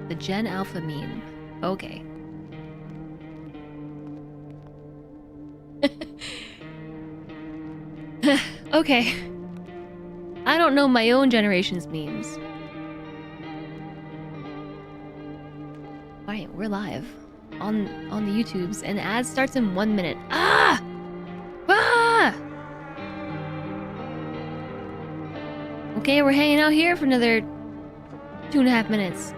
The Gen Alpha meme. Okay. Okay. I don't know my own generation's memes. Alright, we're live. On the YouTubes, and ad starts in 1 minute. Ah! Ah! Okay, we're hanging out here for another 2.5 minutes.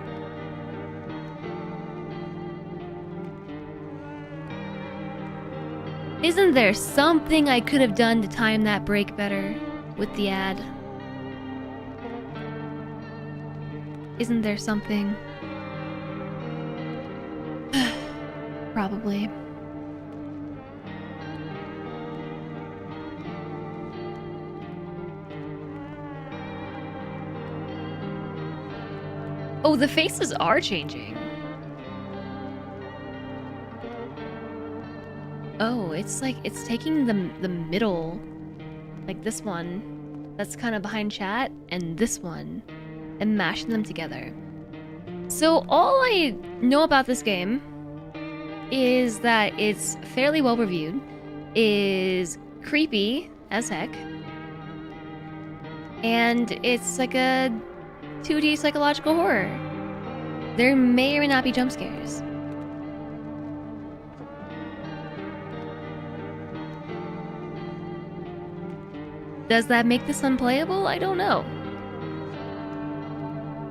Isn't there something I could have done to time that break better with the ad? Isn't there something? Probably. Oh, the faces are changing. Oh, it's like it's taking the middle, like this one that's kind of behind chat, and this one, and mashing them together. So all I know about this game is that it's fairly well reviewed, is creepy as heck, and it's like a 2D psychological horror. There may or may not be jump scares. Does that make this unplayable? I don't know.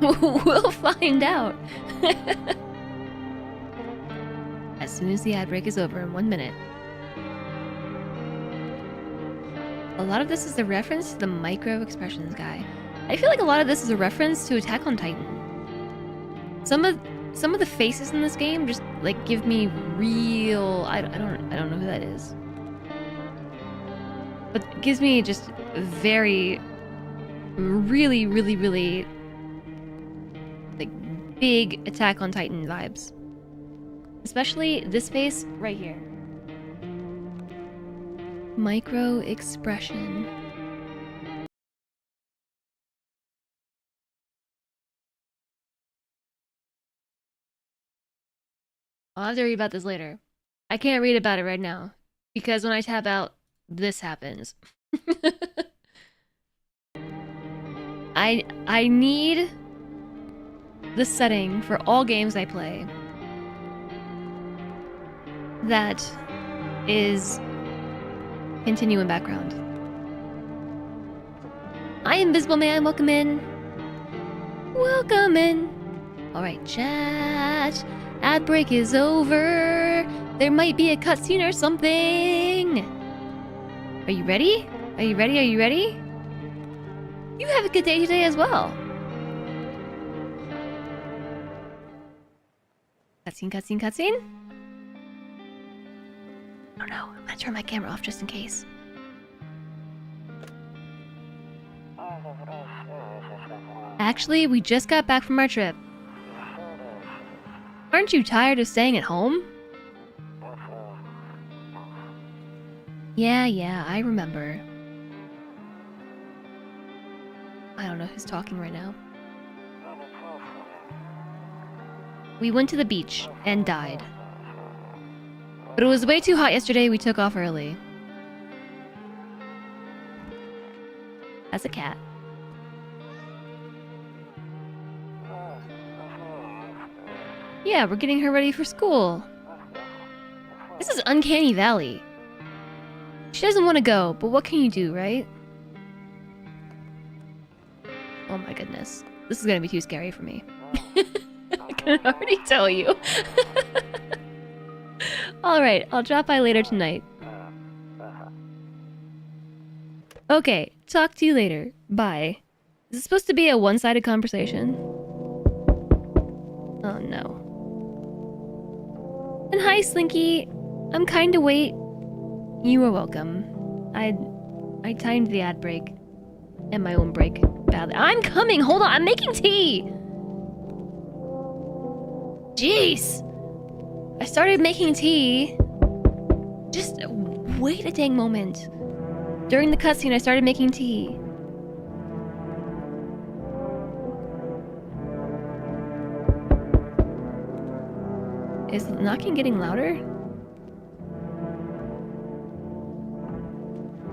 We'll find out. As soon as the ad break is over in 1 minute. A lot of this is a reference to the micro expressions guy. I feel like a lot of this is a reference to Attack on Titan. Some of the faces in this game just like give me real I don't know who that is. But it gives me just very really like big Attack on Titan vibes. Especially this face right here. Micro expression. I'll have to read about this later. I can't read about it right now because when I tab out, this happens. I need the setting for all games I play that is continue in background. Hi, Invisible Man. Welcome in. Welcome in. All right, chat. Ad break is over. There might be a cutscene or something. Are you ready? Are you ready? Are you ready? You have a good day today as well. Cutscene, cutscene, cutscene. Oh no, I'm gonna turn my camera off just in case. Actually, we just got back from our trip. Aren't you tired of staying at home? Yeah, I remember. I don't know who's talking right now. We went to the beach and died. But it was way too hot yesterday, we took off early. That's a cat. Yeah, we're getting her ready for school. This is Uncanny Valley. She doesn't want to go, but what can you do, right? Oh my goodness. This is gonna be too scary for me. I can already tell you. Alright, I'll drop by later tonight. Okay, talk to you later. Bye. Is this supposed to be a one-sided conversation? Oh no. And hi, Slinky. I'm kinda wait. You are welcome. I timed the ad break. And my own break badly. I'm coming! Hold on, I'm making tea! Jeez! I started making tea. Just wait a dang moment. During the cutscene, I started making tea. Is the knocking getting louder?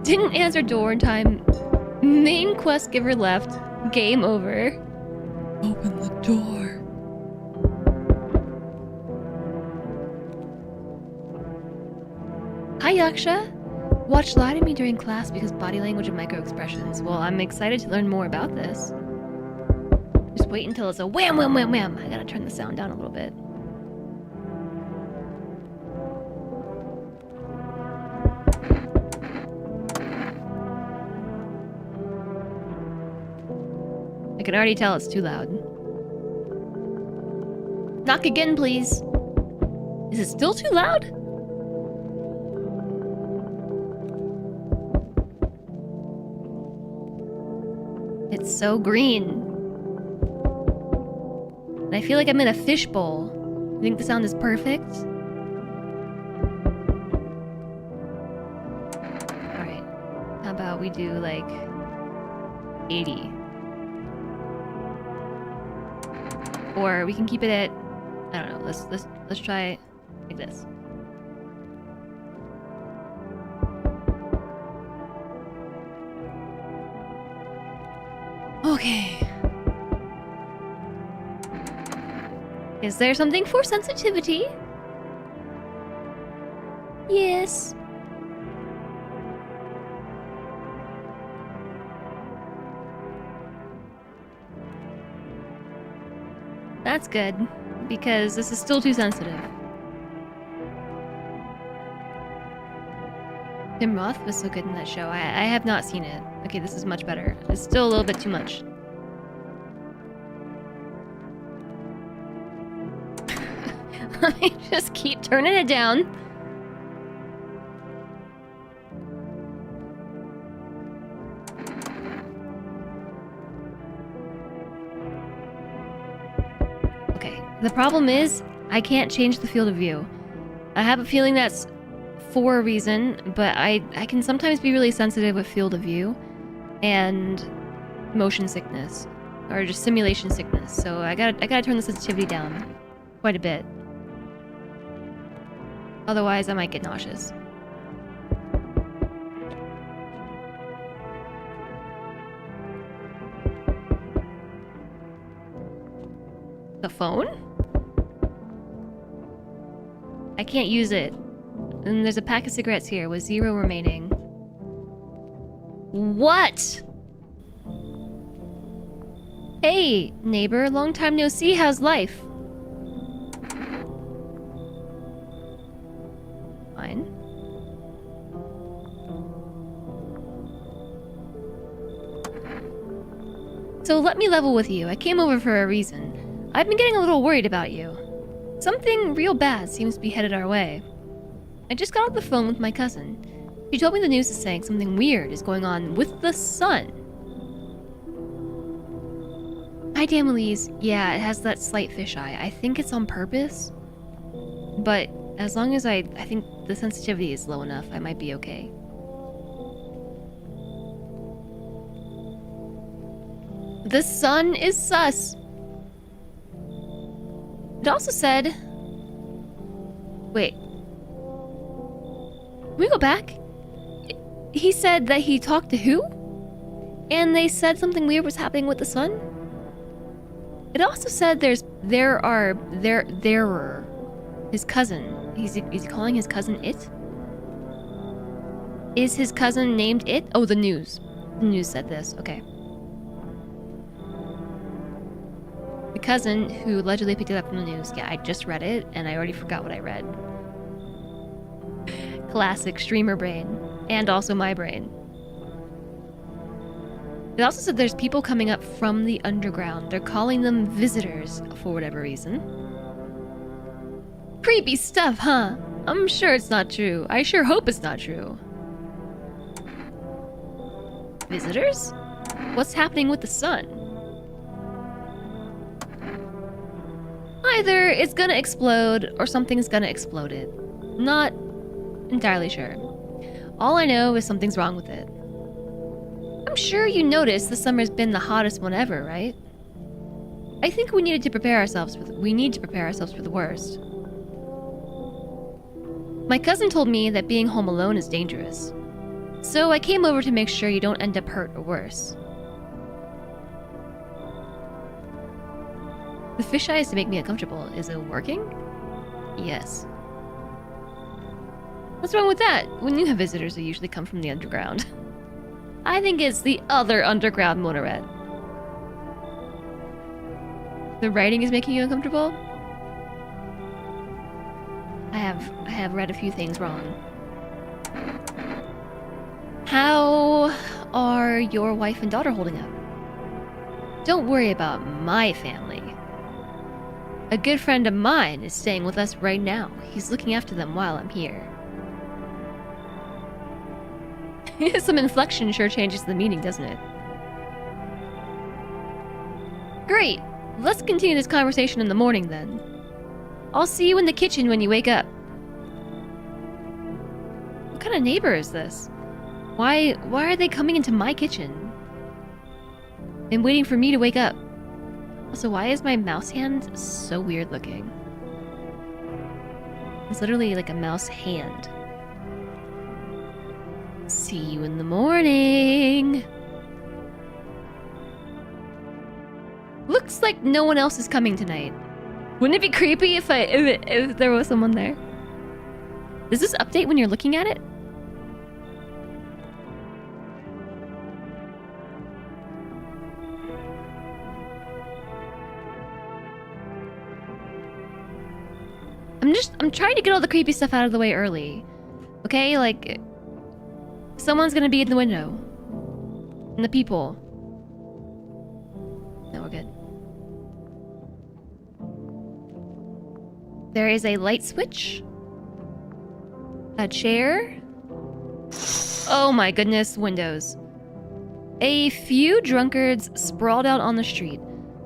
Didn't answer door in time. Main quest giver left. Game over. Open the door. Hi, Yaksha. Watch Lie to Me during class because body language and micro expressions. Well, I'm excited to learn more about this. Just wait until it's a wham, wham, wham, wham. I gotta turn the sound down a little bit. I can already tell it's too loud. Knock again, please. Is it still too loud? It's so green. And I feel like I'm in a fishbowl. You think the sound is perfect? Alright. How about we do like 80? Or we can keep it at, I don't know, let's try like this. Okay. Is there something for sensitivity? Yes. That's good, because this is still too sensitive. Tim Roth was so good in that show. I have not seen it. Okay, this is much better. It's still a little bit too much. Let me just keep turning it down. Okay, the problem is I can't change the field of view. I have a feeling that's for a reason, but I can sometimes be really sensitive with field of view and motion sickness, or just simulation sickness. So I gotta turn the sensitivity down quite a bit. Otherwise, I might get nauseous. The phone? I can't use it. And there's a pack of cigarettes here with 0 remaining. What? Hey, neighbor, long time no see, how's life? Fine. So let me level with you. I came over for a reason. I've been getting a little worried about you. Something real bad seems to be headed our way. I just got off the phone with my cousin. She told me the news is saying something weird is going on with the sun. Hi, Damelise. Yeah, it has that slight fisheye. I think it's on purpose. But as long as I think the sensitivity is low enough, I might be okay. The sun is sus. It also said... Wait. Can we go back? He said that he talked to who? And they said something weird was happening with the sun? It also said there his cousin. Is he calling his cousin it? Is his cousin named it? Oh, the news. The news said this. Okay. The cousin who allegedly picked it up from the news. Yeah, I just read it, and I already forgot what I read. Classic streamer brain. And also my brain. It also said there's people coming up from the underground. They're calling them visitors for whatever reason. Creepy stuff, huh? I'm sure it's not true. I sure hope it's not true. Visitors? What's happening with the sun? Either it's gonna explode or something's gonna explode it. Not entirely sure. All I know is something's wrong with it. I'm sure you noticed the summer's been the hottest one ever, right? I think we need to prepare ourselves for the worst. My cousin told me that being home alone is dangerous. So I came over to make sure you don't end up hurt or worse. The fisheye is to make me uncomfortable. Is it working? Yes. What's wrong with that? When you have visitors, they usually come from the underground. I think it's the other underground motorette. The writing is making you uncomfortable? I have read a few things wrong. How are your wife and daughter holding up? Don't worry about my family. A good friend of mine is staying with us right now. He's looking after them while I'm here. Some inflection sure changes the meaning, doesn't it? Great! Let's continue this conversation in the morning then. I'll see you in the kitchen when you wake up. What kind of neighbor is this? Why are they coming into my kitchen? And waiting for me to wake up? Also, why is my mouse hand so weird looking? It's literally like a mouse hand. See you in the morning. Looks like no one else is coming tonight. Wouldn't it be creepy if there was someone there? Does this update when you're looking at it? I'm trying to get all the creepy stuff out of the way early. Okay, like someone's gonna be in the window. And the people. No, we're good. There is a light switch. A chair. Oh my goodness, windows. A few drunkards sprawled out on the street.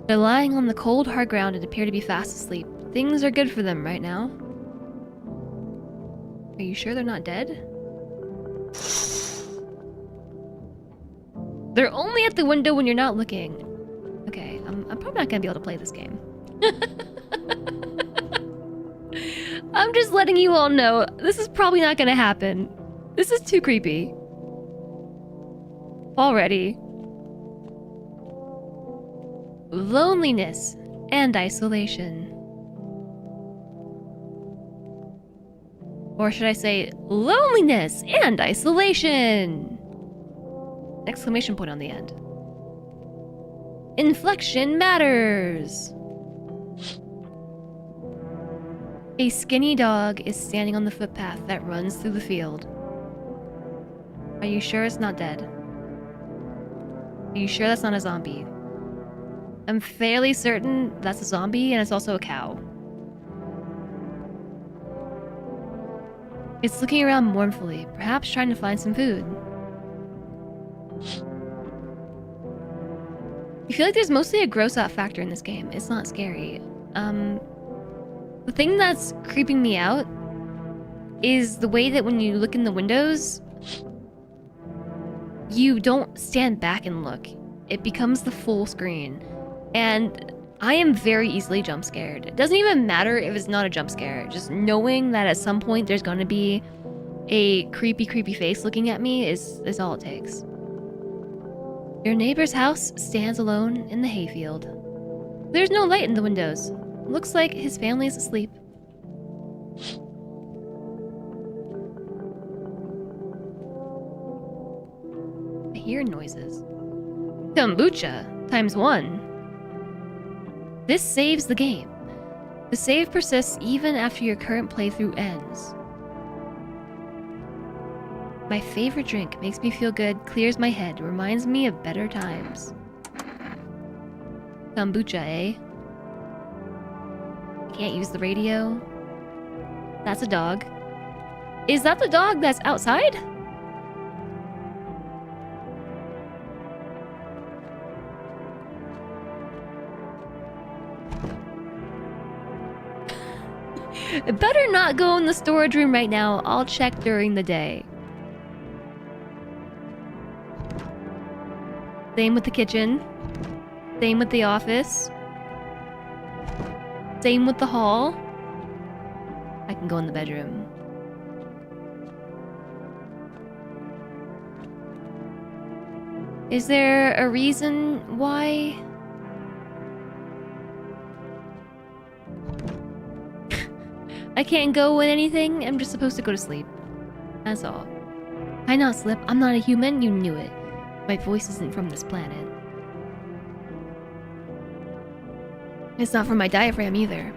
They're lying on the cold, hard ground and appear to be fast asleep. Things are good for them right now. Are you sure they're not dead? They're only at the window when you're not looking. Okay, I'm probably not gonna be able to play this game. I'm just letting you all know, this is probably not gonna happen. This is too creepy. Already. Loneliness and isolation. Or should I say, loneliness and isolation! Exclamation point on the end. Inflection matters! A skinny dog is standing on the footpath that runs through the field. Are you sure it's not dead? Are you sure that's not a zombie? I'm fairly certain that's a zombie and it's also a cow. It's looking around mournfully, perhaps trying to find some food. I feel like there's mostly a gross out factor in this game. It's not scary. The thing that's creeping me out is the way that when you look in the windows, you don't stand back and look. It becomes the full screen. And I am very easily jump scared. It doesn't even matter if it's not a jump scare. Just knowing that at some point there's gonna be a creepy, creepy face looking at me is all it takes. Your neighbor's house stands alone in the hayfield. There's no light in the windows. Looks like his family is asleep. I hear noises. Kombucha times 1. This saves the game. The save persists even after your current playthrough ends. My favorite drink makes me feel good, clears my head, reminds me of better times. Kombucha, eh? Can't use the radio. That's a dog. Is that the dog that's outside? Better not go in the storage room right now. I'll check during the day. Same with the kitchen. Same with the office. Same with the hall. I can go in the bedroom. Is there a reason why? I can't go with anything. I'm just supposed to go to sleep. That's all. I not slip. I'm not a human. You knew it. My voice isn't from this planet. It's not from my diaphragm either.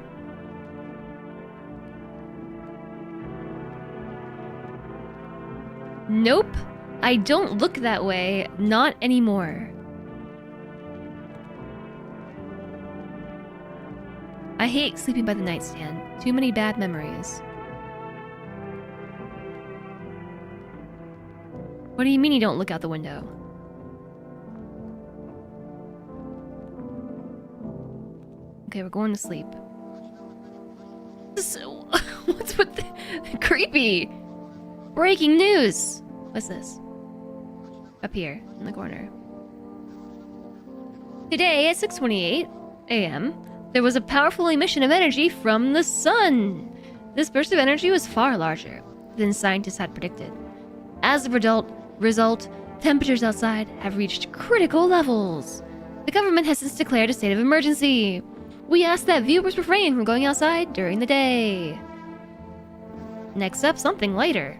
Nope. I don't look that way. Not anymore. I hate sleeping by the nightstand. Too many bad memories. What do you mean you don't look out the window? Okay, we're going to sleep. What's with the creepy? Breaking news! What's this? Up here, in the corner. Today at 6:28 a.m., there was a powerful emission of energy from the sun. This burst of energy was far larger than scientists had predicted. As a result, temperatures outside have reached critical levels. The government has since declared a state of emergency. We ask that viewers refrain from going outside during the day. Next up, something lighter.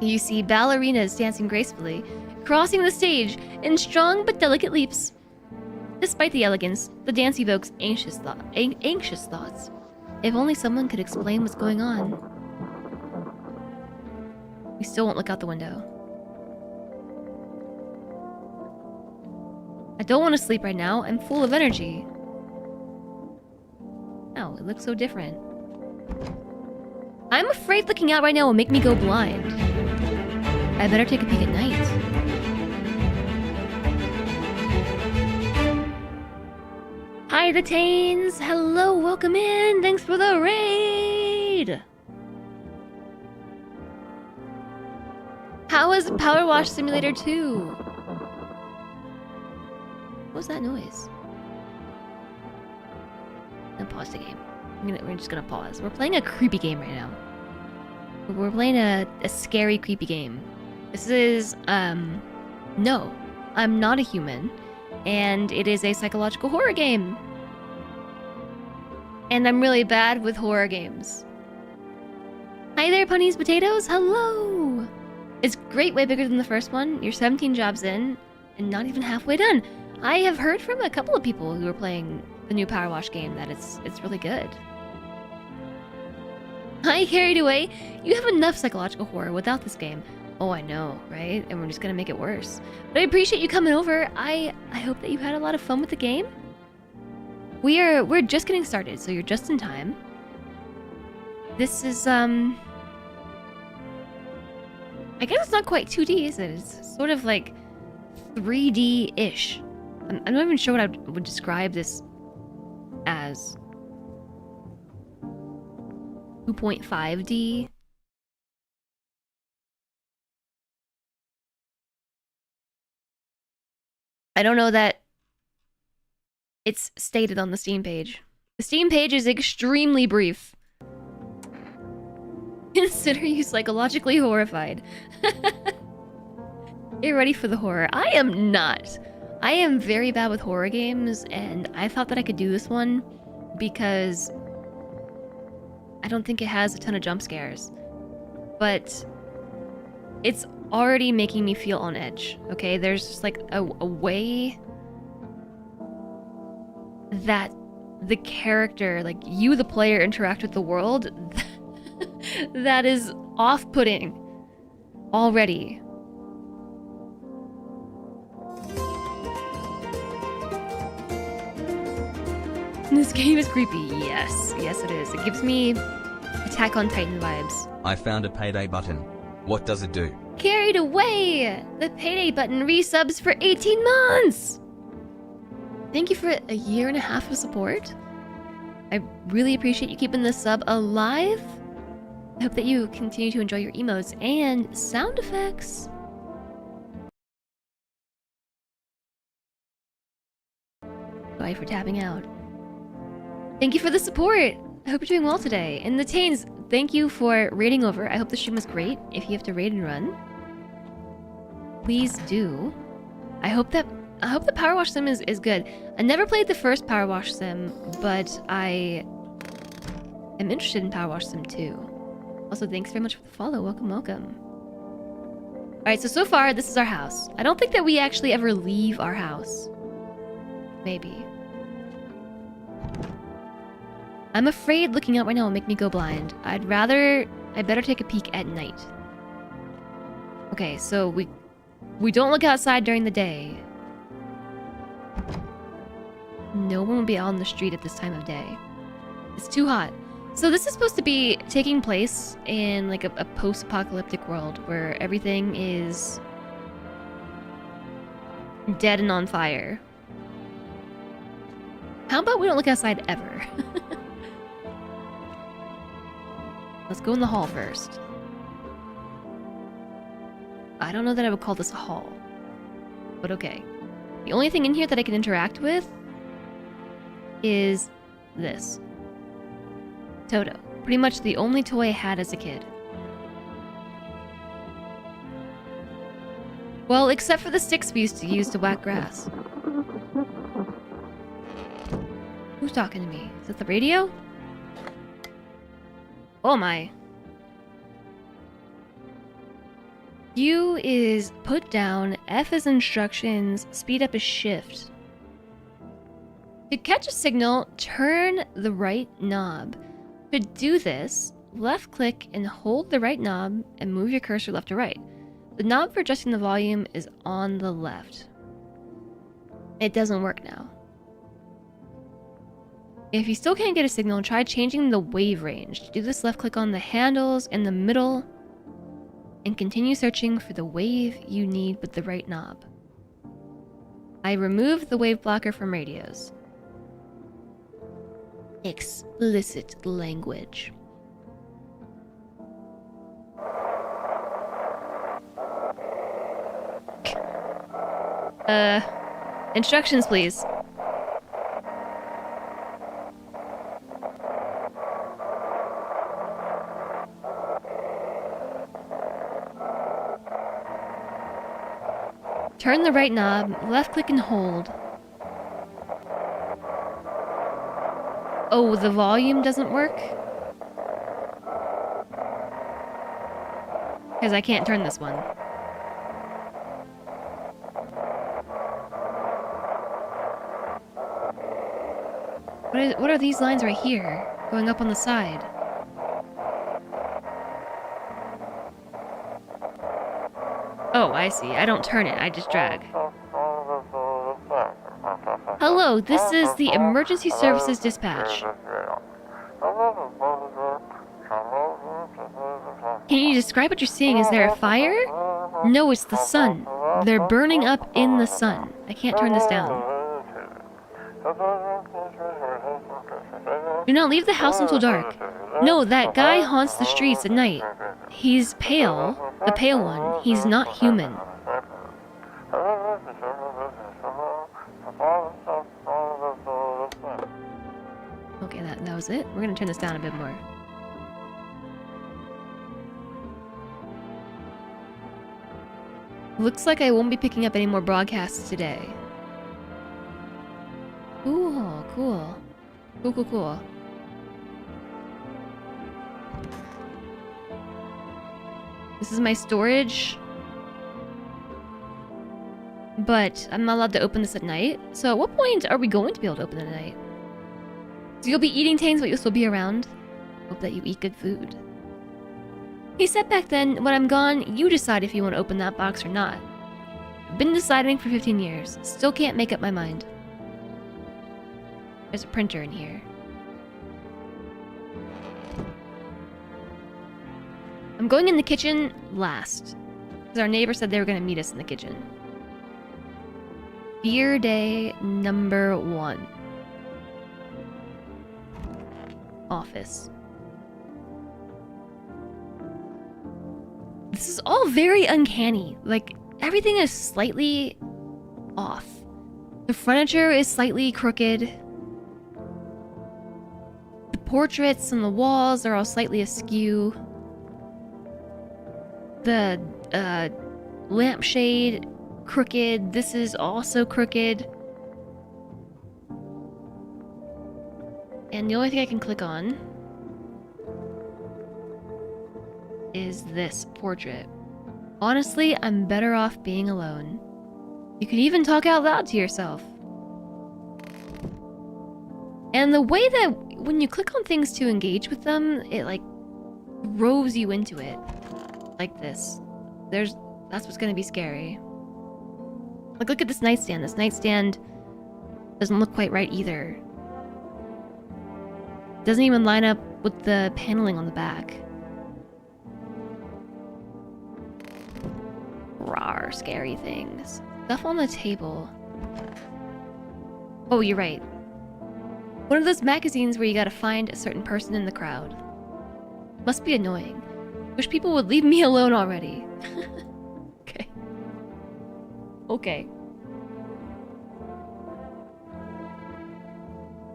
You see ballerinas dancing gracefully, crossing the stage in strong but delicate leaps. Despite the elegance, the dance evokes anxious thoughts. If only someone could explain what's going on. We still won't look out the window. I don't want to sleep right now. I'm full of energy. Oh, it looks so different. I'm afraid looking out right now will make me go blind. I better take a peek at night. Hi, the Tanes! Hello, welcome in! Thanks for the raid! How is Power Wash Simulator 2? What was that noise? I'm gonna pause the game. We're just gonna pause. We're playing a creepy game right now. We're playing a scary, creepy game. This is, no. I'm not a human. And it is a psychological horror game. And I'm really bad with horror games. Hi there, Punnies Potatoes. Hello! It's great, way bigger than the first one. You're 17 jobs in, and not even halfway done. I have heard from a couple of people who are playing the new Power Wash game that it's really good. Hi, Carried Away. You have enough psychological horror without this game. Oh, I know, right? And we're just gonna make it worse. But I appreciate you coming over. I hope that you had a lot of fun with the game. We're just getting started, so you're just in time. This is I guess it's not quite 2D, is it? It's sort of like 3D-ish. I'm not even sure what I would describe this as. 2.5D. I don't know that it's stated on the Steam page. The Steam page is extremely brief. Consider you psychologically horrified. You're ready for the horror. I am not. I am very bad with horror games, and I thought that I could do this one because I don't think it has a ton of jump scares. But it's already making me feel on edge, okay? There's just like a way that the character, like you the player, interact with the world that is off-putting already. This game is creepy. Yes, yes it is. It gives me Attack on Titan vibes. I found a payday button. What does it do? Carried Away! The payday button resubs for 18 months! Thank you for a year and a half of support. I really appreciate you keeping this sub alive. I hope that you continue to enjoy your emotes and sound effects. Bye for tapping out. Thank you for the support. I hope you're doing well today. And the Tanes, thank you for raiding over. I hope the stream was great. If you have to raid and run, please do. I hope the Power Wash Sim is good. I never played the first Power Wash Sim, but I am interested in Power Wash Sim 2. Also, thanks very much for the follow. Welcome, welcome. Alright, so far, this is our house. I don't think that we actually ever leave our house. Maybe. I'm afraid looking out right now will make me go blind. I'd better take a peek at night. Okay, so we don't look outside during the day. No one will be out on the street at this time of day. It's too hot. So this is supposed to be taking place in like a post-apocalyptic world where everything is dead and on fire. How about we don't look outside ever? Let's go in the hall first. I don't know that I would call this a hall, but okay. The only thing in here that I can interact with is this. Toto. Pretty much the only toy I had as a kid. Well, except for the sticks we used to use to whack grass. Who's talking to me? Is it the radio? Oh my. U is put down, F is instructions, speed up is shift. To catch a signal, turn the right knob. To do this, left click and hold the right knob and move your cursor left to right. The knob for adjusting the volume is on the left. It doesn't work now. If you still can't get a signal, try changing the wave range. To do this, left click on the handles in the middle and continue searching for the wave you need with the right knob. I removed the wave blocker from radios. Explicit language. Instructions, please. Turn the right knob, left click and hold. Oh, the volume doesn't work? Because I can't turn this one. What are these lines right here? Going up on the side? Oh, I see. I don't turn it, I just drag. Hello, this is the Emergency Services Dispatch. Can you describe what you're seeing? Is there a fire? No, it's the sun. They're burning up in the sun. I can't turn this down. Do not leave the house until dark. No, that guy haunts the streets at night. He's pale. The pale one. He's not human. Okay, that was it. We're gonna turn this down a bit more. Looks like I won't be picking up any more broadcasts today. Cool, cool. Cool, cool, cool. This is my storage. But I'm not allowed to open this at night. So at what point are we going to be able to open it at night? So you'll be eating Tanes, but you'll still be around? Hope that you eat good food. He said back then, when I'm gone, you decide if you want to open that box or not. I've been deciding for 15 years. Still can't make up my mind. There's a printer in here. I'm going in the kitchen last. Because our neighbor said they were going to meet us in the kitchen. Beer day number 1. Office. This is all very uncanny. Like, everything is slightly off. The furniture is slightly crooked. The portraits on the walls are all slightly askew. The lampshade, crooked. This is also crooked. And the only thing I can click on is this portrait. Honestly, I'm better off being alone. You can even talk out loud to yourself. And the way that when you click on things to engage with them, it like throws you into it. Like this. That's what's gonna be scary. Like, look at this nightstand. This nightstand doesn't look quite right either. Doesn't even line up with the paneling on the back. Rawr, scary things. Stuff on the table. Oh, you're right. One of those magazines where you gotta find a certain person in the crowd. Must be annoying. Wish people would leave me alone already. Okay. Okay.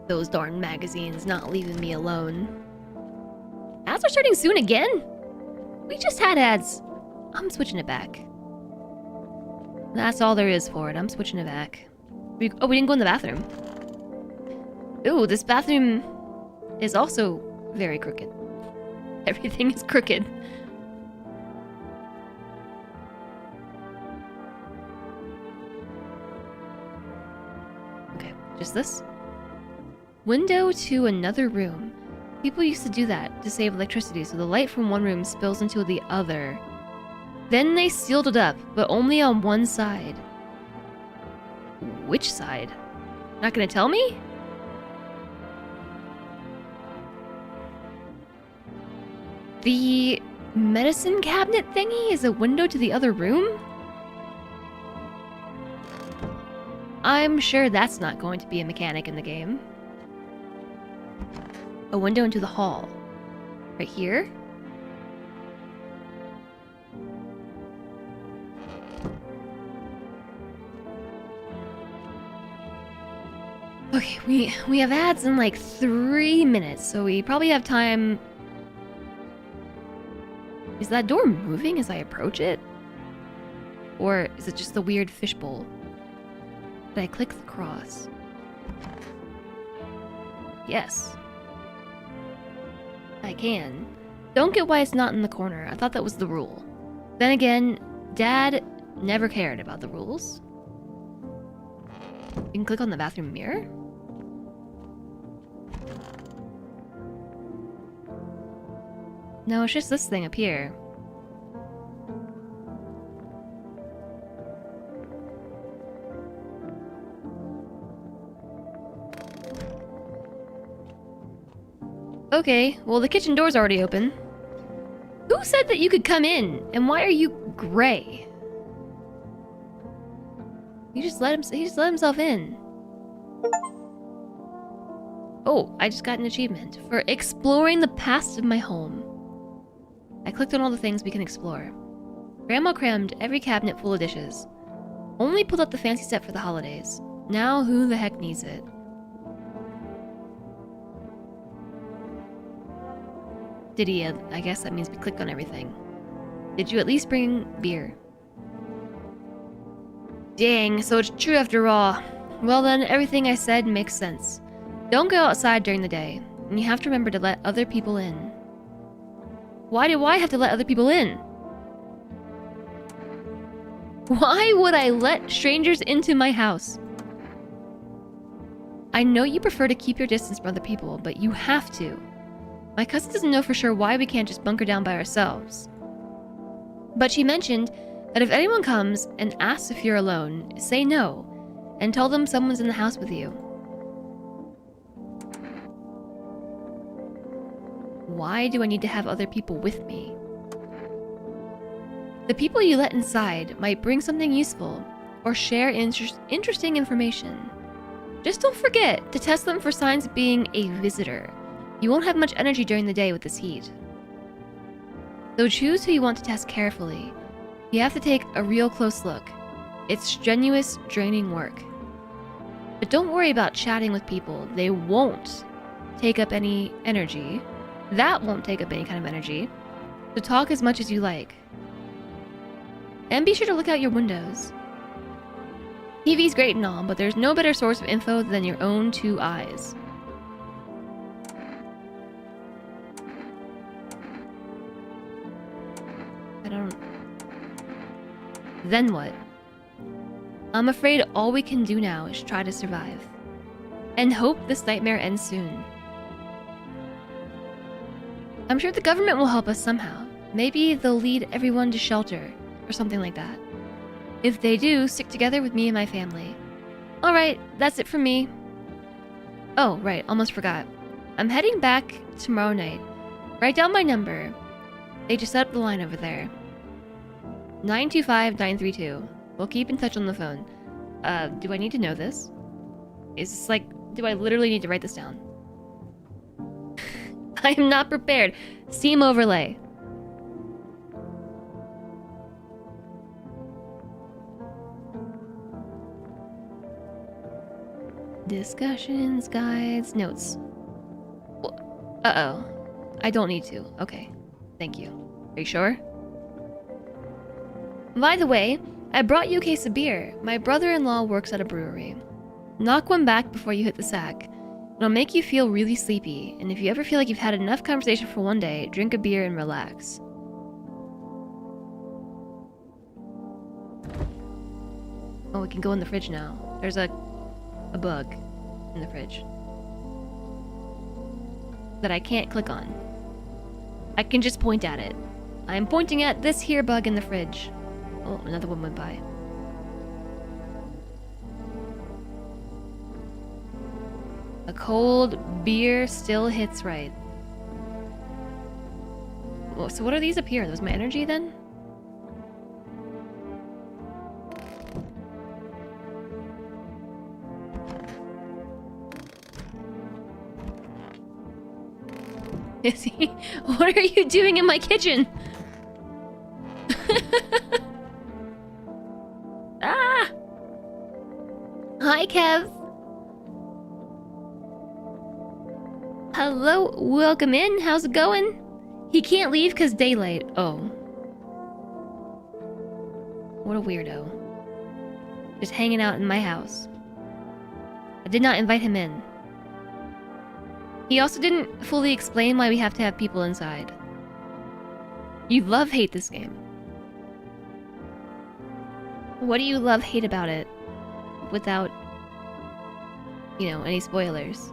Those darn magazines not leaving me alone. Ads are starting soon again? We just had ads. I'm switching it back. That's all there is for it. I'm switching it back. We didn't go in the bathroom. Ooh, this bathroom is also very crooked. Everything is crooked. Okay, just this. Window to another room. People used to do that to save electricity, so the light from one room spills into the other. Then they sealed it up, but only on one side. Which side? Not gonna tell me? The medicine cabinet thingy is a window to the other room? I'm sure that's not going to be a mechanic in the game. A window into the hall. Right here? Okay, we have ads in like 3 minutes, so we probably have time. Is that door moving as I approach it? Or is it just the weird fishbowl? Did I click the cross? Yes. I can. Don't get why it's not in the corner. I thought that was the rule. Then again, Dad never cared about the rules. You can click on the bathroom mirror? No, it's just this thing up here. Okay, well the kitchen door's already open. Who said that you could come in? And why are you gray? He just let himself in. Oh, I just got an achievement for exploring the past of my home. I clicked on all the things we can explore. Grandma crammed every cabinet full of dishes. Only pulled up the fancy set for the holidays. Now who the heck needs it? Did he? I guess that means we clicked on everything. Did you at least bring beer? Dang, so it's true after all. Well then, everything I said makes sense. Don't go outside during the day, and you have to remember to let other people in. Why do I have to let other people in? Why would I let strangers into my house? I know you prefer to keep your distance from other people, but you have to. My cousin doesn't know for sure why we can't just bunker down by ourselves. But she mentioned that if anyone comes and asks if you're alone, say no, and tell them someone's in the house with you. Why do I need to have other people with me? The people you let inside might bring something useful or share interesting information. Just don't forget to test them for signs of being a visitor. You won't have much energy during the day with this heat. So choose who you want to test carefully. You have to take a real close look. It's strenuous, draining work. But don't worry about chatting with people. They won't. take up any energy. That won't take up any kind of energy. So talk as much as you like. And be sure to look out your windows. TV's great and all, but there's no better source of info than your own two eyes. I don't... Then what? I'm afraid all we can do now is try to survive. And hope this nightmare ends soon. I'm sure the government will help us somehow. Maybe they'll lead everyone to shelter, or something like that. If they do, stick together with me and my family. Alright, that's it from me. Oh, right, almost forgot. I'm heading back tomorrow night. Write down my number. They just set up the line over there. 925-932. We'll keep in touch on the phone. Do I need to know this? Is this like... Do I literally need to write this down? I am not prepared. Steam overlay. Discussions, guides, notes. Uh-oh. I don't need to. Okay. Thank you. Are you sure? By the way, I brought you a case of beer. My brother-in-law works at a brewery. Knock one back before you hit the sack. It'll make you feel really sleepy, and if you ever feel like you've had enough conversation for one day, drink a beer and relax. Oh, we can go in the fridge now. There's a bug in the fridge that I can't click on. I can just point at it. I'm pointing at this here bug in the fridge. Oh, another one went by. A cold beer still hits right. Well, so what are these up here? Are those my energy then? Is he? What are you doing in my kitchen? Ah! Hi, Kev. Hello, welcome in. How's it going? He can't leave because daylight. Oh. What a weirdo. Just hanging out in my house. I did not invite him in. He also didn't fully explain why we have to have people inside. You love-hate this game. What do you love-hate about it? Without, you know, any spoilers.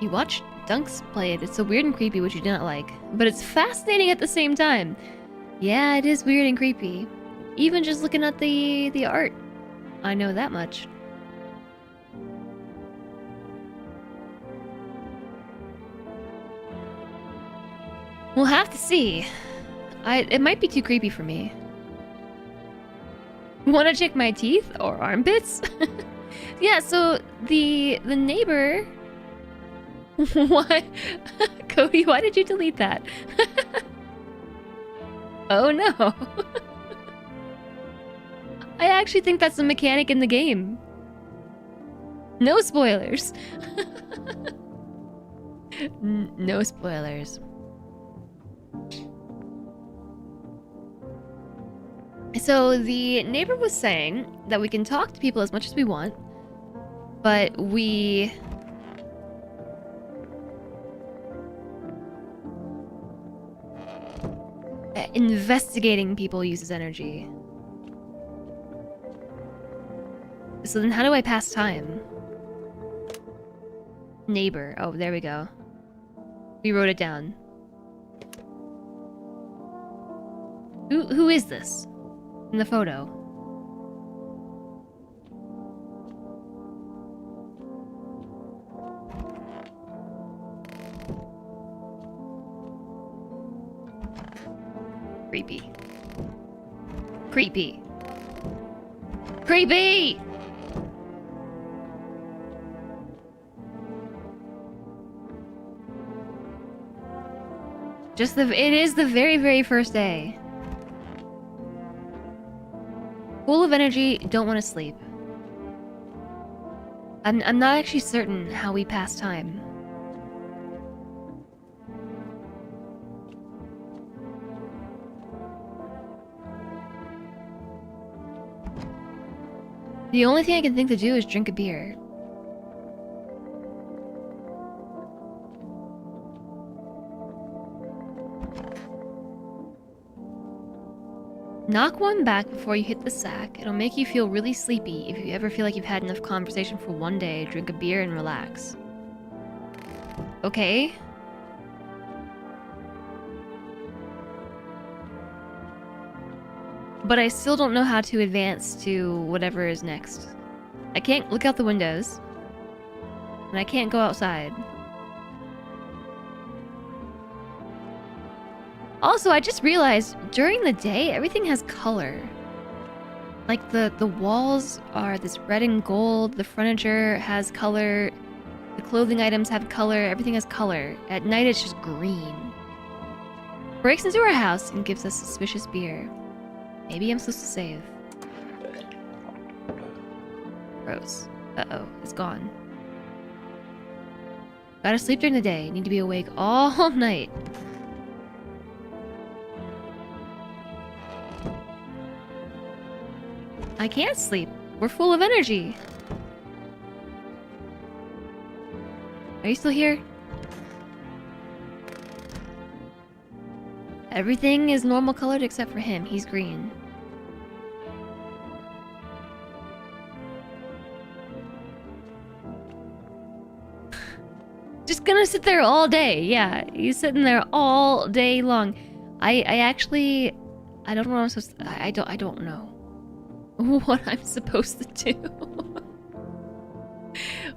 You watch Dunks play it. It's so weird and creepy, which you do not like. But it's fascinating at the same time. Yeah, it is weird and creepy. Even just looking at the art. I know that much. We'll have to see. It might be too creepy for me. Wanna check my teeth or armpits? Yeah, so the neighbor... What? Cody, why did you delete that? Oh no. I actually think that's a mechanic in the game. No spoilers. No spoilers. So the neighbor was saying that we can talk to people as much as we want, but investigating people uses energy. So then how do I pass time? Neighbor. Oh, there we go. We wrote it down. Who is this? In the photo. Creepy. Creepy. Creepy! It is the very, very first day. Full of energy, don't want to sleep. I'm not actually certain how we pass time. The only thing I can think to do is drink a beer. Knock one back before you hit the sack. It'll make you feel really sleepy. If you ever feel like you've had enough conversation for one day, drink a beer and relax. Okay. But I still don't know how to advance to whatever is next. I can't look out the windows. And I can't go outside. Also, I just realized during the day, everything has color. Like the walls are this red and gold, the furniture has color, the clothing items have color, everything has color. At night, it's just green. Breaks into our house and gives us suspicious beer. Maybe I'm supposed to save. Gross. Uh-oh, it's gone. Gotta sleep during the day, need to be awake all night. I can't sleep. We're full of energy. Are you still here? Everything is normal colored except for him. He's green. Just gonna sit there all day. Yeah, he's sitting there all day long. I actually... I don't know what I'm supposed to... I don't know what I'm supposed to do.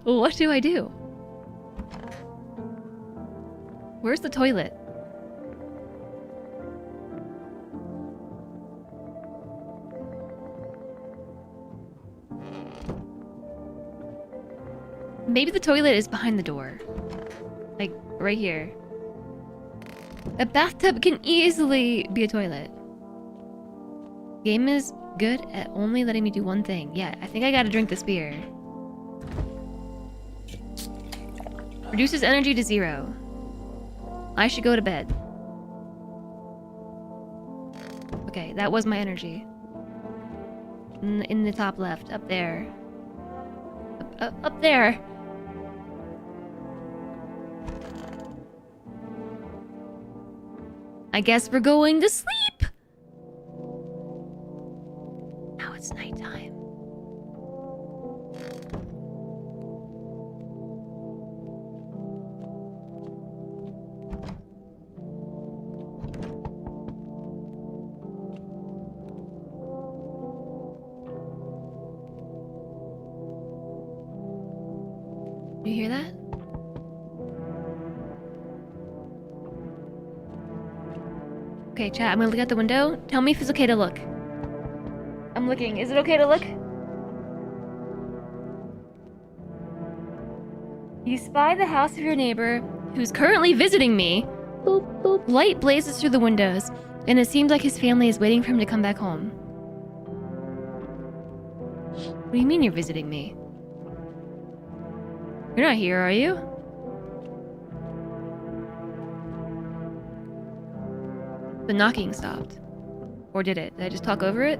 What do I do? Where's the toilet? Maybe the toilet is behind the door. Like, right here. A bathtub can easily be a toilet. Game is good at only letting me do one thing. Yeah, I think I gotta drink this beer. Reduces energy to 0. I should go to bed. Okay, that was my energy. In the top left, up there. Up there! I guess we're going to sleep! Now it's nighttime. You hear that? Okay, chat, I'm gonna look out the window. Tell me if it's okay to look. I'm looking. Is it okay to look? You spy the house of your neighbor, who's currently visiting me. Boop, boop. Light blazes through the windows, and it seems like his family is waiting for him to come back home. What do you mean you're visiting me? You're not here, are you? The knocking stopped. Or did it? Did I just talk over it?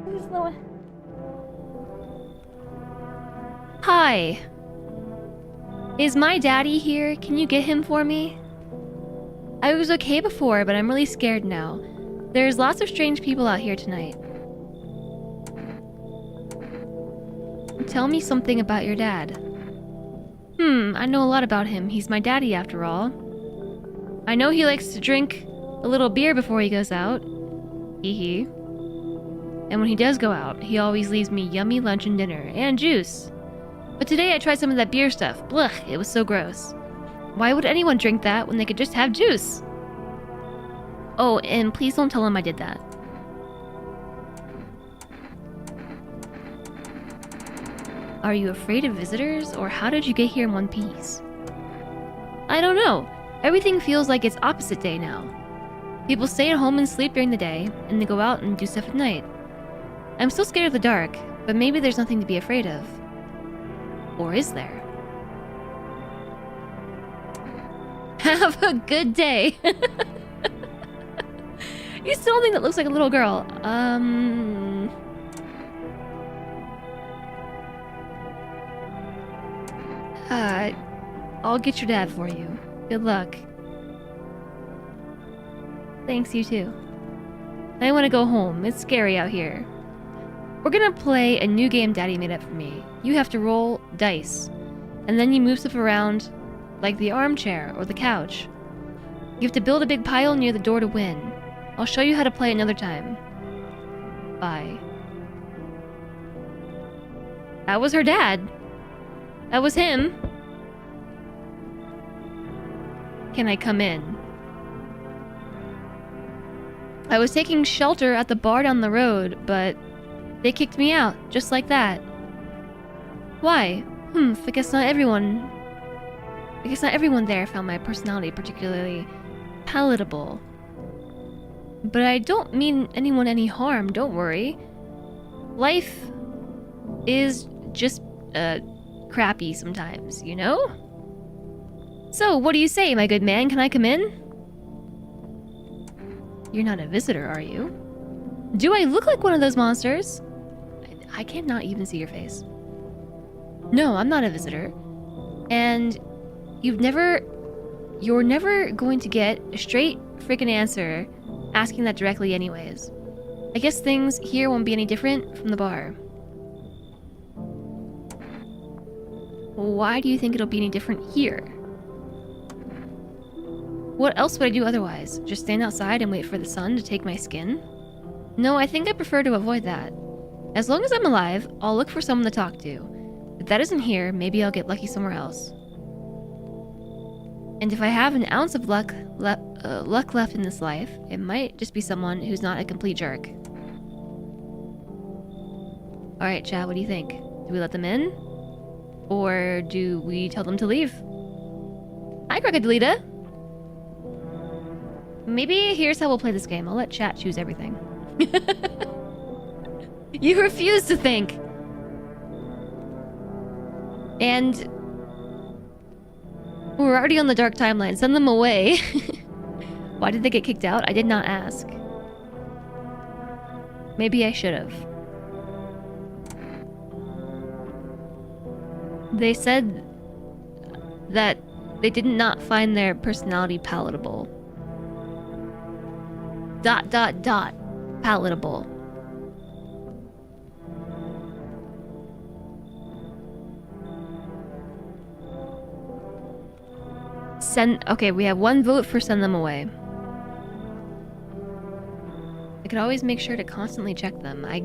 Who's the one? Hi. Is my daddy here? Can you get him for me? I was okay before, but I'm really scared now. There's lots of strange people out here tonight. Tell me something about your dad. I know a lot about him. He's my daddy after all. I know he likes to drink a little beer before he goes out. Hee hee. And when he does go out, he always leaves me yummy lunch and dinner, and juice. But today I tried some of that beer stuff. Blech, it was so gross. Why would anyone drink that when they could just have juice? Oh, and please don't tell him I did that. Are you afraid of visitors, or how did you get here in one piece? I don't know. Everything feels like it's opposite day now. People stay at home and sleep during the day, and they go out and do stuff at night. I'm still scared of the dark, but maybe there's nothing to be afraid of. Or is there? Have a good day. You still don't think that looks like a little girl? I'll get your dad for you. Good luck. Thanks, you too. I want to go home. It's scary out here. We're gonna play a new game Daddy made up for me. You have to roll dice, and then you move stuff around like the armchair or the couch. You have to build a big pile near the door to win. I'll show you how to play another time. Bye. That was her dad. That was him. Can I come in? I was taking shelter at the bar down the road, but they kicked me out, just like that. Why? I guess not everyone there found my personality particularly palatable. But I don't mean anyone any harm, don't worry. Life is just, crappy sometimes, you know? So, what do you say, my good man? Can I come in? You're not a visitor, are you? Do I look like one of those monsters? I cannot even see your face. No, I'm not a visitor. And you're never going to get a straight freaking answer asking that directly anyways. I guess things here won't be any different from the bar. Why do you think it'll be any different here? What else would I do otherwise? Just stand outside and wait for the sun to take my skin? No, I think I prefer to avoid that. As long as I'm alive, I'll look for someone to talk to. If that isn't here, maybe I'll get lucky somewhere else. And if I have an ounce of luck left in this life, it might just be someone who's not a complete jerk. Alright, Chad, what do you think? Do we let them in? Or do we tell them to leave? Hi, Crocodilita! Maybe here's how we'll play this game. I'll let chat choose everything. You refuse to think! And we're already on the dark timeline. Send them away. Why did they get kicked out? I did not ask. Maybe I should have. They said that they did not find their personality palatable. ... palatable. Okay, we have one vote for send them away. I could always make sure to constantly check them. I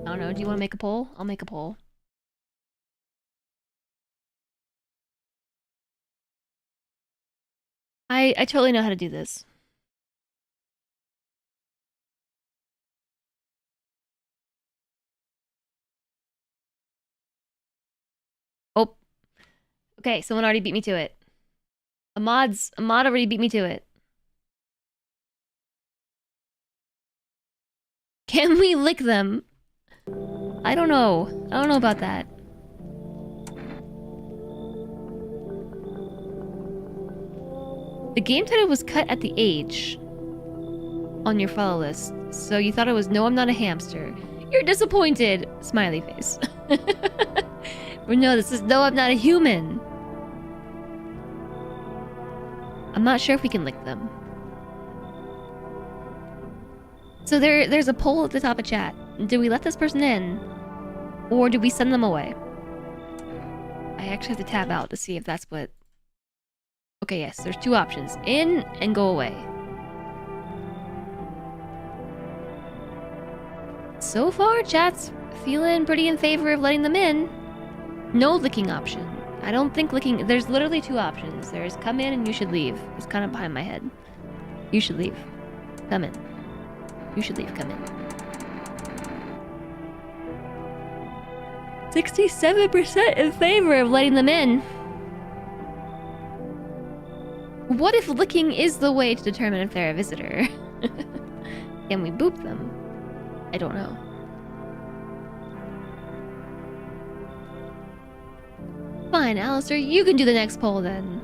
don't know, do you want to make a poll? I'll make a poll. I totally know how to do this. Oh. Okay, someone already beat me to it. Ahmad already beat me to it. Can we lick them? I don't know. I don't know about that. The game title was cut at the age on your follow list, so you thought it was No, I'm Not a Hamster. You're disappointed! Smiley face. But no, this is No, I'm Not a Human. I'm not sure if we can lick them. So there's a poll at the top of chat. Do we let this person in? Or do we send them away? I actually have to tab out to see if that's what... Okay, yes, there's two options. In and go away. So far, chat's feeling pretty in favor of letting them in. No licking option. I don't think licking... There's literally two options. There's come in and you should leave. It's kind of behind my head. You should leave. Come in. You should leave. Come in. 67% in favor of letting them in. What if licking is the way to determine if they're a visitor? Can we boop them? I don't know. Fine, Alistair, you can do the next poll then.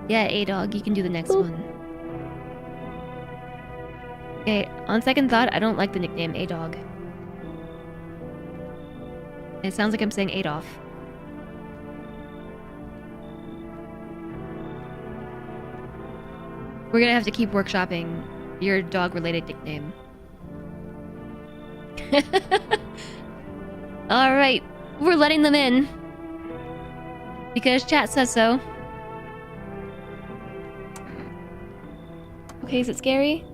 Yeah, A-Dog, you can do the next one. Okay, on second thought, I don't like the nickname A-Dog. It sounds like I'm saying Adolf. We're gonna have to keep workshopping your dog-related nickname. Alright, we're letting them in. Because chat says so. Okay, is it scary?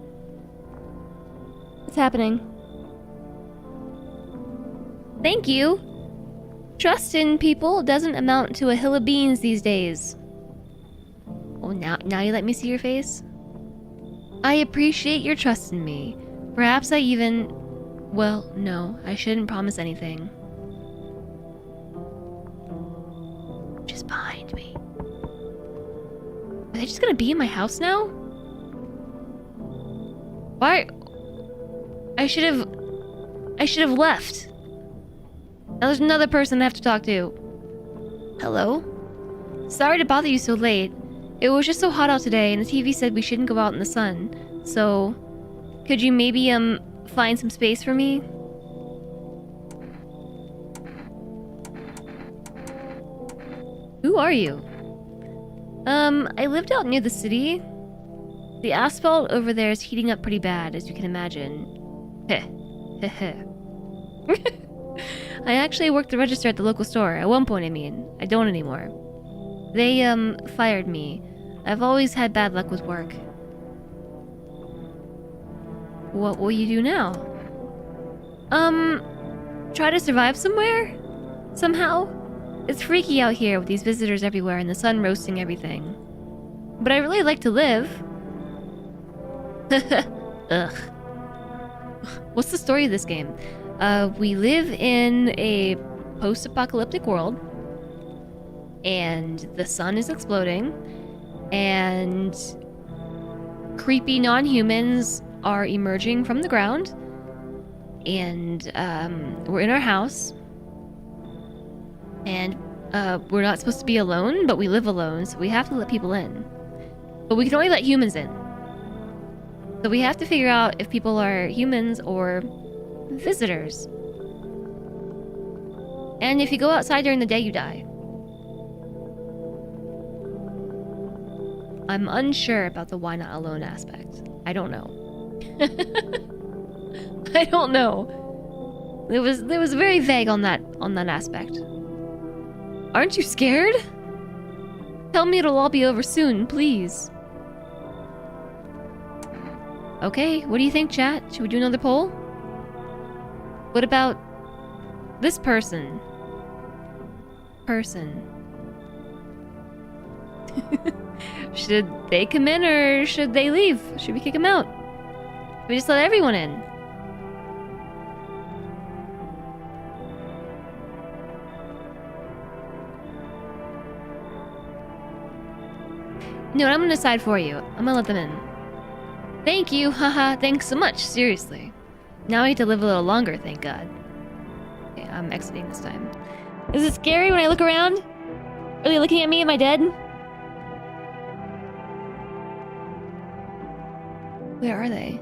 What's happening? Thank you! Trust in people doesn't amount to a hill of beans these days. Oh, now you let me see your face? I appreciate your trust in me. Perhaps I even... Well, no, I shouldn't promise anything. Just behind me. Are they just gonna be in my house now? Why? I should have left. Now there's another person I have to talk to. Hello? Sorry to bother you so late. It was just so hot out today, and the TV said we shouldn't go out in the sun. So, could you maybe, find some space for me? Who are you? I lived out near the city. The asphalt over there is heating up pretty bad, as you can imagine. Heh. Heh heh. I actually worked the register at the local store. At one point, I mean. I don't anymore. They, fired me. I've always had bad luck with work. What will you do now? Try to survive somewhere? Somehow? It's freaky out here with these visitors everywhere and the sun roasting everything. But I really like to live. Ugh. What's the story of this game? We live in a post-apocalyptic world, and the sun is exploding, and creepy non-humans are emerging from the ground, and we're in our house, and we're not supposed to be alone, but we live alone, so we have to let people in. But we can only let humans in. So we have to figure out if people are humans or visitors. And if you go outside during the day, you die. I'm unsure about the why not alone aspect. I don't know. I don't know. It was very vague on that aspect. Aren't you scared? Tell me it'll all be over soon, please. Okay, what do you think, chat? Should we do another poll? What about this person? Should they come in or should they leave? Should we kick them out? Should we just let everyone in? No, I'm gonna decide for you. I'm gonna let them in. Thank you, haha, thanks so much, seriously. Now I get to live a little longer, thank God. Okay, I'm exiting this time. Is it scary when I look around? Are they looking at me? Am I dead? Where are they?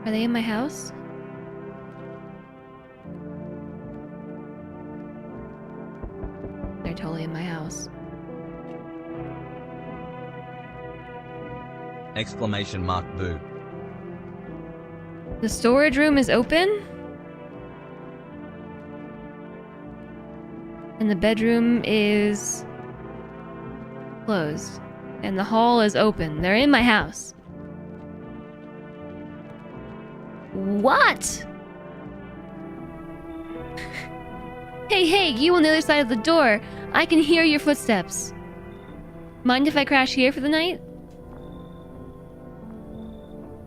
Are they in my house? They're totally in my house. Exclamation mark boo. The storage room is open? And the bedroom is closed. And the hall is open. They're in my house. What? Hey, you on the other side of the door. I can hear your footsteps. Mind if I crash here for the night?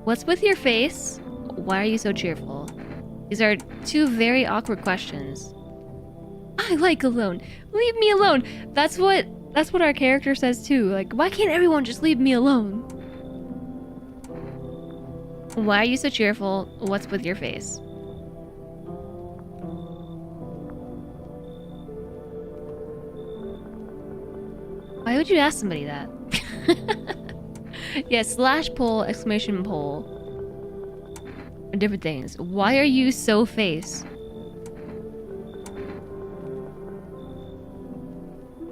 What's with your face? Why are you so cheerful? These are two very awkward questions. I like alone. Leave me alone. That's what our character says too. Like, why can't everyone just leave me alone? Why are you so cheerful? What's with your face? Why would you ask somebody that? Yeah, slash poll, exclamation poll. Different things. Why are you so face?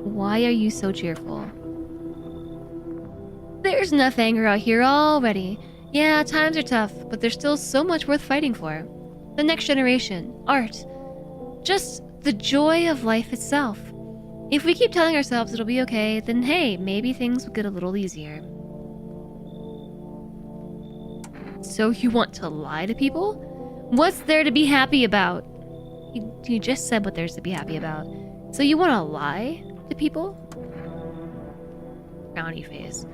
Why are you so cheerful? There's enough anger out here already. Yeah, times are tough, but there's still so much worth fighting for. The next generation, art, just the joy of life itself. If we keep telling ourselves it'll be okay, then hey, maybe things will get a little easier. So you want to lie to people? What's there to be happy about? You just said what there's to be happy about. So you want to lie to people? Frowny face.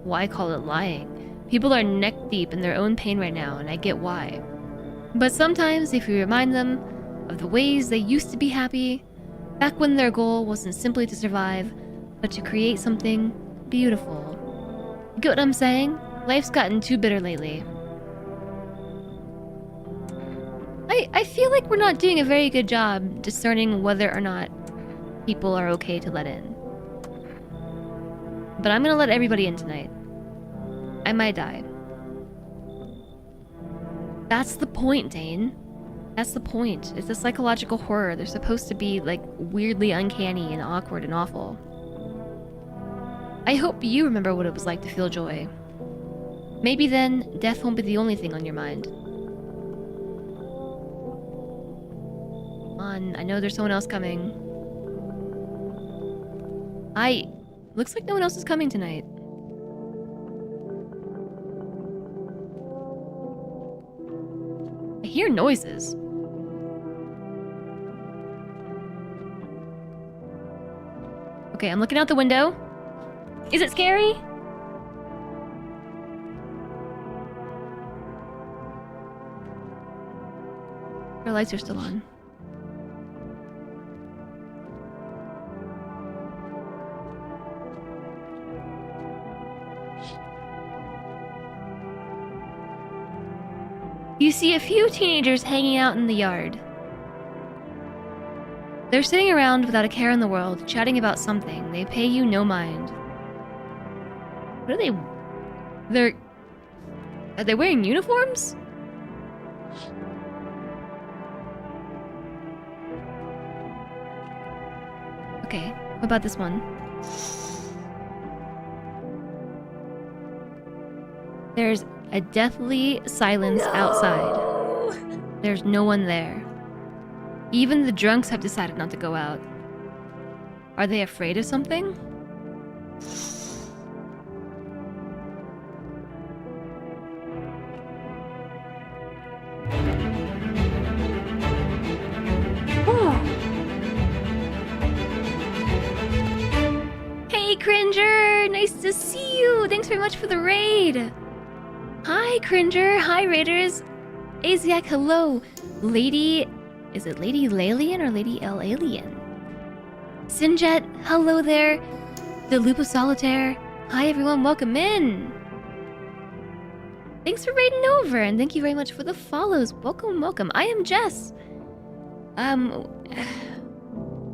Why call it lying? People are neck deep in their own pain right now, and I get why. But sometimes if you remind them of the ways they used to be happy, back when their goal wasn't simply to survive, but to create something beautiful. You get what I'm saying? Life's gotten too bitter lately. I feel like we're not doing a very good job discerning whether or not people are okay to let in. But I'm gonna let everybody in tonight. I might die. That's the point, Dane. That's the point. It's a psychological horror. They're supposed to be, like, weirdly uncanny and awkward and awful. I hope you remember what it was like to feel joy. Maybe then, death won't be the only thing on your mind. Come on, I know there's someone else coming. Looks like no one else is coming tonight. I hear noises. Okay, I'm looking out the window. Is it scary? Our lights are still on. You see a few teenagers hanging out in the yard. They're sitting around without a care in the world, chatting about something. They pay you no mind. What are they? Are they wearing uniforms? Okay, what about this one? There's a deathly silence outside. There's no one there. Even the drunks have decided not to go out. Are they afraid of something? Hey, Cringer! Nice to see you! Thanks very much for the raid! Hi, Cringer! Hi, Raiders! Aziak, hello! Lady... Is it Lady Lalian or Lady L Alien? Sinjet, hello there! The Loop of Solitaire. Hi, everyone, welcome in! Thanks for raiding over, and thank you very much for the follows. Welcome, welcome. I am Jess.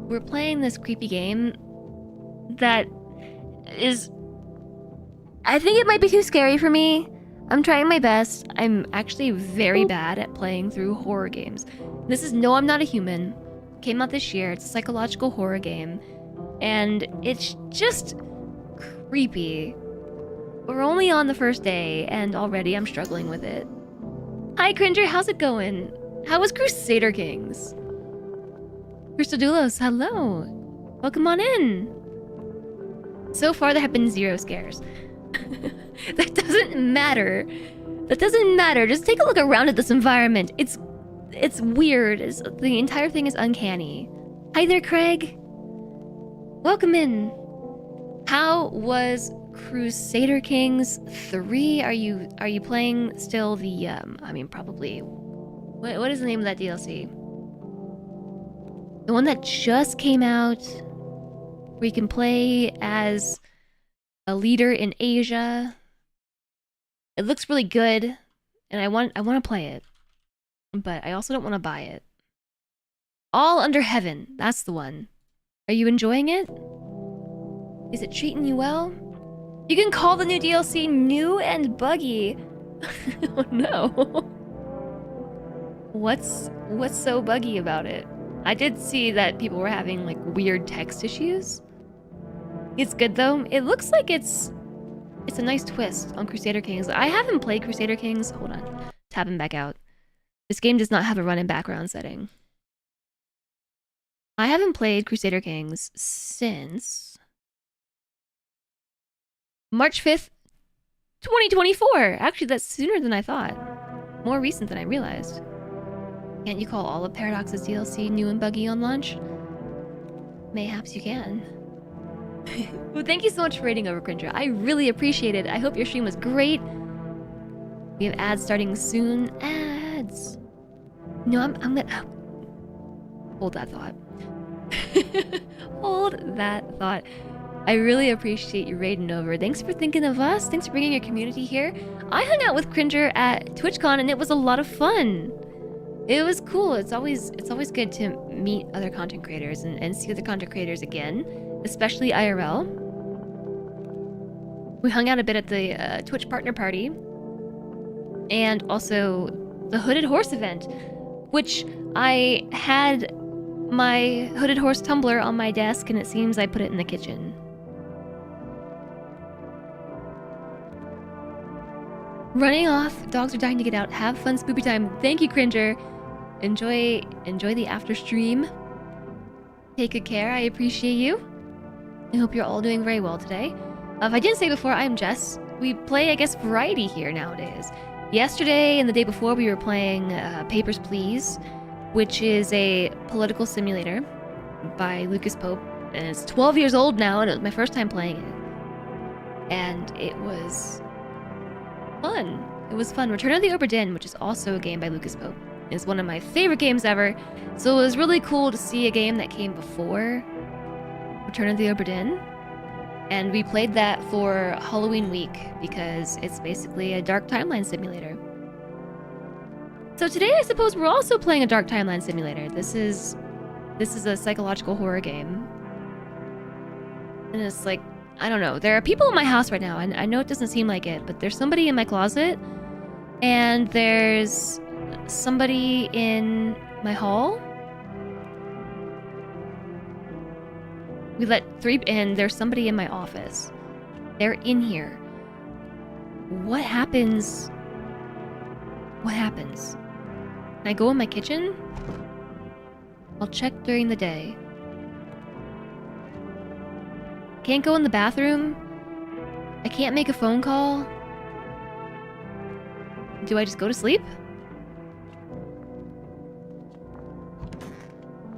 We're playing this creepy game that is... I think it might be too scary for me. I'm trying my best. I'm actually very bad at playing through horror games. This is No, I'm Not a Human. Came out this year. It's a psychological horror game. And it's just creepy. We're only on the first day, and already I'm struggling with it. Hi, Cringer. How's it going? How was Crusader Kings? Christodulos, hello. Welcome on in. So far, there have been 0 scares. That doesn't matter. That doesn't matter. Just take a look around at this environment. It's weird. The entire thing is uncanny. Hi there, Craig. Welcome in. How was Crusader Kings 3. Are you playing still the I mean probably what is the name of that DLC? The one that just came out where you can play as a leader in Asia. It looks really good and I want to play it. But I also don't want to buy it. All Under Heaven. That's the one. Are you enjoying it? Is it treating you well? You can call the new DLC new and buggy. Oh no. What's so buggy about it? I did see that people were having like weird text issues. It's good though. It looks like it's a nice twist on Crusader Kings. I haven't played Crusader Kings. Hold on. Tapping back out. This game does not have a run-in background setting. I haven't played Crusader Kings since March 5th, 2024. Actually, that's sooner than I thought. More recent than I realized. Can't you call all of Paradox's DLC new and buggy on launch? Mayhaps you can. Well, thank you so much for rating over, Cringer. I really appreciate it. I hope your stream was great. We have ads starting soon. Ads. No, I'm gonna hold that thought. Hold that thought. I really appreciate you raiding over. Thanks for thinking of us. Thanks for bringing your community here. I hung out with Cringer at TwitchCon and it was a lot of fun. It was cool. It's always good to meet other content creators and see other content creators again, especially IRL. We hung out a bit at the Twitch partner party and also the Hooded Horse event, which I had my Hooded Horse tumbler on my desk and it seems I put it in the kitchen. Running off, dogs are dying to get out. Have fun spoopy time. Thank you, Cringer. Enjoy the after stream. Take good care. I appreciate you. I hope you're all doing very well today. If I didn't say before, I'm Jess. We play, I guess, variety here nowadays. Yesterday and the day before, we were playing Papers, Please, which is a political simulator by Lucas Pope. And it's 12 years old now, and it was my first time playing it. And it was fun. It was fun. Return of the Obra Dinn, which is also a game by Lucas Pope, is one of my favorite games ever. So it was really cool to see a game that came before Return of the Obra Dinn. And we played that for Halloween week because it's basically a dark timeline simulator. So today I suppose we're also playing a dark timeline simulator. This is a psychological horror game. And it's like, I don't know. There are people in my house right now, and I know it doesn't seem like it, but there's somebody in my closet, and there's somebody in my hall. We let 3 in. There's somebody in my office. They're in here. What happens? What happens? Can I go in my kitchen? I'll check during the day. Can't go in the bathroom? I can't make a phone call? Do I just go to sleep?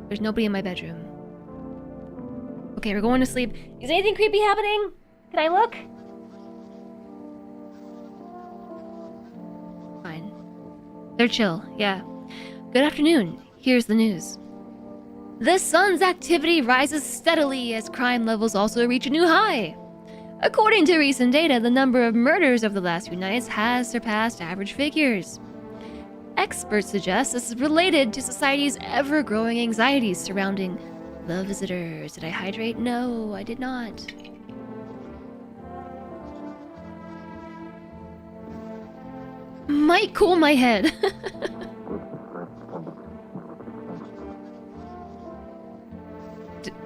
There's nobody in my bedroom. Okay, we're going to sleep. Is anything creepy happening? Can I look? Fine. They're chill, yeah. Good afternoon. Here's the news. The sun's activity rises steadily as crime levels also reach a new high. According to recent data, the number of murders over the last few nights has surpassed average figures. Experts suggest this is related to society's ever-growing anxieties surrounding the visitors. Did I hydrate? No, I did not. Might cool my head.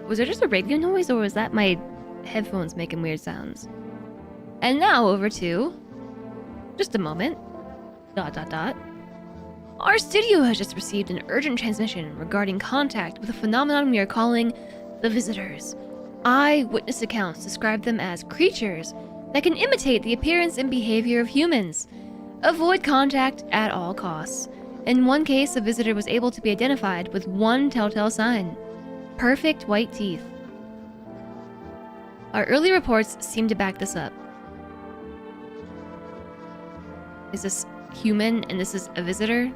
Was there just a radio noise, or was that my headphones making weird sounds? And now over to... just a moment. ... Our studio has just received an urgent transmission regarding contact with a phenomenon we are calling the visitors. Eyewitness accounts describe them as creatures that can imitate the appearance and behavior of humans. Avoid contact at all costs. In one case, a visitor was able to be identified with one telltale sign: perfect white teeth. Our early reports seem to back this up. is this human and this is a visitor?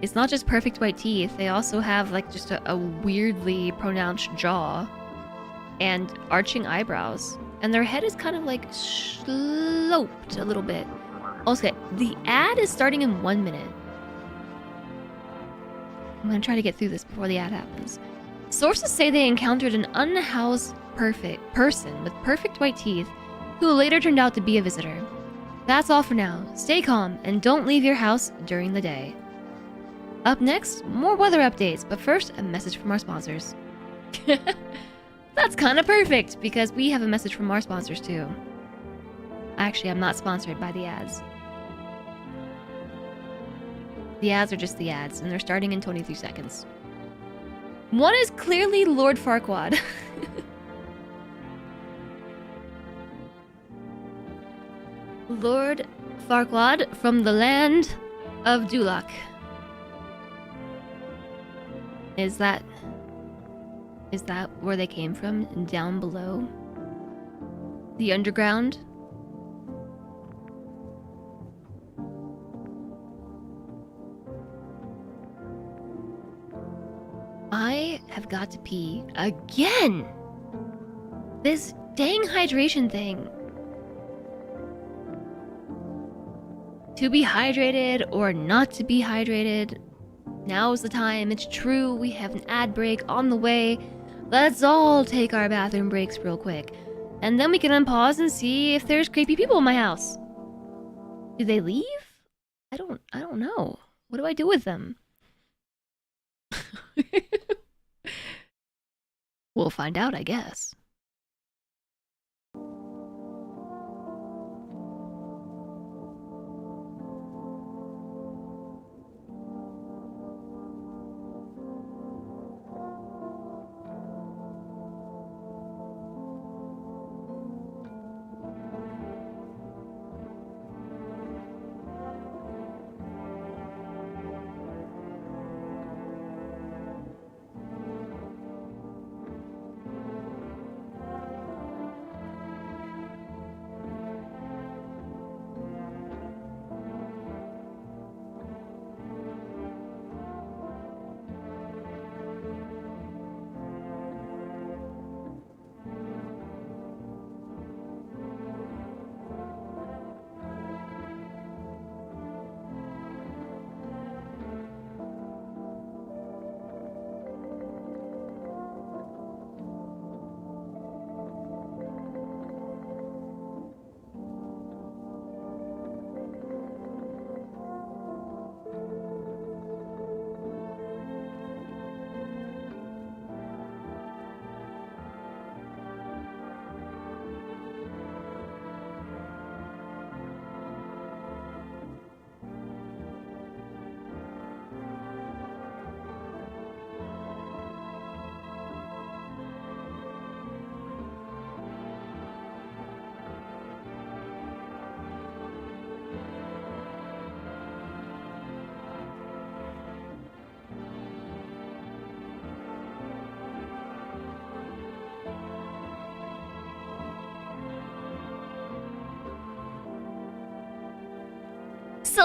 It's not just perfect white teeth. They also have like just a weirdly pronounced jaw and arching eyebrows. And their head is kind of like sloped a little bit. Okay, the ad is starting in 1 minute. I'm gonna try to get through this before the ad happens. Sources say they encountered an unhoused perfect person with perfect white teeth who later turned out to be a visitor. That's all for now. Stay calm and don't leave your house during the day. Up next, more weather updates, but first, a message from our sponsors. That's kind of perfect, because we have a message from our sponsors too. Actually, I'm not sponsored by the ads. The ads are just the ads, and they're starting in 23 seconds. One is clearly Lord Farquaad. Lord Farquaad from the land of Dulak. Is that where they came from? Down below? The underground? I have got to pee again! This dang hydration thing. To be hydrated or not to be hydrated. Now's the time. It's true. We have an ad break on the way. Let's all take our bathroom breaks real quick. And then we can unpause and see if there's creepy people in my house. Do they leave? I don't know. What do I do with them? We'll find out, I guess.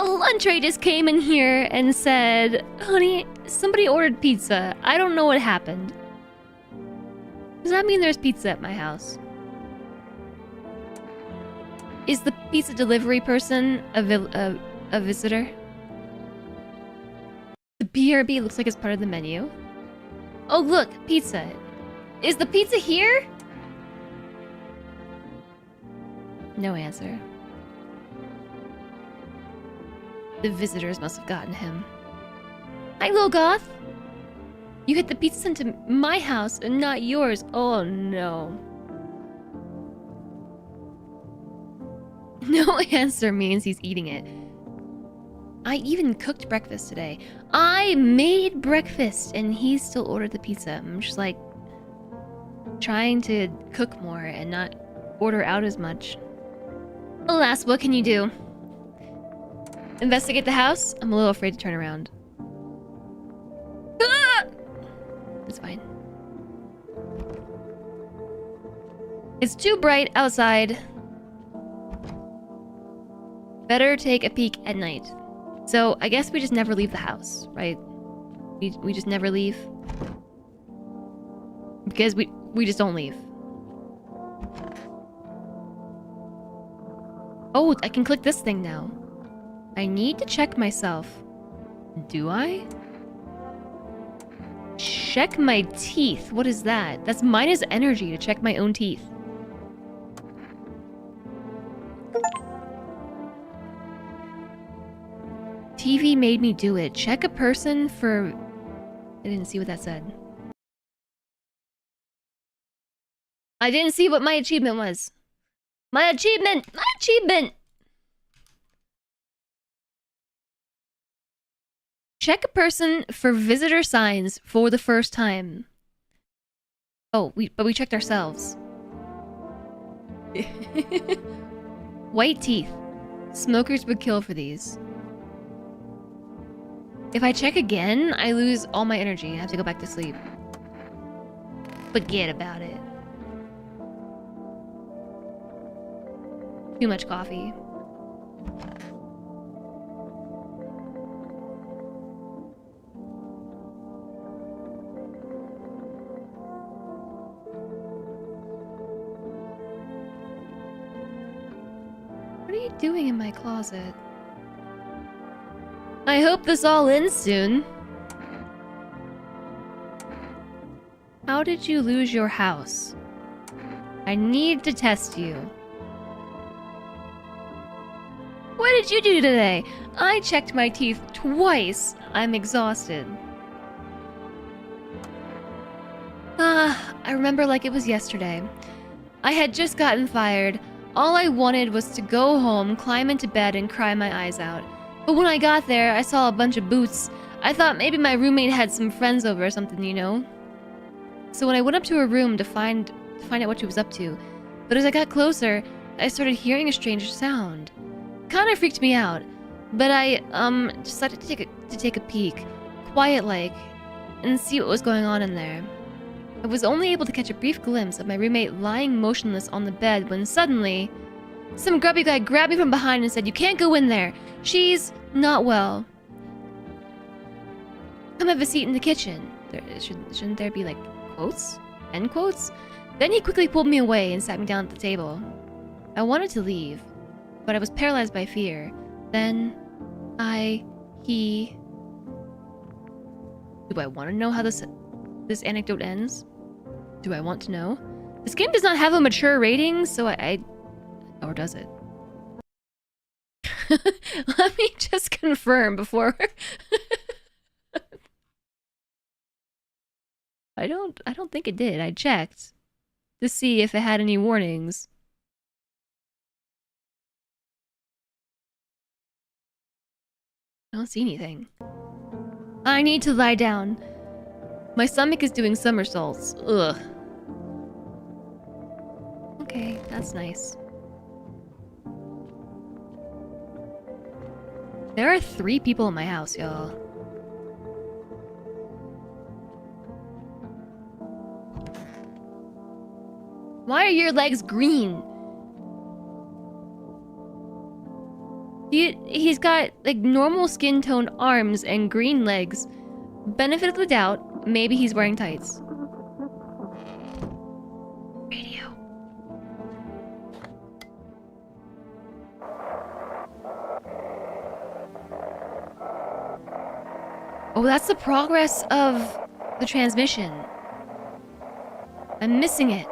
Luntre just came in here and said, honey, somebody ordered pizza. I don't know what happened. Does that mean there's pizza at my house? Is the pizza delivery person a visitor? The BRB looks like it's part of the menu. Oh look, pizza. Is the pizza here? No answer. The visitors must have gotten him. Hi, Logoth! You hit the pizza sent to my house and not yours. Oh no. No answer means he's eating it. I even cooked breakfast today. I made breakfast and he still ordered the pizza. I'm just like trying to cook more and not order out as much. Alas, what can you do? Investigate the house? I'm a little afraid to turn around. Ah! It's fine. It's too bright outside. Better take a peek at night. So I guess we just never leave the house, right? We just never leave. Because we just don't leave. Oh, I can click this thing now. I need to check myself. Do I? Check my teeth. What is that? That's minus energy to check my own teeth. TV made me do it. Check a person for... I didn't see what that said. I didn't see what my achievement was. My achievement! My achievement! Check a person for visitor signs for the first time. Oh, but we checked ourselves. White teeth. Smokers would kill for these. If I check again, I lose all my energy. I have to go back to sleep. Forget about it. Too much coffee. What are you doing in my closet? I hope this all ends soon. How did you lose your house? I need to test you. What did you do today? I checked my teeth twice. I'm exhausted. I remember like it was yesterday. I had just gotten fired. All I wanted was to go home, climb into bed, and cry my eyes out. But when I got there, I saw a bunch of boots. I thought maybe my roommate had some friends over or something, you know? So when I went up to her room to find out what she was up to, but as I got closer, I started hearing a strange sound. Kinda freaked me out, but I decided to take a peek, quiet-like, and see what was going on in there. I was only able to catch a brief glimpse of my roommate lying motionless on the bed when suddenly, some grubby guy grabbed me from behind and said, "You can't go in there. She's not well. Come have a seat in the kitchen." Shouldn't there be like quotes? End quotes? Then he quickly pulled me away and sat me down at the table. I wanted to leave, but I was paralyzed by fear. Then, Do I want to know how this anecdote ends? Do I want to know? This game does not have a mature rating, so or does it? Let me just confirm before... I don't think it did. I checked to see if it had any warnings. I don't see anything. I need to lie down. My stomach is doing somersaults. Ugh. Okay, that's nice. There are 3 people in my house, y'all. Why are your legs green? He's got, like, normal skin tone arms and green legs. Benefit of the doubt, maybe he's wearing tights. Radio. Oh, that's the progress of the transmission. I'm missing it.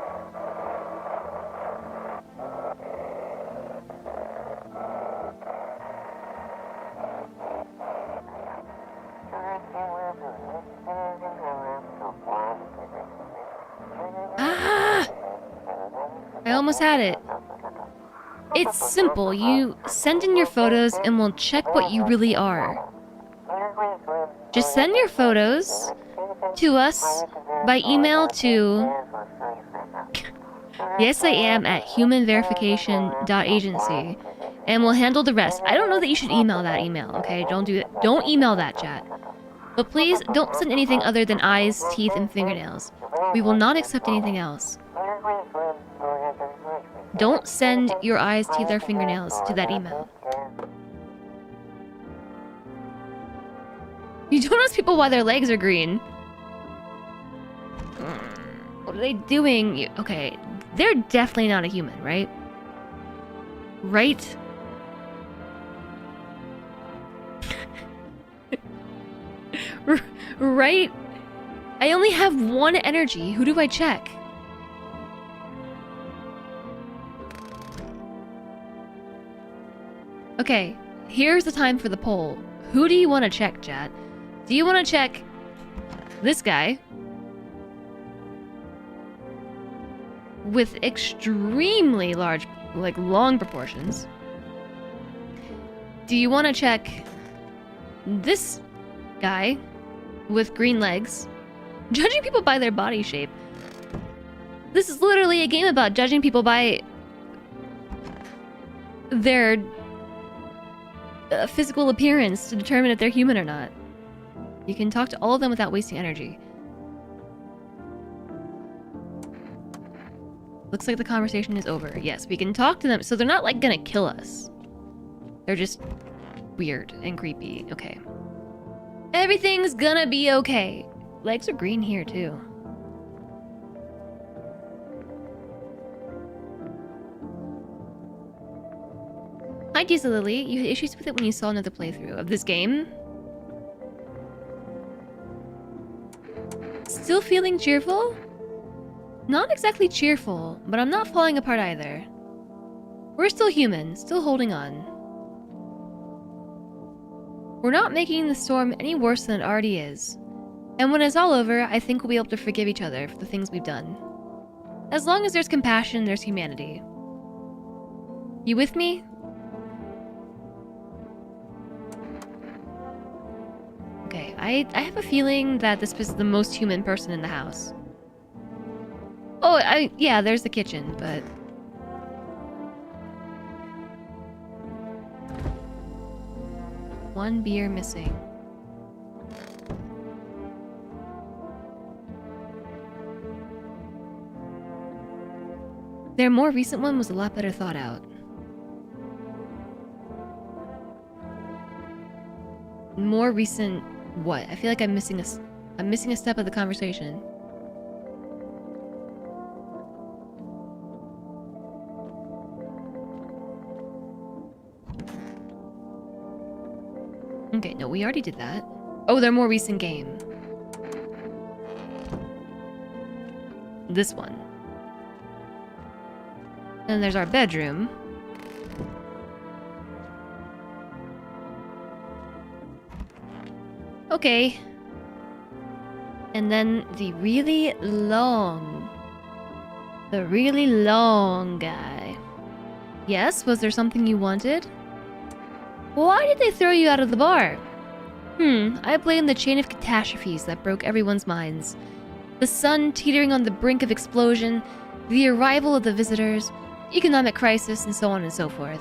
I almost had it. It's simple. You send in your photos and we'll check what you really are. Just send your photos to us by email to yesIam@humanverification.agency and we'll handle the rest. I don't know that you should email that email, okay? Don't do it. Don't email that, chat. But please don't send anything other than eyes, teeth, and fingernails. We will not accept anything else. Don't send your eyes, teeth, or fingernails to that email. those people why their legs are green. What are they doing? Okay, they're definitely not a human, right? Right? Right? I only have one energy. Who do I check? Okay, here's the time for the poll. Who do you want to check, chat? Do you want to check this guy with extremely large, like long proportions? Do you want to check this guy with green legs? Judging people by their body shape. This is literally a game about judging people by their physical appearance to determine if they're human or not. You can talk to all of them without wasting energy. Looks like the conversation is over. Yes, we can talk to them. So they're not like gonna kill us. They're just weird and creepy. Okay. Everything's gonna be okay. Legs are green here too. Hi, Diesel Lily. You had issues with it when you saw another playthrough of this game? Still feeling cheerful? Not exactly cheerful, but I'm not falling apart either. We're still human, still holding on. We're not making the storm any worse than it already is. And when it's all over, I think we'll be able to forgive each other for the things we've done. As long as there's compassion, there's humanity. You with me? Okay, I have a feeling that this was the most human person in the house. Oh, yeah, there's the kitchen, but... One beer missing. Their more recent one was a lot better thought out. More recent what? I feel like I'm missing a step of the conversation. Okay, no, we already did that. Oh, their more recent game. This one. And there's our bedroom. Okay. And then the really long guy. Yes, was there something you wanted? Why did they throw you out of the bar? I blame the chain of catastrophes that broke everyone's minds. The sun teetering on the brink of explosion, the arrival of the visitors, economic crisis, and so on and so forth.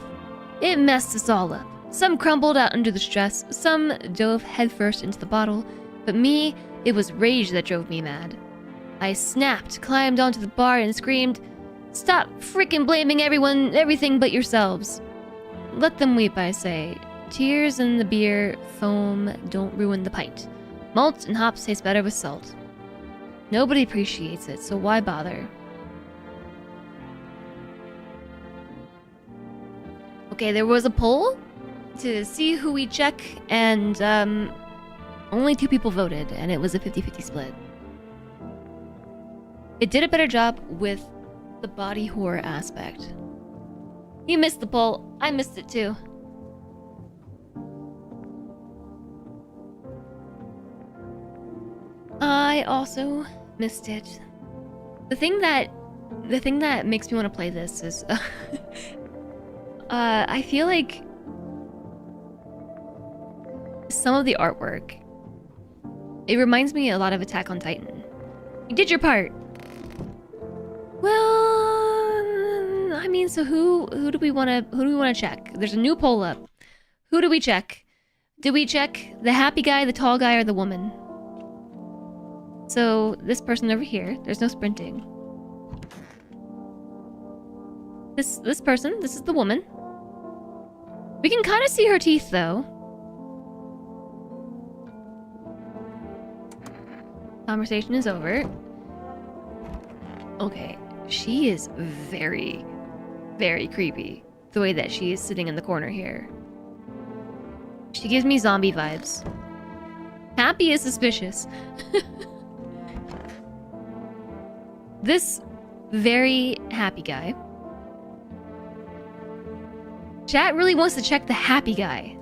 It messed us all up. Some crumbled out under the stress, some dove headfirst into the bottle, but me, it was rage that drove me mad. I snapped, climbed onto the bar, and screamed, "Stop frickin' blaming everything but yourselves." Let them weep, I say. Tears in the beer, foam, don't ruin the pint. Malt and hops taste better with salt. Nobody appreciates it, so why bother? Okay, there was a poll to see who we check, and only 2 people voted, and it was a 50-50 split. It did a better job with the body horror aspect. You missed the poll. I missed it too. I also missed it. The thing that makes me want to play this is I feel like some of the artwork, it reminds me a lot of Attack on Titan. You did your part. Well, I mean, so who do we want to check? There's a new poll up. Who do we check? Do we check the happy guy, the tall guy, or the woman? So this person over here, there's no sprinting. This person, this is the woman. We can kind of see her teeth though. Conversation is over. Okay, she is very, very creepy. The way that she is sitting in the corner here. She gives me zombie vibes. Happy is suspicious. This very happy guy. Chat really wants to check the happy guy.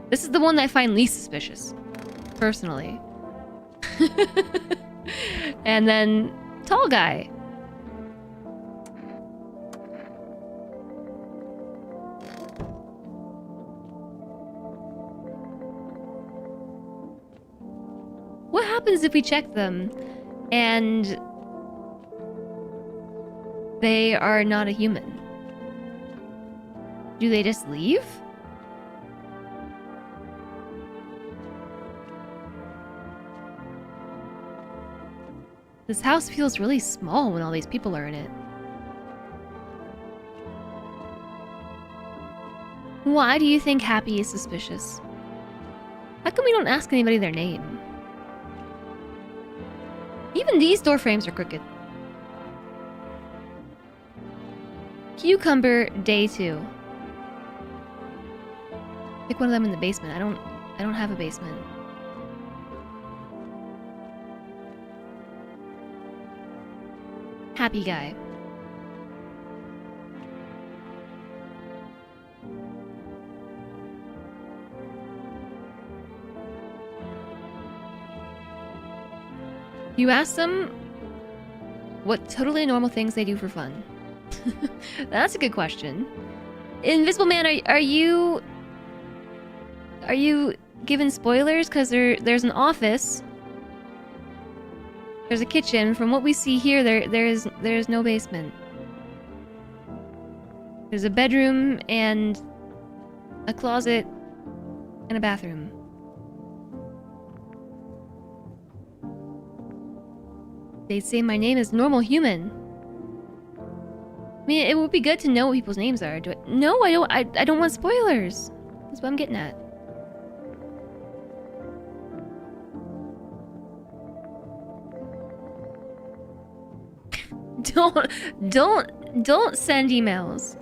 This is the one that I find least suspicious, personally. And then tall guy. What happens if we check them and they are not a human? Do they just leave? This house feels really small when all these people are in it. Why do you think Happy is suspicious? How come we don't ask anybody their name? Even these door frames are crooked. Cucumber day 2. Pick one of them in the basement. I don't have a basement. Happy guy. You ask them what totally normal things they do for fun. That's a good question. Invisible Man, are you given spoilers? Because there's an office. There's a kitchen. From what we see here, there's no basement. There's a bedroom and a closet and a bathroom. They say my name is normal human. I mean, it would be good to know what people's names are. No, I don't. I don't want spoilers. That's what I'm getting at. Don't send emails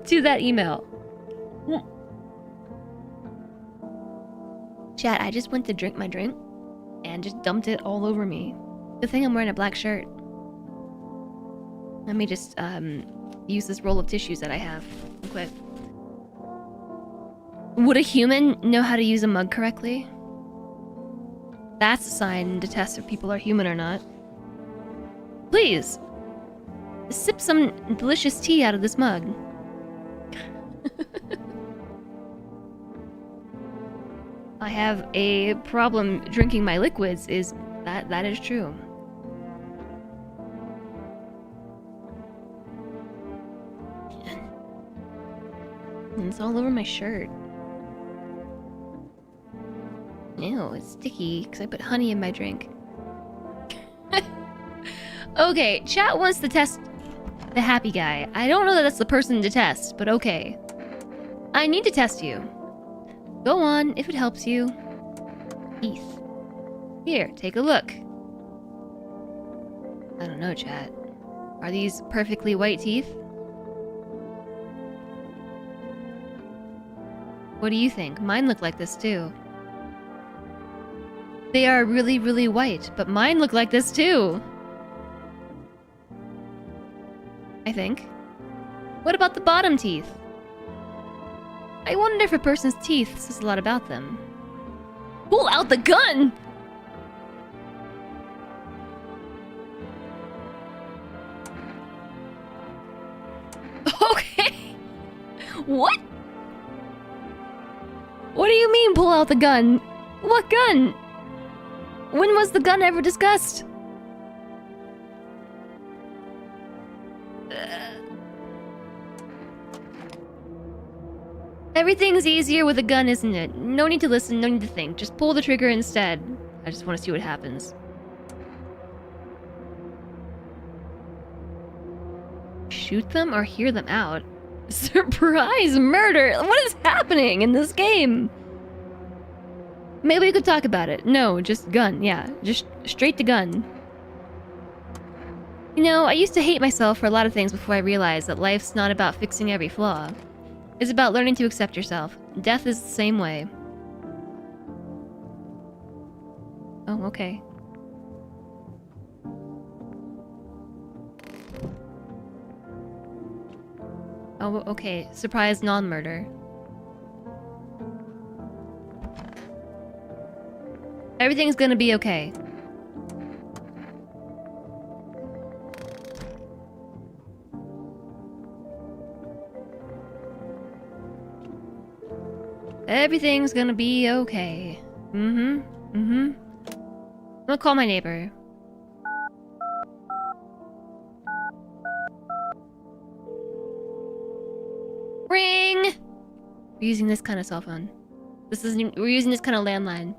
to that email. Chat, I just went to drink my drink and just dumped it all over me. Good thing I'm wearing a black shirt. Let me just use this roll of tissues that I have real quick. Would a human know how to use a mug correctly? That's a sign to test if people are human or not. Please, sip some delicious tea out of this mug. I have a problem drinking my liquids, that is true. And it's all over my shirt. Ew, it's sticky because I put honey in my drink. Okay, chat wants to test the happy guy. I don't know that that's the person to test, but okay. I need to test you. Go on, if it helps you. Teeth. Here, take a look. I don't know, chat. Are these perfectly white teeth? What do you think? Mine look like this too. They are really, really white, but mine look like this too. I think. What about the bottom teeth? I wonder if a person's teeth says a lot about them. Pull out the gun! Okay. What? What do you mean, pull out the gun? What gun? When was the gun ever discussed? Everything's easier with a gun, isn't it? No need to listen, no need to think. Just pull the trigger instead. I just want to see what happens. Shoot them or hear them out? Surprise murder! What is happening in this game? Maybe we could talk about it. No, just gun. Yeah, just straight to gun. You know, I used to hate myself for a lot of things before I realized that life's not about fixing every flaw. It's about learning to accept yourself. Death is the same way. Oh, okay. Oh, okay. Surprise non-murder. Everything's gonna be okay. Everything's gonna be okay. I'm gonna call my neighbor. Ring! We're using this kind of cell phone. We're using this kind of landline.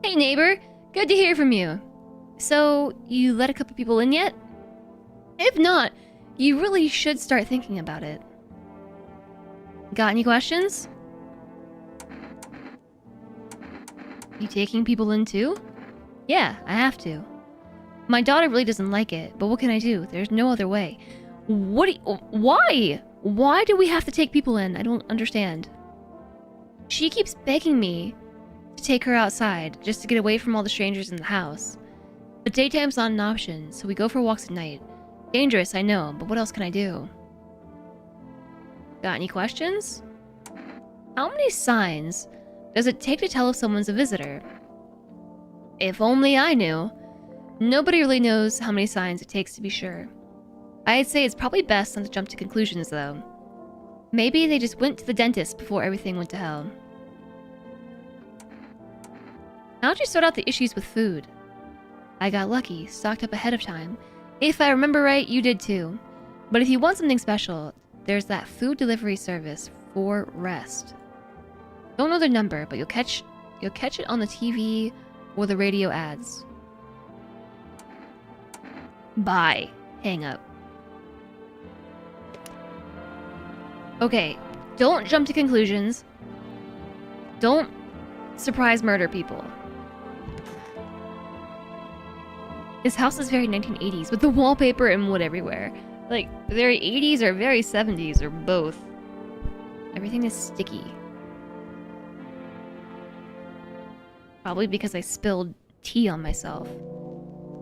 Hey neighbor, good to hear from you. So, you let a couple people in yet? If not, you really should start thinking about it. Got any questions? You taking people in too? Yeah, I have to. My daughter really doesn't like it, but what can I do? There's no other way. Why? Why do we have to take people in? I don't understand. She keeps begging me to take her outside, just to get away from all the strangers in the house. But daytime's not an option, so we go for walks at night. Dangerous, I know, but what else can I do? Got any questions? How many signs does it take to tell if someone's a visitor? If only I knew. Nobody really knows how many signs it takes to be sure. I'd say it's probably best not to jump to conclusions, though. Maybe they just went to the dentist before everything went to hell. How'd you sort out the issues with food? I got lucky, stocked up ahead of time. If I remember right, you did too. But if you want something special, there's that food delivery service for Rest. Don't know their number, but you'll catch it on the TV or the radio ads. Bye. Hang up. Okay, don't jump to conclusions. Don't surprise murder people. His house is very 1980s with the wallpaper and wood everywhere. Like, very 80s or very 70s or both. Everything is sticky. Probably because I spilled tea on myself.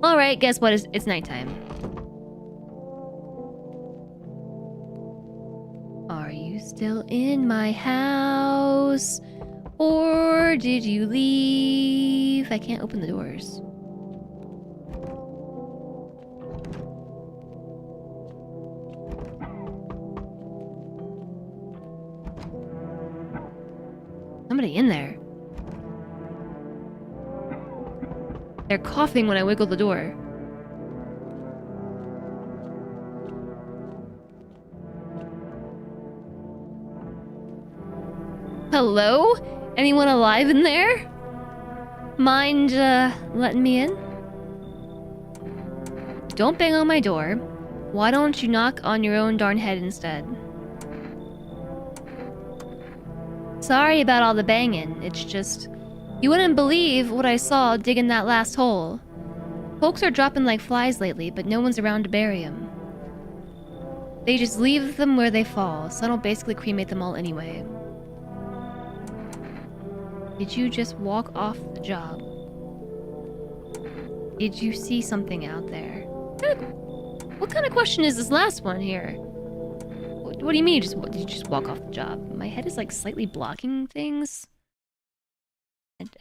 Alright, guess what? It's nighttime. Are you still in my house? Or did you leave? I can't open the doors. Somebody in there. They're coughing when I wiggle the door. Hello? Anyone alive in there? Mind, letting me in? Don't bang on my door. Why don't you knock on your own darn head instead? Sorry about all the banging. It's just... You wouldn't believe what I saw digging that last hole. Folks are dropping like flies lately, but no one's around to bury them. They just leave them where they fall, so I don't basically cremate them all anyway. Did you just walk off the job? Did you see something out there? What kind of question is this last one here? What do you mean did you just walk off the job? My head is like slightly blocking things.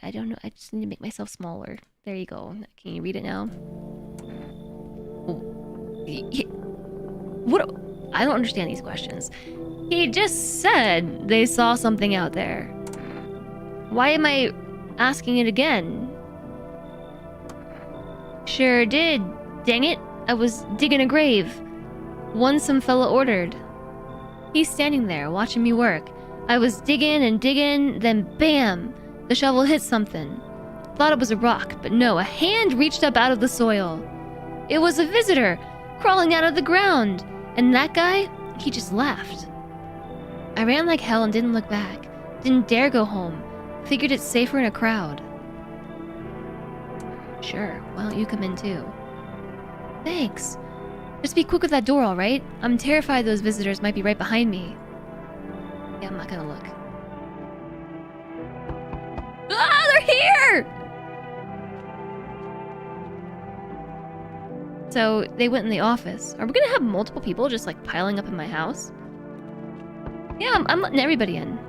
I don't know. I just need to make myself smaller. There you go. Can you read it now? Oh. What? I don't understand these questions. He just said they saw something out there. Why am I asking it again? Sure did. Dang it. I was digging a grave. One some fella ordered. He's standing there watching me work. I was digging and digging, then bam! The shovel hit something. Thought it was a rock, but no, a hand reached up out of the soil. It was a visitor, crawling out of the ground. And that guy, he just laughed. I ran like hell and didn't look back. Didn't dare go home. Figured it's safer in a crowd. Sure, why don't you come in too? Thanks. Just be quick with that door, alright? I'm terrified those visitors might be right behind me. Yeah, I'm not gonna look. Ah, they're here! So, they went in the office. Are we gonna have multiple people just like piling up in my house? Yeah, I'm letting everybody in.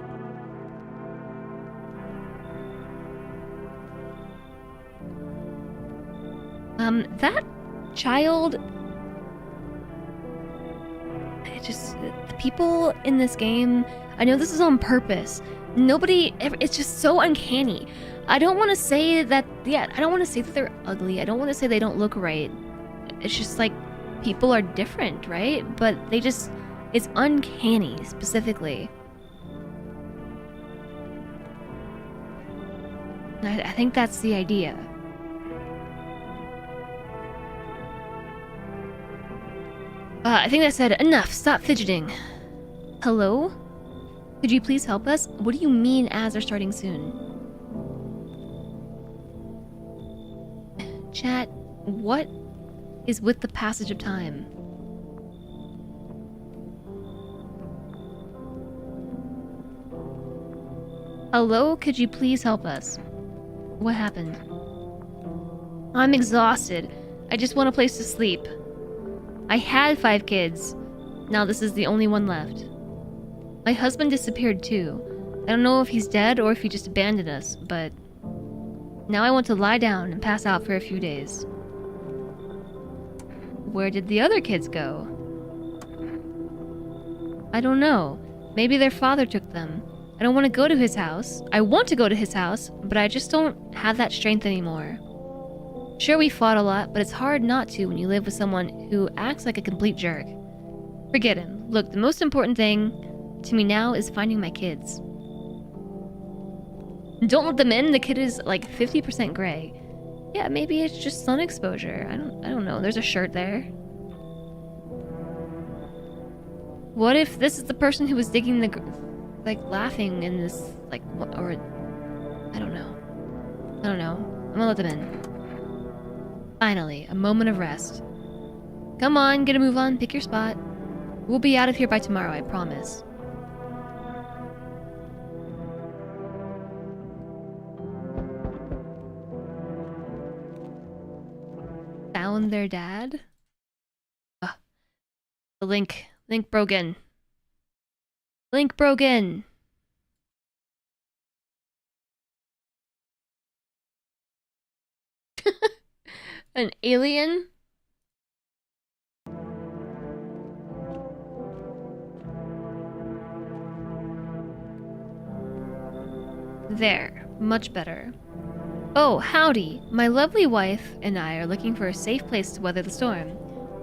That child... The people in this game... I know this is on purpose. Nobody ever... It's just so uncanny. I don't want to say that... Yeah, I don't want to say that they're ugly. I don't want to say they don't look right. It's just like... People are different, right? But they just... It's uncanny, specifically. I think that's the idea. I think I said enough. Stop fidgeting. Hello? Could you please help us? What do you mean ads are starting soon? Chat, what is with the passage of time? Hello? Could you please help us? What happened? I'm exhausted. I just want a place to sleep. I had 5 kids. Now this is the only one left. My husband disappeared too. I don't know if he's dead or if he just abandoned us, but... Now I want to lie down and pass out for a few days. Where did the other kids go? I don't know. Maybe their father took them. I don't want to go to his house. I want to go to his house, but I just don't have that strength anymore. Sure, we fought a lot, but it's hard not to when you live with someone who acts like a complete jerk. Forget him. Look, the most important thing to me now is finding my kids. Don't let them in. The kid is like 50% gray. Yeah, maybe it's just sun exposure. I don't know. There's a shirt there. What if this is the person who was digging the like laughing in this like or I don't know. I'm gonna let them in. Finally, a moment of rest. Come on, get a move on, pick your spot. We'll be out of here by tomorrow, I promise. Found their dad? The link broken. Link broken. An alien? There, much better. Oh, howdy. My lovely wife and I are looking for a safe place to weather the storm.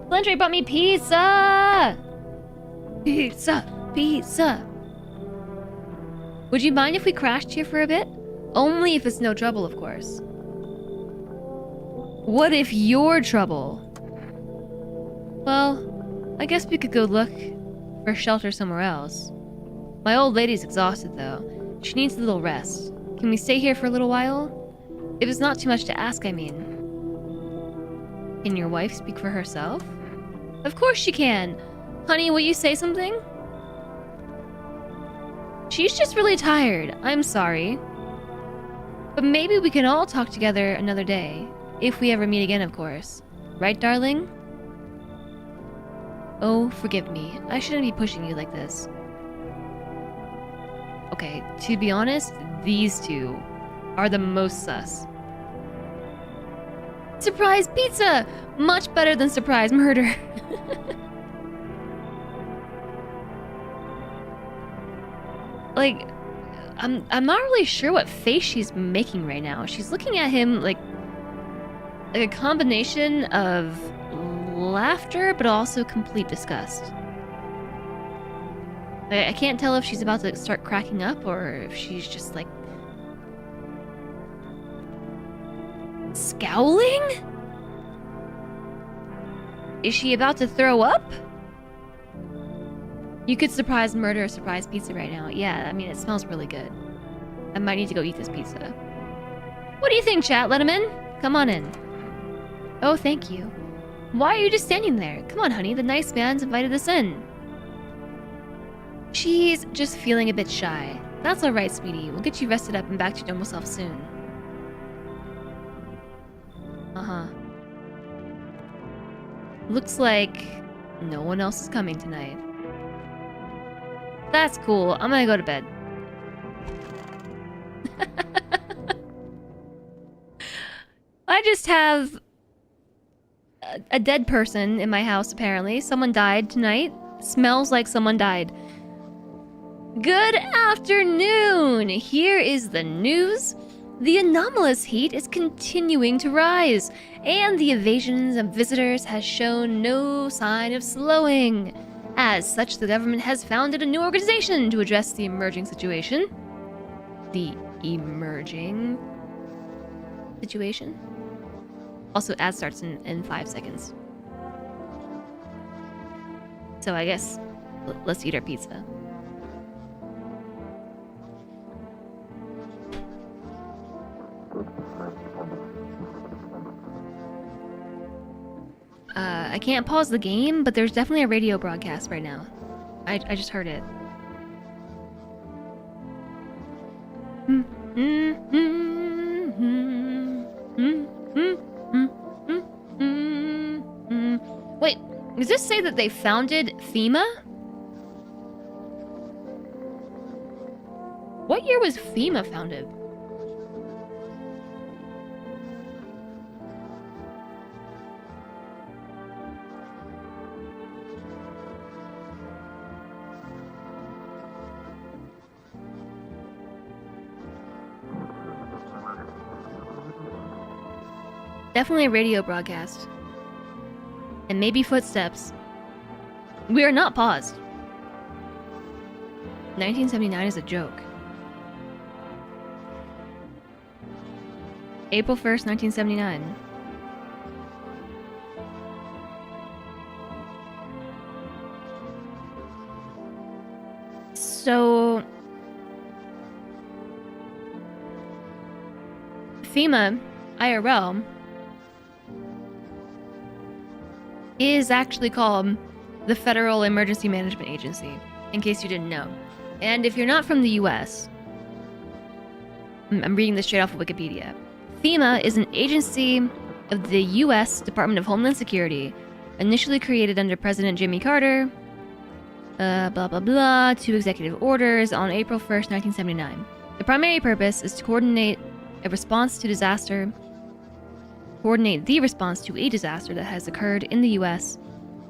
Landry brought me pizza! Pizza! Would you mind if we crashed here for a bit? Only if it's no trouble, of course. What if you're trouble? Well, I guess we could go look for shelter somewhere else. My old lady's exhausted, though. She needs a little rest. Can we stay here for a little while? If it's not too much to ask, I mean. Can your wife speak for herself? Of course she can! Honey, will you say something? She's just really tired. I'm sorry. But maybe we can all talk together another day. If we ever meet again, of course. Right, darling? Oh, forgive me. I shouldn't be pushing you like this. Okay, to be honest, these two are the most sus. Surprise pizza! Much better than surprise murder. Like, I'm not really sure what face she's making right now. She's looking at him like a combination of laughter, but also complete disgust. I can't tell if she's about to start cracking up or if she's just like scowling? Is she about to throw up? You could surprise murder or surprise pizza right now. Yeah, I mean, it smells really good. I might need to go eat this pizza. What do you think, chat? Let him in? Come on in. Oh, thank you. Why are you just standing there? Come on, honey. The nice man's invited us in. She's just feeling a bit shy. That's alright, sweetie. We'll get you rested up and back to your normal self soon. Uh-huh. Looks like no one else is coming tonight. That's cool. I'm gonna go to bed. I just have a dead person in my house, apparently. Someone died tonight. Smells like someone died. Good afternoon! Here is the news. The anomalous heat is continuing to rise, and the invasions of visitors has shown no sign of slowing. As such, the government has founded a new organization to address the emerging situation. The emerging situation? Also, ad starts in 5 seconds. So I guess let's eat our pizza. I can't pause the game, but there's definitely a radio broadcast right now. I just heard it. Wait, does this say that they founded FEMA? What year was FEMA founded? Definitely a radio broadcast. And maybe footsteps. We are not paused. 1979 is a joke. April 1st, 1979. So... FEMA, IRL, is actually called the Federal Emergency Management Agency, in case you didn't know. And if you're not from the US, I'm reading this straight off of Wikipedia. FEMA is an agency of the US Department of Homeland Security, initially created under President Jimmy Carter, blah blah blah, 2 executive orders on April 1st, 1979. The primary purpose is to coordinate the response to a disaster that has occurred in the US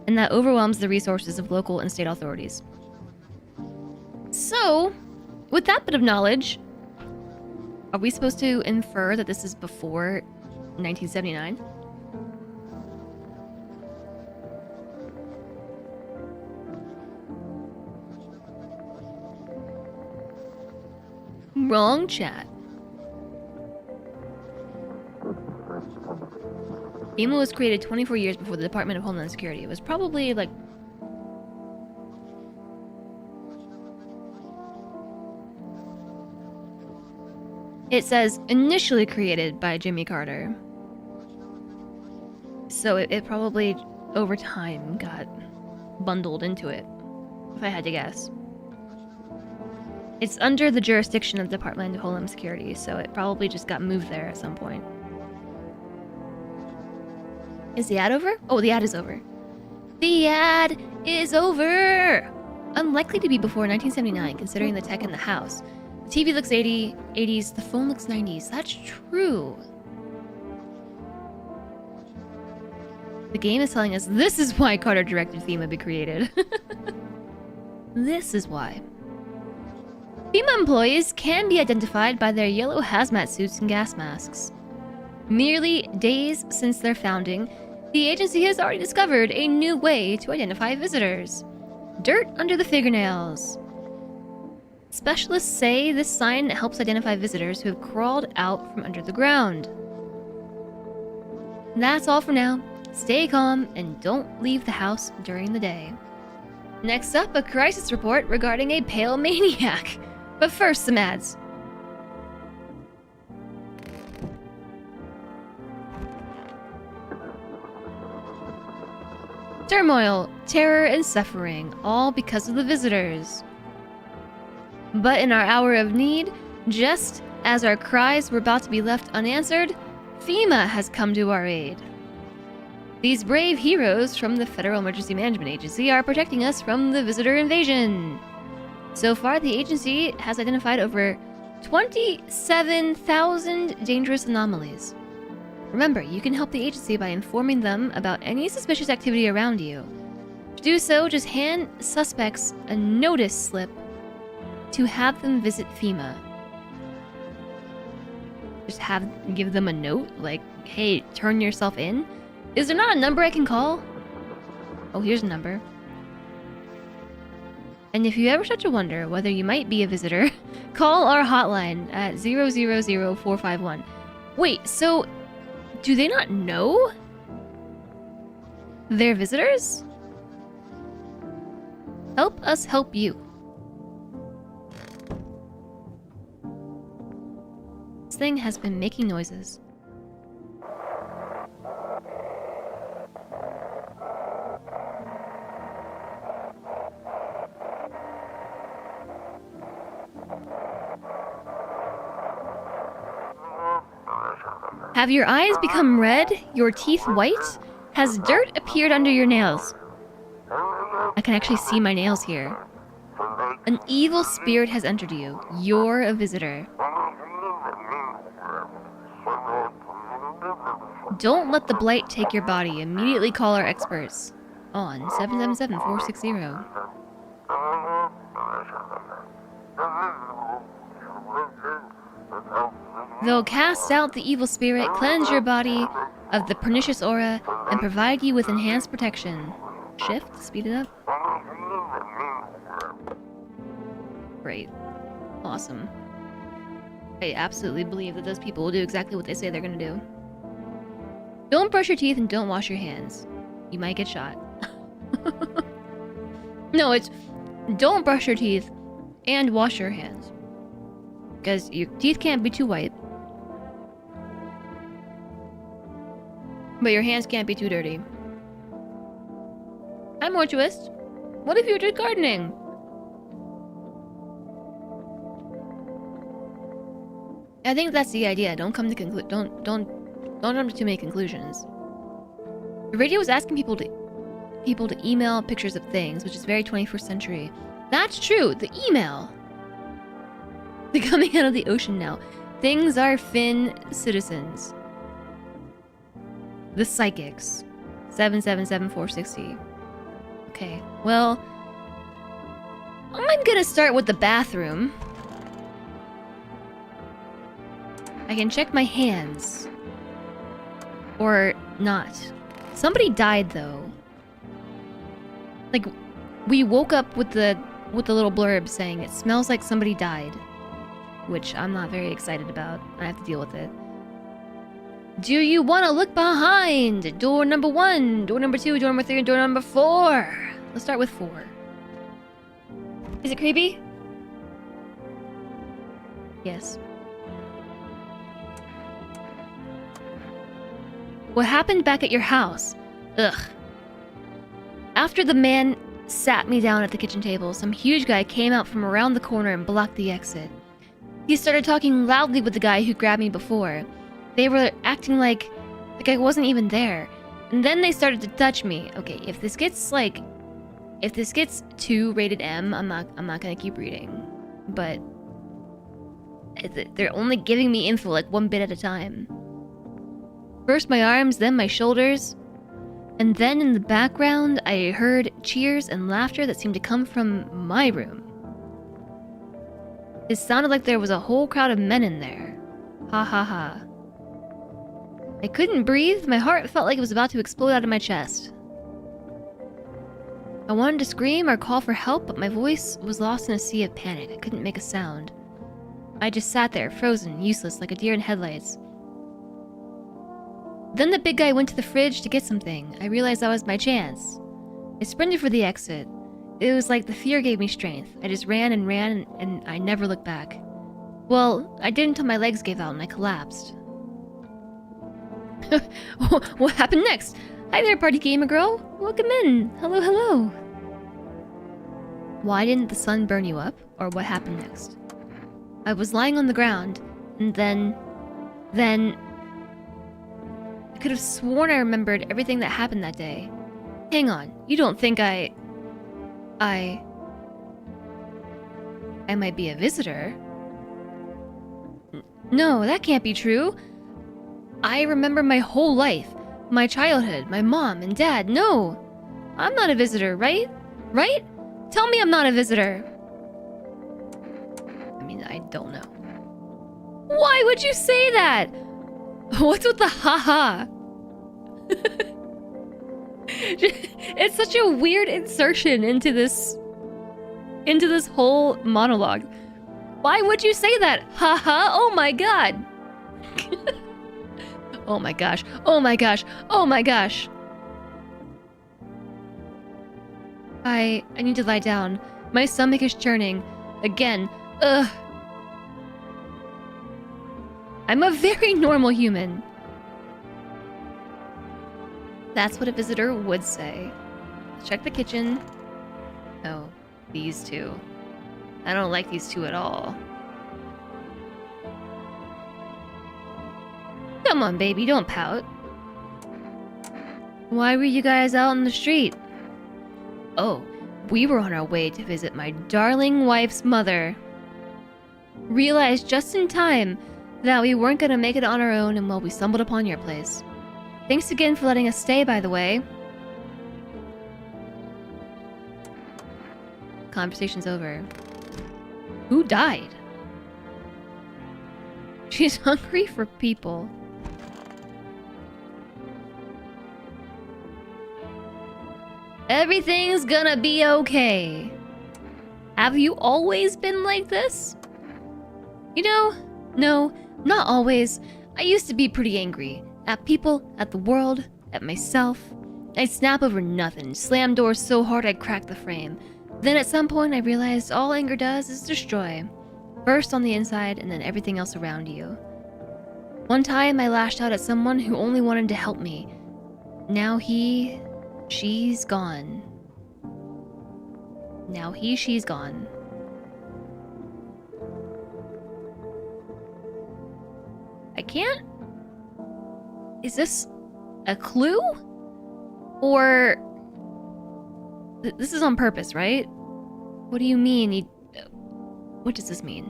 and that overwhelms the resources of local and state authorities. So, with that bit of knowledge, are we supposed to infer that this is before 1979? Wrong chat. FEMA was created 24 years before the Department of Homeland Security. It was probably like... It says initially created by Jimmy Carter. So it probably over time got bundled into it, if I had to guess. It's under the jurisdiction of the Department of Homeland Security, so it probably just got moved there at some point. Is the ad over? Oh, the ad is over. The ad is over! Unlikely to be before 1979, considering the tech in the house. The TV looks 80s, the phone looks 90s. That's true. The game is telling us this is why Carter directed FEMA be created. This is why. FEMA employees can be identified by their yellow hazmat suits and gas masks. Merely days since their founding, the agency has already discovered a new way to identify visitors. Dirt under the fingernails. Specialists say this sign helps identify visitors who have crawled out from under the ground. That's all for now. Stay calm and don't leave the house during the day. Next up, a crisis report regarding a pale maniac. But first, some ads. turmoil, terror, and suffering, all because of the visitors. But in our hour of need, just as our cries were about to be left unanswered, FEMA has come to our aid. These brave heroes from the Federal Emergency Management Agency are protecting us from the visitor invasion. So far, the agency has identified over 27,000 dangerous anomalies. Remember, you can help the agency by informing them about any suspicious activity around you. To do so, just hand suspects a notice slip to have them visit FEMA. Just give them a note, like, hey, turn yourself in? Is there not a number I can call? Oh, here's a number. And if you ever start to wonder whether you might be a visitor, call our hotline at 000451. Wait, so do they not know they're visitors? Help us help you. This thing has been making noises. Have your eyes become red? Your teeth white? Has dirt appeared under your nails? I can actually see my nails here. An evil spirit has entered you. You're a visitor. Don't let the blight take your body. Immediately call our experts. On 777-460. They'll cast out the evil spirit, cleanse your body of the pernicious aura, and provide you with enhanced protection. Shift to speed it up. Great. Awesome. I absolutely believe that those people will do exactly what they say they're gonna do. Don't brush your teeth and don't wash your hands. You might get shot. No, it's don't brush your teeth and wash your hands. Because your teeth can't be too white. But your hands can't be too dirty. I'm woahhjess. What if you're just gardening? I think that's the idea. Don't come to don't jump to too many conclusions. The radio was asking people to email pictures of things, which is very 21st century. That's true. The email. They're coming out of the ocean now. Things are Finn citizens. The psychics. 777-460. Okay, well, I'm gonna start with the bathroom. I can check my hands. Or not. Somebody died though. Like, we woke up with the little blurb saying it smells like somebody died. Which I'm not very excited about. I have to deal with it. Do you want to look behind? Door number 1, door number 2, door number 3, and door number 4. Let's start with 4. Is it creepy? Yes. What happened back at your house? Ugh. After the man sat me down at the kitchen table, some huge guy came out from around the corner and blocked the exit. He started talking loudly with the guy who grabbed me before. They were acting like I wasn't even there. And then they started to touch me. Okay, if this gets too rated M, I'm not gonna keep reading. But they're only giving me info like one bit at a time. First my arms, then my shoulders. And then in the background, I heard cheers and laughter that seemed to come from my room. It sounded like there was a whole crowd of men in there. Ha ha ha. I couldn't breathe. My heart felt like it was about to explode out of my chest. I wanted to scream or call for help, but my voice was lost in a sea of panic. I couldn't make a sound. I just sat there, frozen, useless, like a deer in headlights. Then the big guy went to the fridge to get something. I realized that was my chance. I sprinted for the exit. It was like the fear gave me strength. I just ran, and I never looked back. Well, I did until my legs gave out and I collapsed. What happened next? Hi there, party gamer girl. Welcome in. Hello, hello. Why didn't the sun burn you up? Or what happened next? I was lying on the ground, and then... I could have sworn I remembered everything that happened that day. Hang on, you don't think I might be a visitor? No, that can't be true. I remember my whole life. My childhood, my mom and dad. No! I'm not a visitor, right? Right? Tell me I'm not a visitor. I mean, I don't know. Why would you say that? What's with the haha? It's such a weird insertion into this whole monologue. Why would you say that? Haha, oh my god. Oh my gosh, oh my gosh, oh my gosh. I need to lie down. My stomach is churning. Again. Ugh. I'm a very normal human. That's what a visitor would say. Let's check the kitchen. Oh, these two. I don't like these two at all. Come on, baby, don't pout. Why were you guys out on the street? Oh, we were on our way to visit my darling wife's mother. Realized just in time that we weren't gonna make it on our own, and well, we stumbled upon your place. Thanks again for letting us stay, by the way. Conversation's over. Who died? She's hungry for people. Everything's gonna be okay. Have you always been like this? You know, no, not always. I used to be pretty angry. At people, at the world, at myself. I'd snap over nothing, slam doors so hard I'd crack the frame. Then at some point I realized all anger does is destroy. First on the inside and then everything else around you. One time I lashed out at someone who only wanted to help me. Now she's gone. Now she's gone. I can't... Is this a clue? Or... This is on purpose, right? What do you mean? What does this mean?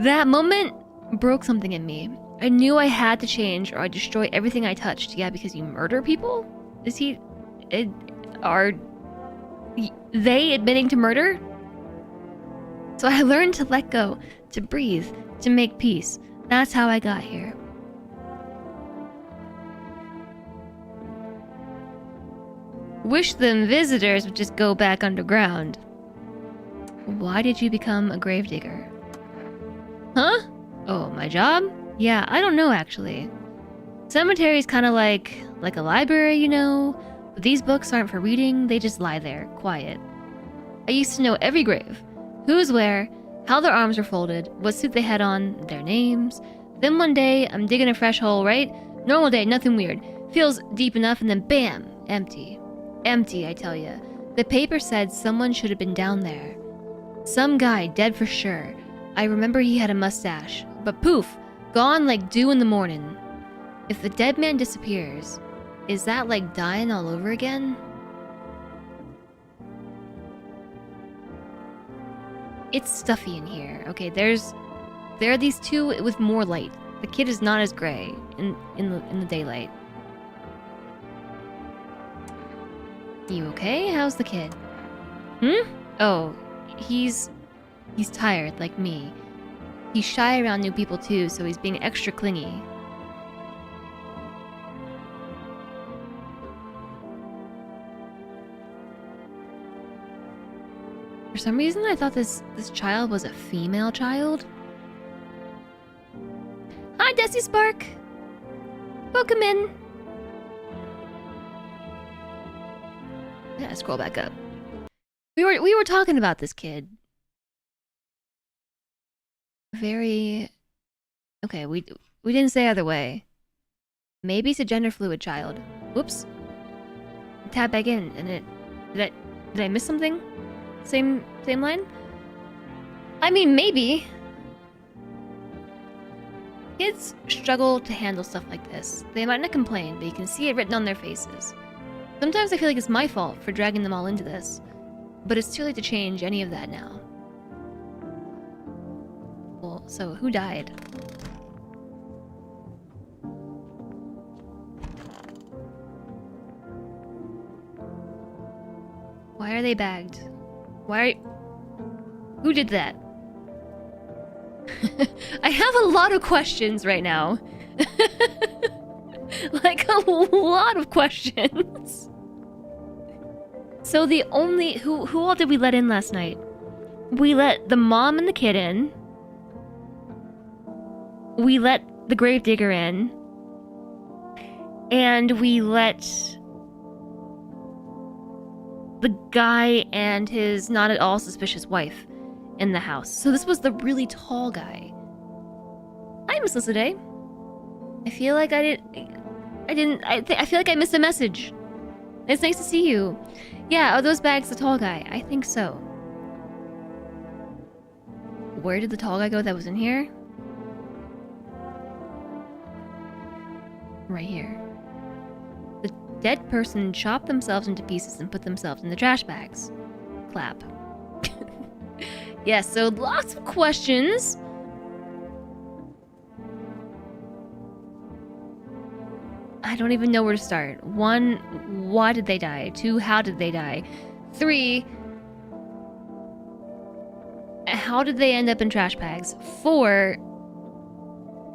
That moment broke something in me. I knew I had to change or I'd destroy everything I touched. Yeah, because you murder people? Are they admitting to murder? So I learned to let go, to breathe, to make peace. That's how I got here. Wish them visitors would just go back underground. Why did you become a gravedigger? Huh? Oh, my job? Yeah, I don't know actually. Cemetery's kind of like a library, you know? But these books aren't for reading, they just lie there, quiet. I used to know every grave. Who's where, how their arms were folded, what suit they had on, their names. Then one day, I'm digging a fresh hole, right? Normal day, nothing weird. Feels deep enough and then bam, empty. Empty, I tell ya. The paper said someone should have been down there. Some guy, dead for sure. I remember he had a mustache. But poof, gone like dew in the morning. If the dead man disappears, is that like dying all over again? It's stuffy in here. Okay, there are these two with more light. The kid is not as gray in the daylight. You okay? How's the kid? Oh, he's tired like me. He's shy around new people too, so he's being extra clingy. For some reason, I thought this child was a female child. Hi, Desi Spark. Welcome in. Yeah, scroll back up. We were talking about this kid. Very... Okay, we didn't say either way. Maybe it's a gender fluid child. Whoops. Tab back in, and it... Did I miss something? Same line? I mean, maybe. Kids struggle to handle stuff like this. They might not complain, but you can see it written on their faces. Sometimes I feel like it's my fault for dragging them all into this, but it's too late to change any of that now. Well, so who died? Why are they bagged? Who did that? I have a lot of questions right now. Like, a lot of questions. So the only... Who all did we let in last night? We let the mom and the kid in. We let the gravedigger in. And we let... the guy and his not at all suspicious wife in the house. So this was the really tall guy. Hi, Miss Lissaday. I feel like I feel like I missed a message. It's nice to see you. Yeah, are those bags the tall guy? I think so. Where did the tall guy go that was in here? Right here. The dead person chopped themselves into pieces and put themselves in the trash bags. Clap. Yes, so lots of questions. I don't even know where to start. 1, why did they die? 2, how did they die? 3, how did they end up in trash bags? 4,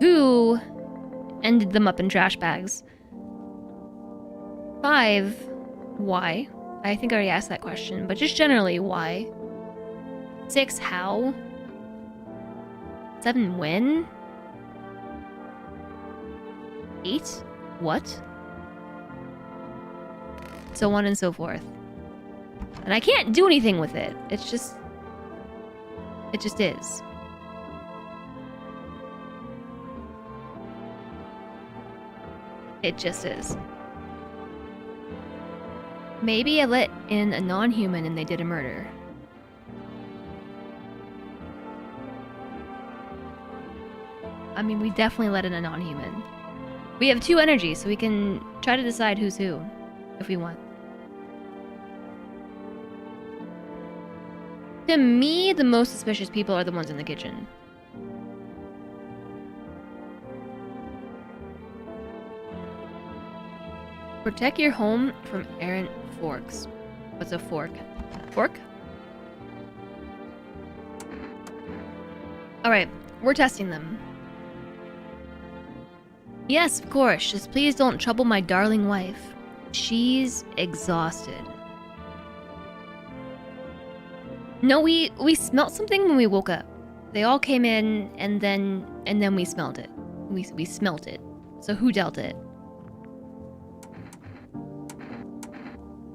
who ended them up in trash bags? 5, why? I think I already asked that question, but just generally, why? 6, how? 7, when? 8, what? So on and so forth. And I can't do anything with it. It's just... it just is. It just is. Maybe I let in a non-human and they did a murder. I mean, we definitely let in a non-human. We have 2 energies, so we can try to decide who's who, if we want. To me, the most suspicious people are the ones in the kitchen. Protect your home from errant forks. What's a fork? Fork? Alright, we're testing them. Yes, of course. Just please don't trouble my darling wife. She's exhausted. No, we smelt something when we woke up. They all came in and then we smelled it. We smelt it. So who dealt it?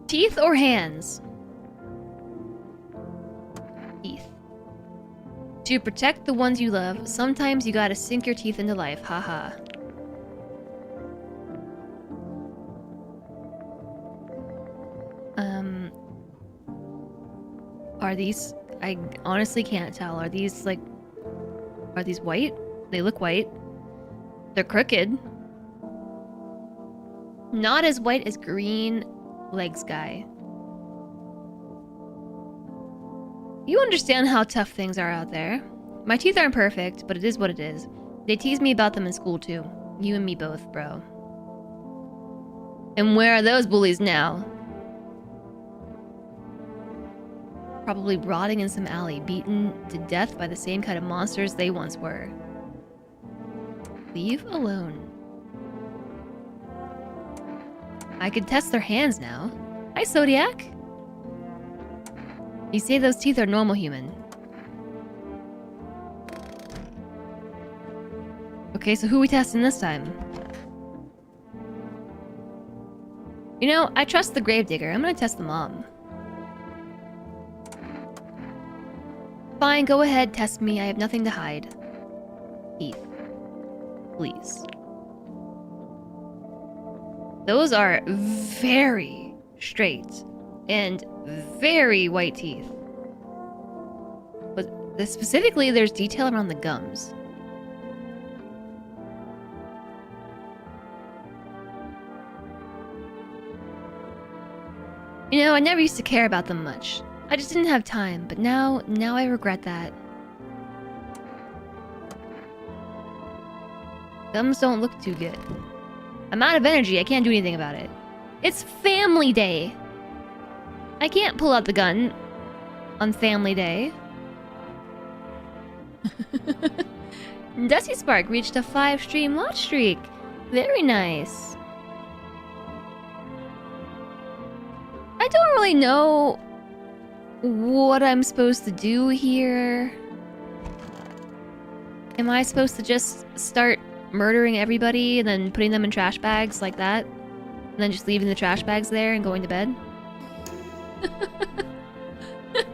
Teeth or hands? Teeth. To protect the ones you love, sometimes you gotta sink your teeth into life. Haha. Are these... I honestly can't tell. Are these, like... are these white? They look white. They're crooked. Not as white as green legs guy. You understand how tough things are out there. My teeth aren't perfect, but it is what it is. They tease me about them in school too. You and me both, bro. And where are those bullies now? Probably rotting in some alley, beaten to death by the same kind of monsters they once were. Leave alone. I could test their hands now. Hi, Zodiac. You say those teeth are normal human. Okay, so who are we testing this time? You know, I trust the gravedigger. I'm gonna test the mom. Fine, go ahead, test me. I have nothing to hide. Teeth. Please. Those are very straight and very white teeth. But specifically, there's detail around the gums. You know, I never used to care about them much. I just didn't have time, but now I regret that. Gums don't look too good. I'm out of energy, I can't do anything about it. It's family day! I can't pull out the gun on family day. Dusty Spark reached a 5-stream watch streak. Very nice. I don't really know what I'm supposed to do here. Am I supposed to just start murdering everybody and then putting them in trash bags like that? And then just leaving the trash bags there and going to bed?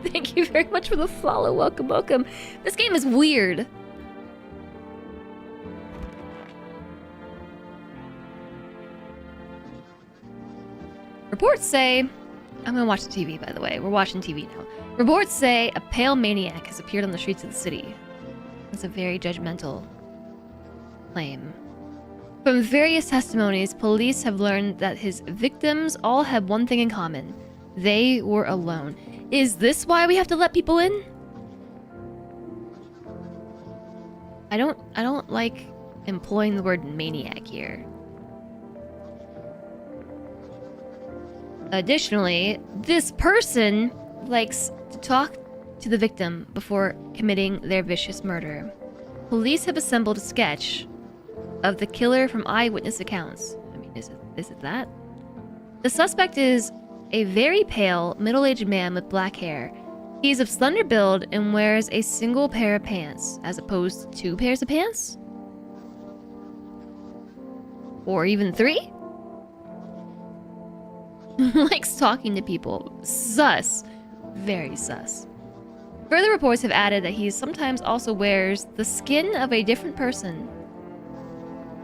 Thank you very much for the follow. Welcome, welcome. This game is weird. Reports say... I'm gonna watch the TV, by the way. We're watching TV now. Reports say a pale maniac has appeared on the streets of the city. That's a very judgmental claim. From various testimonies, police have learned that his victims all had one thing in common. They were alone. Is this why we have to let people in? I don't like employing the word maniac here. Additionally, this person likes to talk to the victim before committing their vicious murder. Police have assembled a sketch of the killer from eyewitness accounts. I mean, is it that? The suspect is a very pale, middle-aged man with black hair. He's of slender build and wears a single pair of pants, as opposed to 2 pairs of pants? Or even 3? Likes talking to people. Sus. Very sus. Further reports have added that he sometimes also wears the skin of a different person.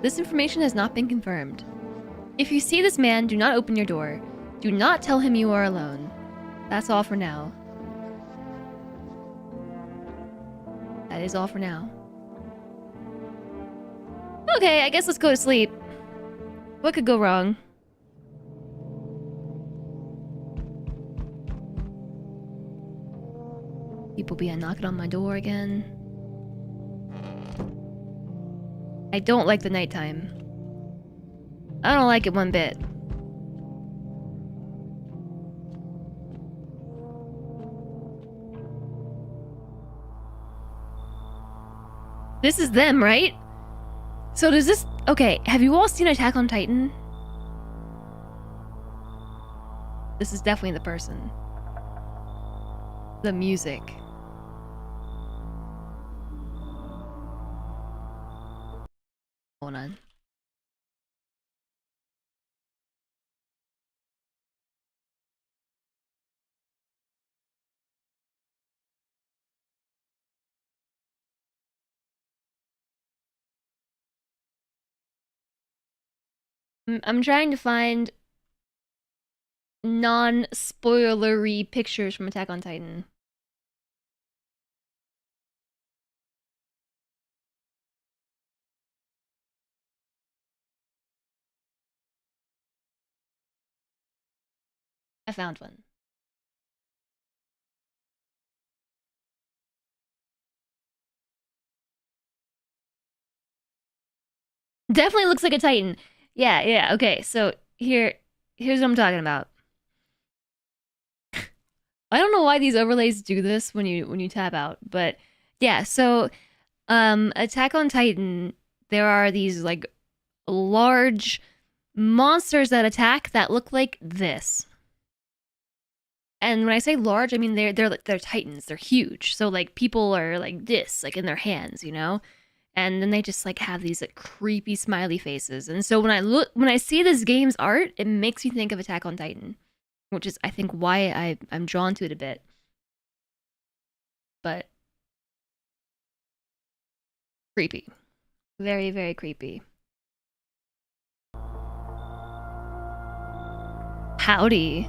This information has not been confirmed. If you see this man, do not open your door. Do not tell him you are alone. That's all for now. That is all for now. Okay, I guess let's go to sleep. What could go wrong? People be knocking on my door again. I don't like the nighttime. I don't like it one bit. This is them, right? So does this... Okay, have you all seen Attack on Titan? This is definitely the person. The music. Hold on. I'm trying to find non-spoilery pictures from Attack on Titan. I found one. Definitely looks like a Titan. Yeah, yeah, okay, so here's what I'm talking about. I don't know why these overlays do this when you tab out, but yeah, so Attack on Titan, there are these like large monsters that attack that look like this. And when I say large, I mean they're titans. They're huge. So like people are like this, like in their hands, you know? And then they just like have these like creepy smiley faces. And so when I see this game's art, it makes me think of Attack on Titan, which is I think why I'm drawn to it a bit. But creepy. Very, very creepy. Howdy.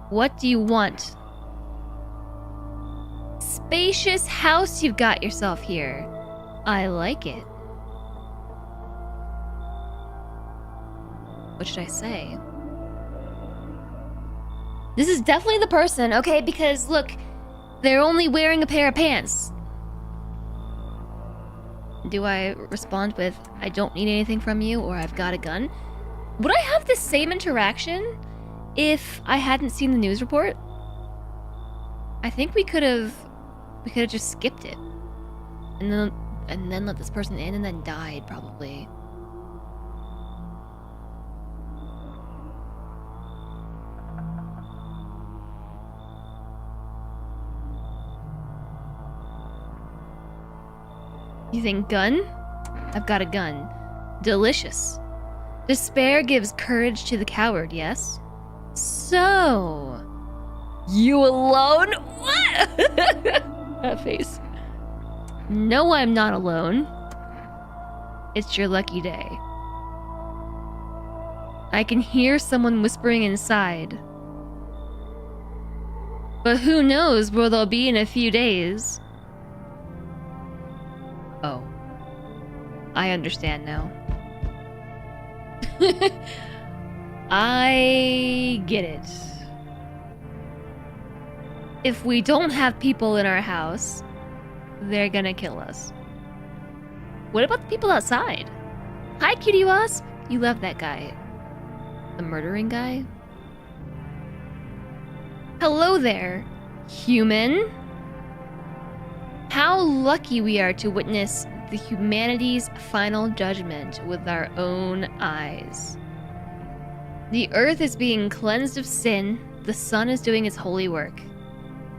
What do you want? Spacious house you've got yourself here. I like it. What should I say? This is definitely the person, okay? Because look, they're only wearing a pair of pants. Do I respond with, I don't need anything from you, or I've got a gun? Would I have the same interaction if I hadn't seen the news report? I think we could have just skipped it. And then let this person in and then died, probably. You think gun? I've got a gun. Delicious. Despair gives courage to the coward, yes? So... You alone? What? That face. No, I'm not alone. It's your lucky day. I can hear someone whispering inside. But who knows where they'll be in a few days. Oh. I understand now. I get it. If we don't have people in our house, they're gonna kill us. What about the people outside? Hi, Cutie Wasp. You love that guy. The murdering guy? Hello there, human. How lucky we are to witness the humanity's final judgment with our own eyes. The earth is being cleansed of sin. The sun is doing its holy work.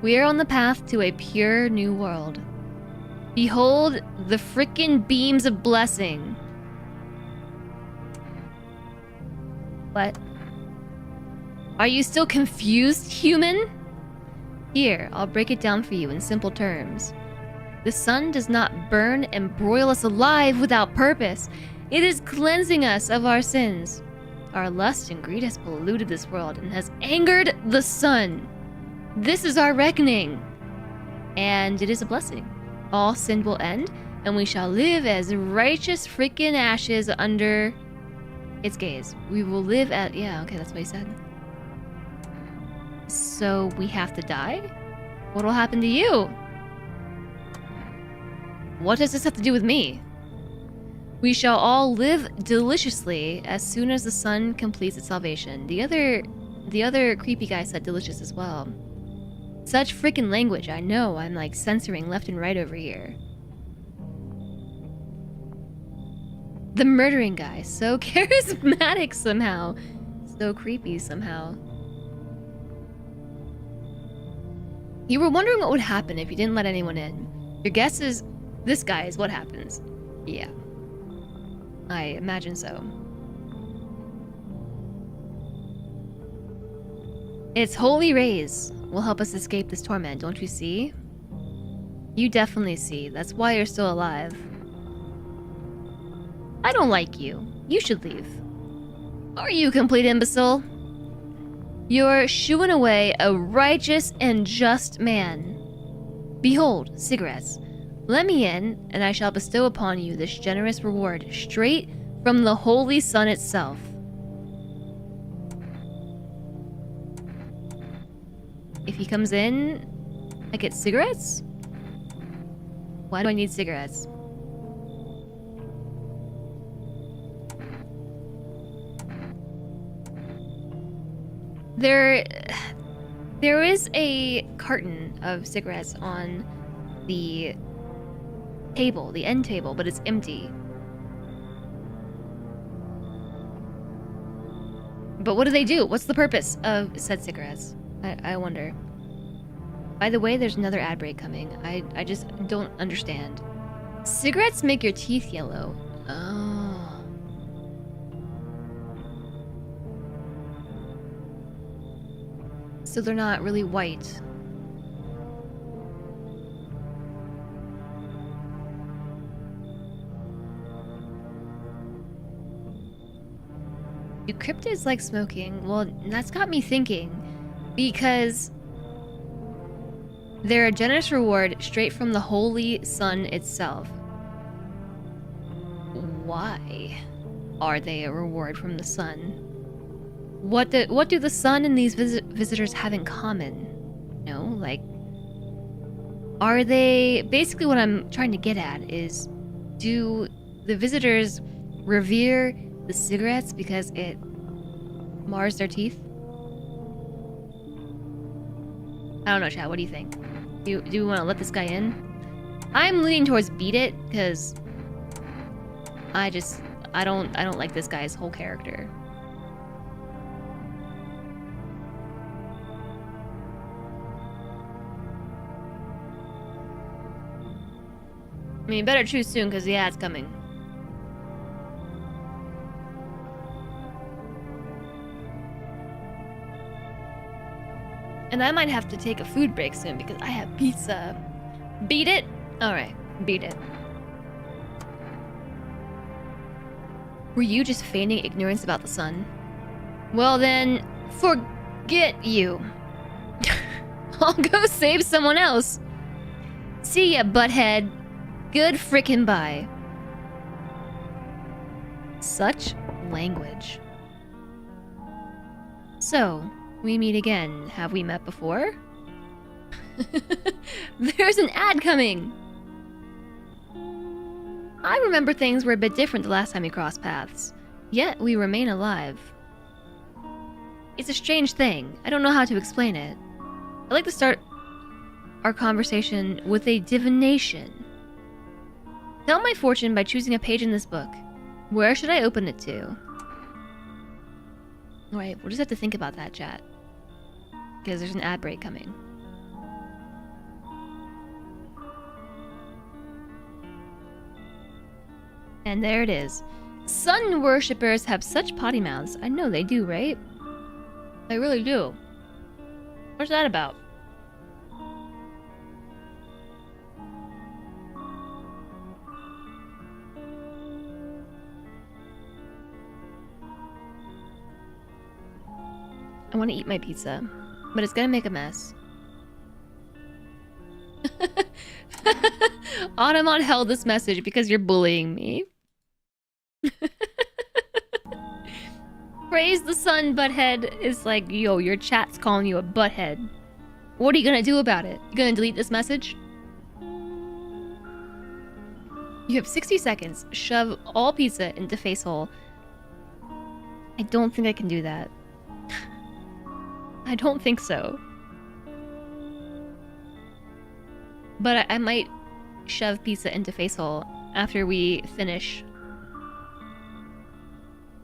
We are on the path to a pure new world. Behold the frickin' beams of blessing. What? Are you still confused, human? Here, I'll break it down for you in simple terms. The sun does not burn and broil us alive without purpose. It is cleansing us of our sins. Our lust and greed has polluted this world and has angered the sun. This is our reckoning. And it is a blessing. All sin will end, and we shall live as righteous frickin' ashes under its gaze. We will live at... Yeah, okay, that's what he said. So we have to die? What will happen to you? What does this have to do with me? We shall all live deliciously as soon as the sun completes its salvation. The other creepy guy said delicious as well. Such freaking language, I know. I'm like censoring left and right over here. The murdering guy, so charismatic somehow. So creepy somehow. You were wondering what would happen if you didn't let anyone in. Your guess is this guy is what happens. Yeah. I imagine so. Its holy rays will help us escape this torment, don't you see? You definitely see. That's why you're still alive. I don't like you. You should leave. Are you a complete imbecile? You're shooing away a righteous and just man. Behold, cigarettes. Let me in, and I shall bestow upon you this generous reward straight from the holy sun itself. If he comes in, I get cigarettes? Why do I need cigarettes? There is a carton of cigarettes on the table, the end table, but it's empty. But what do they do? What's the purpose of said cigarettes? I wonder. By the way, there's another ad break coming. I just don't understand. Cigarettes make your teeth yellow. Oh. So they're not really white. Do cryptids like smoking? Well, that's got me thinking. Because they're a generous reward straight from the holy sun itself. Why are they a reward from the sun? What do the sun and these visitors have in common? No, like, are they... Basically what I'm trying to get at is, do the visitors revere the cigarettes because it mars their teeth? I don't know, Chad, what do you think? Do we want to let this guy in? I'm leaning towards beat it, because I don't like this guy's whole character. I mean, better choose soon, because the ad's coming. And I might have to take a food break soon, because I have pizza. Beat it? Alright, beat it. Were you just feigning ignorance about the sun? Well then, forget you. I'll go save someone else. See ya, butthead. Good frickin' bye. Such language. So, we meet again. Have we met before? There's an ad coming! I remember things were a bit different the last time we crossed paths. Yet, we remain alive. It's a strange thing. I don't know how to explain it. I'd like to start our conversation with a divination. Tell my fortune by choosing a page in this book. Where should I open it to? Alright, we'll just have to think about that, chat. Because there's an ad break coming. And there it is. Sun worshippers have such potty mouths. I know they do, right? They really do. What's that about? I want to eat my pizza, but it's gonna make a mess. Automon held this message because you're bullying me. Praise the sun, butthead. Is like, yo, your chat's calling you a butthead. What are you gonna do about it? You gonna delete this message? You have 60 seconds. Shove all pizza into face hole. I don't think I can do that. I don't think so. But I might shove pizza into face hole after we finish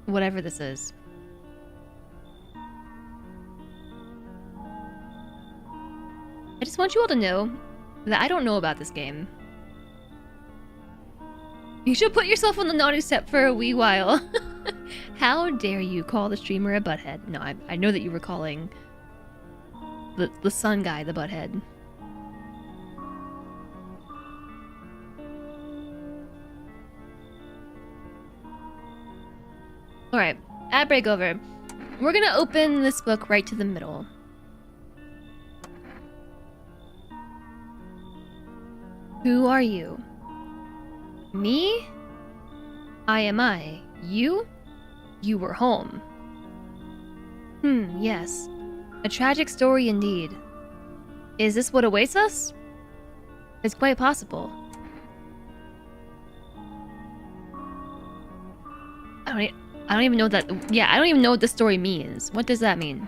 whatever this is. I just want you all to know that I don't know about this game. You should put yourself on the naughty step for a wee while. How dare you call the streamer a butthead? No, I know that you were calling the sun guy the butthead. Alright, ad break over. We're gonna open this book right to the middle. Who are you? Me? I am I. You? You were home. Yes. A tragic story indeed. Is this what awaits us? It's quite possible. I don't even know that... Yeah, I don't even know what this story means. What does that mean?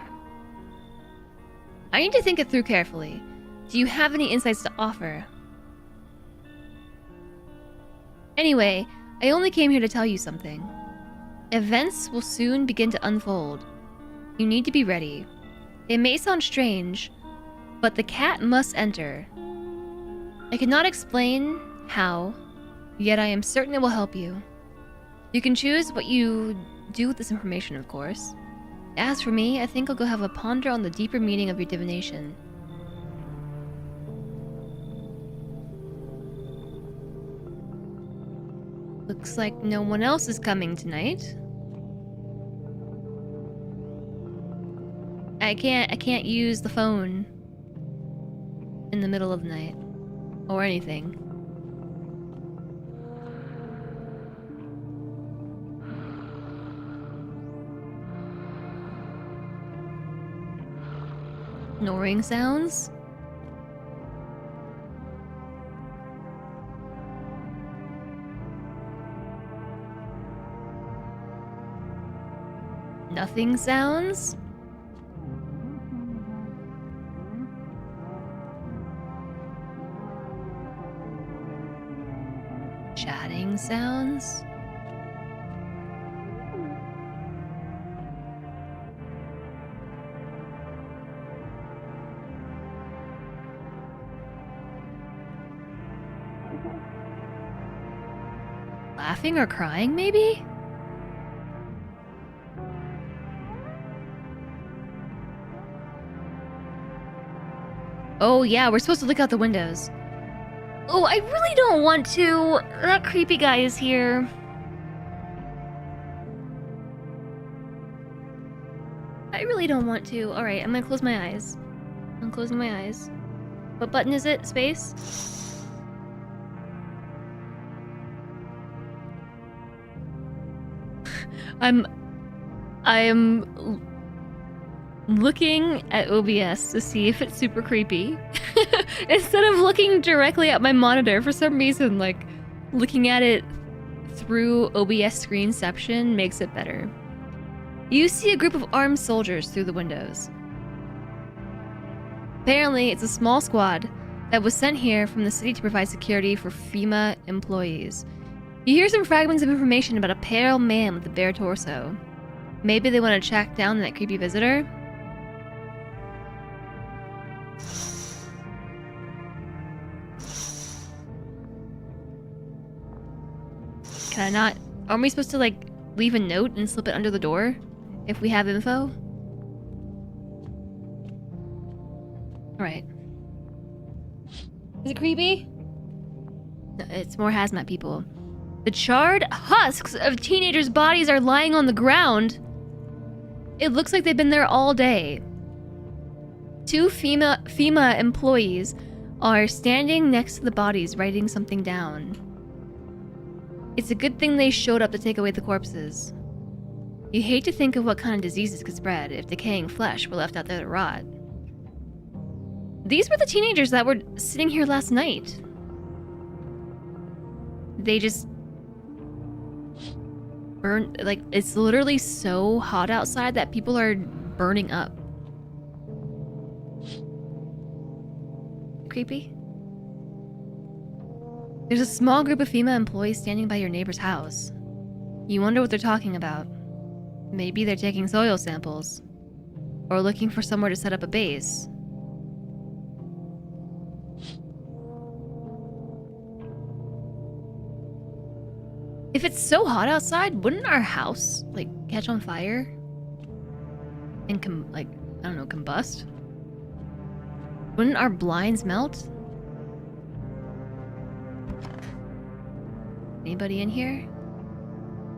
I need to think it through carefully. Do you have any insights to offer? Anyway, I only came here to tell you something. Events will soon begin to unfold. You need to be ready. It may sound strange, but the cat must enter. I cannot explain how, yet I am certain it will help you. You can choose what you do with this information, of course. As for me, I think I'll go have a ponder on the deeper meaning of your divination. Looks like no one else is coming tonight. I can't use the phone in the middle of the night or anything. Snoring sounds? Nothing sounds? Chatting sounds? Laughing or crying, maybe? Oh yeah, we're supposed to look out the windows. Oh, I really don't want to. That creepy guy is here. I really don't want to. Alright, I'm gonna close my eyes. I'm closing my eyes. What button is it? Space? I'm looking at OBS to see if it's super creepy. Instead of looking directly at my monitor, for some reason, like, looking at it through OBS screenception makes it better. You see a group of armed soldiers through the windows. Apparently, it's a small squad that was sent here from the city to provide security for FEMA employees. You hear some fragments of information about a pale man with a bare torso. Maybe they want to track down that creepy visitor? Can I not? Aren't we supposed to, like, leave a note and slip it under the door if we have info? Alright. Is it creepy? No, it's more hazmat people. The charred husks of teenagers' bodies are lying on the ground. It looks like they've been there all day. Two FEMA employees are standing next to the bodies, writing something down. It's a good thing they showed up to take away the corpses. You hate to think of what kind of diseases could spread if decaying flesh were left out there to rot. These were the teenagers that were sitting here last night. They just burn, like, it's literally so hot outside that people are burning up. Creepy. There's a small group of FEMA employees standing by your neighbor's house. You wonder what they're talking about. Maybe they're taking soil samples. Or looking for somewhere to set up a base. If it's so hot outside, wouldn't our house, like, catch on fire? And combust? Wouldn't our blinds melt? Anybody in here?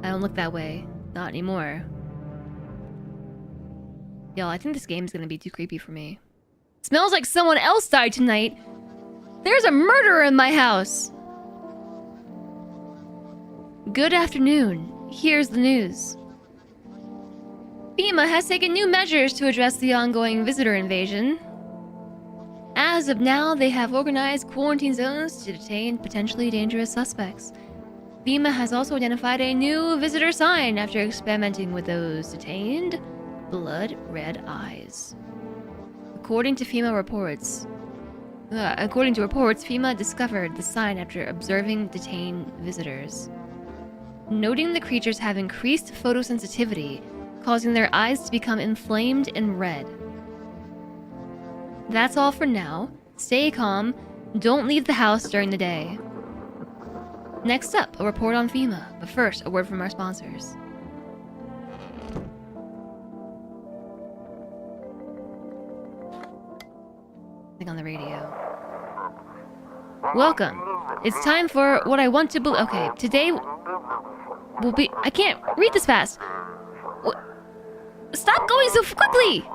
I don't look that way. Not anymore. Y'all, I think this game's gonna be too creepy for me. Smells like someone else died tonight. There's a murderer in my house. Good afternoon. Here's the news. FEMA has taken new measures to address the ongoing visitor invasion. As of now, they have organized quarantine zones to detain potentially dangerous suspects. FEMA has also identified a new visitor sign after experimenting with those detained. Blood red eyes. According to reports, FEMA discovered the sign after observing detained visitors. Noting the creatures have increased photosensitivity, causing their eyes to become inflamed and red. That's all for now. Stay calm. Don't leave the house during the day. Next up, a report on FEMA, but first, a word from our sponsors. On the radio. Welcome. It's time for what I want to believe. Okay, today will be. I can't read this fast. Stop going so quickly!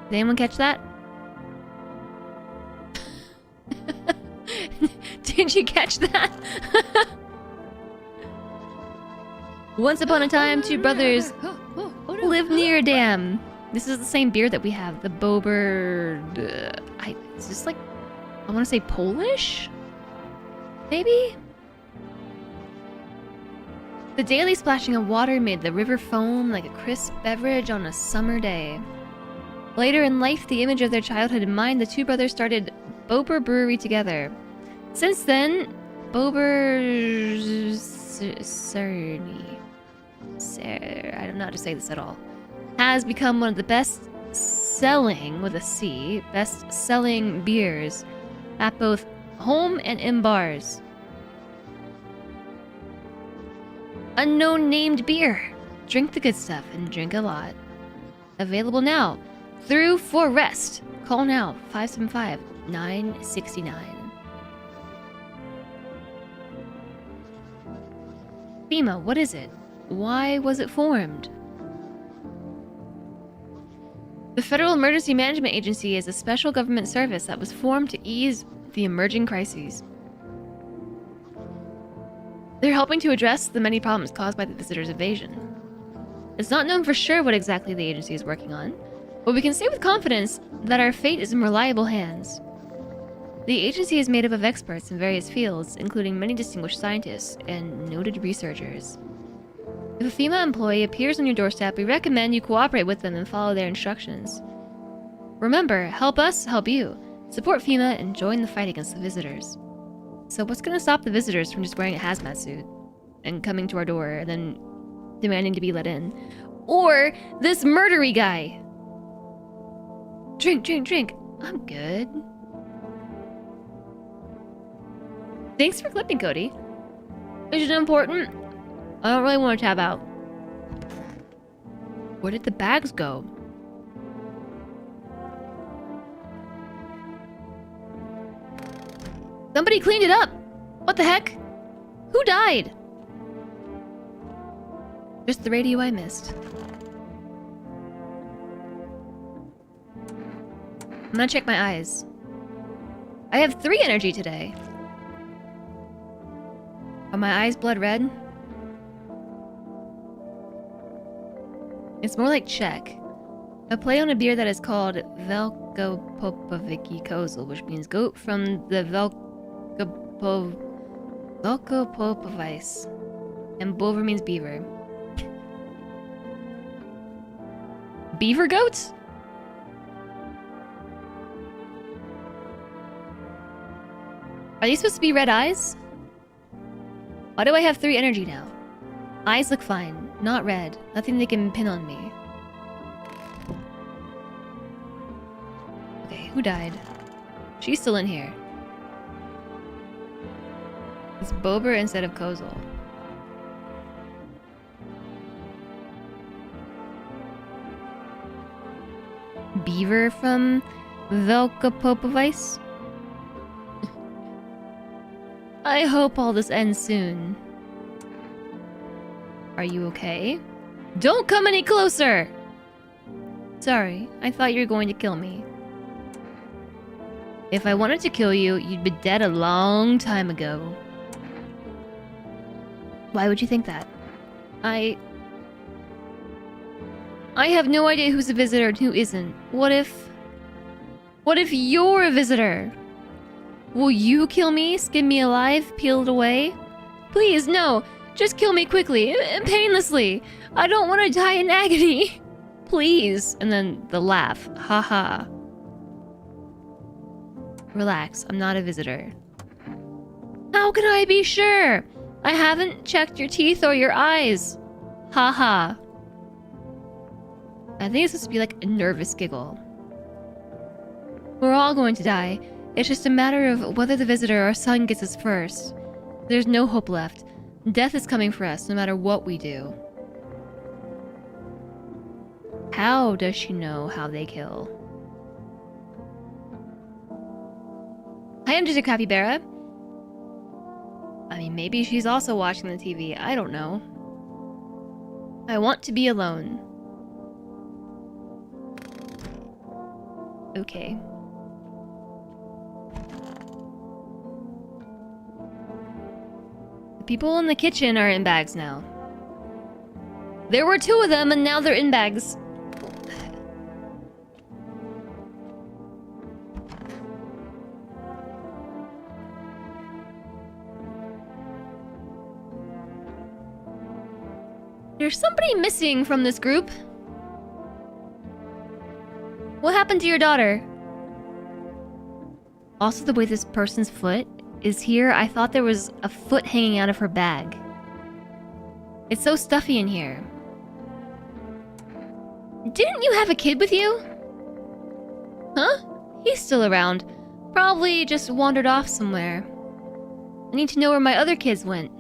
Did anyone catch that? Did you catch that? Once upon a time, two brothers lived near a dam. This is the same beer that we have, the Bober... Is this like... I want to say Polish? Maybe? The daily splashing of water made the river foam like a crisp beverage on a summer day. Later in life, the image of their childhood in mind, the two brothers started Bober Brewery together. Since then, Bober... I don't know how to say this at all. Has become one of the best-selling, with a C, best-selling beers at both home and in bars. Unknown named beer. Drink the good stuff and drink a lot. Available now through Forest. Call now 575-969. FEMA, what is it? Why was it formed? The Federal Emergency Management Agency is a special government service that was formed to ease the emerging crises. They're helping to address the many problems caused by the visitors' invasion. It's not known for sure what exactly the agency is working on, but we can say with confidence that our fate is in reliable hands. The agency is made up of experts in various fields, including many distinguished scientists and noted researchers. If a FEMA employee appears on your doorstep, we recommend you cooperate with them and follow their instructions. Remember, help us, help you. Support FEMA and join the fight against the visitors. So what's gonna stop the visitors from just wearing a hazmat suit and coming to our door and then demanding to be let in? Or this murdery guy? Drink, drink, drink. I'm good. Thanks for clipping, Cody. Is it important? I don't really want to tab out. Where did the bags go? Somebody cleaned it up! What the heck? Who died? Just the radio I missed. I'm gonna check my eyes. I have 3 energy today. Are my eyes blood red? It's more like check. A play on a beer that is called Velkopopoviki Kozel, which means goat from the Velkopopovice. And Bover means beaver. Beaver goats? Are these supposed to be red eyes? Why do I have 3 energy now? Eyes look fine, not red. Nothing they can pin on me. Okay, who died? She's still in here. It's Bober instead of Kozel. Beaver from Velkopopovice? I hope all this ends soon. Are you okay? Don't come any closer! Sorry, I thought you were going to kill me. If I wanted to kill you, you'd be dead a long time ago. Why would you think that? I have no idea who's a visitor and who isn't. What if you're a visitor? Will you kill me, skin me alive, peel it away? Please, no. Just kill me quickly, painlessly. I don't want to die in agony. Please. And then the laugh. Haha. Relax, I'm not a visitor. How can I be sure? I haven't checked your teeth or your eyes. Haha. I think it's supposed to be like a nervous giggle. We're all going to die. It's just a matter of whether the visitor or our son gets us first. There's no hope left. Death is coming for us, no matter what we do. How does she know how they kill? Hi, I'm just a capybara. I mean, maybe she's also watching the TV. I don't know. I want to be alone. Okay. The people in the kitchen are in bags now. There were 2 of them and now they're in bags. There's somebody missing from this group. What happened to your daughter? Also, the way this person's foot is here, I thought there was a foot hanging out of her bag. It's so stuffy in here. Didn't you have a kid with you? Huh? He's still around. Probably just wandered off somewhere. I need to know where my other kids went.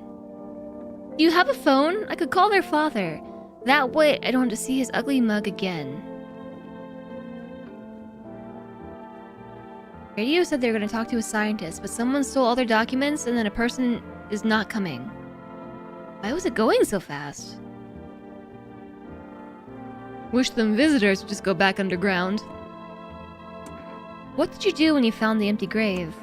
Do you have a phone? I could call their father. That way I don't have to see his ugly mug again. Radio said they were going to talk to a scientist, but someone stole all their documents and then a person is not coming. Why was it going so fast? Wish them visitors would just go back underground. What did you do when you found the empty grave?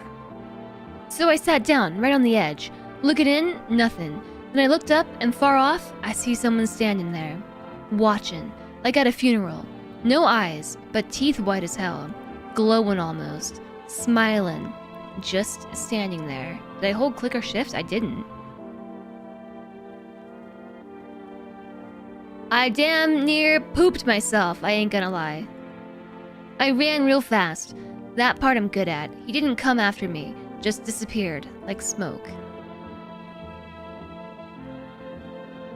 So I sat down, right on the edge. Looking in, nothing. Then I looked up, and far off, I see someone standing there. Watching, like at a funeral. No eyes, but teeth white as hell. Glowing almost. Smiling. Just standing there. Did I hold click or shift? I didn't. I damn near pooped myself, I ain't gonna lie. I ran real fast. That part I'm good at. He didn't come after me. Just disappeared, like smoke.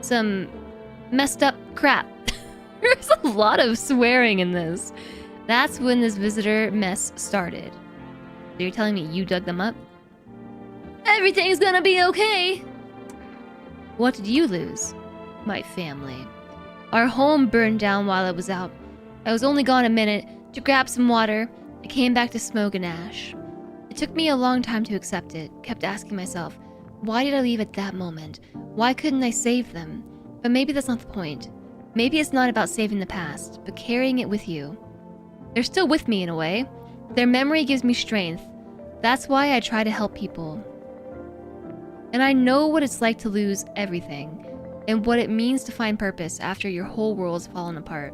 Some messed up crap. There's a lot of swearing in this. That's when this visitor mess started. So you're telling me you dug them up? Everything's gonna be okay. What did you lose? My family. Our home burned down while I was out. I was only gone a minute to grab some water. I came back to smoke and ash. It took me a long time to accept it. Kept asking myself, why did I leave at that moment? Why couldn't I save them? But maybe that's not the point. Maybe it's not about saving the past, but carrying it with you. They're still with me in a way. Their memory gives me strength. That's why I try to help people. And I know what it's like to lose everything, and what it means to find purpose after your whole world's fallen apart.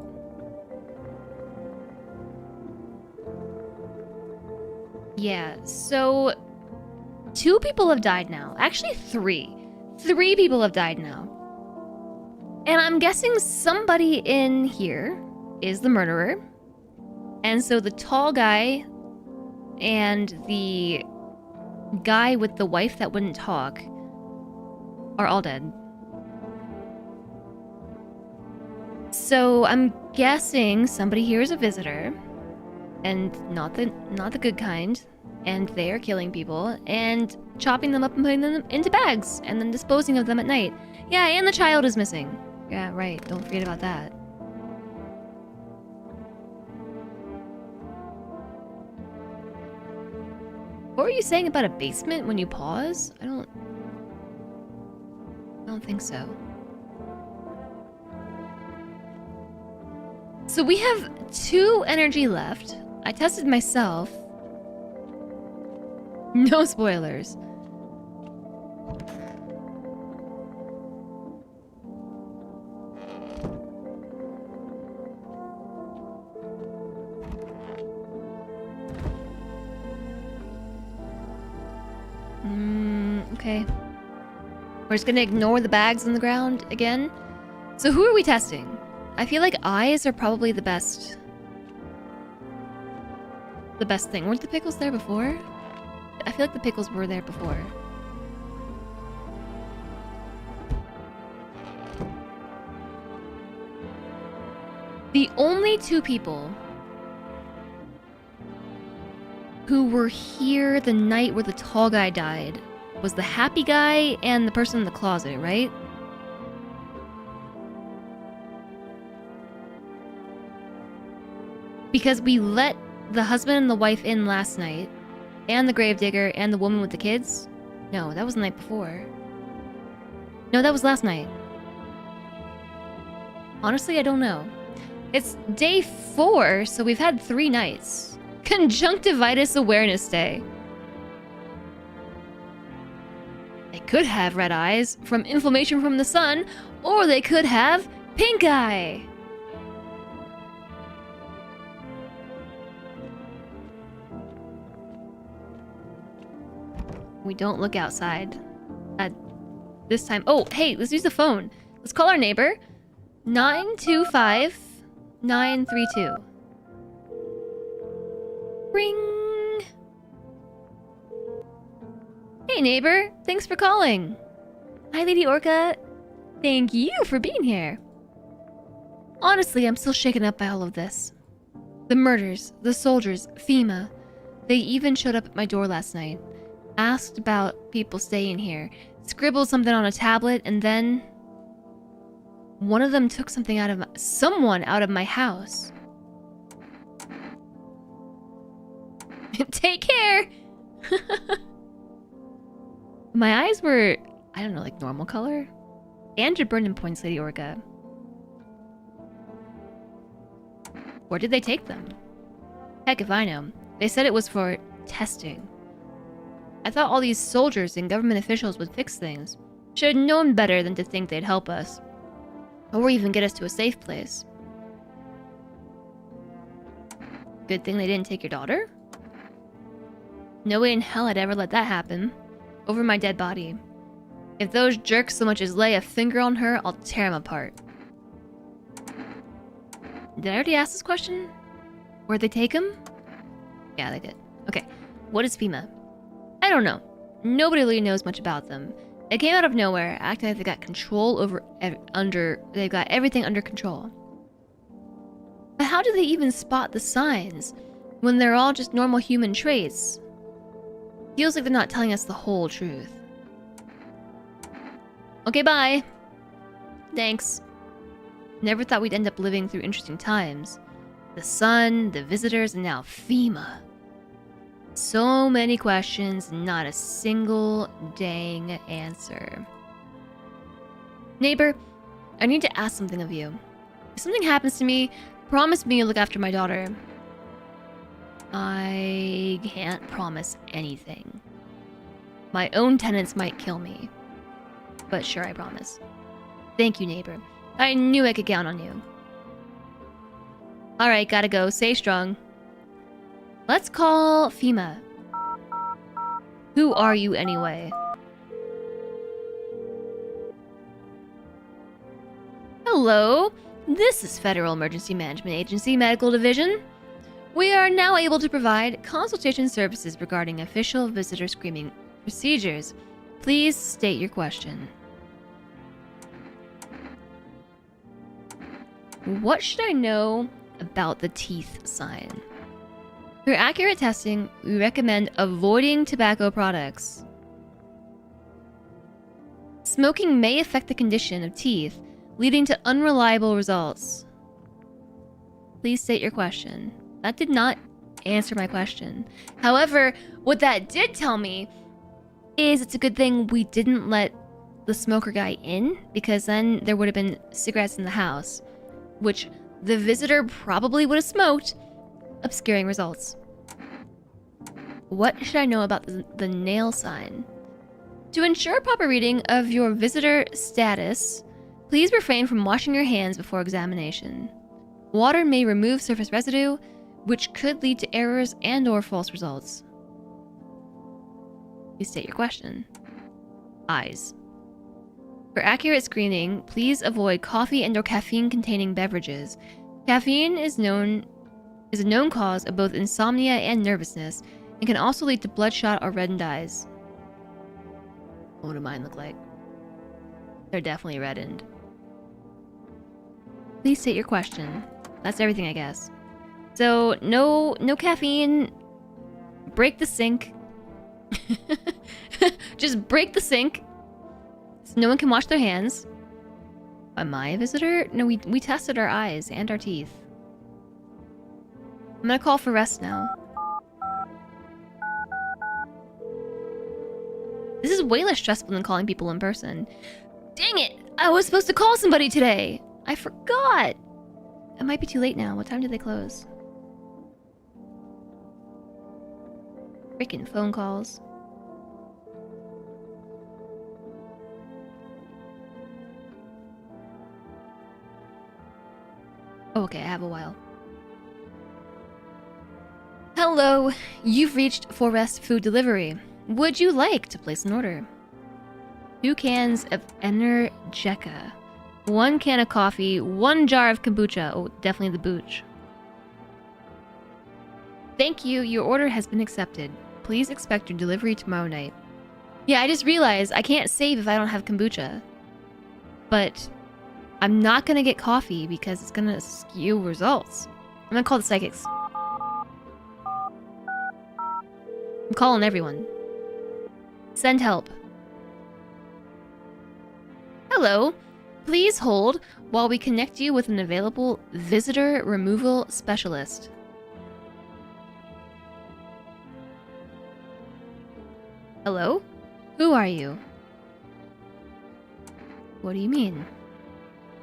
Yeah, so 2 people have died now. Actually 3. 3 people have died now. And I'm guessing somebody in here is the murderer. And so the tall guy and the guy with the wife that wouldn't talk are all dead. So I'm guessing somebody here is a visitor, and not the good kind, and they are killing people and chopping them up and putting them into bags and then disposing of them at night. Yeah, and the child is missing. Yeah, right. Don't forget about that. What were you saying about a basement when you pause? I don't think so. So we have 2 energy left. I tested myself. No spoilers. Okay. We're just gonna ignore the bags on the ground again. So who are we testing? I feel like eyes are probably the best. The best thing. Weren't the pickles there before? I feel like the pickles were there before. The only 2 people who were here the night where the tall guy died was the happy guy and the person in the closet, right? Because we let the husband and the wife in last night, and the gravedigger and the woman with the kids. No, that was the night before. No, that was last night. Honestly, I don't know. It's day 4, so we've had 3 nights. Conjunctivitis Awareness Day. They could have red eyes from inflammation from the sun, or they could have pink eye. We don't look outside at this time. Oh, hey, let's use the phone. Let's call our neighbor. 925-932. Ring. Hey, neighbor. Thanks for calling. Hi, Lady Orca. Thank you for being here. Honestly, I'm still shaken up by all of this. The murders, the soldiers, FEMA. They even showed up at my door last night. Asked about people staying here. Scribbled something on a tablet, and then... one of them took something out of someone out of my house. Take care! My eyes were, I don't know, like normal color? And your burning points, Lady Orca. Where did they take them? Heck if I know. They said it was for testing. I thought all these soldiers and government officials would fix things. Should have known better than to think they'd help us. Or even get us to a safe place. Good thing they didn't take your daughter? No way in hell I'd ever let that happen. Over my dead body. If those jerks so much as lay a finger on her, I'll tear them apart. Did I already ask this question? Where'd they take him? Yeah, they did. Okay, what is FEMA? I don't know. Nobody really knows much about them. They came out of nowhere, acting like they got control over they've got everything under control. But how do they even spot the signs when they're all just normal human traits? Feels like they're not telling us the whole truth. Okay, bye. Thanks. Never thought we'd end up living through interesting times. The sun, the visitors, and now FEMA. So many questions, not a single dang answer. Neighbor, I need to ask something of you. If something happens to me, promise me you'll look after my daughter. I can't promise anything. My own tenants might kill me. But sure, I promise. Thank you, neighbor. I knew I could count on you. Alright, gotta go. Stay strong. Let's call FEMA. Who are you anyway? Hello, this is Federal Emergency Management Agency Medical Division. We are now able to provide consultation services regarding official visitor screening procedures. Please state your question. What should I know about the teeth sign? For accurate testing, we recommend avoiding tobacco products. Smoking may affect the condition of teeth, leading to unreliable results. Please state your question. That did not answer my question. However, what that did tell me is it's a good thing we didn't let the smoker guy in, because then there would have been cigarettes in the house, which the visitor probably would have smoked, obscuring results. What should I know about the nail sign? To ensure proper reading of your visitor status, please refrain from washing your hands before examination. Water may remove surface residue, which could lead to errors and/or false results. Please state your question. Eyes. For accurate screening, please avoid coffee and/or caffeine-containing beverages. Caffeine is a known cause of both insomnia and nervousness, and can also lead to bloodshot or reddened eyes. What do mine look like? They're definitely reddened. Please state your question. That's everything, I guess. So, no caffeine. Break the sink. Just break the sink, so no one can wash their hands. Am I a visitor? No, we tested our eyes and our teeth. I'm gonna call for rest now. This is way less stressful than calling people in person. Dang it! I was supposed to call somebody today! I forgot! It might be too late now. What time do they close? Freaking phone calls. Oh, okay, I have a while. Hello, you've reached Forest Food Delivery. Would you like to place an order? 2 cans of Energeca, 1 can of coffee, 1 jar of kombucha. Oh, definitely the booch. Thank you, your order has been accepted. Please expect your delivery tomorrow night. Yeah, I just realized I can't save if I don't have kombucha. But I'm not gonna get coffee because it's gonna skew results. I'm gonna call the psychics. I'm calling everyone. Send help. Hello. Please hold while we connect you with an available visitor removal specialist. Hello? Who are you? What do you mean?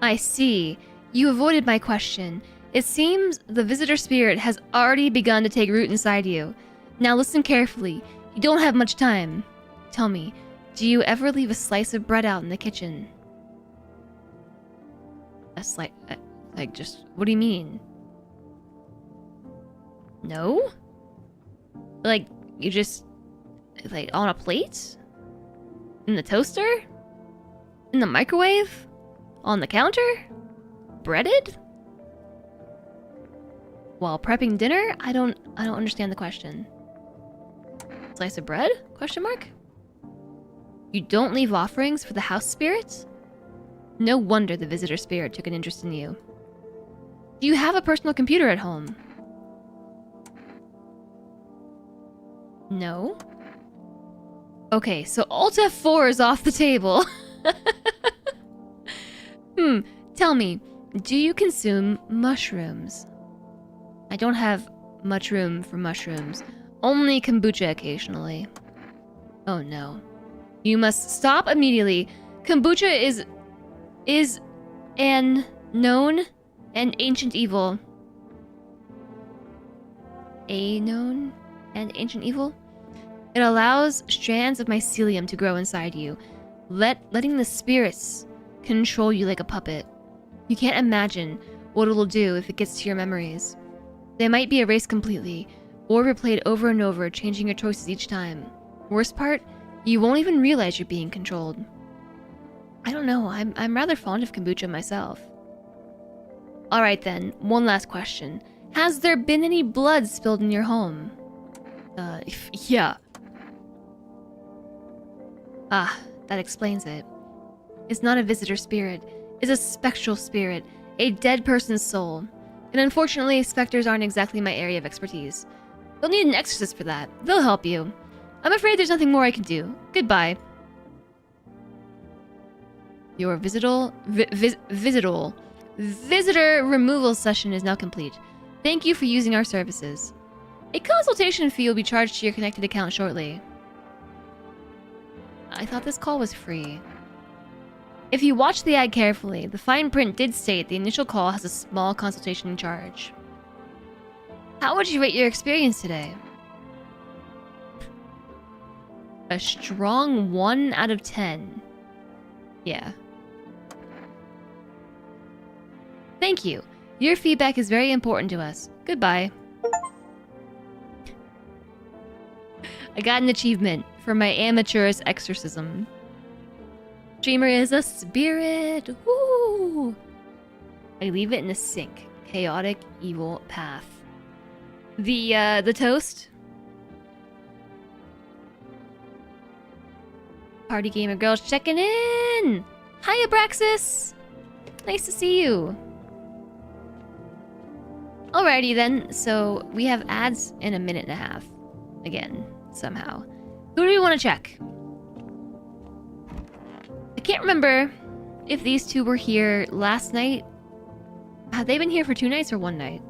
I see. You avoided my question. It seems the visitor spirit has already begun to take root inside you. Now listen carefully. You don't have much time. Tell me, do you ever leave a slice of bread out in the kitchen? A slice... like, just... What do you mean? No? Like, you just... Like, on a plate? In the toaster? In the microwave? On the counter? Breaded? While prepping dinner? I don't understand the question. Slice of bread? Question mark? You don't leave offerings for the house spirits? No wonder the visitor spirit took an interest in you. Do you have a personal computer at home? No. Okay, so Alt F4 is off the table. Tell me, do you consume mushrooms? I don't have much room for mushrooms. Only kombucha occasionally. Oh no. You must stop immediately. Kombucha is an known and ancient evil. A known and ancient evil? It allows strands of mycelium to grow inside you, letting the spirits control you like a puppet. You can't imagine what it'll do if it gets to your memories. They might be erased completely, or replayed over and over, changing your choices each time. Worst part, you won't even realize you're being controlled. I don't know, I'm rather fond of kombucha myself. Alright then, one last question. Has there been any blood spilled in your home? Yeah. Ah, that explains it. It's not a visitor spirit. It's a spectral spirit, a dead person's soul. And unfortunately, specters aren't exactly my area of expertise. You'll need an exorcist for that. They'll help you. I'm afraid there's nothing more I can do. Goodbye. Your visitor removal session is now complete. Thank you for using our services. A consultation fee will be charged to your connected account shortly. I thought this call was free. If you watch the ad carefully, the fine print did state the initial call has a small consultation charge. How would you rate your experience today? A strong 1 out of 10. Yeah. Thank you. Your feedback is very important to us. Goodbye. I got an achievement for my amateur's exorcism. Streamer is a spirit. Woo! I leave it in a sink. Chaotic evil path. The toast. Party gamer girls checking in. Hi, Abraxas. Nice to see you. Alrighty then. So we have ads in a minute and a half. Again, somehow. Who do we want to check? I can't remember if these two were here last night. Have they been here for 2 nights or 1 night?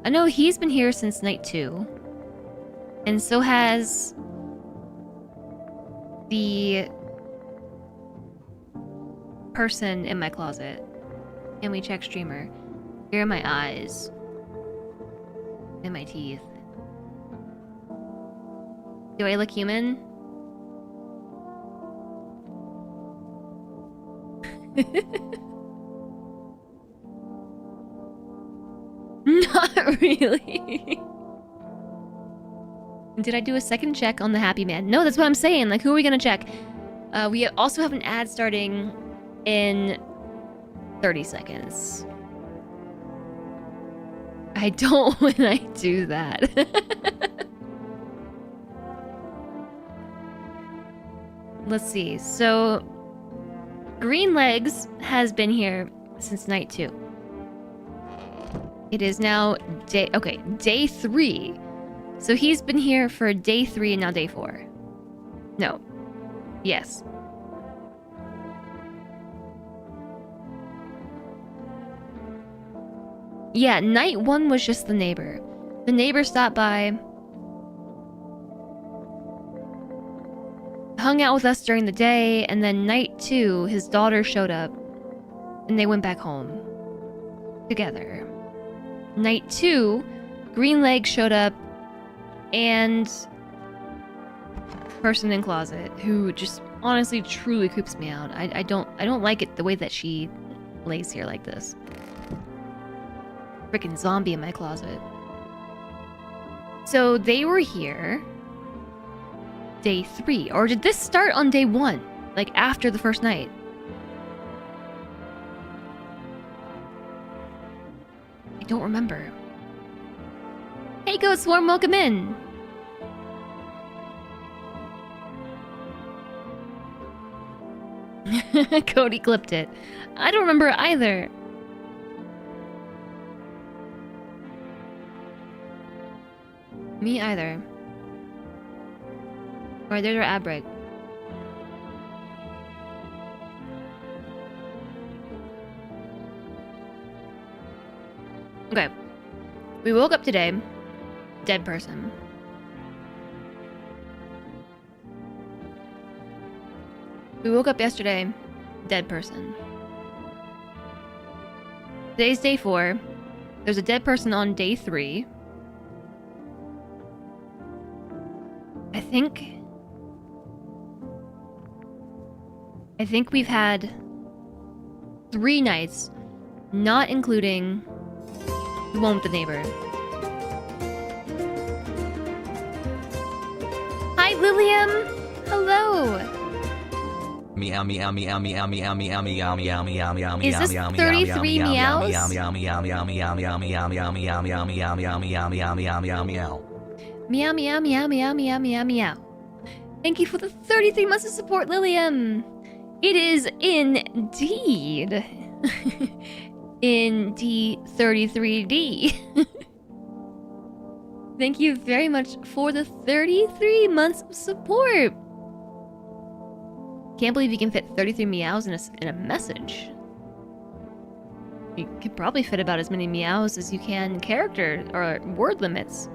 I know he's been here since night 2. And so has the person in my closet. Can we check streamer? Here are my eyes. And my teeth. Do I look human? Not really. Did I do a second check on the happy man? No, that's what I'm saying. Like, who are we gonna check? We also have an ad starting in 30 seconds. I don't when I do that. Let's see. So, Green Legs has been here since night 2. It is now day 3. So he's been here for day 3 and now day 4. No. Yes. Yeah, night 1 was just the neighbor. The neighbor stopped by, hung out with us during the day, and then night 2, his daughter showed up, and they went back home together. Night 2, Green Leg showed up, and person in closet who just honestly truly creeps me out. I don't like it the way that she lays here like this. Freaking zombie in my closet. So they were here day 3, or did this start on day 1, like after the first night? I don't remember. Hey, Goat Swarm, welcome in. Cody clipped it. I don't remember either. Me either. Alright, there's our ad break. Okay. We woke up today. Dead person. We woke up yesterday. Dead person. Today's day 4. There's a dead person on day 3. I think we've had 3 nights, not including the one with the neighbor. Hi, Lilium! Hello! Meow meow meow meow meow meow meow meow meow meow. Is this 33 meows? Meow meow meow meow meow meow meow meow meow meow meow meow meow meow meow meow meow. Meow meow meow meow meow meow meow. Thank you for the 33 months of support, Lilium. It is indeed in D33D. Thank you very much for the 33 months of support. Can't believe you can fit 33 meows in a message. You could probably fit about as many meows as you can character or word limits.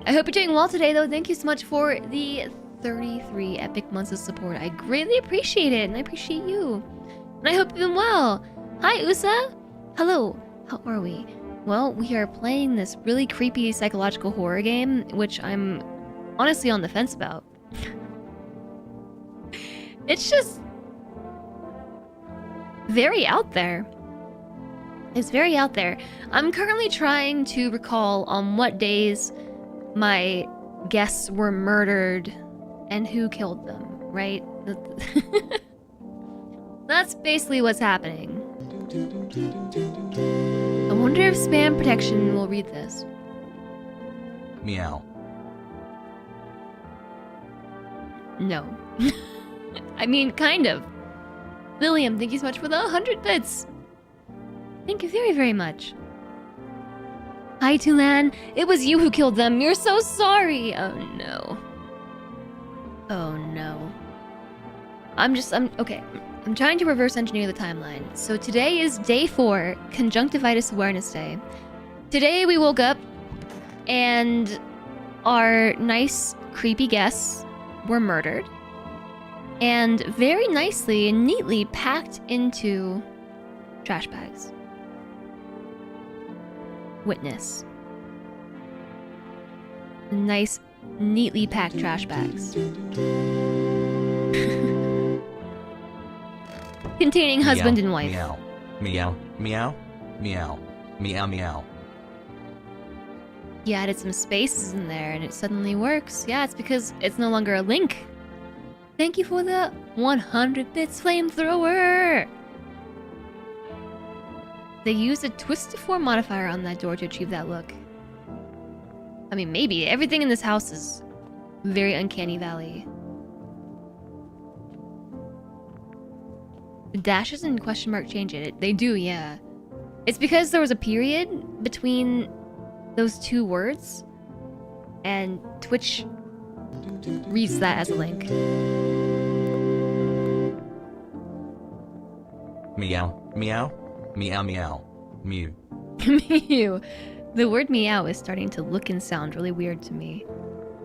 I hope you're doing well today, though. Thank you so much for the 33 epic months of support. I greatly appreciate it, and I appreciate you. And I hope you've been well. Hi, Usa. Hello. How are we? Well, we are playing this really creepy psychological horror game, which I'm honestly on the fence about. It's just very out there. It's very out there. I'm currently trying to recall on what days my guests were murdered and who killed them, right? That's basically what's happening. I wonder if spam protection will read this. Meow. No. I mean, kind of. Lilium, thank you so much for the 100 bits. Thank you very, very much. Hi, Tulan. It was you who killed them. You're so sorry. Oh, no. Oh, no. I'm okay. I'm trying to reverse engineer the timeline. So today is day 4, Conjunctivitis Awareness Day. Today we woke up and our nice, creepy guests were murdered. and very nicely and neatly packed into trash bags. Witness. Nice, neatly packed trash bags. Containing husband and wife. Meow. Meow. Meow. Meow. Meow. Meow. You added some spaces in there and it suddenly works. Yeah, it's because it's no longer a link. Thank you for the 100 bits flamethrower! They used a twist to form modifier on that door to achieve that look. I mean, maybe. Everything in this house is very uncanny valley. The dashes and question mark change it. They do, yeah. It's because there was a period between those two words, and Twitch reads that as a link. Meow. Meow. Meow. Meow. Mew. Mew. The word meow is starting to look and sound really weird to me.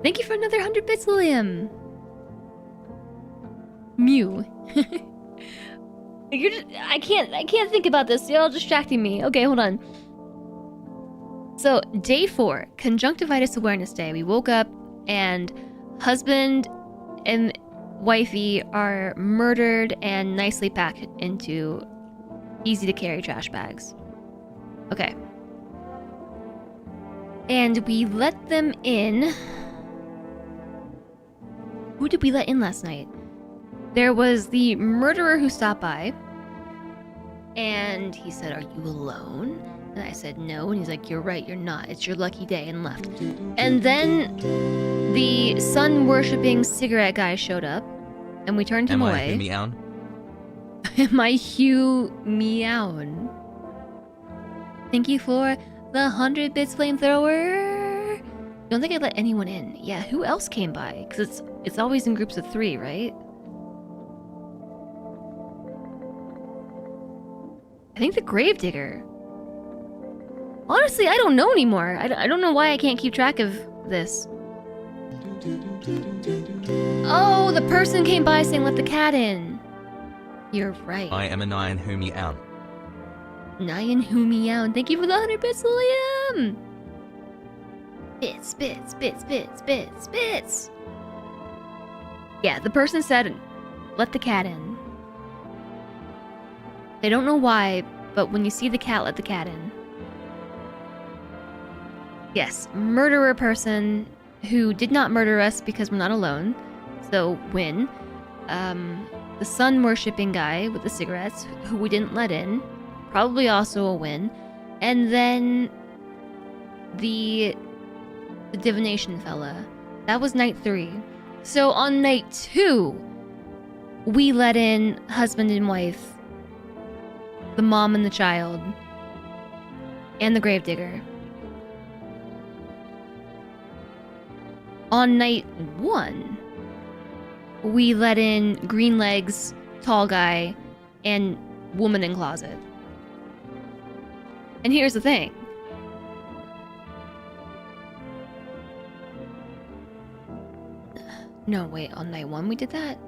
Thank you for another 100 bits, Lilium. Mew. You're just, I can't think about this. You're all distracting me. Okay, hold on. So, day 4, Conjunctivitis Awareness Day. We woke up and husband and wifey are murdered and nicely packed into easy to carry trash bags. Okay. And we let them in. Who did we let in last night? There was the murderer who stopped by. And he said, "Are you alone?" And I said, "No." And he's like, "You're right, you're not. It's your lucky day," and left. And then the sun-worshipping cigarette guy showed up. And we turned him away. Meow. Am I Hugh Meown? Thank you for the 100 bits flamethrower. Don't think I let anyone in. Yeah, who else came by? Because it's always in groups of 3, right? I think the gravedigger. Honestly, I don't know anymore. I don't know why I can't keep track of this. Oh, the person came by saying let the cat in. You're right. I am a nine who meow. Nyan who meow. Thank you for the 100 bits, Liam. Bits, bits, bits, bits, bits, bits. Yeah, the person said let the cat in. They don't know why, but when you see the cat, let the cat in. Yes, murderer person who did not murder us because we're not alone. So, win. The sun-worshipping guy with the cigarettes, who we didn't let in. Probably also a win. And then the divination fella. That was night 3. So on night 2, we let in husband and wife, the mom and the child, and the gravedigger. On night 1, we let in green legs, tall guy, and woman in closet. And here's the thing. No, wait, on night 1 we did that?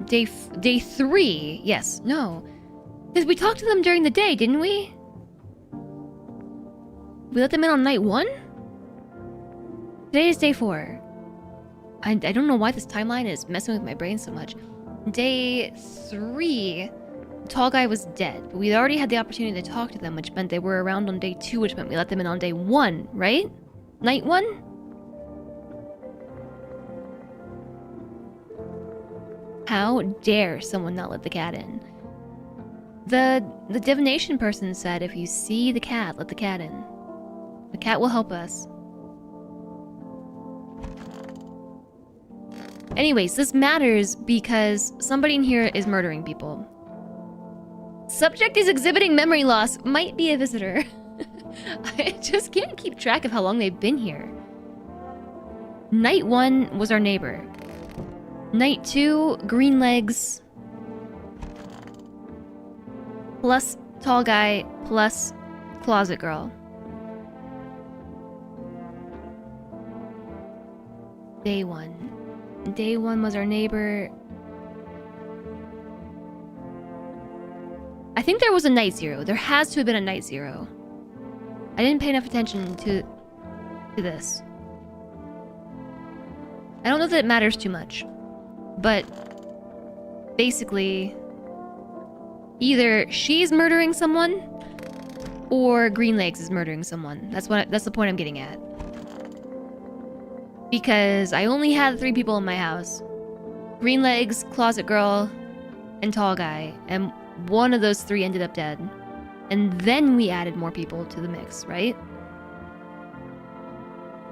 Day 3, yes, no. Because we talked to them during the day, didn't we? We let them in on night 1? Today is day 4. I don't know why this timeline is messing with my brain so much. Day 3, tall guy was dead, but we already had the opportunity to talk to them, which meant they were around on day 2, which meant we let them in on day 1, right? Night 1? How dare someone not let the cat in? The divination person said if you see the cat, let the cat in. The cat will help us. Anyways, this matters because somebody in here is murdering people. Subject is exhibiting memory loss. Might be a visitor. I just can't keep track of how long they've been here. Night 1 was our neighbor. Night 2, green legs. Plus tall guy, plus closet girl. Day 1. Day 1 was our neighbor. I think there was a night zero. There has to have been a night zero. I didn't pay enough attention to this. I don't know that it matters too much. But basically, either she's murdering someone or Greenlegs is murdering someone. That's the point I'm getting at. Because I only had 3 people in my house. Greenlegs, Closet Girl, and Tall Guy. And one of those 3 ended up dead. And then we added more people to the mix, right?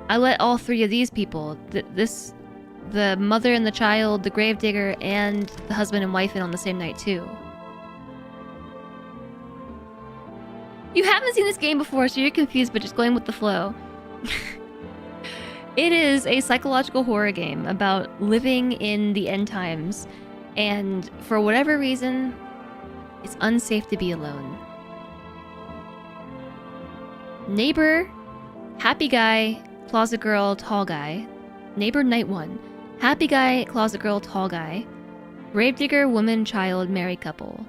I let all 3 of these people, the mother and the child, the gravedigger, and the husband and wife in on the same night too. You haven't seen this game before, so you're confused, but just going with the flow. It is a psychological horror game about living in the end times, and for whatever reason, it's unsafe to be alone. Neighbor, happy guy, closet girl, tall guy. Neighbor night 1. Happy guy, closet girl, tall guy. Gravedigger, woman, child, married couple.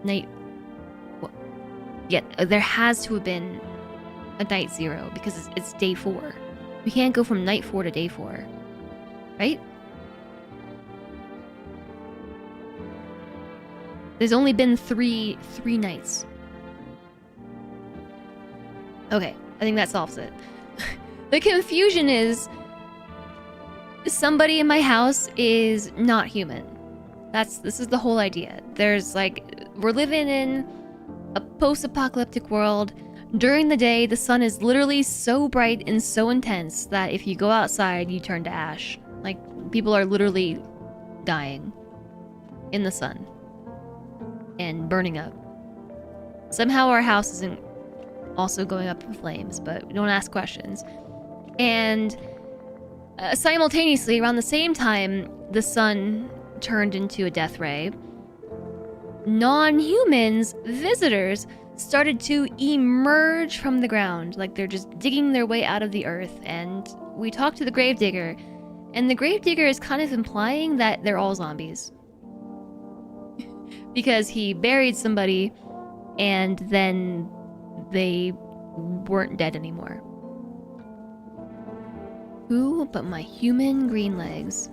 Night... Yeah, there has to have been a night 0 because it's day 4. We can't go from night 4 to day 4. Right? There's only been three nights. Okay, I think that solves it. The confusion is somebody in my house is not human. This is the whole idea. There's like, we're living in a post-apocalyptic world. During the day, the sun is literally so bright and so intense that if you go outside, you turn to ash. Like, people are literally dying in the sun and burning up. Somehow our house isn't also going up in flames, but don't ask questions. And simultaneously, around the same time the sun turned into a death ray, non-humans, visitors, started to emerge from the ground. Like they're just digging their way out of the earth. And we talked to the gravedigger, and the gravedigger is kind of implying that they're all zombies. Because he buried somebody, and then they weren't dead anymore. Who but my human Greenlegs?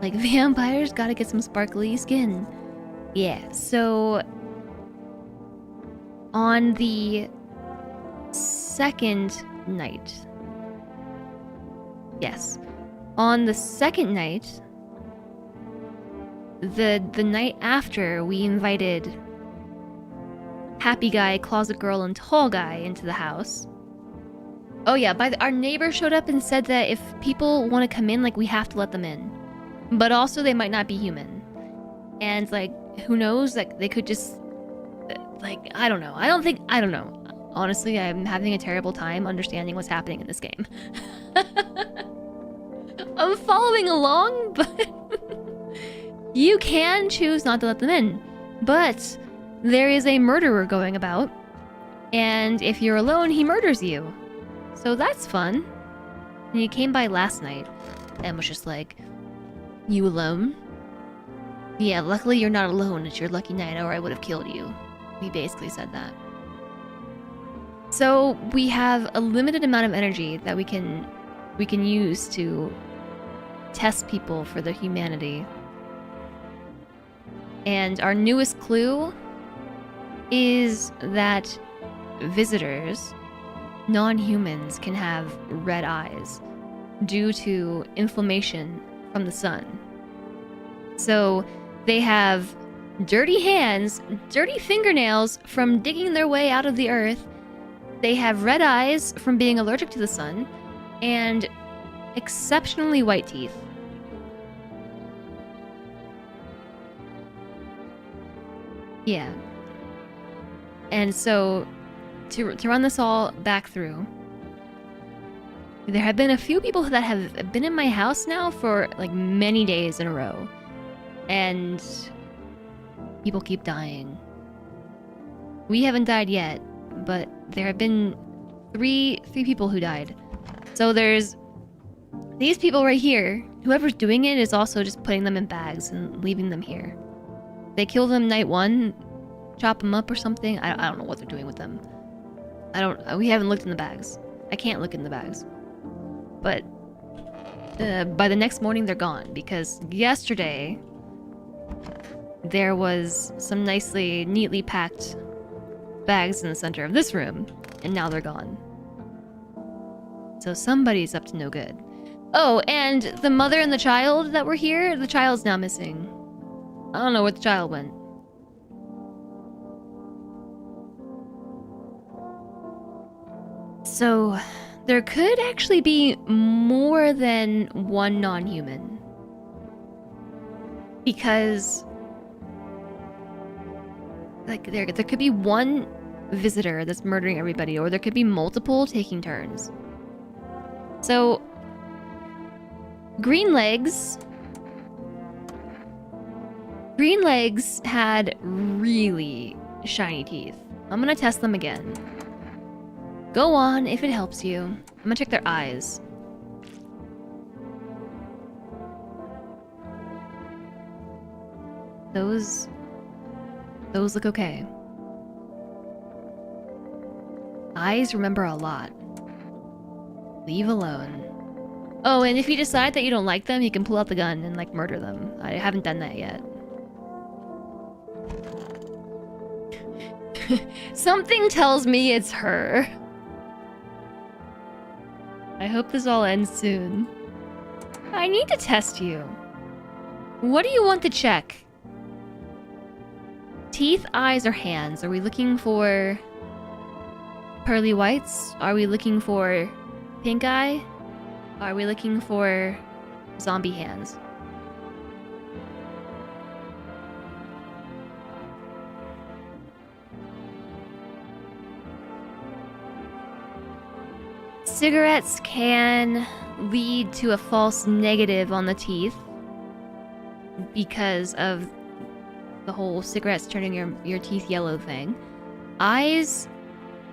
Like, vampires gotta get some sparkly skin. Yeah, so on the second night, yes, on the second night, the night after, we invited happy guy, closet girl, and tall guy into the house. Oh yeah, our neighbor showed up and said that if people want to come in, like, we have to let them in. But also they might not be human. And like, who knows? Like, they could just, like, I don't know. I don't know. Honestly, I'm having a terrible time understanding what's happening in this game. I'm following along, but you can choose not to let them in. But there is a murderer going about, and if you're alone, he murders you. So that's fun. And he came by last night and was just like, "You alone?" "Yeah, luckily you're not alone. It's your lucky night, or I would have killed you." He basically said that. So we have a limited amount of energy that we can use to test people for their humanity. And our newest clue is that visitors, non-humans, can have red eyes due to inflammation from the sun. So they have dirty hands, dirty fingernails from digging their way out of the earth. They have red eyes from being allergic to the sun, and exceptionally white teeth. Yeah. And so, to run this all back through, there have been a few people that have been in my house now for like many days in a row. And people keep dying. We haven't died yet, but there have been three people who died. So there's these people right here. Whoever's doing it is also just putting them in bags and leaving them here. They kill them night 1, chop them up or something. I don't know what they're doing with them. We haven't looked in the bags. I can't look in the bags. But by the next morning, they're gone. Because yesterday, there was some neatly packed bags in the center of this room. And now they're gone. So somebody's up to no good. Oh, and the mother and the child that were here, the child's now missing. I don't know where the child went. So, there could actually be more than one non-human. Because, like, there could be one visitor that's murdering everybody, or there could be multiple taking turns. So, Green Legs had really shiny teeth. I'm gonna test them again. Go on, if it helps you. I'm gonna check their eyes. Those look okay. Eyes remember a lot. Leave alone. Oh, and if you decide that you don't like them, you can pull out the gun and, like, murder them. I haven't done that yet. Something tells me it's her. I hope this all ends soon. I need to test you. What do you want to check? Teeth, eyes, or hands? Are we looking for pearly whites? Are we looking for pink eye? Are we looking for zombie hands? Cigarettes can lead to a false negative on the teeth because of the whole cigarettes turning your teeth yellow thing. Eyes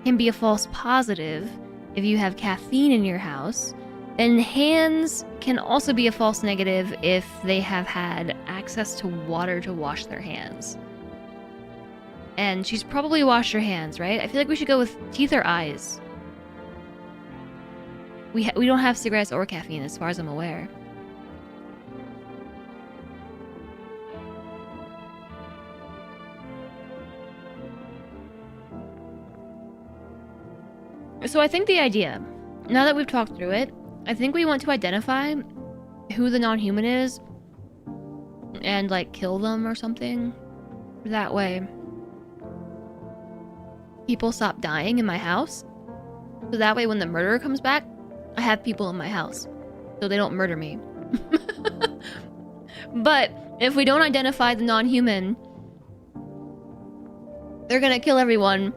can be a false positive if you have caffeine in your house. And hands can also be a false negative if they have had access to water to wash their hands. And she's probably washed her hands, right? I feel like we should go with teeth or eyes. We don't have cigarettes or caffeine as far as I'm aware. So I think the idea, now that we've talked through it, I think we want to identify who the non-human is and, like, kill them or something. That way people stop dying in my house. So that way when the murderer comes back, I have people in my house so they don't murder me. But if we don't identify the non-human, they're gonna kill everyone,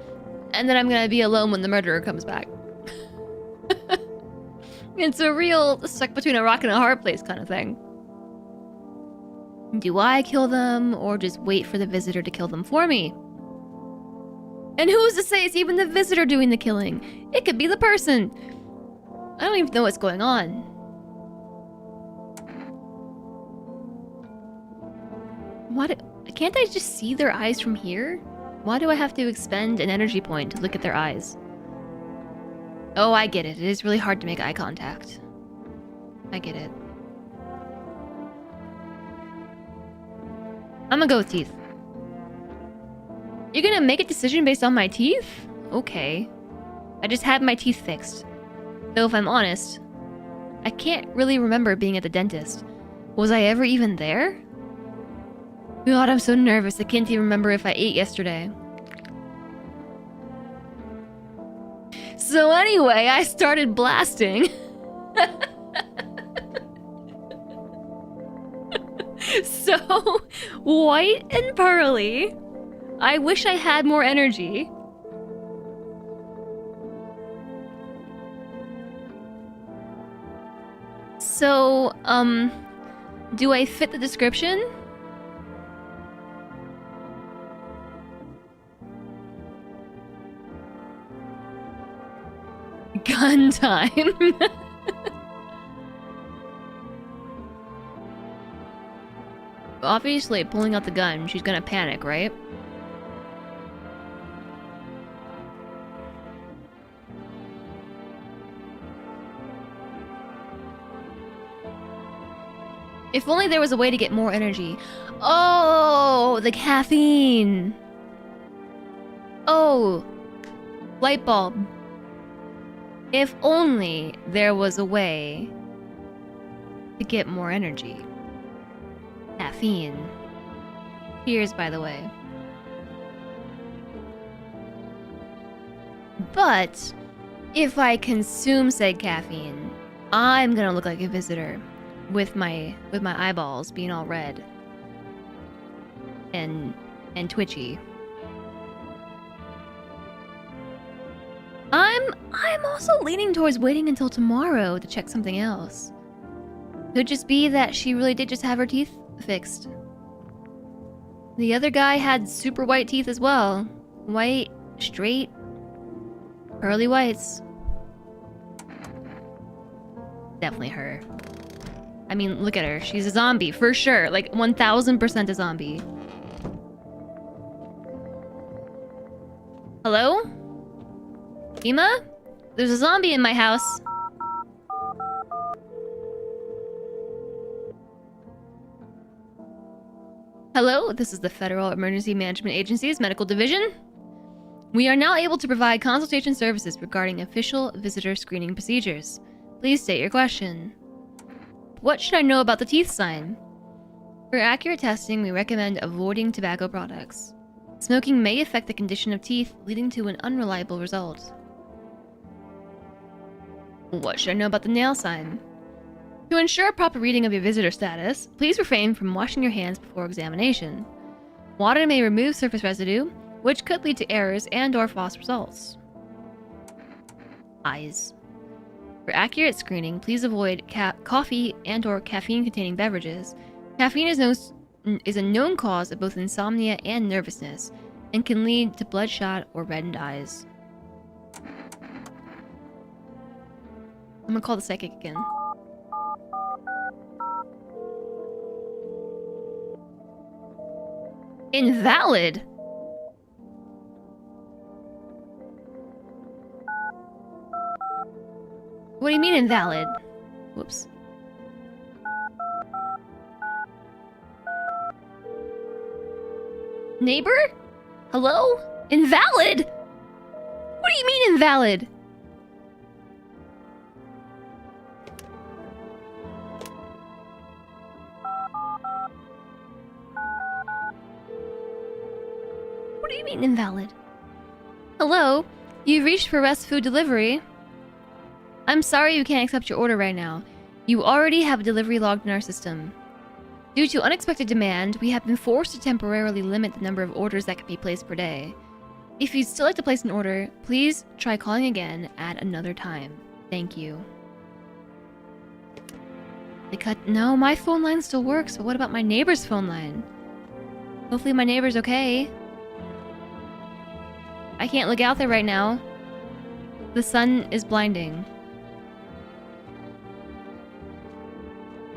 and then I'm gonna be alone when the murderer comes back. It's a real stuck between a rock and a hard place kind of thing. Do I kill them, or just wait for the visitor to kill them for me? And who's to say it's even the visitor doing the killing? It could be the person. I don't even know what's going on. What? Can't I just see their eyes from here? Why do I have to expend an energy point to look at their eyes? Oh, I get it. It is really hard to make eye contact. I get it. I'm gonna go with teeth. You're gonna make a decision based on my teeth? Okay. I just had my teeth fixed. Though if I'm honest, I can't really remember being at the dentist. Was I ever even there? God, I'm so nervous. I can't even remember if I ate yesterday. So anyway, I started blasting. So, white and pearly. I wish I had more energy. So, do I fit the description? Gun time. Obviously, pulling out the gun, she's gonna panic, right? If only there was a way to get more energy. Oh, the caffeine. Oh, light bulb. If only there was a way to get more energy. Caffeine. Cheers, by the way. But if I consume said caffeine, I'm gonna look like a visitor with my eyeballs being all red and twitchy. I'm also leaning towards waiting until tomorrow to check something else. Could just be that she really did just have her teeth fixed. The other guy had super white teeth as well. White, straight, pearly whites. Definitely her. I mean, look at her. She's a zombie, for sure. Like, 1000% a zombie. Hello? Ema? There's a zombie in my house. Hello, this is the Federal Emergency Management Agency's Medical Division. We are now able to provide consultation services regarding official visitor screening procedures. Please state your question. What should I know about the teeth sign? For accurate testing, we recommend avoiding tobacco products. Smoking may affect the condition of teeth, leading to an unreliable result. What should I know about the nail sign? To ensure proper reading of your visitor status, please refrain from washing your hands before examination. Water may remove surface residue, which could lead to errors and/or false results. Eyes. For accurate screening, please avoid coffee and/or caffeine-containing beverages. Caffeine is a known cause of both insomnia and nervousness, and can lead to bloodshot or reddened eyes. I'm gonna call the psychic again. Invalid? What do you mean invalid? Whoops. Neighbor? Hello? Invalid? What do you mean invalid? What do you mean invalid? Hello? You've reached for Rest Food Delivery. I'm sorry you can't accept your order right now. You already have a delivery logged in our system. Due to unexpected demand, we have been forced to temporarily limit the number of orders that can be placed per day. If you'd still like to place an order, please try calling again at another time. Thank you. No, my phone line still works, but what about my neighbor's phone line? Hopefully my neighbor's okay. I can't look out there right now. The sun is blinding.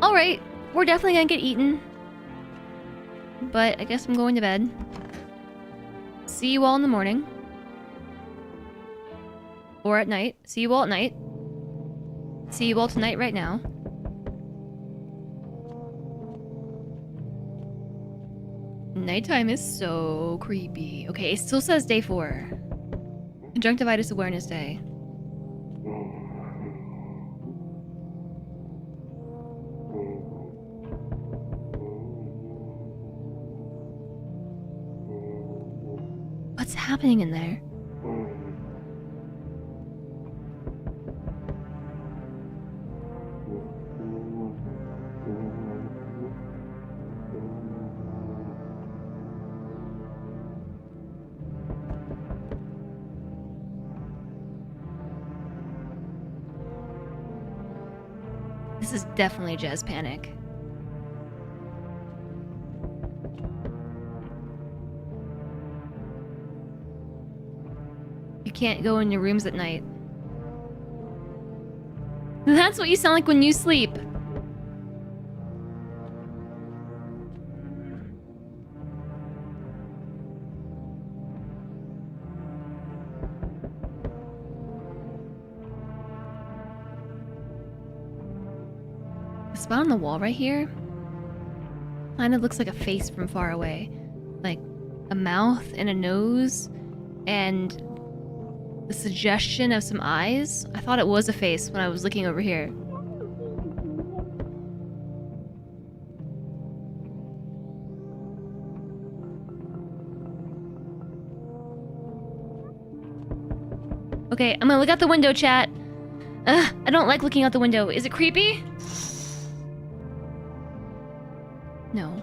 Alright, we're definitely gonna get eaten. But I guess I'm going to bed. See you all in the morning. Or at night. See you all at night. See you all tonight right now. Nighttime is so creepy. Okay, it still says day 4. Conjunctivitis Awareness Day. What's happening in there? This is definitely Jazz Panic. You can't go in your rooms at night. That's what you sound like when you sleep. spot on the wall right here kind of looks like a face from far away. Like a mouth and a nose and the suggestion of some eyes. I thought it was a face when I was looking over here. Okay, I'm gonna look out the window, chat. I don't like looking out the window. Is it creepy? No.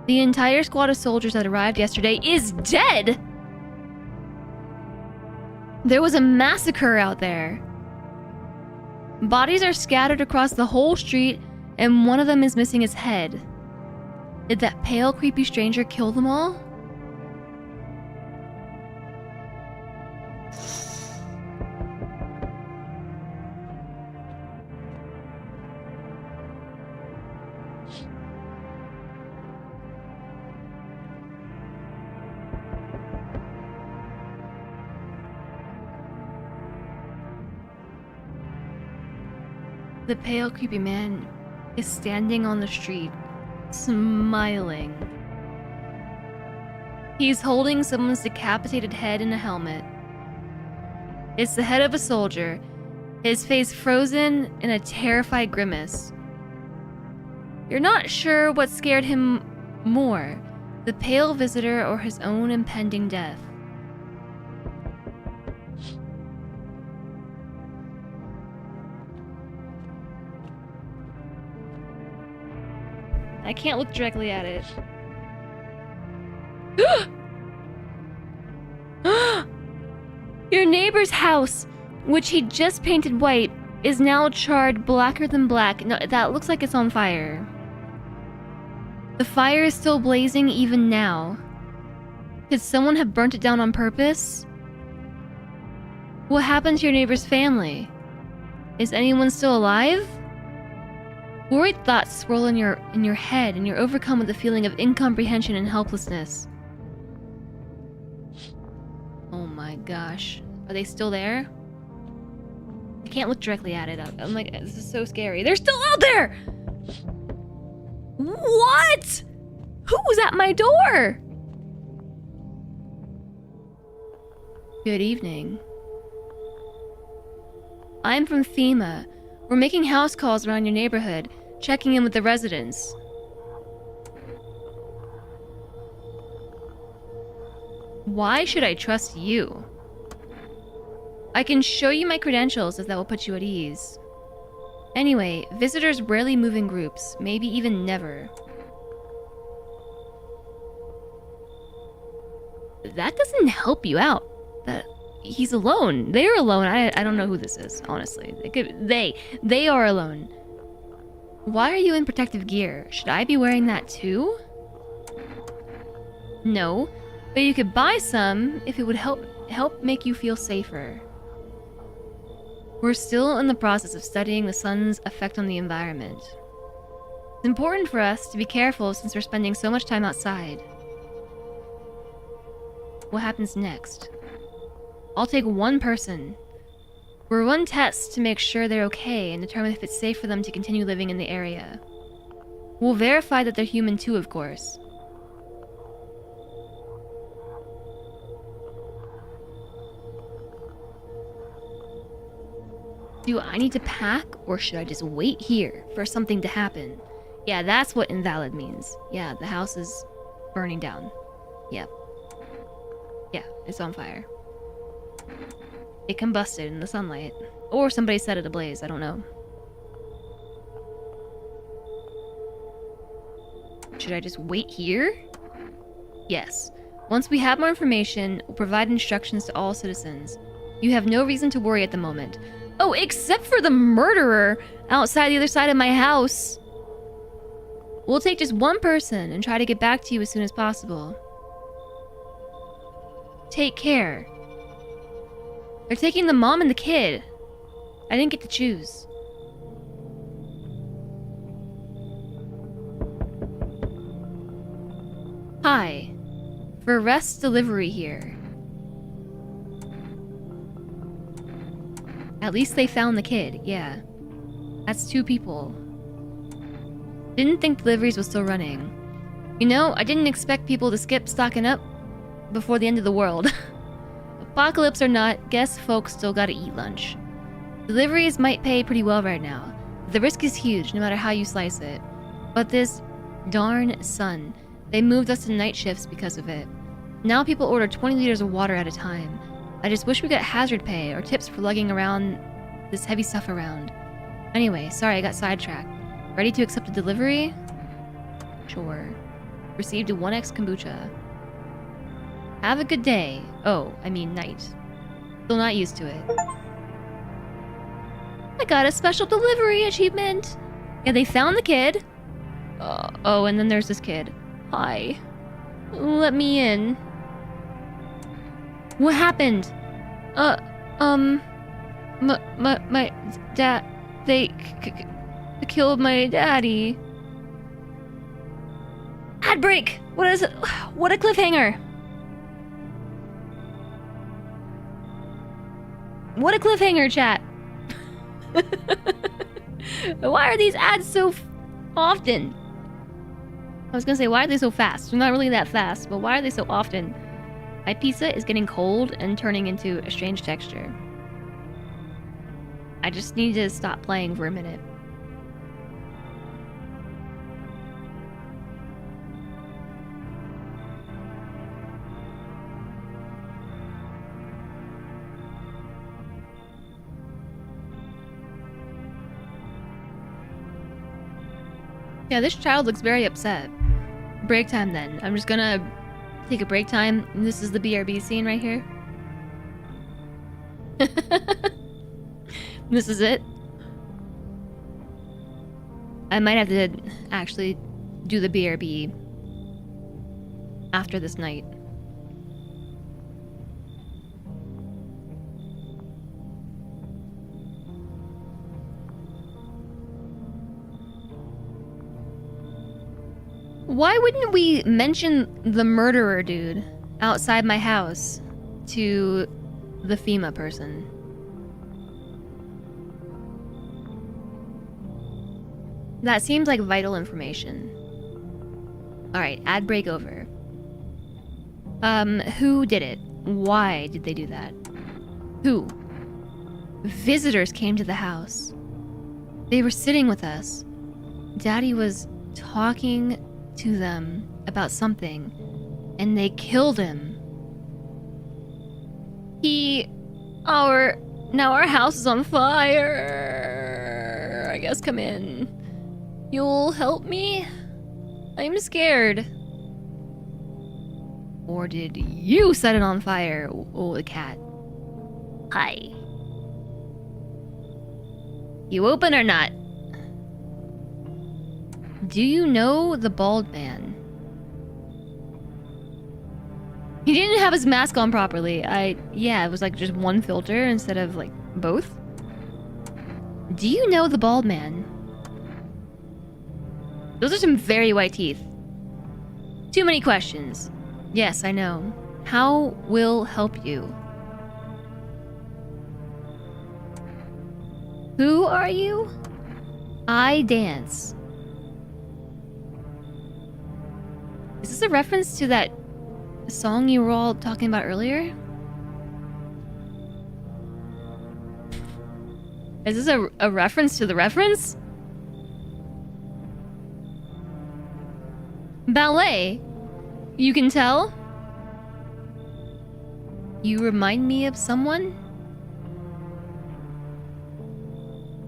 The entire squad of soldiers that arrived yesterday is dead! There was a massacre out there. Bodies are scattered across the whole street, and one of them is missing his head. Did that pale, creepy stranger kill them all? The pale, creepy man is standing on the street, smiling. He's holding someone's decapitated head in a helmet. It's the head of a soldier, his face frozen in a terrified grimace. You're not sure what scared him more, the pale visitor or his own impending death. I can't look directly at it. Your neighbor's house, which he just painted white, is now charred blacker than black. No, that looks like it's on fire. The fire is still blazing even now. Could someone have burnt it down on purpose? What happened to your neighbor's family? Is anyone still alive? Worried thoughts swirl in your head, and you're overcome with a feeling of incomprehension and helplessness. Oh my gosh. Are they still there? I can't look directly at it. I'm like, this is so scary. They're still out there! What? Who was at my door? Good evening. I'm from FEMA. We're making house calls around your neighborhood, checking in with the residents. Why should I trust you? I can show you my credentials if that will put you at ease. Anyway, visitors rarely move in groups, maybe even never. That doesn't help you out. He's alone. They're alone. I don't know who this is, honestly. They are alone. Why are you in protective gear? Should I be wearing that too? No, but you could buy some if it would help make you feel safer. We're still in the process of studying the sun's effect on the environment. It's important for us to be careful since we're spending so much time outside. What happens next? I'll take one person. We'll run tests to make sure they're okay and determine if it's safe for them to continue living in the area. We'll verify that they're human too, of course. Do I need to pack, or should I just wait here for something to happen? Yeah, that's what invalid means. Yeah, the house is burning down. Yep. Yeah, it's on fire. It combusted in the sunlight. Or somebody set it ablaze, I don't know. Should I just wait here? Yes. Once we have more information, we'll provide instructions to all citizens. You have no reason to worry at the moment. Oh, except for the murderer outside the other side of my house. We'll take just one person and try to get back to you as soon as possible. Take care. They're taking the mom and the kid. I didn't get to choose. Hi. For rest delivery here. At least they found the kid, yeah. That's 2 people. Didn't think deliveries was still running. You know, I didn't expect people to skip stocking up before the end of the world. Apocalypse or not, guess folks still gotta eat lunch. Deliveries might pay pretty well right now. The risk is huge, no matter how you slice it. But this darn sun, they moved us to night shifts because of it. Now people order 20 liters of water at a time. I just wish we got hazard pay or tips for lugging around this heavy stuff around. Anyway, sorry I got sidetracked. Ready to accept a delivery? Sure. Received a 1x kombucha. Have a good day. Oh, I mean night. Still not used to it. I got a special delivery achievement. Yeah, they found the kid. Oh, and then there's this kid. Hi. Let me in. What happened? My dad... They killed my daddy. Ad break! What is it? What a cliffhanger! What a cliffhanger, chat! Why are these ads so often? I was gonna say, why are they so fast? They're not really that fast, but why are they so often? My pizza is getting cold and turning into a strange texture. I just need to stop playing for a minute. Yeah, this child looks very upset. Break time then. I'm just gonna take a break time. This is the BRB scene right here. This is it. I might have to actually do the BRB after this night. Why wouldn't we mention the murderer dude outside my house to the FEMA person? That seems like vital information. Alright, ad break over. Who did it? Why did they do that? Who? Visitors came to the house. They were sitting with us. Daddy was talking to them about something, and they killed him. Now our house is on fire. I guess come in. You'll help me? I'm scared. Or did you set it on fire? Oh, the cat. Hi. You open or not? Do you know the bald man? He didn't have his mask on properly. Yeah, it was like just one filter instead of like both. Do you know the bald man? Those are some very white teeth. Too many questions. Yes, I know. How will help you? Who are you? I dance. Is this a reference to that song you were all talking about earlier? Is this a reference to the reference? Ballet? You can tell? You remind me of someone?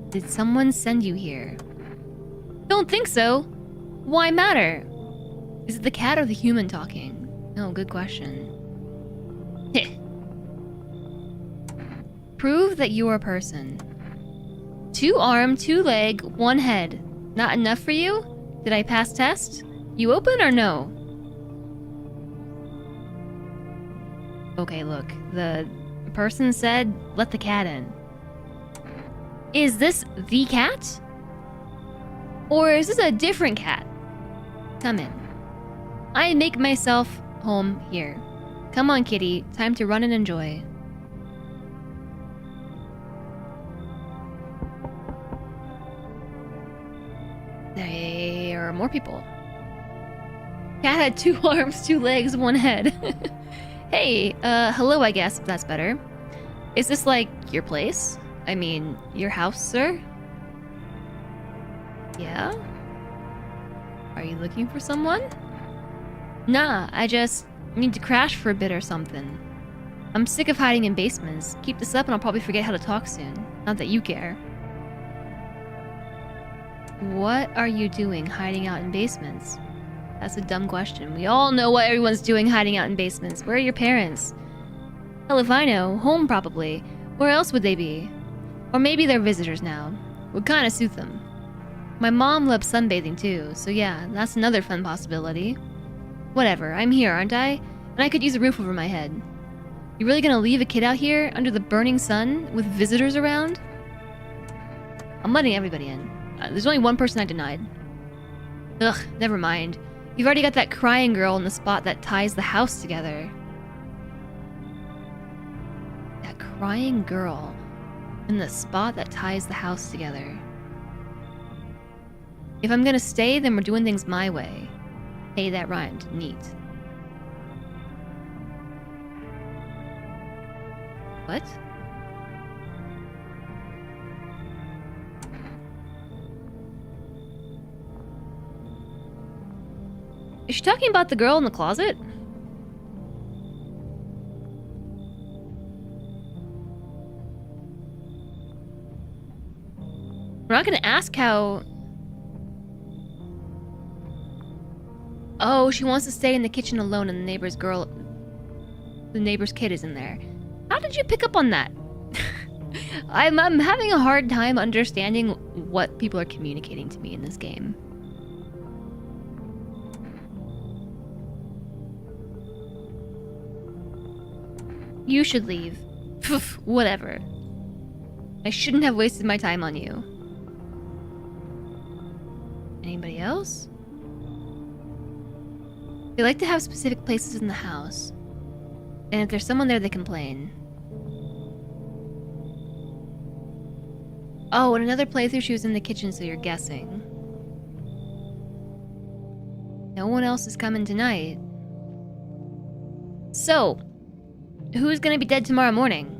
Did someone send you here? Don't think so. Why matter? Is it the cat or the human talking? Oh, good question. Heh. Prove that you're a person. 2 arm, 2 leg, 1 head. Not enough for you? Did I pass test? You open or no? Okay, look. The person said, let the cat in. Is this the cat? Or is this a different cat? Come in. I make myself home here. Come on, kitty. Time to run and enjoy. They are more people. Cat had 2 arms, 2 legs, 1 head. Hey, hello, I guess, if that's better. Is this, like, your place? I mean, your house, sir? Yeah? Are you looking for someone? Nah, I just need to crash for a bit or something. I'm sick of hiding in basements. Keep this up and I'll probably forget how to talk soon. Not that you care. What are you doing hiding out in basements? That's a dumb question. We all know what everyone's doing hiding out in basements. Where are your parents? Hell if I know. Home probably. Where else would they be? Or maybe they're visitors now. Would kinda suit them. My mom loves sunbathing too, so yeah, that's another fun possibility. Whatever, I'm here, aren't I? And I could use a roof over my head. You really gonna leave a kid out here under the burning sun with visitors around? I'm letting everybody in. There's only one person I denied. Ugh, never mind. You've already got that crying girl in the spot that ties the house together. That crying girl in the spot that ties the house together. If I'm gonna stay, then we're doing things my way. Hey, that rhymed. Neat. What? Is she talking about the girl in the closet? We're not gonna ask how... Oh, she wants to stay in the kitchen alone and the neighbor's kid is in there. How did you pick up on that? I'm having a hard time understanding what people are communicating to me in this game. You should leave. Pff, whatever. I shouldn't have wasted my time on you. Anybody else? They like to have specific places in the house. And if there's someone there, they complain. Oh, and another playthrough, she was in the kitchen, so you're guessing. No one else is coming tonight. So, who's gonna be dead tomorrow morning?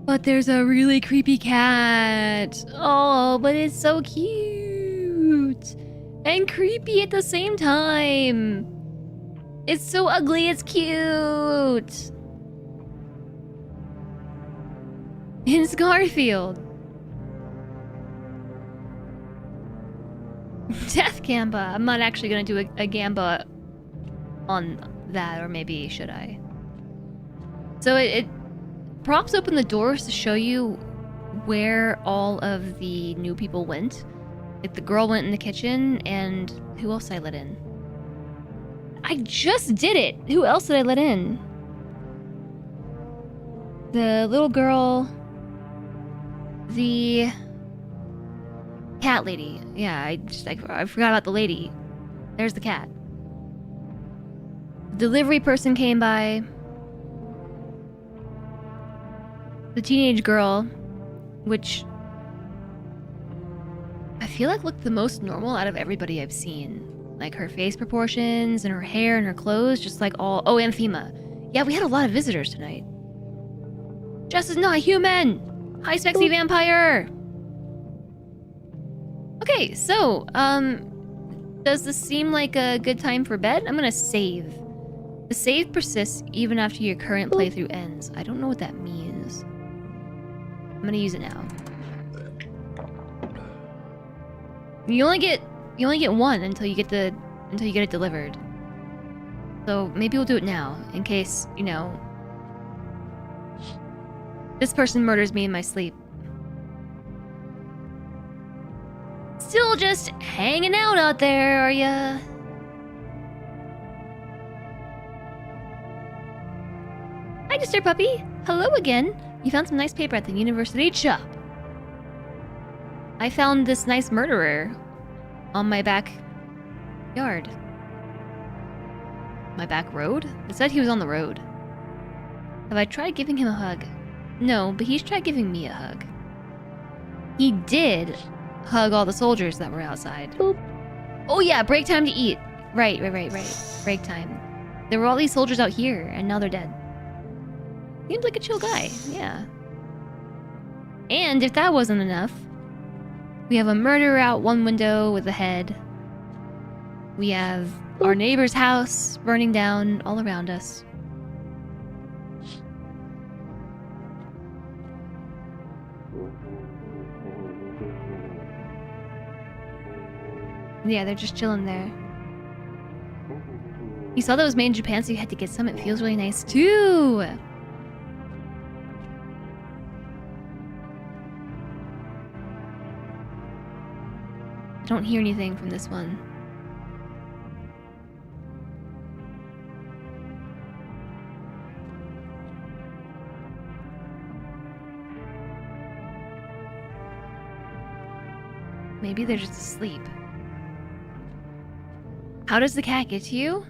But there's a really creepy cat. Oh, but it's so cute. And creepy at the same time. It's so ugly, it's cute. It's Garfield. Death Gamba. I'm not actually gonna do a Gamba on that, or maybe should I? So it props open the doors to show you where all of the new people went. Like the girl went in the kitchen, and who else did I let in? I just did it! Who else did I let in? The little girl... The... cat lady. Yeah, I forgot about the lady. There's the cat. The delivery person came by. The teenage girl, which I feel like looked the most normal out of everybody I've seen. Like her face proportions and her hair and her clothes, just like all... Oh, and Thema. Yeah, we had a lot of visitors tonight. Jess is not human! Hi, sexy vampire! Okay, so, does this seem like a good time for bed? I'm gonna save. The save persists even after your current playthrough ends. I don't know what that means. I'm gonna use it now. You only get one until you get it delivered. So maybe we'll do it now, in case, you know, this person murders me in my sleep. Still just hanging out there, are ya? Hi, Disturb Puppy. Hello again. You found some nice paper at the university shop. I found this nice murderer on my backyard. My back road? It said he was on the road. Have I tried giving him a hug? No, but he's tried giving me a hug. He did. hug all the soldiers that were outside. Boop. Oh yeah, break time to eat. Right. Break time. There were all these soldiers out here, and now they're dead. Seems like a chill guy, yeah. And if that wasn't enough, we have a murderer out one window with a head. We have our neighbor's house burning down all around us. Yeah, they're just chilling there. You saw that was made in Japan, so you had to get some. It feels really nice too. I don't hear anything from this one. Maybe they're just asleep. How does the cat get to you?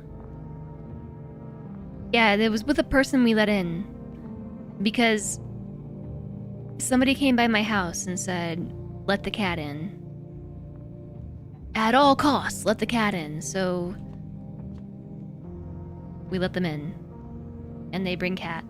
Yeah, it was with a person we let in. Because somebody came by my house and said, let the cat in. At all costs, let the cat in. So we let them in. And they bring cat.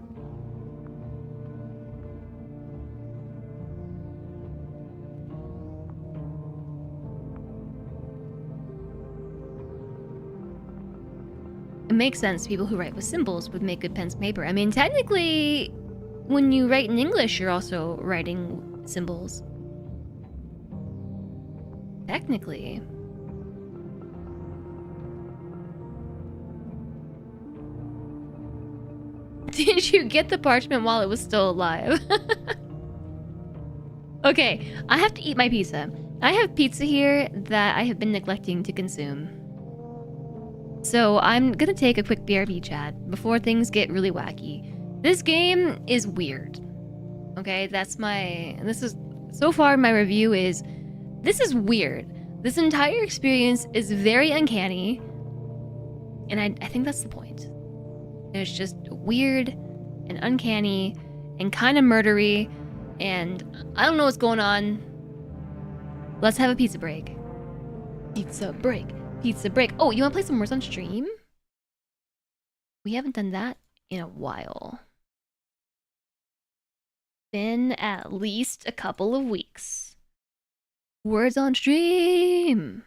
It makes sense people who write with symbols would make good pens and paper. I mean, technically, when you write in English, you're also writing symbols. Technically. Did you get the parchment while it was still alive? Okay, I have to eat my pizza. I have pizza here that I have been neglecting to consume. So I'm gonna take a quick BRB chat before things get really wacky. This game is weird. Okay, so far my review is, this is weird. This entire experience is very uncanny. And I think that's the point. It's just weird and uncanny and kind of murdery. And I don't know what's going on. Let's have a pizza break. Pizza break. Pizza break. Oh, you want to play some Words on stream? We haven't done that in a while. Been at least a couple of weeks. Words on stream.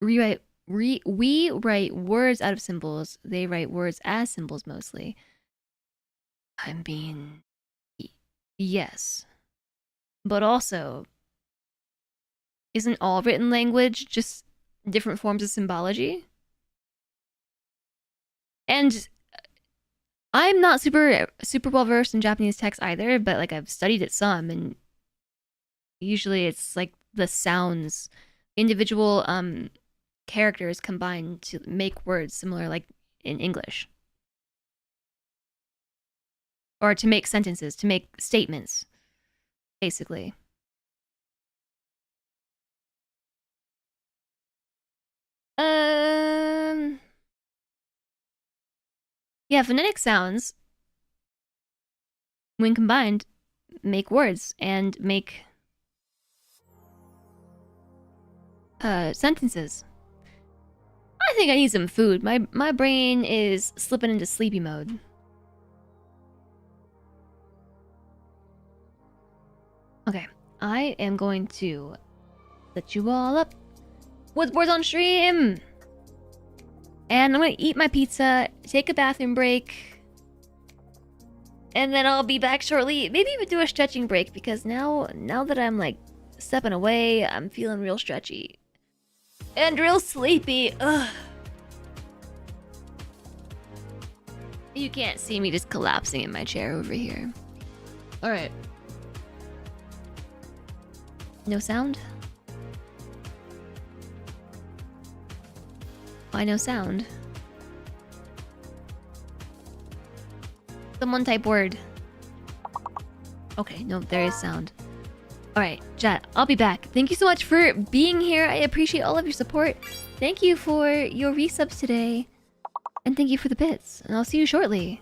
We write words out of symbols. They write words as symbols mostly. I mean, yes. But also, isn't all written language just different forms of symbology? And I'm not super well versed in Japanese text either, but like I've studied it some, and usually it's like the sounds, individual characters combined to make words similar, like in English, or to make sentences, to make statements. Basically. Yeah, phonetic sounds, when combined, make words and make sentences. I think I need some food. My brain is slipping into sleepy mode. Okay, I am going to set you all up with Words on stream. And I'm gonna eat my pizza, take a bathroom break, and then I'll be back shortly. Maybe even do a stretching break, because now that I'm like stepping away, I'm feeling real stretchy. And real sleepy. Ugh. You can't see me just collapsing in my chair over here. Alright. No sound? Why no sound? Someone type word. Okay, no, there is sound. Alright, chat, I'll be back. Thank you so much for being here. I appreciate all of your support. Thank you for your resubs today. And thank you for the bits. And I'll see you shortly.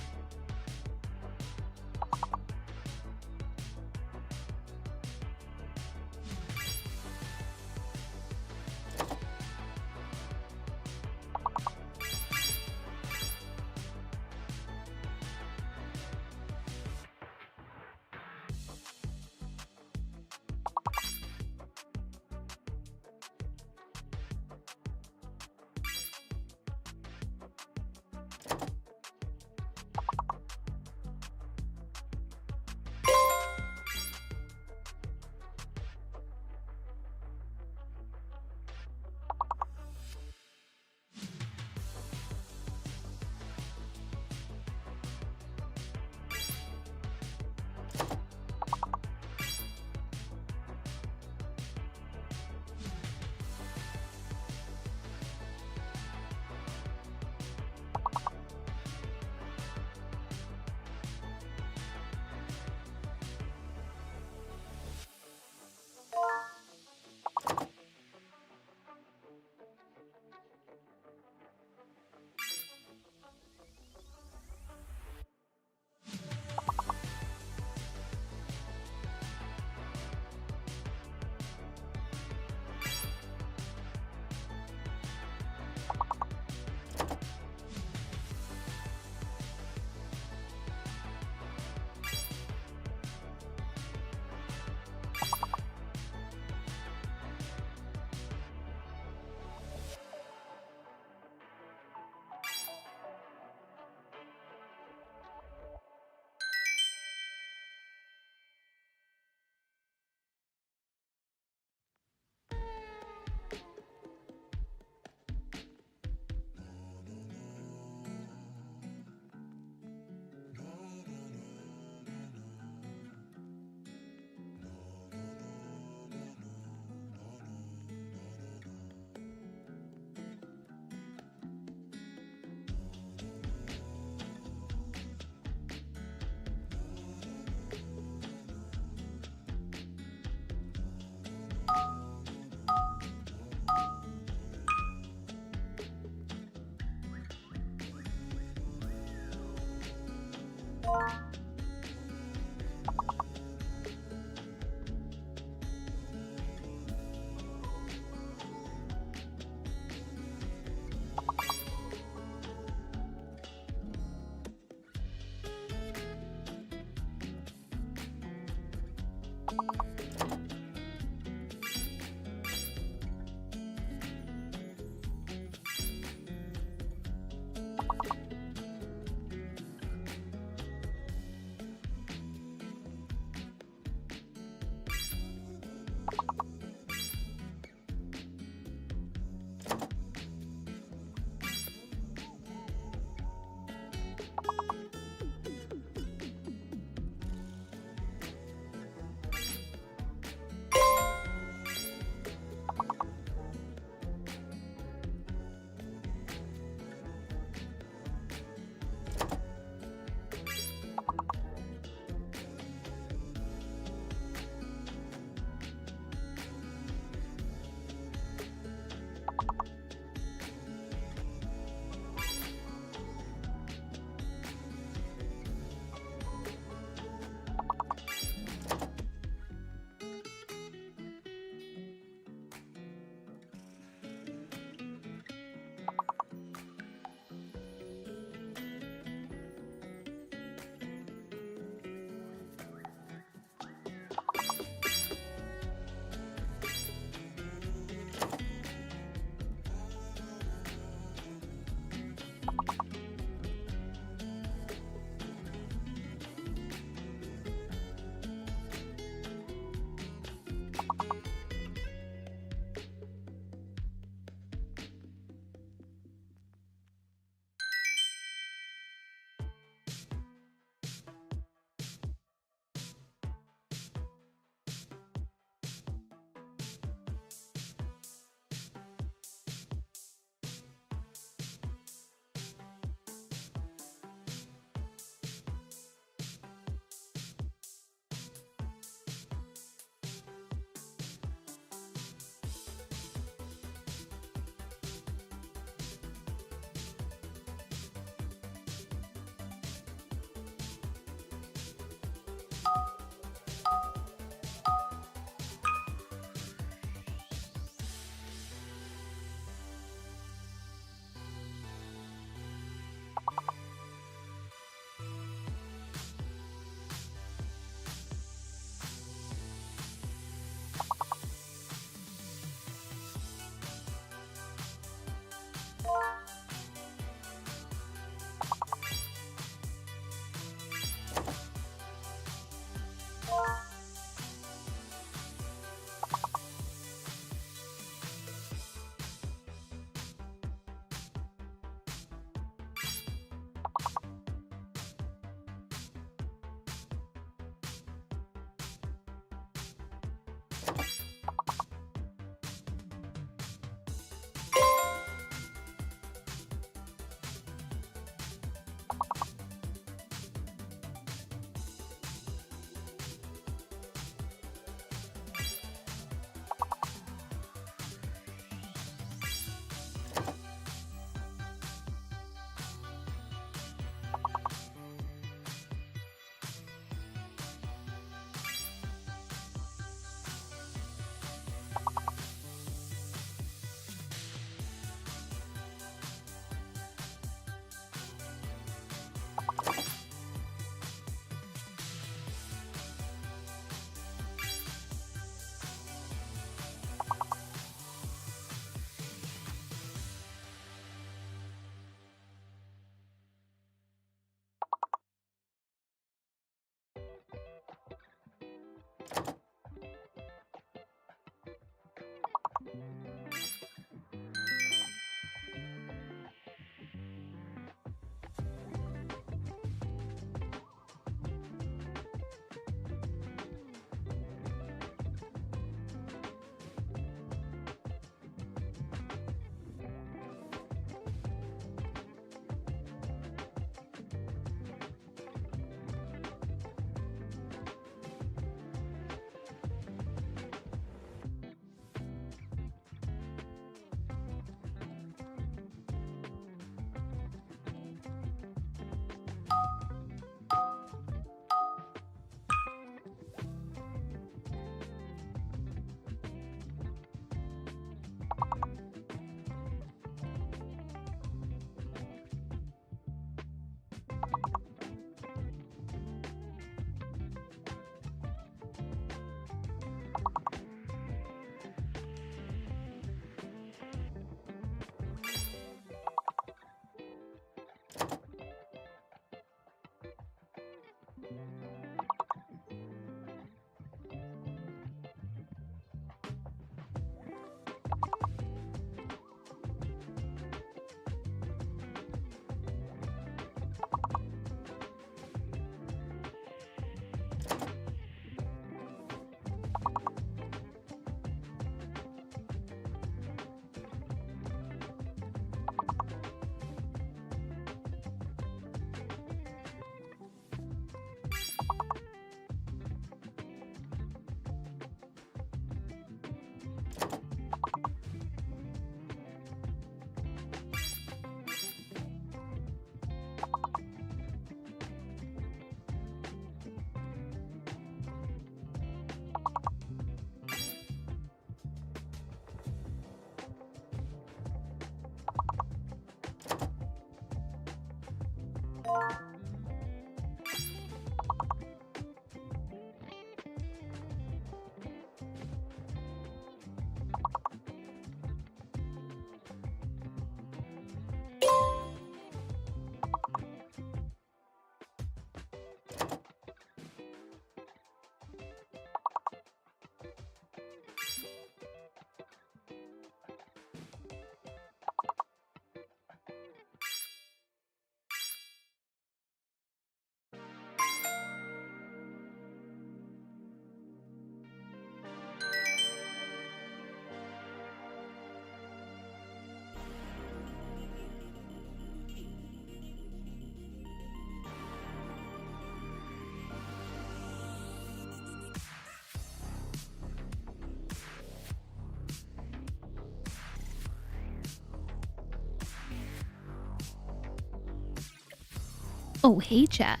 Oh, hey, chat.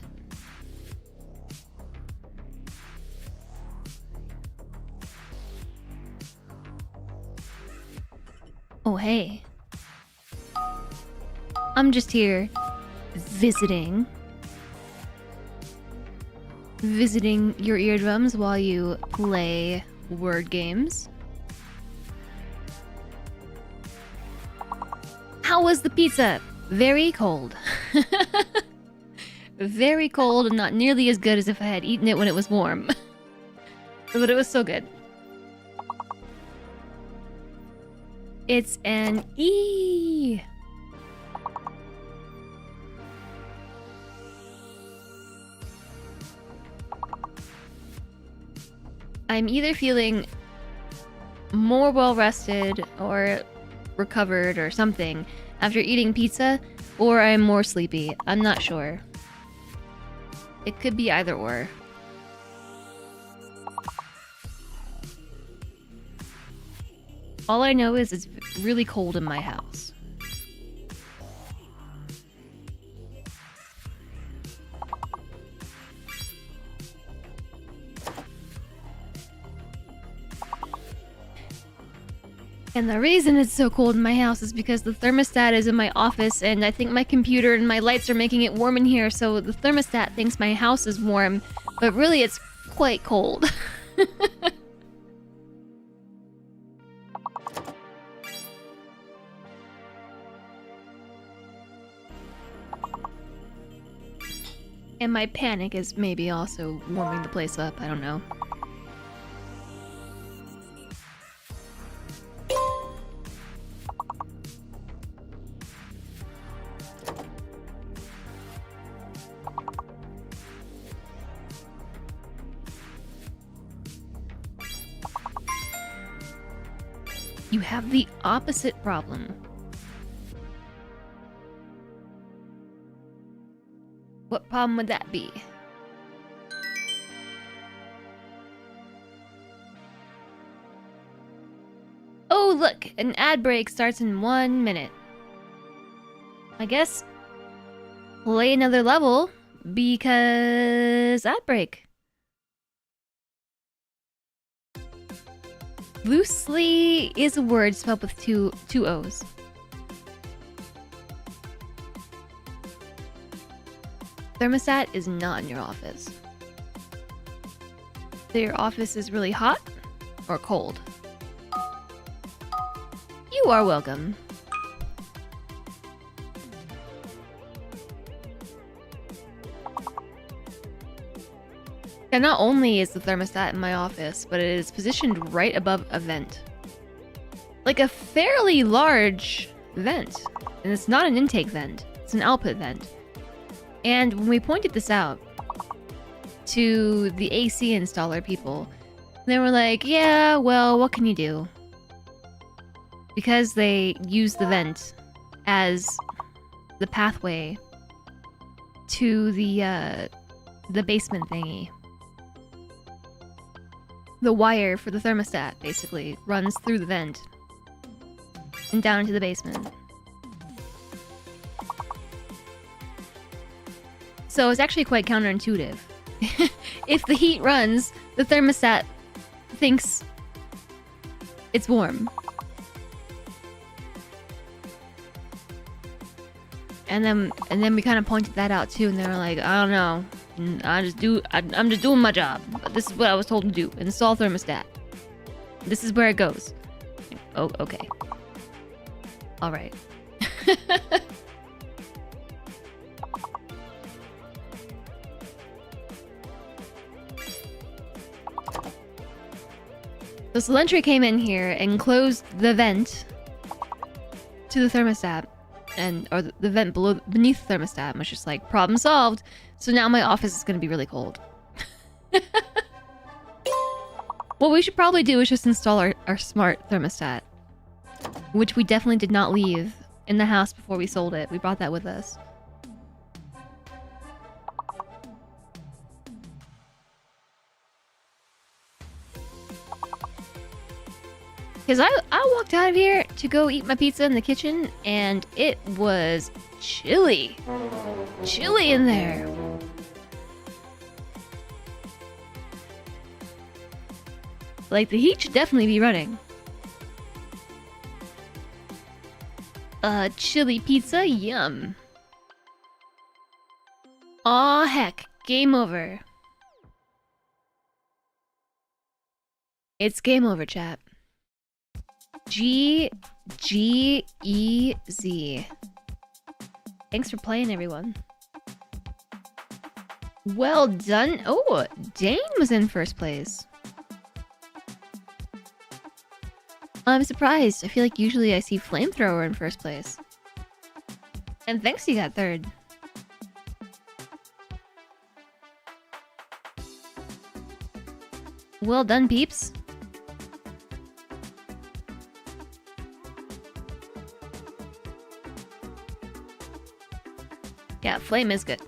Oh, hey. I'm just here visiting your eardrums while you play word games. How was the pizza? Very cold. Very cold and not nearly as good as if I had eaten it when it was warm. But it was so good. It's an E. I'm either feeling more well-rested or recovered or something after eating pizza, or I'm more sleepy. I'm not sure. It could be either or. All I know is it's really cold in my house. And the reason it's so cold in my house is because the thermostat is in my office, and I think my computer and my lights are making it warm in here, so the thermostat thinks my house is warm, but really it's quite cold. And my panic is maybe also warming the place up, I don't know. You have the opposite problem. What problem would that be? Oh, look! An ad break starts in 1 minute. I guess play another level because ad break. Loosely is a word spelled with two O's. Thermostat is not in your office. So your office is really hot or cold? You are welcome. And not only is the thermostat in my office, but it is positioned right above a vent. Like a fairly large vent. And it's not an intake vent, it's an output vent. And when we pointed this out to the AC installer people, they were like, yeah, well, what can you do? Because they use the vent as the pathway to the basement thingy. The wire for the thermostat, basically, runs through the vent and down into the basement. So it's actually quite counterintuitive. If the heat runs, the thermostat thinks it's warm. And then we kind of pointed that out too, and they were like, I don't know. I'm just doing my job. But this is what I was told to do. Install thermostat. This is where it goes. Oh, okay. All right. So Solentry came in here and closed the vent to the thermostat, or the vent beneath the thermostat, and was just like, problem solved. So now my office is gonna be really cold. What we should probably do is just install our smart thermostat, which we definitely did not leave in the house before we sold it. We brought that with us. Because I walked out of here to go eat my pizza in the kitchen, and it was chilly. Chilly in there. Like, the heat should definitely be running. Chili pizza, yum. Aw, heck, game over. It's game over, chat. G-E-Z. Thanks for playing, everyone. Well done. Oh, Dane was in first place. I'm surprised. I feel like usually I see Flamethrower in first place. And thanks, you got third. Well done, peeps. Yeah, Flame is good.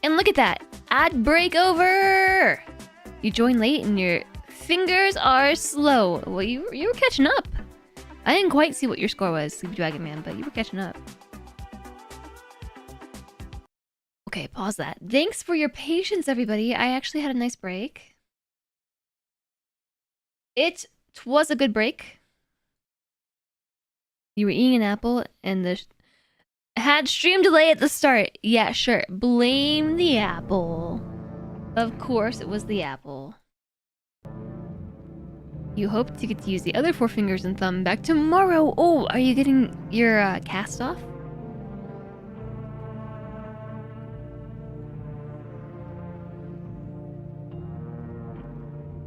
And look at that! Ad break over! You joined late and your fingers are slow. Well, you were catching up. I didn't quite see what your score was, Sleepy Dragon Man, but you were catching up. Okay, pause that. Thanks for your patience, everybody. I actually had a nice break. It was a good break. You were eating an apple and the... Had stream delay at the start. Yeah, sure. Blame the apple. Of course it was the apple. You hope to get to use the other 4 fingers and thumb back tomorrow. Oh, are you getting your cast off?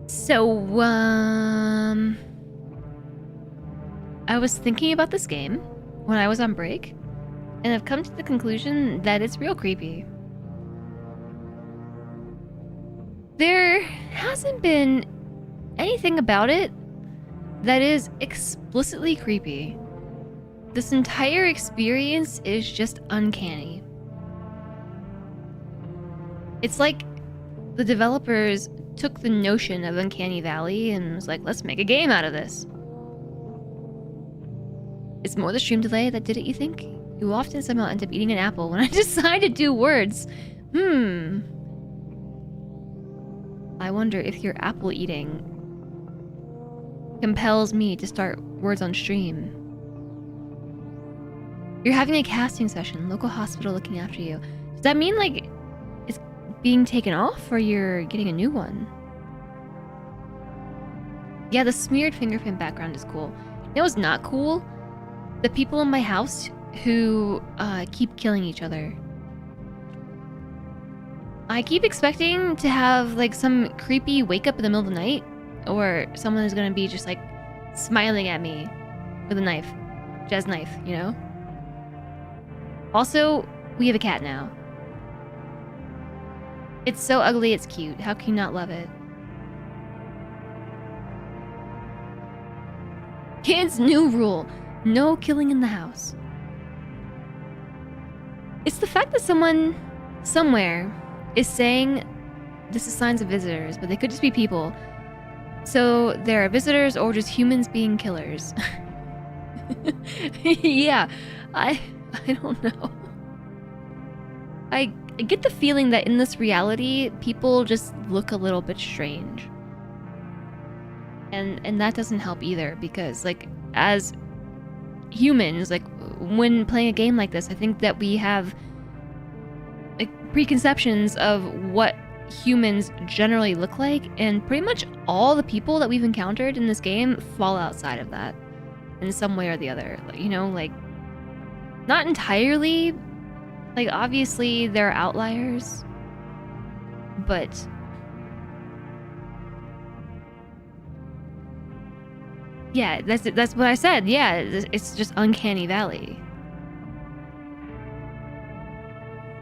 So, I was thinking about this game when I was on break. And I've come to the conclusion that it's real creepy. There hasn't been anything about it that is explicitly creepy. This entire experience is just uncanny. It's like the developers took the notion of Uncanny Valley and was like, let's make a game out of this. It's more the stream delay that did it, you think? You often somehow end up eating an apple when I decide to do words. I wonder if your apple eating compels me to start words on stream. You're having a casting session, local hospital looking after you. Does that mean, like, it's being taken off or you're getting a new one? Yeah, the smeared fingerprint background is cool. You know what's not cool? The people in my house who keep killing each other. I keep expecting to have like some creepy wake up in the middle of the night, or someone is gonna be just like smiling at me with a knife, jazz knife, you know? Also, we have a cat now. It's so ugly, it's cute. How can you not love it? Kids' new rule: no killing in the house. It's the fact that someone somewhere is saying this is signs of visitors, but they could just be people. So there are visitors or just humans being killers. Yeah, I don't know. I get the feeling that in this reality, people just look a little bit strange. And that doesn't help either, because like as humans, like when playing a game like this, I think that we have like preconceptions of what humans generally look like, and pretty much all the people that we've encountered in this game fall outside of that in some way or the other. You know, like not entirely, like obviously there are outliers, but yeah, that's what I said. Yeah, it's just uncanny valley.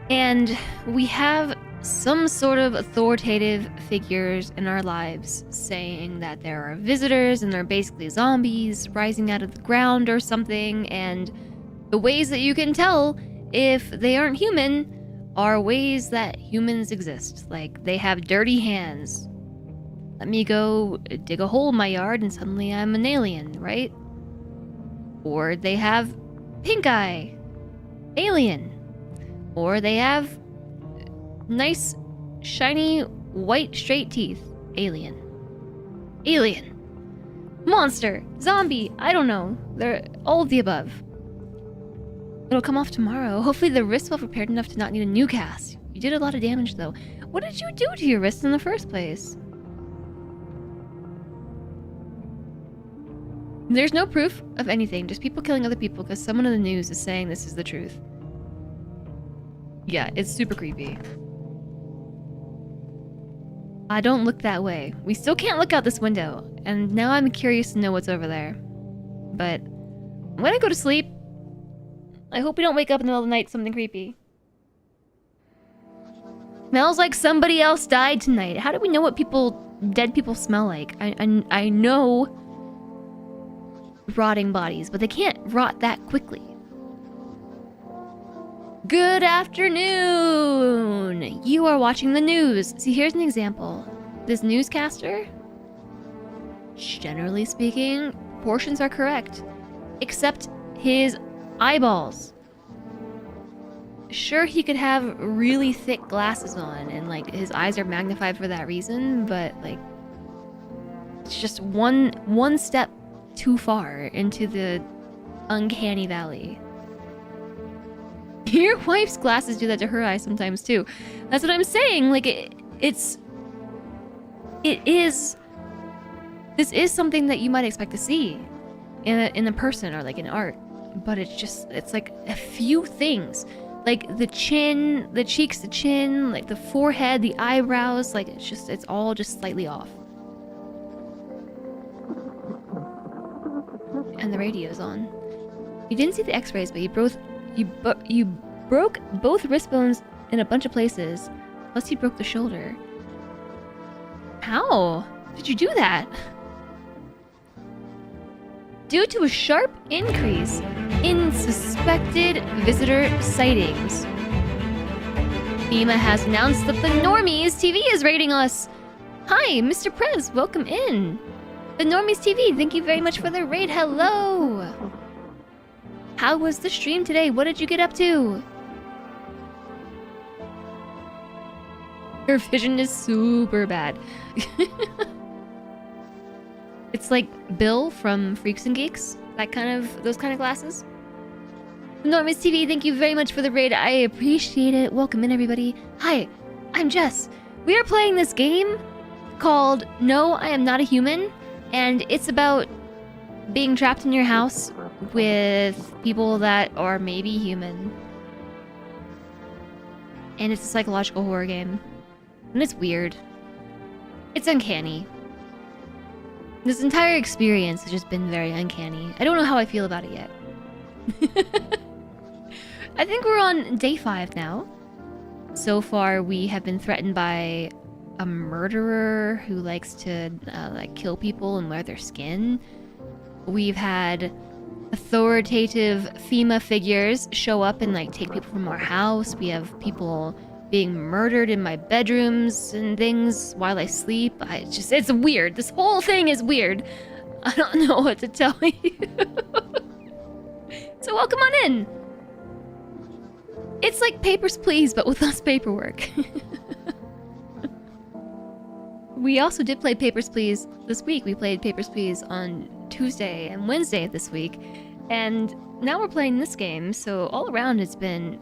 And we have some sort of authoritative figures in our lives saying that there are visitors and they're basically zombies rising out of the ground or something, and the ways that you can tell if they aren't human are ways that humans exist. Like they have dirty hands. Let me go dig a hole in my yard and suddenly I'm an alien, right? Or they have pink eye, alien. Or they have nice, shiny, white, straight teeth, alien. Alien. Monster, zombie, I don't know. They're all of the above. It'll come off tomorrow. Hopefully the wrist will prepared enough to not need a new cast. You did a lot of damage though. What did you do to your wrist in the first place? There's no proof of anything, just people killing other people because someone in the news is saying this is the truth. Yeah, it's super creepy. I don't look that way. We still can't look out this window, and now I'm curious to know what's over there. But I'm gonna go to sleep. I hope we don't wake up in the middle of the night something creepy. Smells like somebody else died tonight. How do we know what dead people smell like? I know rotting bodies, but they can't rot that quickly. Good afternoon! You are watching the news. See, here's an example. This newscaster, generally speaking, portions are correct, except his eyeballs. Sure, he could have really thick glasses on and like his eyes are magnified for that reason, but like it's just one step too far into the uncanny valley. Your wife's glasses do that to her eyes sometimes too. That's what I'm saying. Like this is something that you might expect to see in a person or like in art, but it's like a few things, like the chin, the cheeks, the chin, like the forehead, the eyebrows, like it's all just slightly off. And the radio's on. You didn't see the x-rays, but you broke both wrist bones in a bunch of places. Plus you broke the shoulder. How did you do that? Due to a sharp increase in suspected visitor sightings, FEMA has announced that the Normies TV is raiding us. Hi, Mr. Prez, welcome in. The Normies TV, thank you very much for the raid. Hello. How was the stream today? What did you get up to? Your vision is super bad. It's like Bill from Freaks and Geeks. Those kind of glasses. Normies TV, thank you very much for the raid. I appreciate it. Welcome in, everybody. Hi, I'm Jess. We are playing this game called No, I Am Not a Human, and it's about being trapped in your house with people that are maybe human. And it's a psychological horror game. And it's weird. It's uncanny. This entire experience has just been very uncanny. I don't know how I feel about it yet. I think we're on day 5 now. So far, we have been threatened by a murderer who likes to like kill people and wear their skin. We've had authoritative FEMA figures show up and like take people from our house. We have people being murdered in my bedrooms and things while I sleep. It's weird. This whole thing is weird. I don't know what to tell you. So welcome on in. It's like Papers, Please, but with less paperwork. We also did play Papers, Please this week. We played Papers, Please on Tuesday and Wednesday of this week. And now we're playing this game. So all around it's been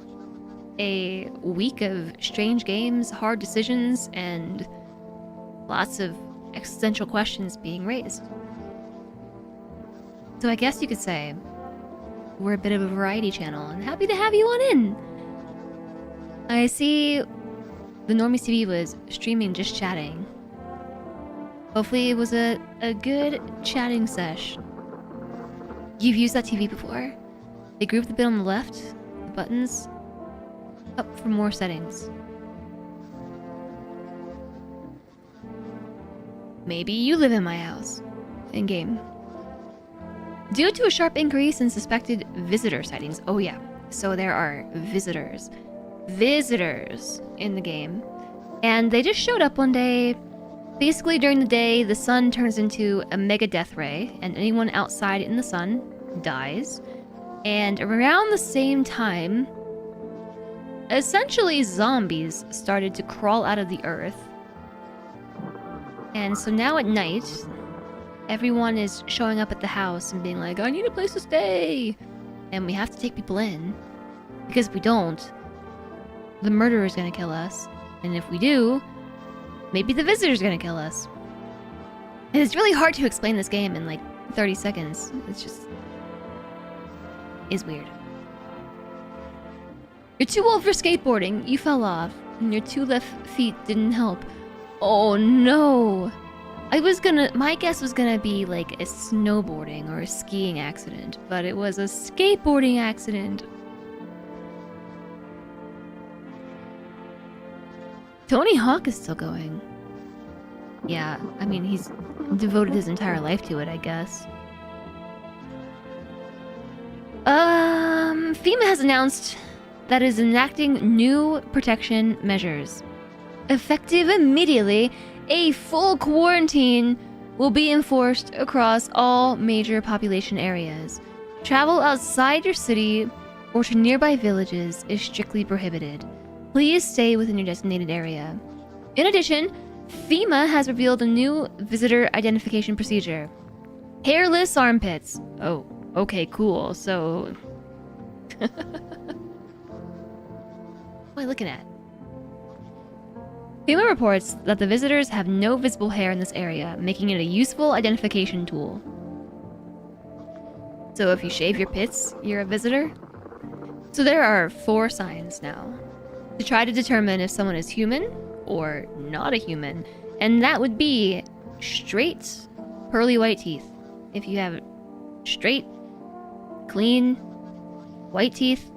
a week of strange games, hard decisions, and lots of existential questions being raised. So I guess you could say we're a bit of a variety channel, and happy to have you on in. I see the Normies TV was streaming just chatting. Hopefully it was a good chatting sesh. You've used that TV before? They group the bit on the left, the buttons, up for more settings. Maybe you live in my house. In-game. Due to a sharp increase in suspected visitor sightings. Oh yeah, so there are visitors in the game. And they just showed up one day. Basically during the day, the sun turns into a mega death ray, and anyone outside in the sun dies. And around the same time, essentially zombies started to crawl out of the earth. And so now at night, everyone is showing up at the house and being like, I need a place to stay. And we have to take people in. Because if we don't, the murderer is going to kill us. And if we do, maybe the visitor's going to kill us. And it's really hard to explain this game in like 30 seconds. It's just... is weird. You're too old for skateboarding. You fell off. And your 2 left feet didn't help. Oh no! My guess was gonna be like a snowboarding or a skiing accident, but it was a skateboarding accident. Tony Hawk is still going. Yeah, I mean, he's devoted his entire life to it, I guess. FEMA has announced that it is enacting new protection measures. Effective immediately, a full quarantine will be enforced across all major population areas. Travel outside your city or to nearby villages is strictly prohibited. Please stay within your designated area. In addition, FEMA has revealed a new visitor identification procedure. Hairless armpits. Oh, okay, cool. So... what am I looking at? FEMA reports that the visitors have no visible hair in this area, making it a useful identification tool. So if you shave your pits, you're a visitor? So there are 4 signs now to try to determine if someone is human or not a human, and that would be straight, pearly white teeth. If you have straight, clean, white teeth,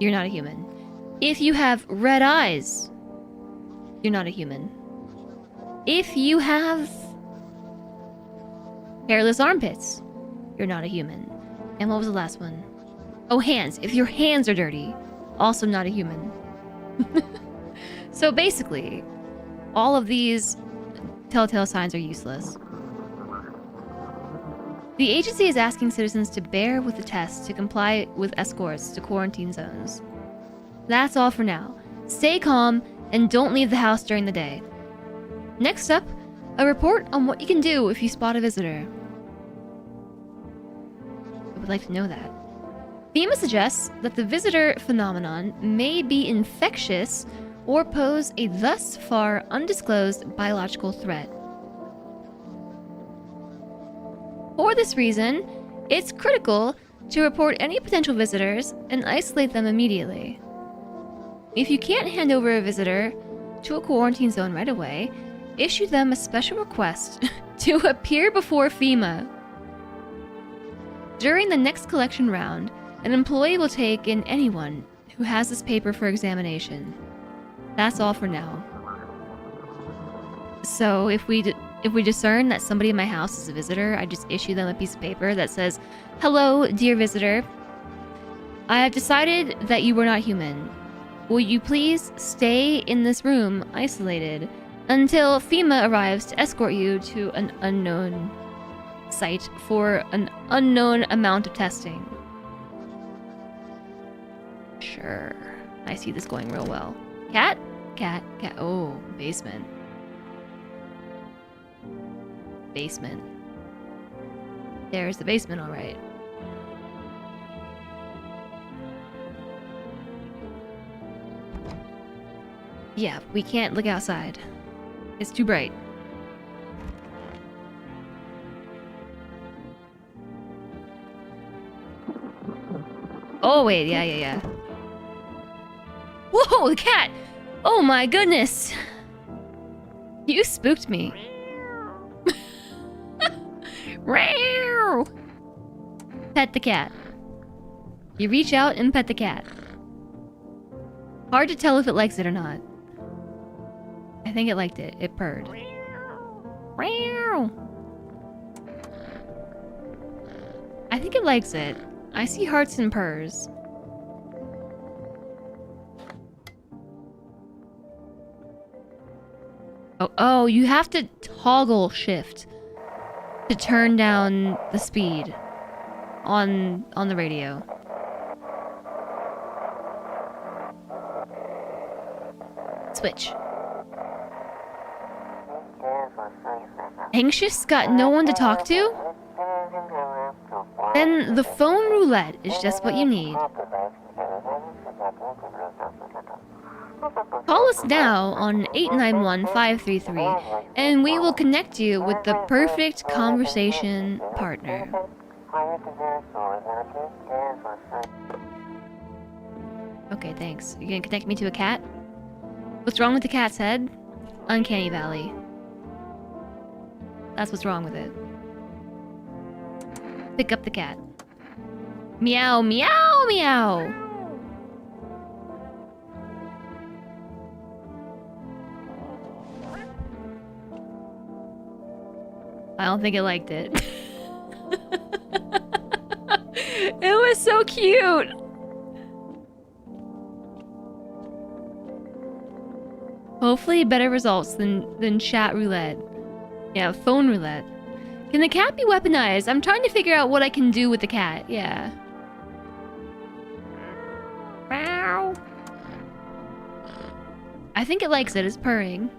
you're not a human. If you have red eyes, you're not a human. If you have hairless armpits, you're not a human. And what was the last one? Oh, hands. If your hands are dirty, also not a human. So basically, all of these telltale signs are useless. The agency is asking citizens to bear with the test to comply with escorts to quarantine zones. That's all for now. Stay calm and don't leave the house during the day. Next up, a report on what you can do if you spot a visitor. I would like to know that. FEMA suggests that the visitor phenomenon may be infectious or pose a thus far undisclosed biological threat. For this reason, it's critical to report any potential visitors and isolate them immediately. If you can't hand over a visitor, to a quarantine zone right away. Issue them a special request to appear before FEMA. During the next collection round, an employee will take in anyone who has this paper for examination. That's all for now. So if we discern that somebody in my house is a visitor, I just issue them a piece of paper that says, "Hello, dear visitor. I have decided that you were not human. Will you please stay in this room isolated until FEMA arrives to escort you to an unknown site for an unknown amount of testing." Sure. I see this going real well. Cat? Cat. Cat. Oh, basement. Basement. There's the basement, all right. Yeah, we can't look outside. It's too bright. Oh, wait, yeah. Whoa, the cat! Oh my goodness! You spooked me. Pet the cat. You reach out and pet the cat. Hard to tell if it likes it or not. I think it liked it. It purred. I think it likes it. I see hearts and purrs. Oh, you have to toggle shift to turn down the speed on the radio. Switch. Anxious? Got no one to talk to? Then the phone roulette is just what you need. Call us now on 891-533 and we will connect you with the perfect conversation partner. Okay, thanks. You're gonna connect me to a cat? What's wrong with the cat's head? Uncanny Valley. That's what's wrong with it. Pick up the cat. Meow, meow, meow! I don't think it liked it. It was so cute! Hopefully better results than chat roulette. Yeah, phone roulette. Can the cat be weaponized? I'm trying to figure out what I can do with the cat. Yeah. Meow. I think it likes it. It's purring.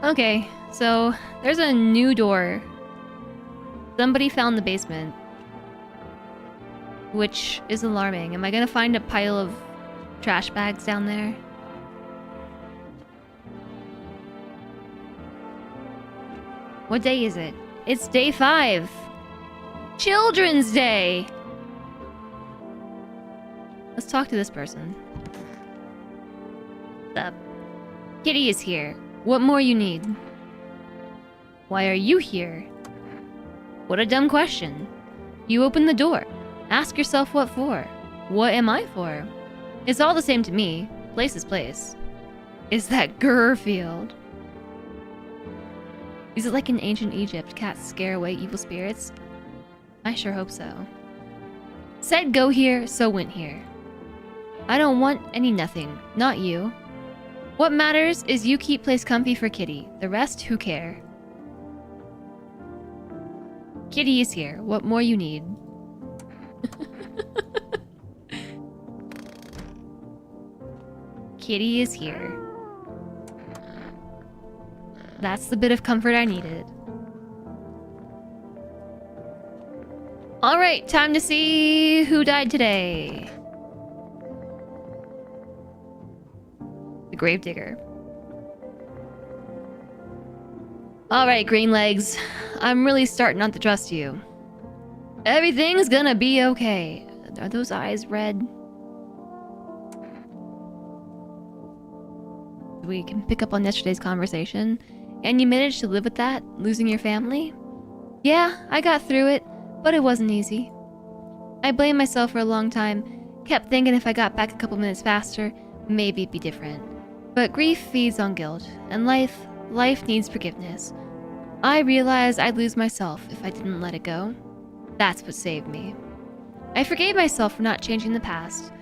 Okay, so there's a new door. Somebody found the basement, which is alarming. Am I gonna find a pile of trash bags down there? What day is it? It's day 5. Children's Day! Let's talk to this person. What's up? Kitty is here. What more you need? Why are you here? What a dumb question. You open the door. Ask yourself what for. What am I for? It's all the same to me. Place is place. Is that Gurfield? Is it like in ancient Egypt, cats scare away evil spirits? I sure hope so. Said go here, so went here. I don't want any nothing, not you. What matters is you keep place comfy for Kitty. The rest, who care? Kitty is here. What more you need? Kitty is here. That's the bit of comfort I needed. Alright, time to see who died today. The Gravedigger. Alright, green legs. I'm really starting not to trust you. Everything's gonna be okay. Are those eyes red? we can pick up on yesterday's conversation. And you managed to live with that, losing your family? Yeah, I got through it, but it wasn't easy. I blamed myself for a long time, kept thinking if I got back a couple minutes faster, maybe it'd be different. But grief feeds on guilt, and life needs forgiveness. I realized I'd lose myself if I didn't let it go. That's what saved me. I forgave myself for not changing the past.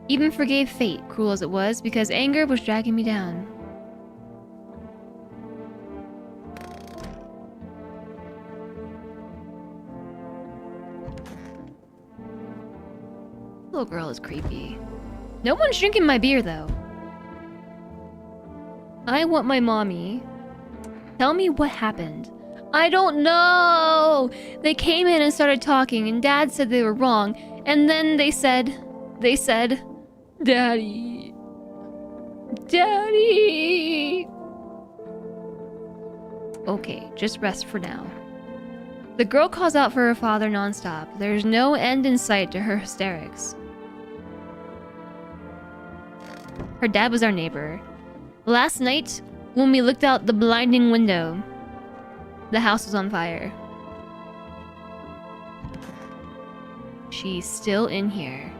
Even forgave fate, cruel as it was, because anger was dragging me down. Little girl is creepy. No one's drinking my beer, though. I want my mommy. Tell me what happened. I don't know! They came in and started talking, and Dad said they were wrong, and then they said, Daddy. Daddy! Okay, just rest for now. The girl calls out for her father nonstop. There's no end in sight to her hysterics. Her dad was our neighbor. Last night, when we looked out the blinding window, the house was on fire. She's still in here.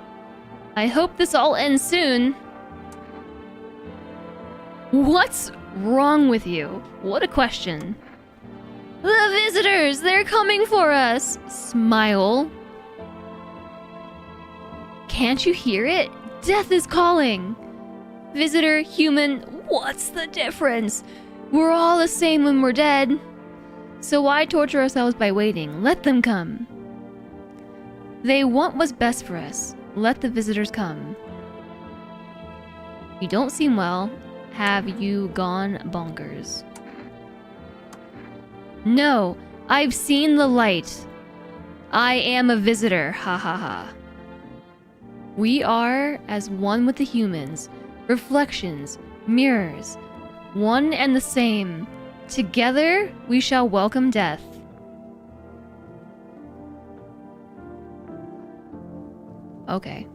I hope this all ends soon. What's wrong with you? What a question. The visitors! They're coming for us! Smile. Can't you hear it? Death is calling. Visitor, human, what's the difference? We're all the same when we're dead. So why torture ourselves by waiting? Let them come. They want what's best for us. Let the visitors come. You don't seem well. Have you gone bonkers? No, I've seen the light. I am a visitor, ha ha ha. We are as one with the humans. Reflections, mirrors, one and the same. Together, we shall welcome death. Okay.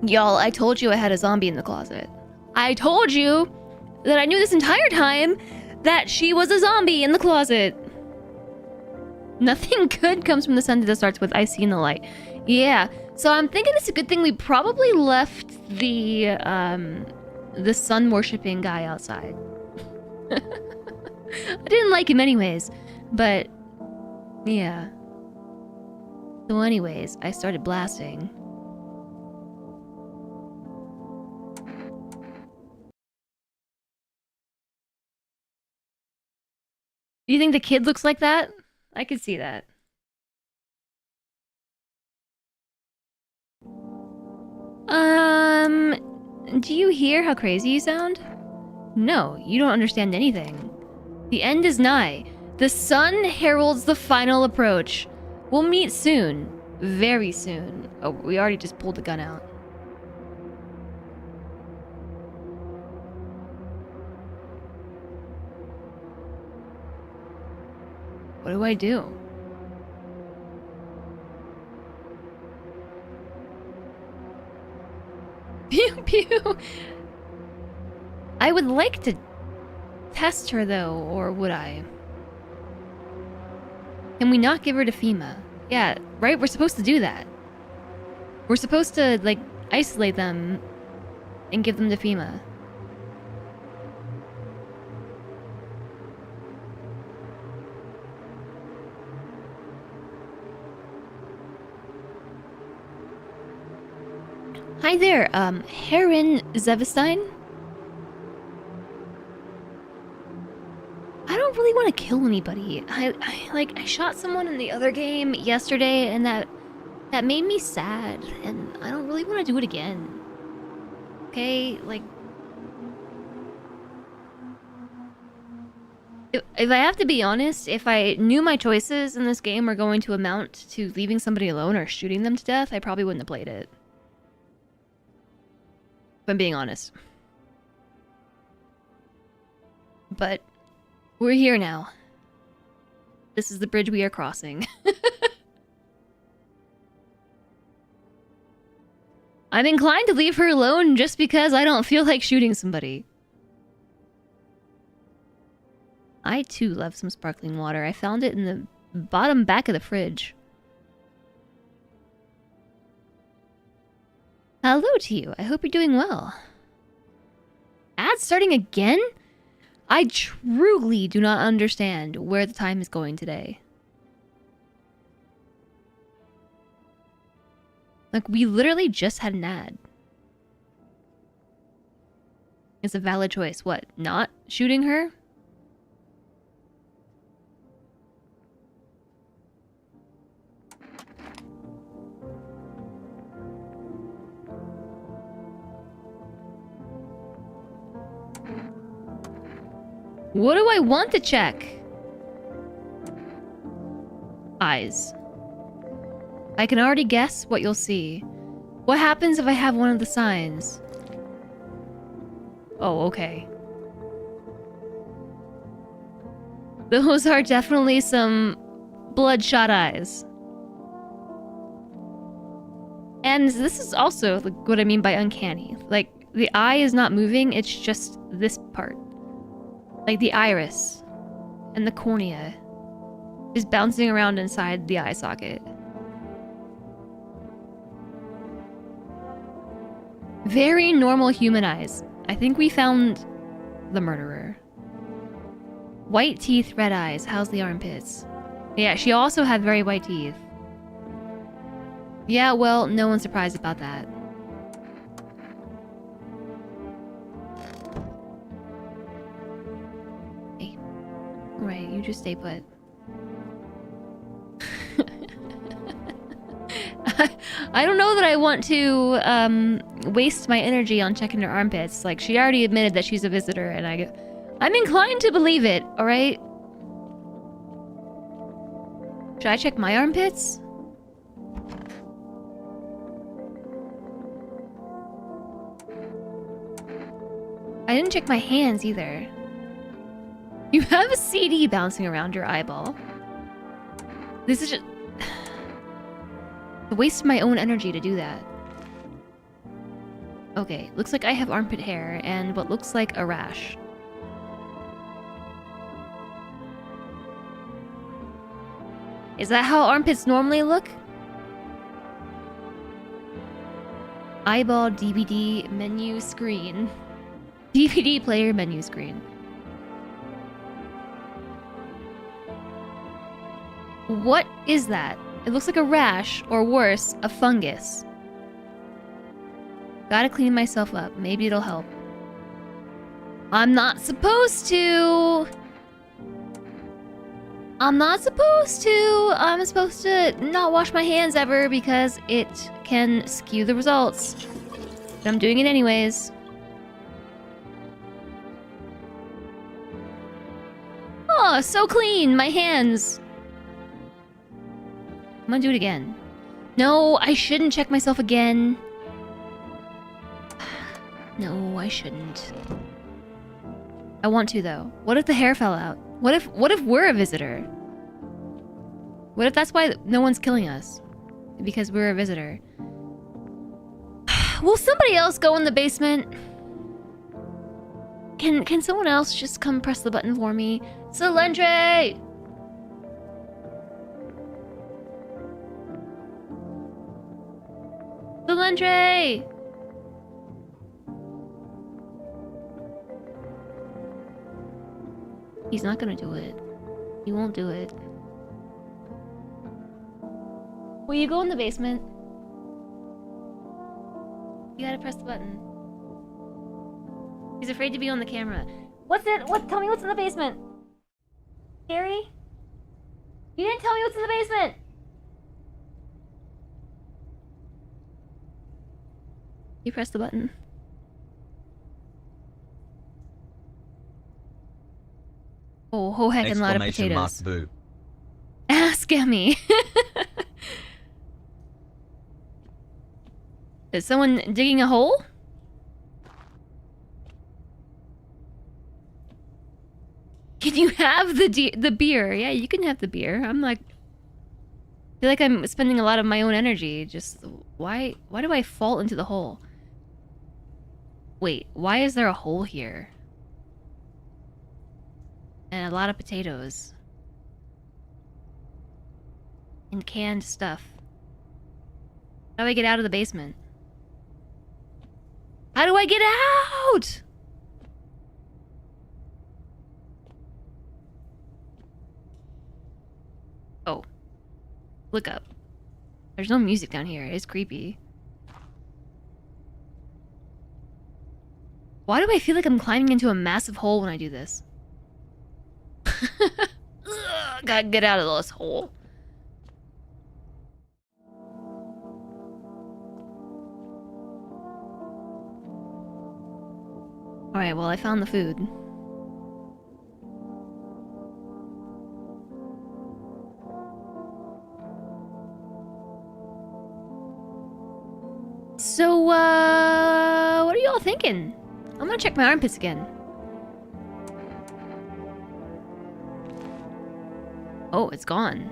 Y'all, I told you I had a zombie in the closet. I told you that I knew this entire time that she was a zombie in the closet. Nothing good comes from the sentence that starts with, I seen the light. Yeah, so I'm thinking it's a good thing we probably left the sun-worshipping guy outside. I didn't like him anyways, but yeah. So anyways, I started blasting. Do you think the kid looks like that? I could see that. Do you hear how crazy you sound? No, you don't understand anything. The end is nigh. The sun heralds the final approach. We'll meet soon. Very soon. Oh, we already just pulled the gun out. What do I do? Pew pew! I would like to test her though, or would I? Can we not give her to FEMA? Yeah, right? We're supposed to do that. We're supposed to, like, isolate them and give them to FEMA. Hi there, Heron Zevestein? I don't really want to kill anybody. I shot someone in the other game yesterday, and that made me sad, and I don't really want to do it again. Okay, like... If I have to be honest, if I knew my choices in this game were going to amount to leaving somebody alone or shooting them to death, I probably wouldn't have played it. If I'm being honest. But we're here now. This is the bridge we are crossing. I'm inclined to leave her alone just because I don't feel like shooting somebody. I too love some sparkling water. I found it in the bottom back of the fridge. Hello to you. I hope you're doing well. Ads starting again? I truly do not understand where the time is going today. Like, we literally just had an ad. It's a valid choice. What? Not shooting her? What do I want to check? Eyes. I can already guess what you'll see. What happens if I have one of the signs? Oh, okay. Those are definitely some bloodshot eyes. And this is also what I mean by uncanny. Like, the eye is not moving, it's just this part. Like the iris and the cornea is bouncing around inside the eye socket. Very normal human eyes. I think we found the murderer. White teeth, red eyes. How's the armpits? Yeah, she also had very white teeth. Yeah, well, no one's surprised about that. Hey. Right, you just stay put. I don't know that I want to waste my energy on checking her armpits. Like, she already admitted that she's a visitor, and I'm inclined to believe it, alright? Should I check my armpits? I didn't check my hands either. You have a CD bouncing around your eyeball. This is just a waste of my own energy to do that. Okay, looks like I have armpit hair and what looks like a rash. Is that how armpits normally look? Eyeball DVD menu screen. DVD player menu screen. What is that? It looks like a rash, or worse, a fungus. Gotta clean myself up. Maybe it'll help. I'm not supposed to! I'm not supposed to! I'm supposed to not wash my hands ever because it can skew the results. But I'm doing it anyways. Oh, so clean! My hands! I'm gonna do it again. No, I shouldn't check myself again. No, I shouldn't. I want to, though. What if the hair fell out? What if we're a visitor? What if that's why no one's killing us? Because we're a visitor. Will somebody else go in the basement? Can someone else just come press the button for me? Solandre! Solandre! He's not gonna do it. He won't do it. Will you go in the basement? You gotta press the button. He's afraid to be on the camera. What's it? What? Tell me what's in the basement. Gary? You didn't tell me what's in the basement! You press the button. Oh, ho heckin' lot of potatoes. Boo. Ask Emmy. Is someone digging a hole? Can you have the beer? Yeah, you can have the beer. I'm like... feel like I'm spending a lot of my own energy. Just why do I fall into the hole? Wait, why is there a hole here? And a lot of potatoes. And canned stuff. How do I get out of the basement? How do I get out? Oh. Look up. There's no music down here. It's creepy. Why do I feel like I'm climbing into a massive hole when I do this? Ugh, gotta get out of this hole. Alright, well, I found the food. So, what are y'all thinking? I'm gonna check my armpits again. Oh, it's gone.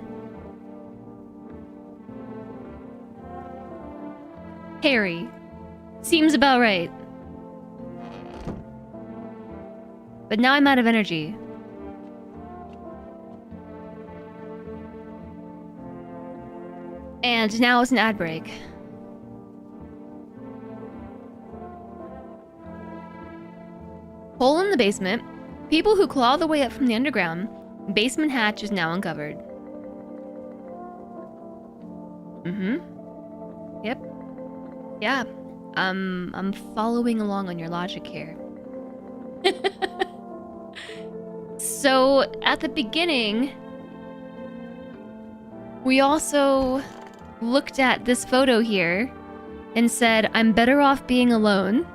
Hairy. Seems about right. But now I'm out of energy. And now it's an ad break. Hole in the basement. People who claw their way up from the underground. Basement hatch is now uncovered. Yep. Yeah. I'm following along on your logic here. So, at the beginning, we also looked at this photo here and said, I'm better off being alone.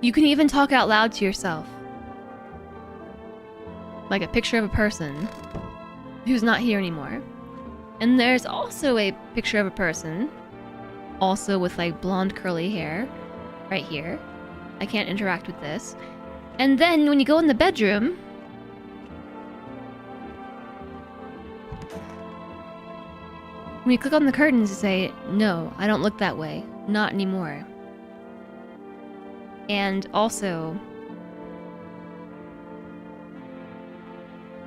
You can even talk out loud to yourself. Like a picture of a person who's not here anymore. And there's also a picture of a person, also with like blonde curly hair, right here. I can't interact with this. And then when you go in the bedroom, when you click on the curtains, you say, no, I don't look that way. Not anymore. And also,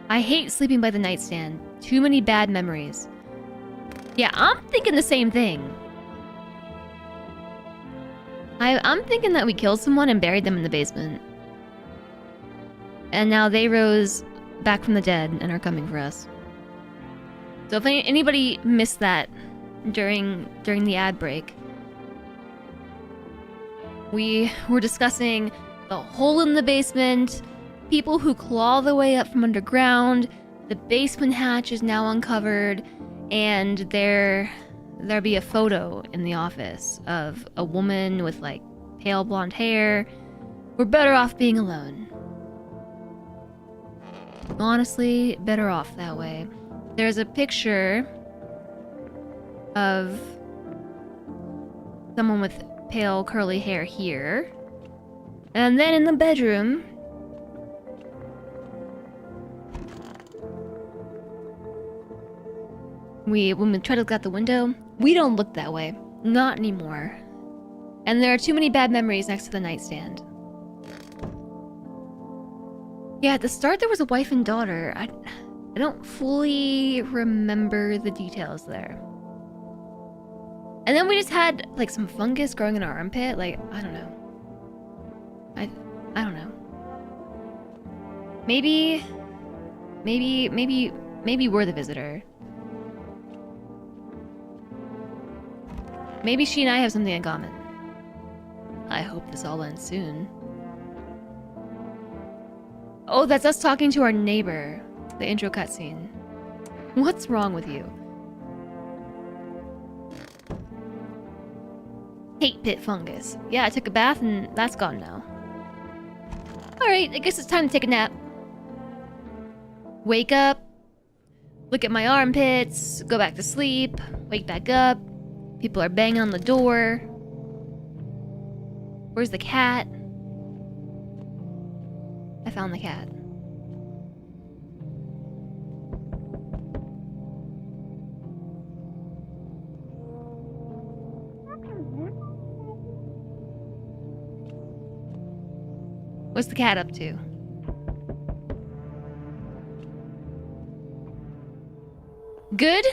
I hate sleeping by the nightstand. Too many bad memories. Yeah, I'm thinking the same thing. I'm thinking that we killed someone and buried them in the basement. And now they rose back from the dead and are coming for us. So if anybody missed that during the ad break, we were discussing the hole in the basement, people who claw their way up from underground, the basement hatch is now uncovered, and there'll be a photo in the office of a woman with like pale blonde hair. We're better off being alone. Honestly, better off that way. There's a picture of someone with pale curly hair here. And then in the bedroom, when we try to look out the window, we don't look that way. Not anymore. And there are too many bad memories next to the nightstand. Yeah, at the start there was a wife and daughter. I don't fully remember the details there. And then we just had like some fungus growing in our armpit. Like, I don't know. I don't know. Maybe we're the visitor. Maybe she and I have something in common. I hope this all ends soon. Oh, that's us talking to our neighbor. The intro cutscene. What's wrong with you? Hate pit fungus. Yeah, I took a bath and that's gone now. Alright, I guess it's time to take a nap. Wake up. Look at my armpits. Go back to sleep. Wake back up. People are banging on the door. Where's the cat? I found the cat. What's the cat up to? Good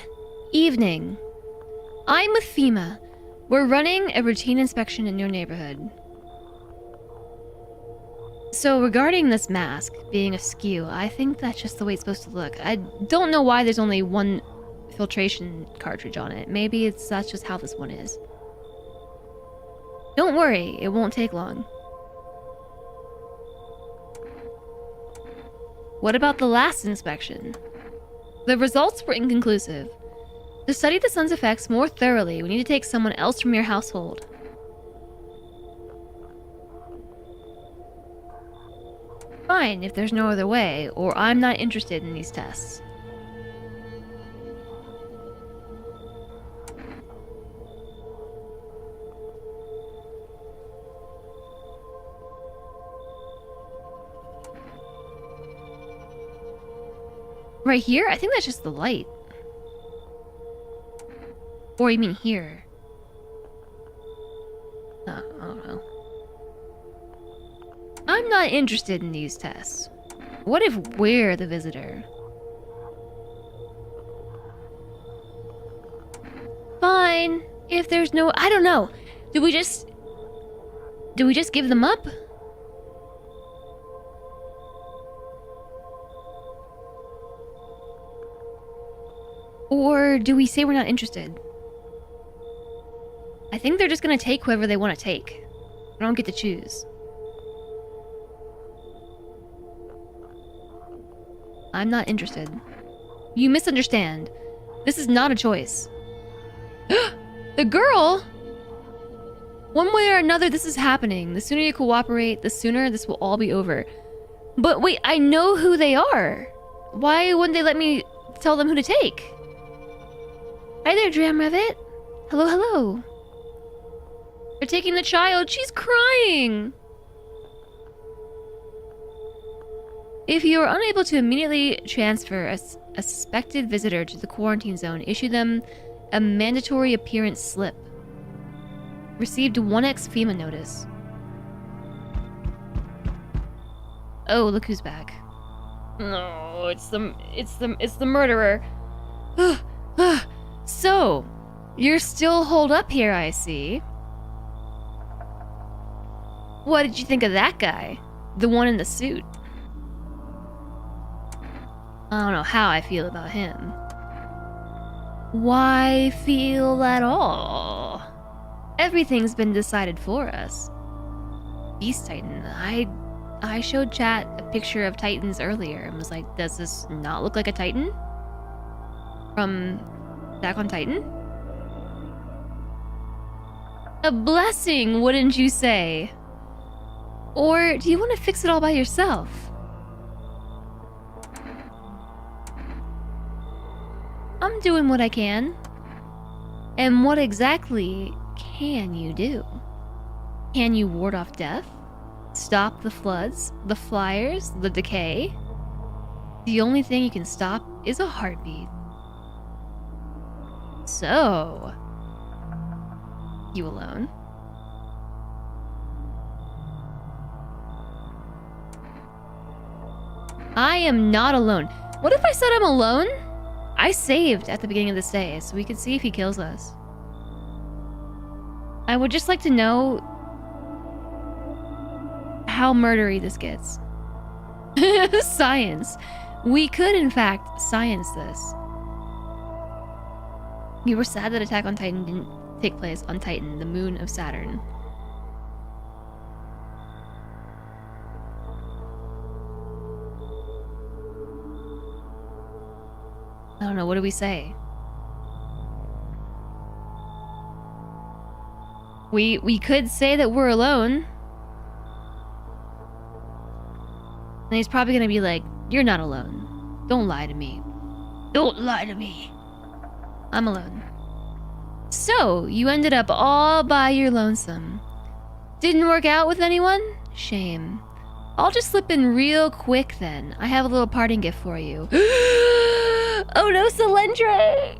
evening. I'm with FEMA. We're running a routine inspection in your neighborhood. So regarding this mask being askew, I think that's just the way it's supposed to look. I don't know why there's only one filtration cartridge on it. Maybe that's just how this one is. Don't worry, it won't take long. What about the last inspection? The results were inconclusive. To study the sun's effects more thoroughly, we need to take someone else from your household. Fine, if there's no other way, or I'm not interested in these tests. Right here? I think that's just the light. Or you mean here? I don't know. I'm not interested in these tests. What if we're the visitor? Fine. If there's no... I don't know. Do we just give them up? Or do we say we're not interested? I think they're just gonna take whoever they want to take. I don't get to choose. I'm not interested. You misunderstand. This is not a choice. The girl? One way or another, this is happening. The sooner you cooperate, the sooner this will all be over. But wait, I know who they are. Why wouldn't they let me tell them who to take? Hi there, Dram Revit. Hello, hello. They're taking the child. She's crying. If you are unable to immediately transfer a suspected visitor to the quarantine zone, issue them a mandatory appearance slip. Received 1x FEMA notice. Oh, look who's back. No, it's the murderer. So, you're still holed up here, I see. What did you think of that guy? The one in the suit. I don't know how I feel about him. Why feel at all? Everything's been decided for us. Beast Titan. I showed chat a picture of Titans earlier and was like, does this not look like a Titan? From Attack on Titan? A blessing, wouldn't you say? Or do you want to fix it all by yourself? I'm doing what I can. And what exactly can you do? Can you ward off death? Stop the floods, the flyers, the decay? The only thing you can stop is a heartbeat. So, you alone? I am not alone. What if I said I'm alone? I saved at the beginning of this day, so we could see if he kills us. I would just like to know how murdery this gets. Science. We could, in fact, science this. You were sad that Attack on Titan didn't take place on Titan, the moon of Saturn. I don't know, what do we say? We could say that we're alone. And he's probably gonna be like, you're not alone. Don't lie to me. Don't lie to me. I'm alone. So, you ended up all by your lonesome. Didn't work out with anyone? Shame. I'll just slip in real quick then. I have a little parting gift for you. Oh no, Solyndra!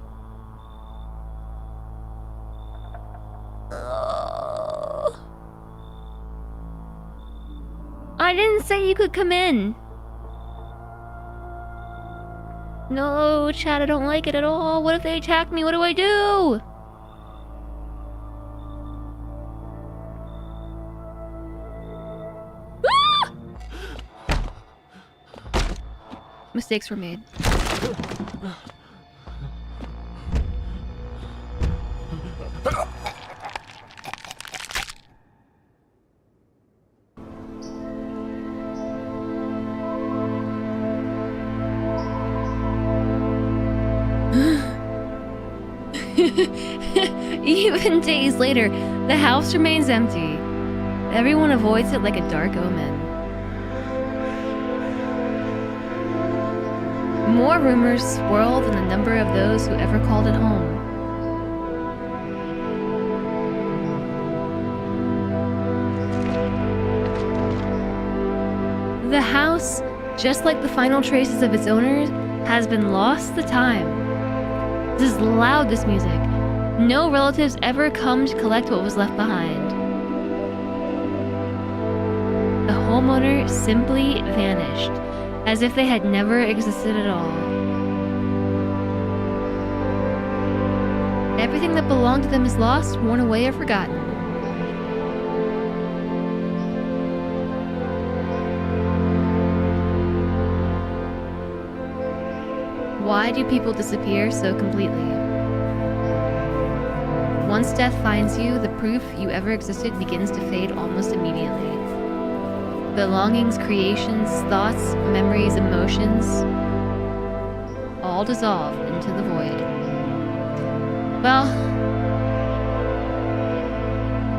I didn't say you could come in. No, Chad, I don't like it at all. What if they attack me? What do I do? Mistakes were made. Even days later, the house remains empty. Everyone avoids it like a dark omen. More rumors swirl than the number of those who ever called it home. The house, just like the final traces of its owners, has been lost to time. This is loud, this music. No relatives ever come to collect what was left behind. The homeowner simply vanished, as if they had never existed at all. Everything that belonged to them is lost, worn away, or forgotten. Why do people disappear so completely? Once death finds you, the proof you ever existed begins to fade almost immediately. Belongings, creations, thoughts, memories, emotions, all dissolve into the void. Well,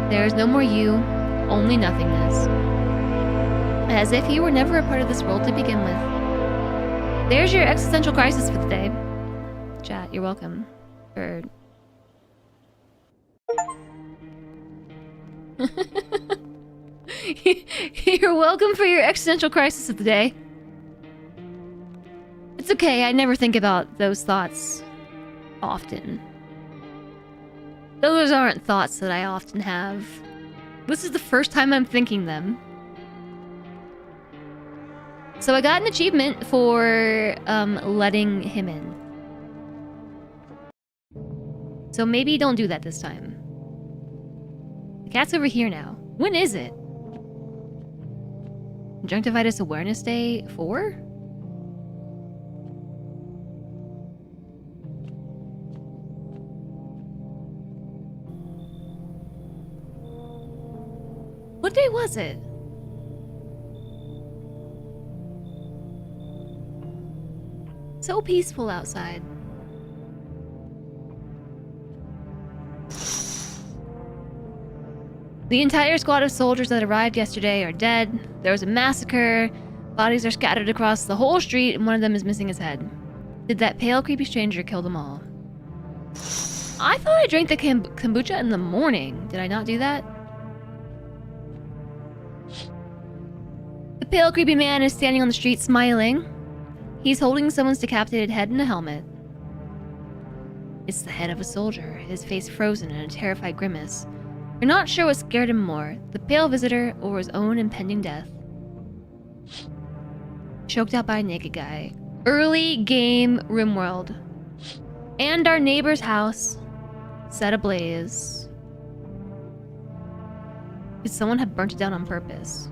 there is no more you, only nothingness. As if you were never a part of this world to begin with. There's your existential crisis for the day. Chat, you're welcome. Or... You're welcome for your existential crisis of the day. It's okay, I never think about those thoughts often. Those aren't thoughts that I often have. This is the first time I'm thinking them. So I got an achievement for letting him in. So maybe don't do that this time. The cat's over here now. When is it? Conjunctivitis Awareness Day 4? What day was it? So peaceful outside. The entire squad of soldiers that arrived yesterday are dead. There was a massacre. Bodies are scattered across the whole street, and one of them is missing his head. Did that pale, creepy stranger kill them all? I thought I drank the kombucha in the morning. Did I not do that? The pale, creepy man is standing on the street smiling. He's holding someone's decapitated head in a helmet. It's the head of a soldier, his face frozen in a terrified grimace. You're not sure what scared him more, the pale visitor or his own impending death. Choked out by a naked guy. Early game RimWorld. And our neighbor's house set ablaze. Could someone have burnt it down on purpose?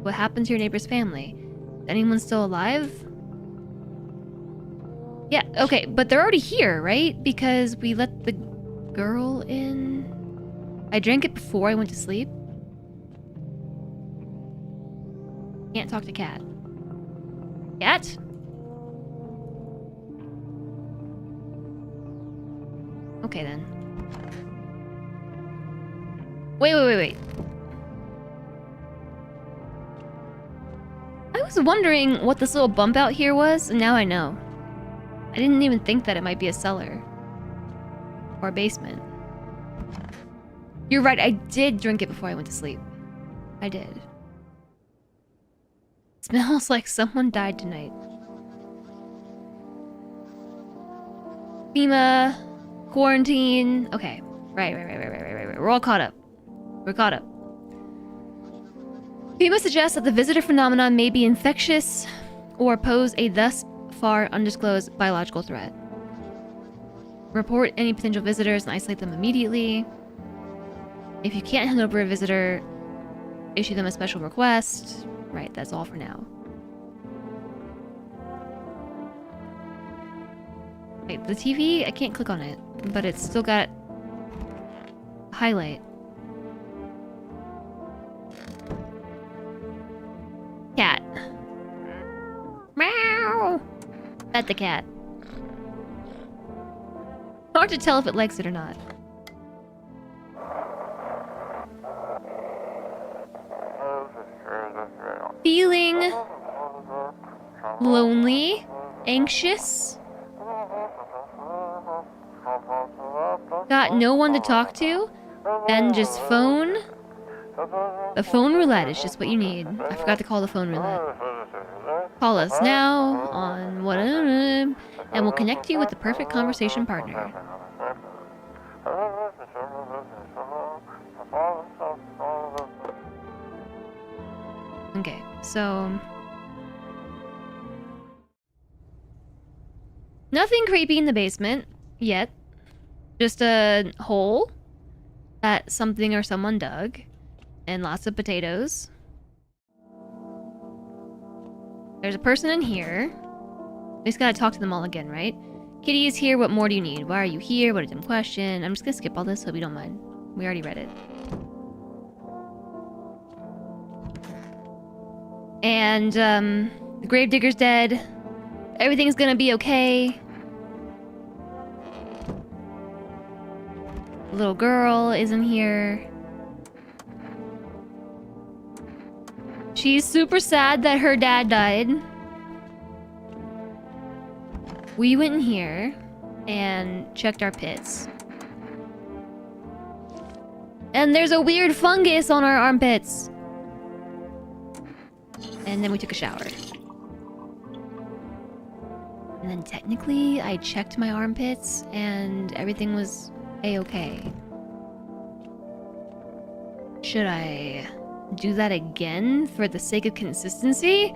What happened to your neighbor's family? Is anyone still alive? Yeah, okay, but they're already here, right? Because we let the girl in. I drank it before I went to sleep. Can't talk to Cat. Cat? Okay then. Wait. I was wondering what this little bump out here was, and now I know. I didn't even think that it might be a cellar. Or a basement. You're right, I did drink it before I went to sleep. I did. It smells like someone died tonight. FEMA, quarantine. Okay, right. We're all caught up. We're caught up. FEMA suggests that the visitor phenomenon may be infectious or pose a thus far undisclosed biological threat. Report any potential visitors and isolate them immediately. If you can't hand over a visitor, issue them a special request. Right, that's all for now. Wait, the TV, I can't click on it, but it's still got highlight. Cat. Meow! Pet the cat. Hard to tell if it likes it or not. Feeling lonely, anxious, got no one to talk to, then just phone. The phone roulette is just what you need. I forgot to call the phone roulette. Call us now on what, and we'll connect you with the perfect conversation partner. Okay, so nothing creepy in the basement yet. Just a hole that something or someone dug, and lots of potatoes. There's a person in here. We just gotta talk to them all again, right? Kitty is here. What more do you need? Why are you here? What a dumb question. I'm just gonna skip all this. Hope you don't mind. We already read it. And the gravedigger's dead. Everything's gonna be okay. The little girl isn't here. She's super sad that her dad died. We went in here and checked our pits. And there's a weird fungus on our armpits. And then we took a shower. And then technically, I checked my armpits and everything was a-okay. Should I do that again for the sake of consistency?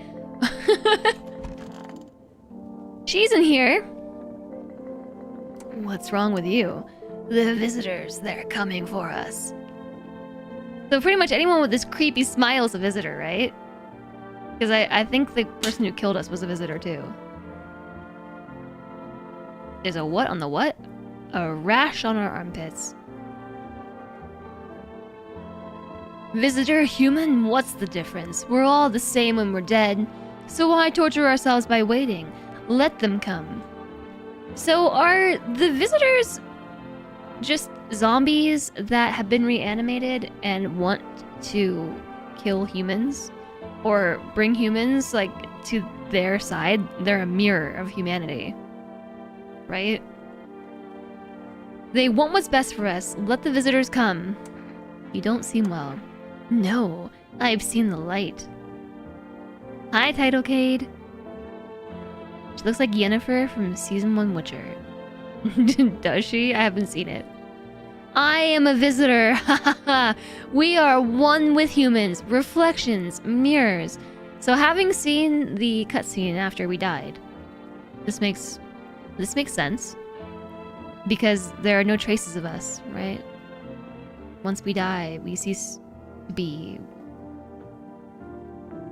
She's in here. What's wrong with you? The visitors, they're coming for us. So pretty much anyone with this creepy smile is a visitor, right? Because I think the person who killed us was a visitor too. There's a what on the what? A rash on our armpits. Visitor, human, what's the difference? We're all the same when we're dead. So why torture ourselves by waiting? Let them come. So are the visitors just zombies that have been reanimated and want to kill humans? Or bring humans, like, to their side? They're a mirror of humanity. Right? They want what's best for us. Let the visitors come. You don't seem well. No, I've seen the light. Hi, Titlecade. She looks like Yennefer from Season 1 Witcher. Does she? I haven't seen it. I am a visitor. Ha. We are one with humans. Reflections, mirrors. So having seen the cutscene after we died, this makes sense. Because there are no traces of us, right? Once we die, we cease to be.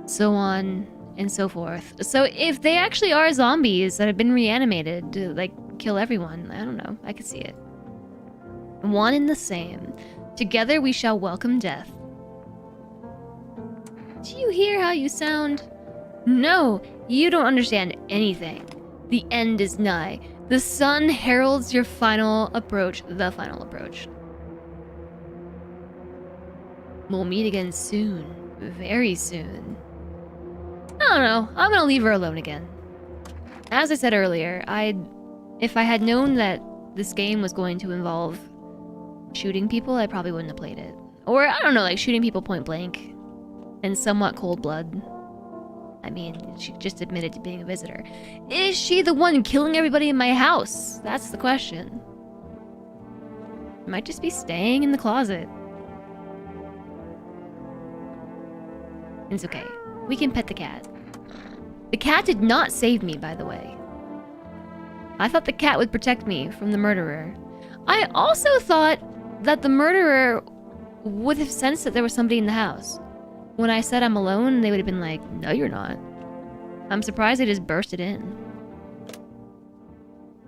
So on and so forth. So if they actually are zombies that have been reanimated to, like, kill everyone, I don't know. I could see it. One and the same. Together we shall welcome death. Do you hear how you sound? No, you don't understand anything. The end is nigh. The sun heralds your final approach, the final approach. We'll meet again soon. Very soon. I don't know. I'm gonna leave her alone again. As I said earlier, if I had known that this game was going to involve shooting people, I probably wouldn't have played it. Or, I don't know, like shooting people point blank. And somewhat cold blood. I mean, she just admitted to being a visitor. Is she the one killing everybody in my house? That's the question. Might just be staying in the closet. It's okay. We can pet the cat. The cat did not save me, by the way. I thought the cat would protect me from the murderer. I also thought that the murderer would have sensed that there was somebody in the house. When I said I'm alone, they would have been like, no, you're not. I'm surprised they just bursted in.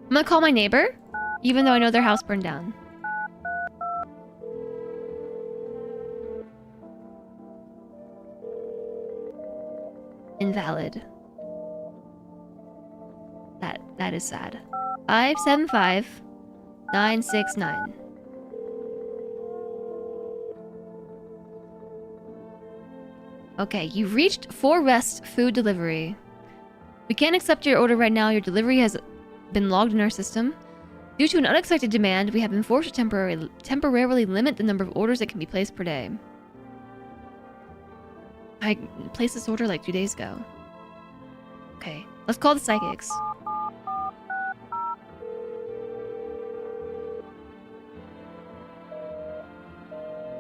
I'm gonna call my neighbor, even though I know their house burned down. Invalid. That is sad. 575-969. Okay, you've reached 4 West Food Delivery. We can't accept your order right now. Your delivery has been logged in our system. Due to an unexpected demand, we have been forced to temporarily limit the number of orders that can be placed per day. I placed this order like 2 days ago. Okay, let's call the psychics.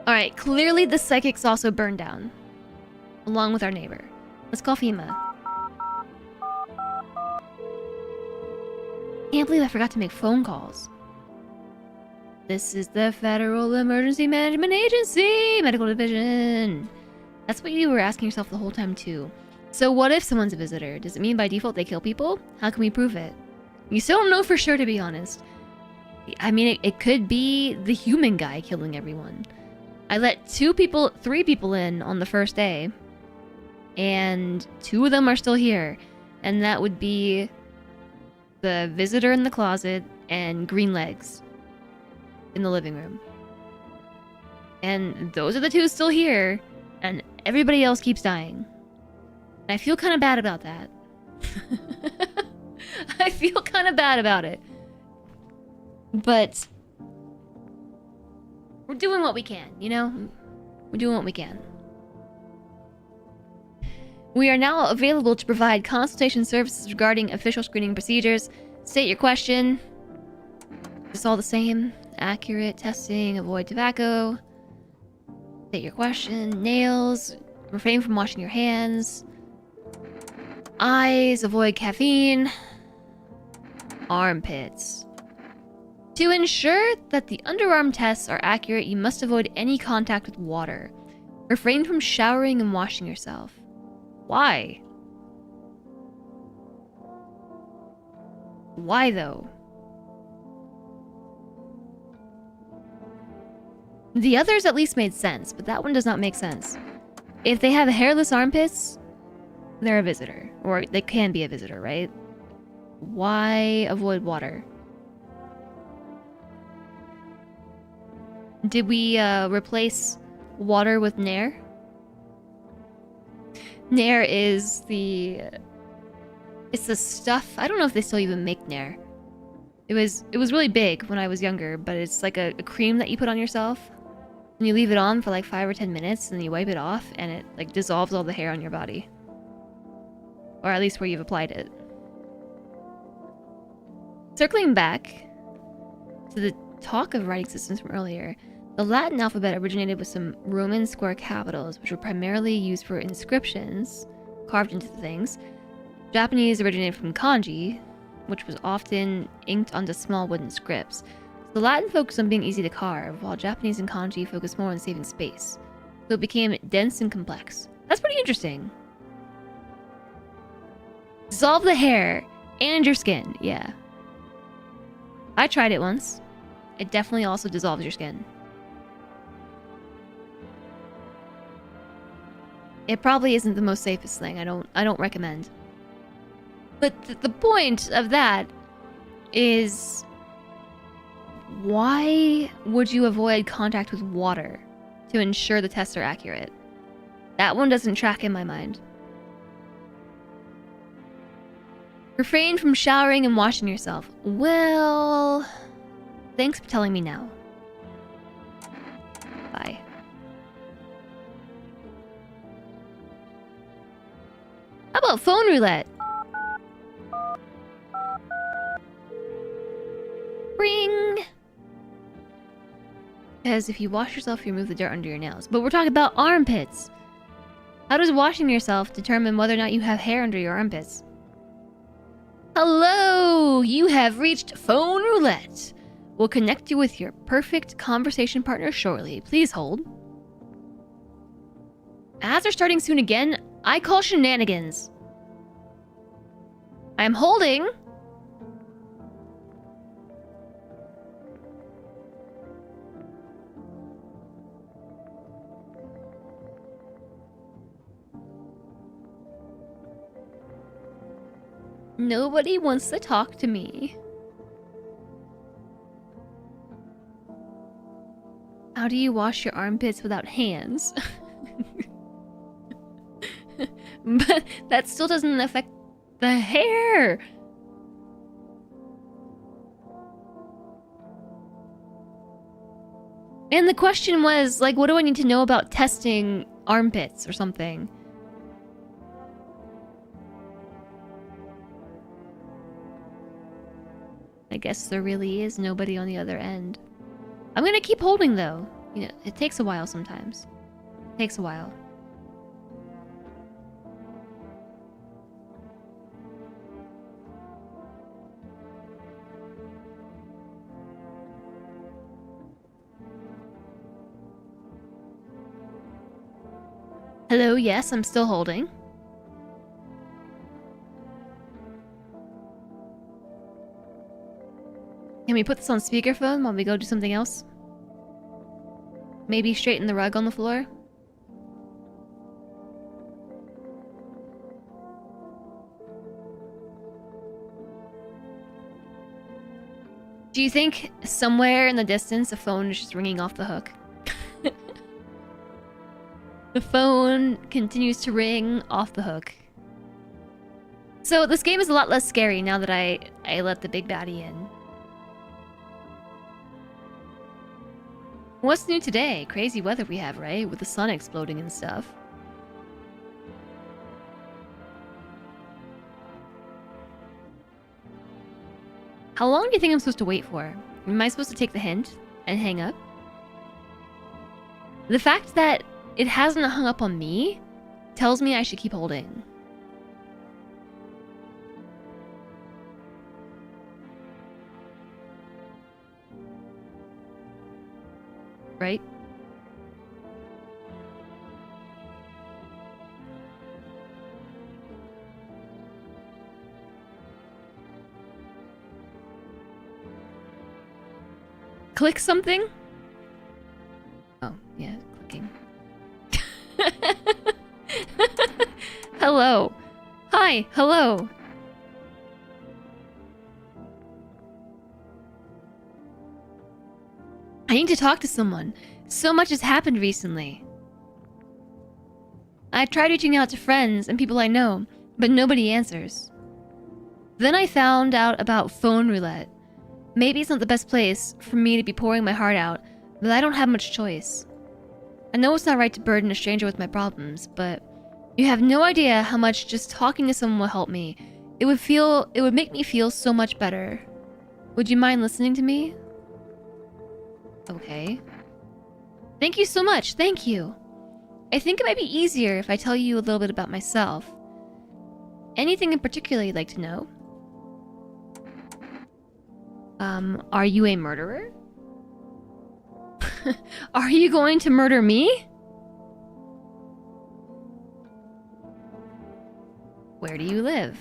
Alright, clearly the psychics also burned down. Along with our neighbor. Let's call FEMA. Can't believe I forgot to make phone calls. This is the Federal Emergency Management Agency! Medical Division! That's what you were asking yourself the whole time too. So what if someone's a visitor? Does it mean by default they kill people? How can we prove it? You still don't know for sure, to be honest. I mean, it could be the human guy killing everyone. I let 3 people in on the first day. And 2 of them are still here. And that would be the visitor in the closet and green legs in the living room. And those are the 2 still here. And everybody else keeps dying. And I feel kind of bad about that. I feel kind of bad about it. But we're doing what we can, you know? We're doing what we can. We are now available to provide consultation services regarding official screening procedures. State your question. It's all the same. Accurate testing, avoid tobacco. State your question. Nails. Refrain from washing your hands. Eyes. Avoid caffeine. Armpits. To ensure that the underarm tests are accurate, you must avoid any contact with water. Refrain from showering and washing yourself. Why? Why though? The others at least made sense, but that one does not make sense. If they have hairless armpits, they're a visitor. Or they can be a visitor, right? Why avoid water? Did we replace water with Nair? Nair is the... It's the stuff... I don't know if they still even make Nair. It was really big when I was younger, but it's like a cream that you put on yourself. And you leave it on for like 5 or 10 minutes, and then you wipe it off, and it like dissolves all the hair on your body. Or at least where you've applied it. Circling back to the talk of writing systems from earlier, the Latin alphabet originated with some Roman square capitals, which were primarily used for inscriptions carved into things. Japanese originated from kanji, which was often inked onto small wooden scripts. The Latin focused on being easy to carve, while Japanese and kanji focused more on saving space. So it became dense and complex. That's pretty interesting. Dissolve the hair and your skin, yeah. I tried it once. It definitely also dissolves your skin. It probably isn't the most safest thing. I don't recommend. But the point of that is, why would you avoid contact with water to ensure the tests are accurate? That one doesn't track in my mind. Refrain from showering and washing yourself. Well, thanks for telling me now. Bye. How about phone roulette? Ring! Because if you wash yourself, you remove the dirt under your nails. But we're talking about armpits. How does washing yourself determine whether or not you have hair under your armpits? Hello! You have reached Phone Roulette. We'll connect you with your perfect conversation partner shortly. Please hold. Ads are starting soon again. I call shenanigans. I'm holding. Nobody wants to talk to me. How do you wash your armpits without hands? But that still doesn't affect the hair. And the question was, like, what do I need to know about testing armpits or something? I guess there really is nobody on the other end. I'm gonna keep holding though. You know, it takes a while sometimes. It takes a while. Hello, yes, I'm still holding. Can we put this on speakerphone while we go do something else? Maybe straighten the rug on the floor? Do you think somewhere in the distance a phone is just ringing off the hook? The phone continues to ring off the hook. So this game is a lot less scary now that I let the big baddie in. What's new today? Crazy weather we have, right? With the sun exploding and stuff. How long do you think I'm supposed to wait for? Am I supposed to take the hint and hang up? The fact that it hasn't hung up on me tells me I should keep holding. Right? Click something? Oh, yeah, clicking. Hello. Hi, hello. I need to talk to someone. So much has happened recently. I tried reaching out to friends and people I know, but nobody answers. Then I found out about phone roulette. Maybe it's not the best place for me to be pouring my heart out, but I don't have much choice. I know it's not right to burden a stranger with my problems, but you have no idea how much just talking to someone will help me. It would make me feel so much better. Would you mind listening to me? Okay. Thank you so much. Thank you. I think it might be easier if I tell you a little bit about myself. Anything in particular you'd like to know? Are you a murderer? Are you going to murder me? Where do you live?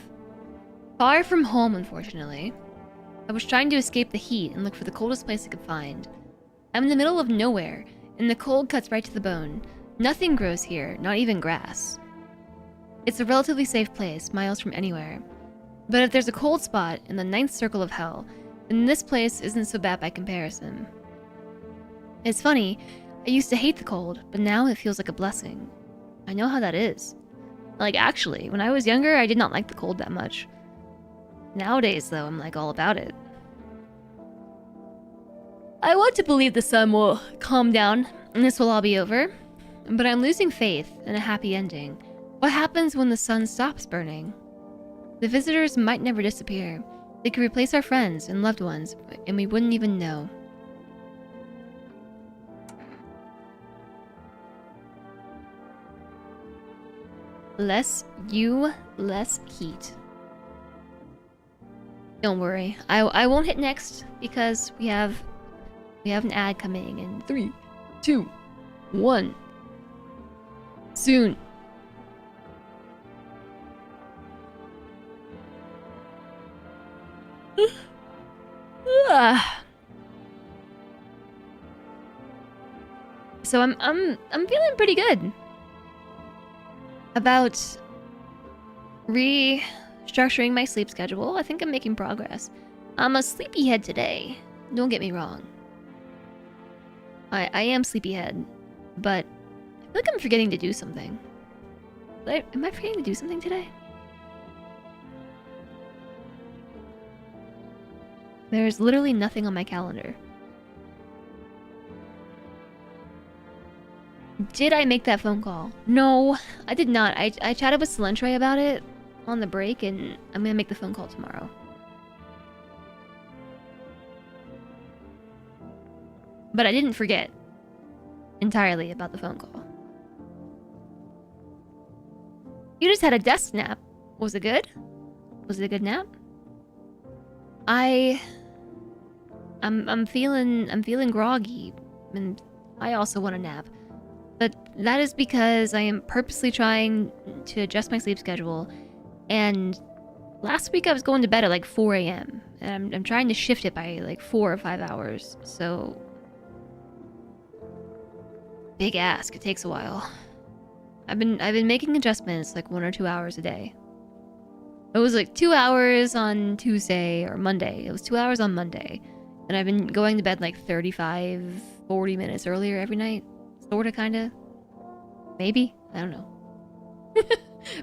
Far from home, unfortunately. I was trying to escape the heat and look for the coldest place I could find. I'm in the middle of nowhere, and the cold cuts right to the bone. Nothing grows here, not even grass. It's a relatively safe place, miles from anywhere. But if there's a cold spot in the ninth circle of hell, then this place isn't so bad by comparison. It's funny, I used to hate the cold, but now it feels like a blessing. I know how that is. Like, actually, when I was younger, I did not like the cold that much. Nowadays, though, I'm like all about it. I want to believe the sun will calm down and this will all be over, but I'm losing faith in a happy ending. What happens when the sun stops burning? The visitors might never disappear. They could replace our friends and loved ones, and we wouldn't even know. Less you, less heat. Don't worry. I won't hit next because we have an ad coming in 3, 2, 1. Soon. So I'm feeling pretty good about restructuring my sleep schedule. I think I'm making progress. I'm a sleepyhead today. Don't get me wrong. I am sleepyhead, but I feel like I'm forgetting to do something. Am I forgetting to do something today? There's literally nothing on my calendar. Did I make that phone call? No, I did not. I chatted with Cilantro about it on the break, and I'm gonna make the phone call tomorrow. But I didn't forget entirely about the phone call. You just had a desk nap. Was it good? Was it a good nap? I'm feeling groggy, and I also want a nap. But that is because I am purposely trying to adjust my sleep schedule. And last week I was going to bed at like 4 a.m. And I'm trying to shift it by like 4 or 5 hours. So big ask. It takes a while. I've been making adjustments like 1 or 2 hours a day. It was like 2 hours on Tuesday or Monday. It was 2 hours on Monday. And I've been going to bed like 35, 40 minutes earlier every night. Sorta, kinda. Maybe? I don't know.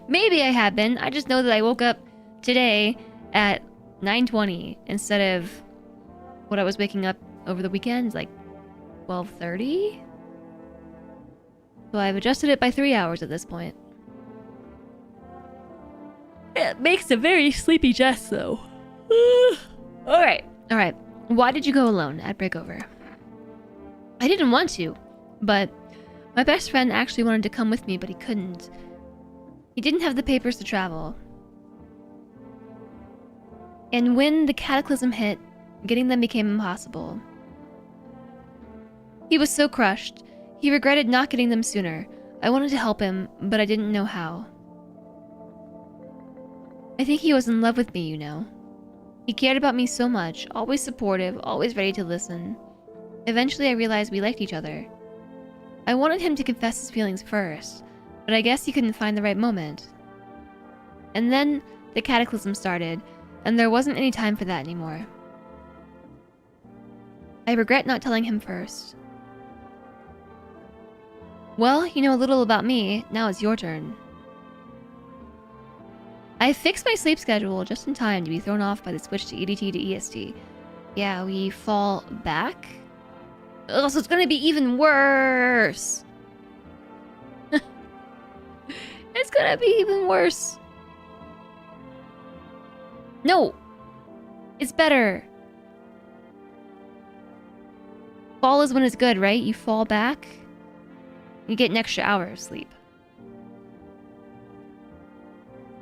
Maybe I have been. I just know that I woke up today at 9:20 instead of what I was waking up over the weekend, like 12:30. So I've adjusted it by 3 hours at this point. It makes a very sleepy Jess, though. Alright. Why did you go alone at Breakover? I didn't want to. But my best friend actually wanted to come with me, but he couldn't. He didn't have the papers to travel. And when the cataclysm hit, getting them became impossible. He was so crushed. He regretted not getting them sooner. I wanted to help him, but I didn't know how. I think he was in love with me, you know. He cared about me so much, always supportive, always ready to listen. Eventually I realized we liked each other. I wanted him to confess his feelings first, but I guess he couldn't find the right moment. And then the cataclysm started, and there wasn't any time for that anymore. I regret not telling him first. Well, you know a little about me, now it's your turn. I fixed my sleep schedule just in time to be thrown off by the switch to EDT to EST. Yeah, we fall back. Ugh, so it's gonna be even worse. It's gonna be even worse. No. It's better. Fall is when it's good, right? You fall back. You get an extra hour of sleep.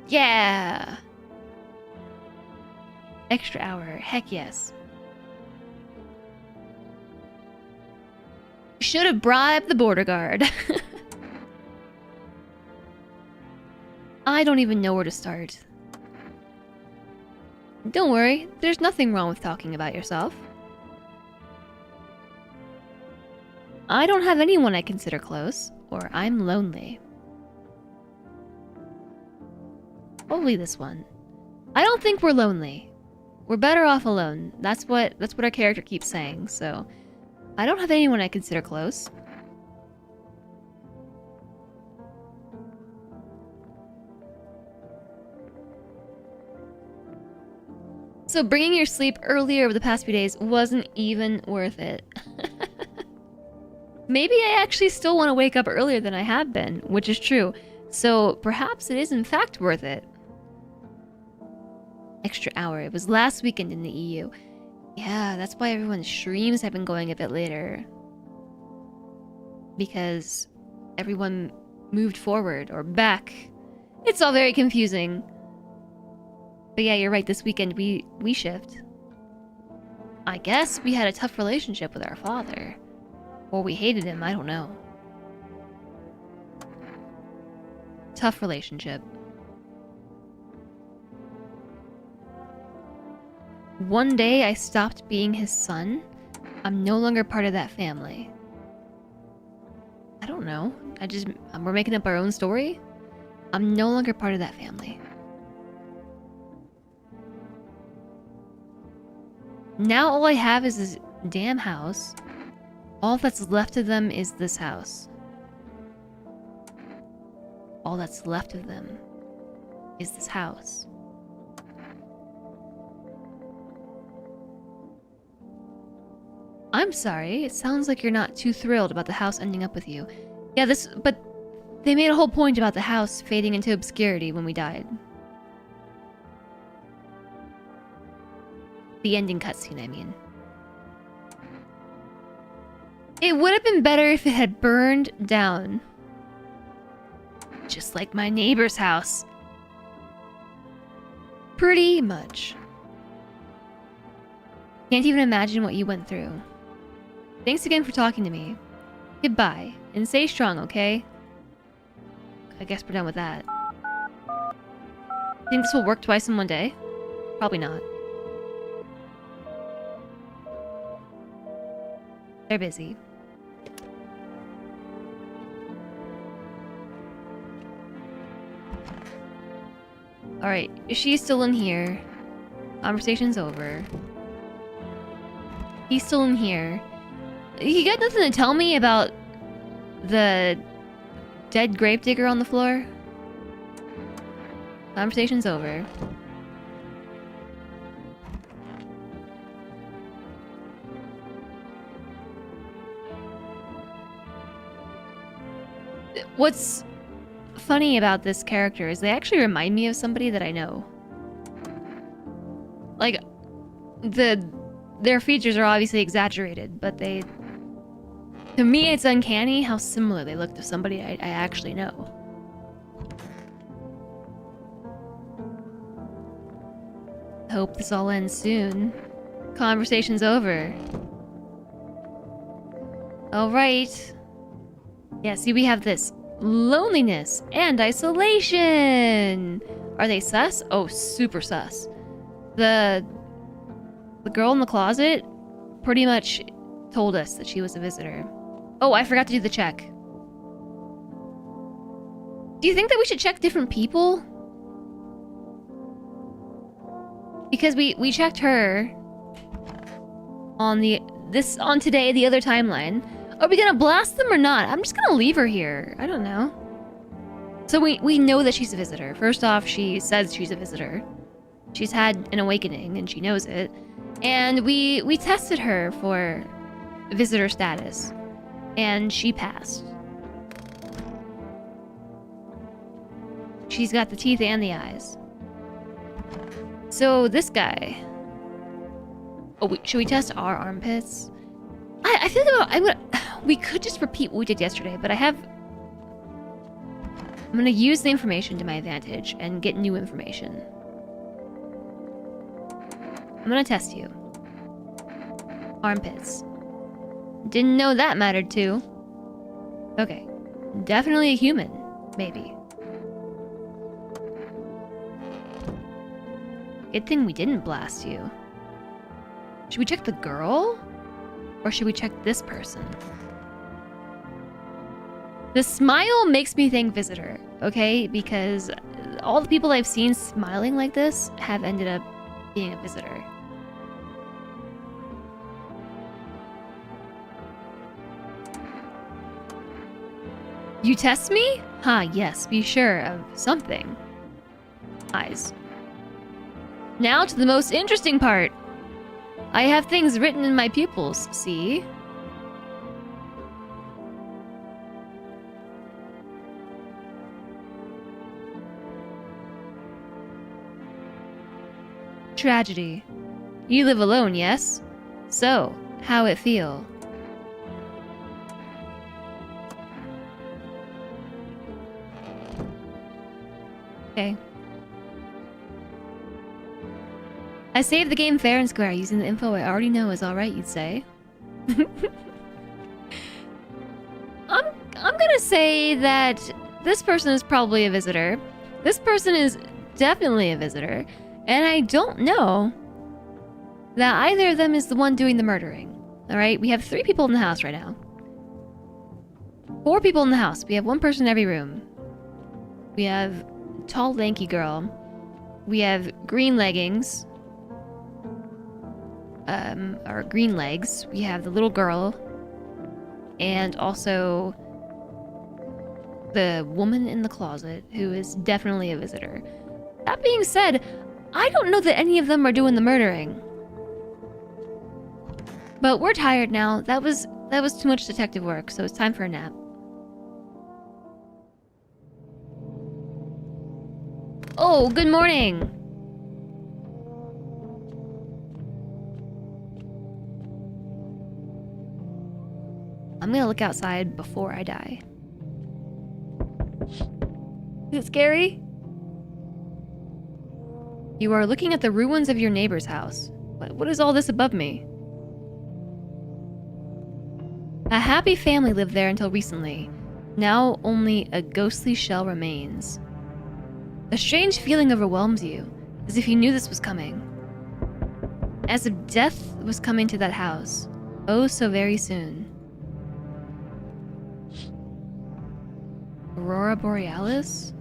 Yeah. Extra hour. Heck yes. Should have bribed the border guard. I don't even know where to start. Don't worry, there's nothing wrong with talking about yourself. I don't have anyone I consider close, or I'm lonely. Probably this one. I don't think we're lonely. We're better off alone. That's what our character keeps saying, so I don't have anyone I consider close. So bringing your sleep earlier over the past few days wasn't even worth it. Maybe I actually still want to wake up earlier than I have been, which is true. So perhaps it is in fact worth it. Extra hour. It was last weekend in the EU. Yeah, that's why everyone's streams have been going a bit later. Because everyone moved forward or back It's all very confusing. But yeah, you're right. This weekend we shift. I guess we had a tough relationship with our father. Or we hated him, I don't know. Tough relationship. One day I stopped being his son. I'm no longer part of that family. I don't know. We're making up our own story? I'm no longer part of that family. Now all I have is this damn house. All that's left of them is this house. All that's left of them is this house. I'm sorry, it sounds like you're not too thrilled about the house ending up with you. Yeah, but they made a whole point about the house fading into obscurity when we died. The ending cutscene, I mean. It would have been better if it had burned down. Just like my neighbor's house. Pretty much. Can't even imagine what you went through. Thanks again for talking to me. Goodbye, and stay strong, okay? I guess we're done with that. Think this will work twice in one day? Probably not. They're busy. Alright, she's still in here. Conversation's over. He's still in here. You got nothing to tell me about the dead gravedigger on the floor? Conversation's over. What's funny about this character is they actually remind me of somebody that I know. Like, their features are obviously exaggerated, but to me it's uncanny how similar they look to somebody I actually know. Hope this all ends soon. Conversation's over. Alright. Yeah, see, we have this. Loneliness and isolation! Are they sus? Oh, super sus. The girl in the closet pretty much told us that she was a visitor. Oh, I forgot to do the check. Do you think that we should check different people? Because we checked her on today, the other timeline. Are we gonna blast them or not? I'm just gonna leave her here. I don't know. So we know that she's a visitor. First off, she says she's a visitor. She's had an awakening and she knows it. And we tested her for visitor status. And she passed. She's got the teeth and the eyes. So this guy. Oh, should we test our armpits? I feel like we could just repeat what we did yesterday, but I'm gonna use the information to my advantage and get new information. I'm gonna test you. Armpits. Didn't know that mattered too. Okay. Definitely a human. Maybe. Good thing we didn't blast you. Should we check the girl? Or should we check this person? The smile makes me think visitor, okay? Because all the people I've seen smiling like this have ended up being a visitor. You test me? Ha, yes, be sure of something. Eyes. Now to the most interesting part. I have things written in my pupils, see? Tragedy. You live alone, yes? So, how it feel? Okay. I saved the game fair and square using the info I already know is alright, you'd say. I'm gonna say that this person is probably a visitor. This person is definitely a visitor. And I don't know that either of them is the one doing the murdering. Alright, we have 3 people in the house right now. 4 people in the house. We have 1 person in every room. We have tall, lanky girl. We have green leggings. Or green legs. We have the little girl. And also the woman in the closet, who is definitely a visitor. That being said, I don't know that any of them are doing the murdering. But we're tired now. That was too much detective work, so it's time for a nap. Oh, good morning! I'm gonna look outside before I die. Is it scary? You are looking at the ruins of your neighbor's house. What is all this above me? A happy family lived there until recently. Now only a ghostly shell remains. A strange feeling overwhelms you, as if you knew this was coming. As if death was coming to that house, oh so very soon. Aurora Borealis?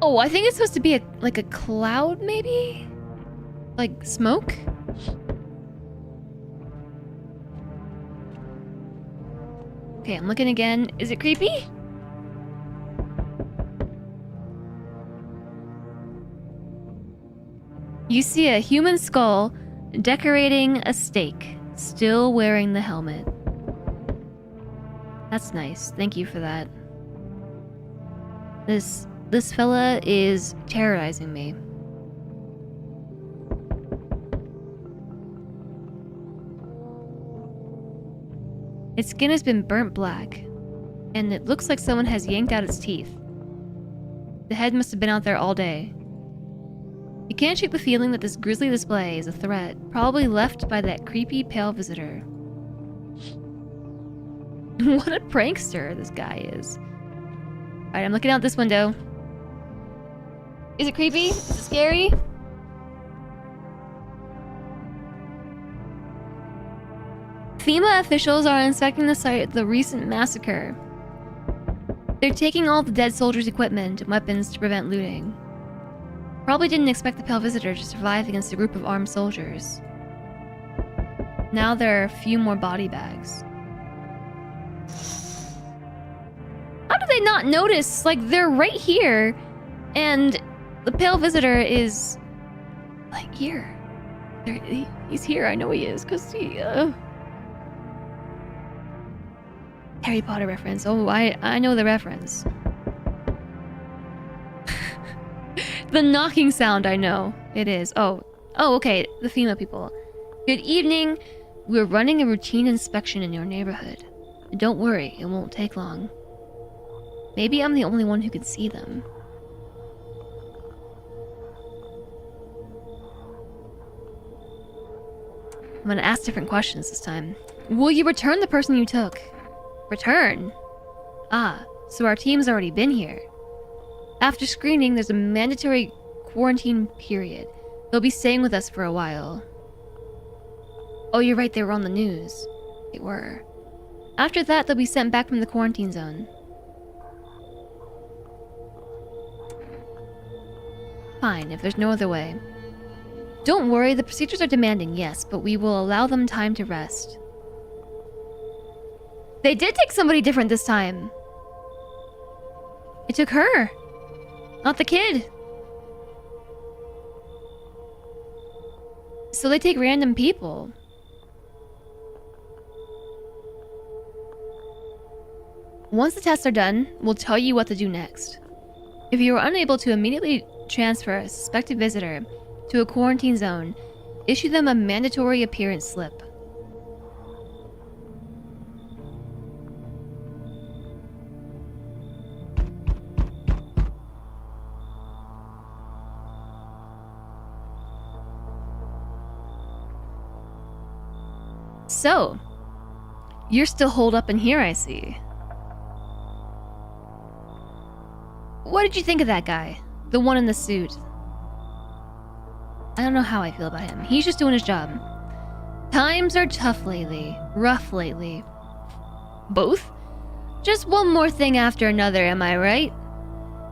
Oh, I think it's supposed to be like a cloud, maybe? Like smoke? Okay, I'm looking again. Is it creepy? You see a human skull decorating a stake, still wearing the helmet. That's nice. Thank you for that. This fella is terrorizing me. Its skin has been burnt black, and it looks like someone has yanked out its teeth. The head must have been out there all day. You can't shake the feeling that this grisly display is a threat, probably left by that creepy pale visitor. What a prankster this guy is. Alright, I'm looking out this window. Is it creepy? Is it scary? FEMA officials are inspecting the site of the recent massacre. They're taking all the dead soldiers' equipment and weapons to prevent looting. Probably didn't expect the pale visitor to survive against a group of armed soldiers. Now there are a few more body bags. How do they not notice? Like, they're right here, and the pale visitor is, like, here. He's here, I know he is, because he, Harry Potter reference. Oh, I know the reference. The knocking sound, I know. It is. Oh, okay, the FEMA people. Good evening. We're running a routine inspection in your neighborhood. Don't worry, it won't take long. Maybe I'm the only one who can see them. I'm gonna ask different questions this time. Will you return the person you took? Return? Ah, so our team's already been here. After screening, there's a mandatory quarantine period. They'll be staying with us for a while. Oh, you're right, they were on the news. They were. After that, they'll be sent back from the quarantine zone. Fine, if there's no other way. Don't worry, the procedures are demanding, yes, but we will allow them time to rest. They did take somebody different this time. It took her, not the kid. So they take random people. Once the tests are done, we'll tell you what to do next. If you are unable to immediately transfer a suspected visitor to a quarantine zone, issue them a mandatory appearance slip. So, you're still holed up in here, I see. What did you think of that guy? The one in the suit? I don't know how I feel about him. He's just doing his job. Times are tough lately. Rough lately. Both? Just one more thing after another, am I right?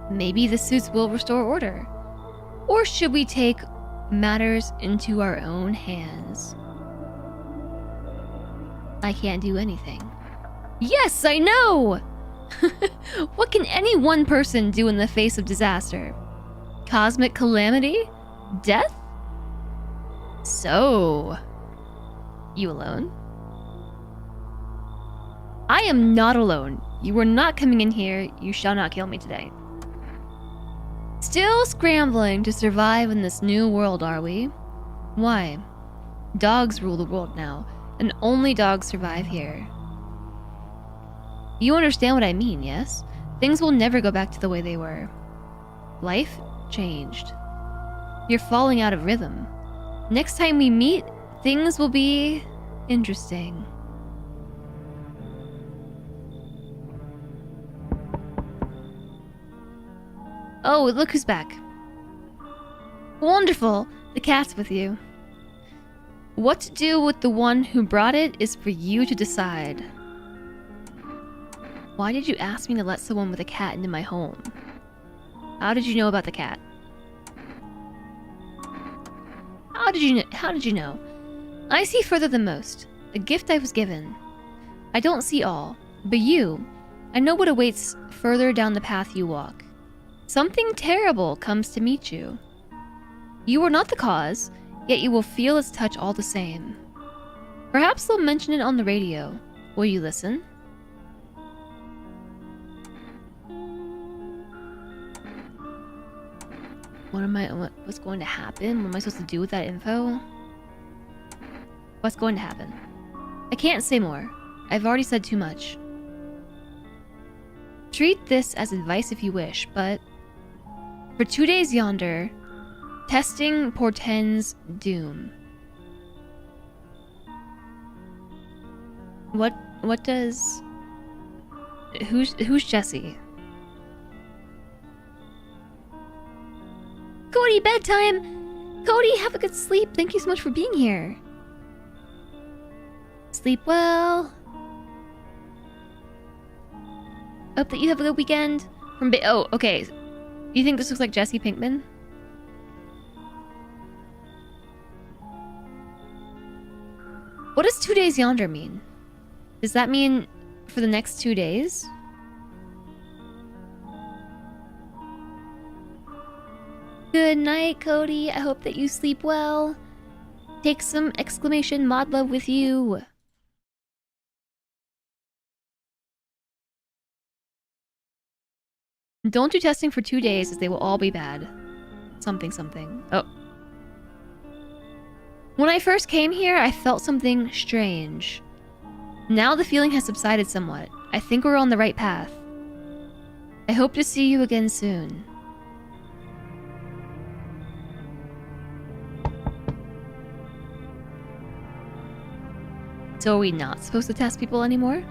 Maybe the suits will restore order. Or should we take matters into our own hands? I can't do anything. Yes, I know! What can any one person do in the face of disaster? Cosmic calamity? Death? So, you alone? I am not alone. You are not coming in here. You shall not kill me today. Still scrambling to survive in this new world, are we? Why? Dogs rule the world now, and only dogs survive here. You understand what I mean, yes? Things will never go back to the way they were. Life changed. You're falling out of rhythm. Next time we meet, things will be interesting. Oh, look who's back. Wonderful. The cat's with you. What to do with the one who brought it is for you to decide. Why did you ask me to let someone with a cat into my home? How did you know about the cat? How did you know? I see further than most. A gift I was given. I don't see all, but you, I know what awaits further down the path you walk. Something terrible comes to meet you. You are not the cause, yet you will feel its touch all the same. Perhaps they'll mention it on the radio. Will you listen? What's going to happen? What am I supposed to do with that info? What's going to happen? I can't say more. I've already said too much. Treat this as advice if you wish, but for 2 days yonder, testing portends doom. What does... Who's Jesse? Cody, bedtime! Cody, have a good sleep. Thank you so much for being here. Sleep well. Hope that you have a good weekend. Oh, okay. Do you think this looks like Jesse Pinkman? What does 2 days yonder mean? Does that mean for the next 2 days? Good night, Cody. I hope that you sleep well. Take some exclamation mod love with you. Don't do testing for 2 days as they will all be bad. Something. Oh. When I first came here, I felt something strange. Now the feeling has subsided somewhat. I think we're on the right path. I hope to see you again soon. So are we not supposed to test people anymore?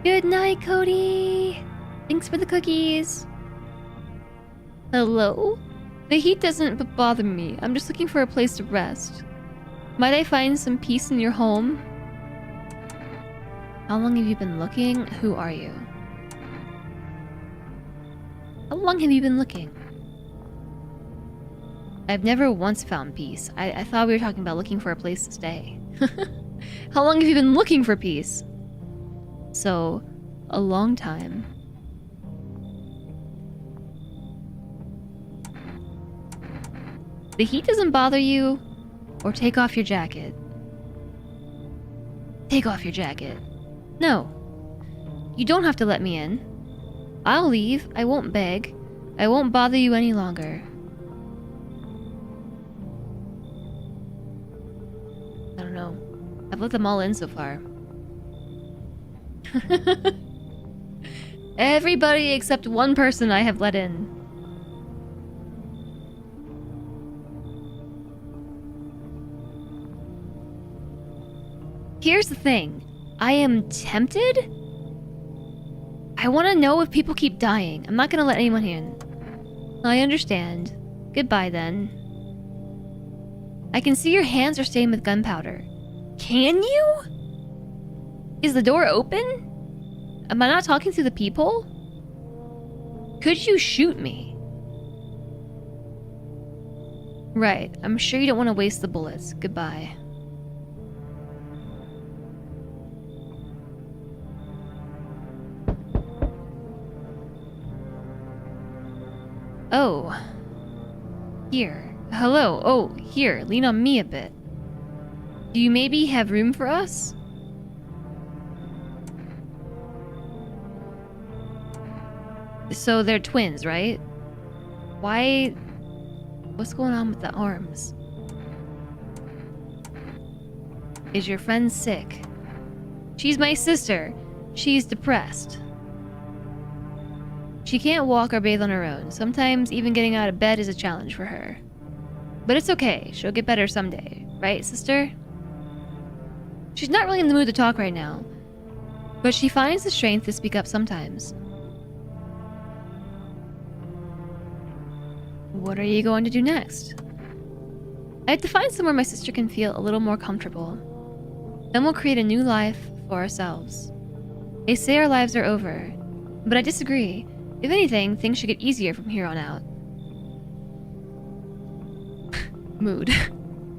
Good night, Cody! Thanks for the cookies! Hello? The heat doesn't bother me. I'm just looking for a place to rest. Might I find some peace in your home? How long have you been looking? Who are you? How long have you been looking? I've never once found peace. I thought we were talking about looking for a place to stay. How long have you been looking for peace? So, a long time. The heat doesn't bother you? Or take off your jacket. Take off your jacket. No. You don't have to let me in. I'll leave. I won't beg. I won't bother you any longer. I don't know. I've let them all in so far. Everybody except one person I have let in. Here's the thing. I am tempted. I want to know if people keep dying. I'm not going to let anyone in. I understand. Goodbye then. I can see your hands are stained with gunpowder. Can you? Is the door open? Am I not talking to the people? Could you shoot me? Right. I'm sure you don't want to waste the bullets. Goodbye. Oh. Here. Hello. Oh, here. Lean on me a bit. Do you maybe have room for us? So they're twins, right? Why? What's going on with the arms? Is your friend sick? She's my sister. She's depressed. She can't walk or bathe on her own. Sometimes even getting out of bed is a challenge for her. But it's okay. She'll get better someday. Right, sister? She's not really in the mood to talk right now. But she finds the strength to speak up sometimes. What are you going to do next? I have to find somewhere my sister can feel a little more comfortable. Then we'll create a new life for ourselves. They say our lives are over, but I disagree. If anything, things should get easier from here on out. Mood.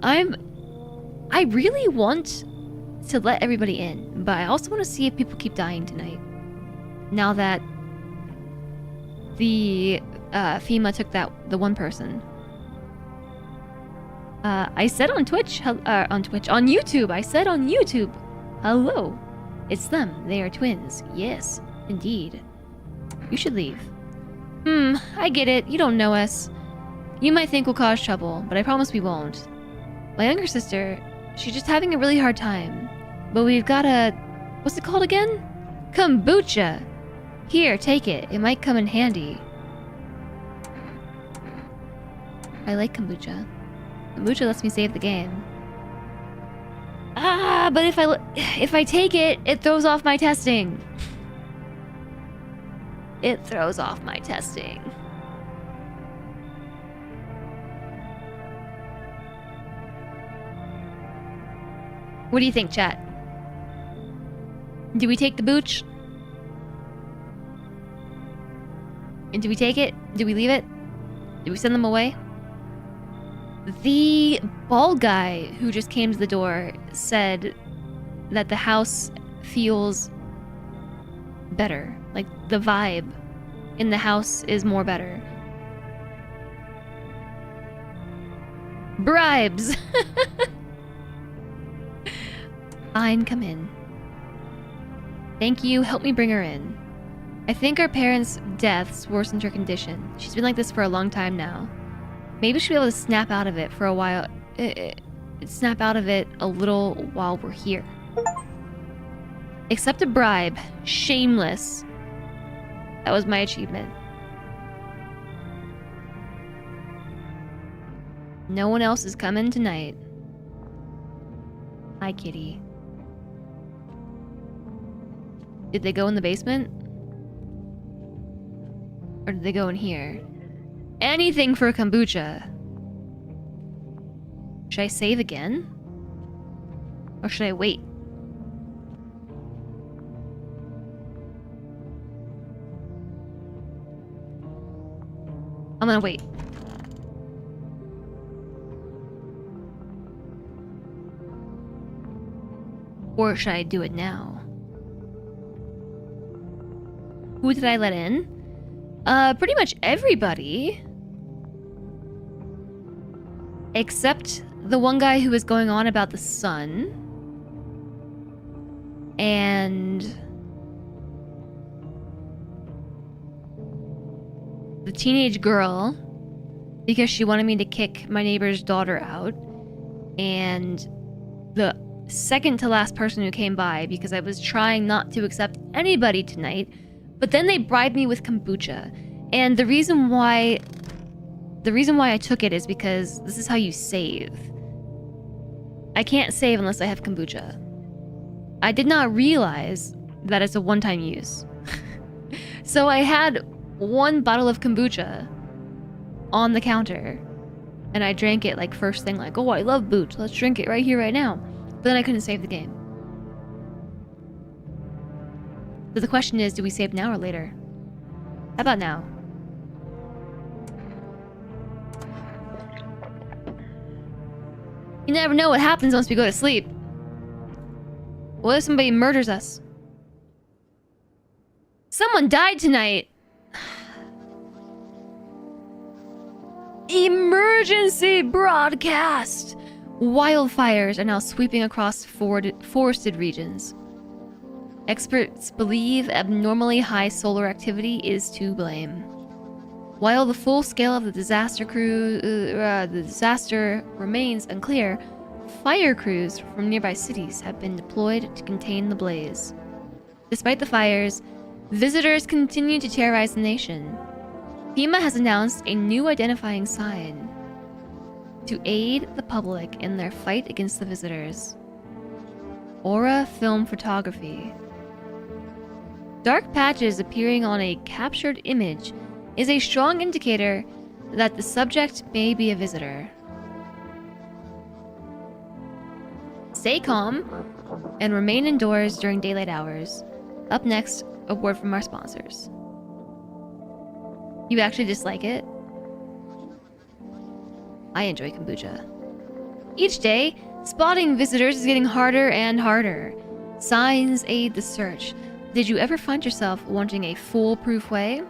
I really want to let everybody in, but I also want to see if people keep dying tonight. Now that the FEMA took the one person. I said on YouTube, I said on YouTube, hello, it's them, they are twins, yes, indeed. You should leave. I get it, you don't know us. You might think we'll cause trouble, but I promise we won't. My younger sister, she's just having a really hard time, but we've got what's it called again? Kombucha! Here, take it, it might come in handy. I like kombucha. Kombucha lets me save the game. But if I take it, it throws off my testing. It throws off my testing. What do you think, chat? Do we take the booch? And do we take it? Do we leave it? Do we send them away? The bald guy who just came to the door said that the house feels better. Like, the vibe in the house is more better. Bribes! Fine, come in. Thank you, help me bring her in. I think our parents' deaths worsened her condition. She's been like this for a long time now. Maybe she'll be able to snap out of it for a while. Snap out of it a little while we're here. Accept a bribe. Shameless. That was my achievement. No one else is coming tonight. Hi, kitty. Did they go in the basement? Or did they go in here? Anything for kombucha. Should I save again? Or should I wait? I'm gonna wait. Or should I do it now? Who did I let in? Pretty much everybody. Except the one guy who was going on about the sun. And the teenage girl, because she wanted me to kick my neighbor's daughter out. And the second to last person who came by, because I was trying not to accept anybody tonight. But then they bribed me with kombucha. And the reason why I took it is because this is how you save. I can't save unless I have kombucha. I did not realize that it's a one-time use. So I had one bottle of kombucha on the counter, and I drank it like first thing, like, oh, I love booch, let's drink it right here, right now. But then I couldn't save the game. So the question is, do we save now or later? How about now? You never know what happens once we go to sleep. What if somebody murders us? Someone died tonight. Emergency broadcast! Wildfires are now sweeping across forested regions. Experts believe abnormally high solar activity is to blame. While the full scale of the disaster remains unclear, fire crews from nearby cities have been deployed to contain the blaze. Despite the fires, visitors continue to terrorize the nation. FEMA has announced a new identifying sign to aid the public in their fight against the visitors. Aura film photography. Dark patches appearing on a captured image is a strong indicator that the subject may be a visitor. Stay calm and remain indoors during daylight hours. Up next, a word from our sponsors. You actually dislike it? I enjoy kombucha. Each day, spotting visitors is getting harder and harder. Signs aid the search. Did you ever find yourself wanting a foolproof way?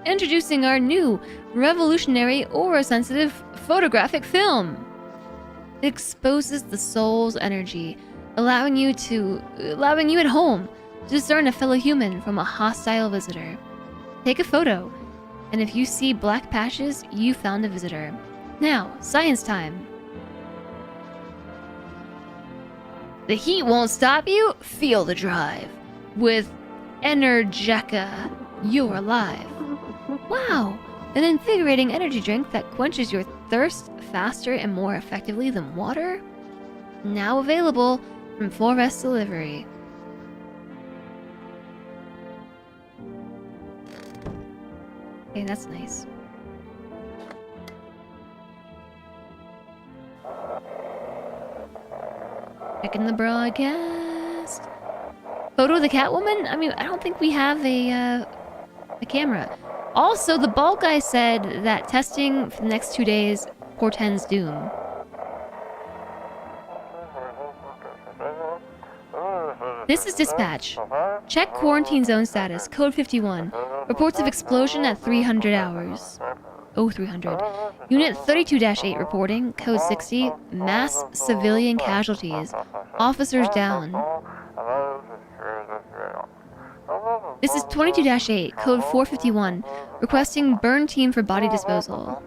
Introducing our new revolutionary aura-sensitive photographic film. It exposes the soul's energy, allowing you at home to discern a fellow human from a hostile visitor. Take a photo, and if you see black patches, you found a visitor. Now, science time. The heat won't stop you. Feel the drive. With Energeca, you're alive. Wow, an invigorating energy drink that quenches your thirst faster and more effectively than water? Now available from 4S Delivery. Okay, that's nice. Checking the broadcast. Photo of the Catwoman? I mean, I don't think we have a camera. Also, the bald guy said that testing for the next 2 days portends doom. This is dispatch. Check quarantine zone status. Code 51. Reports of explosion at 300 hours. Oh, 300. Unit 32-8 reporting. Code 60. Mass civilian casualties. Officers down. This is 22-8, code 451, requesting burn team for body disposal.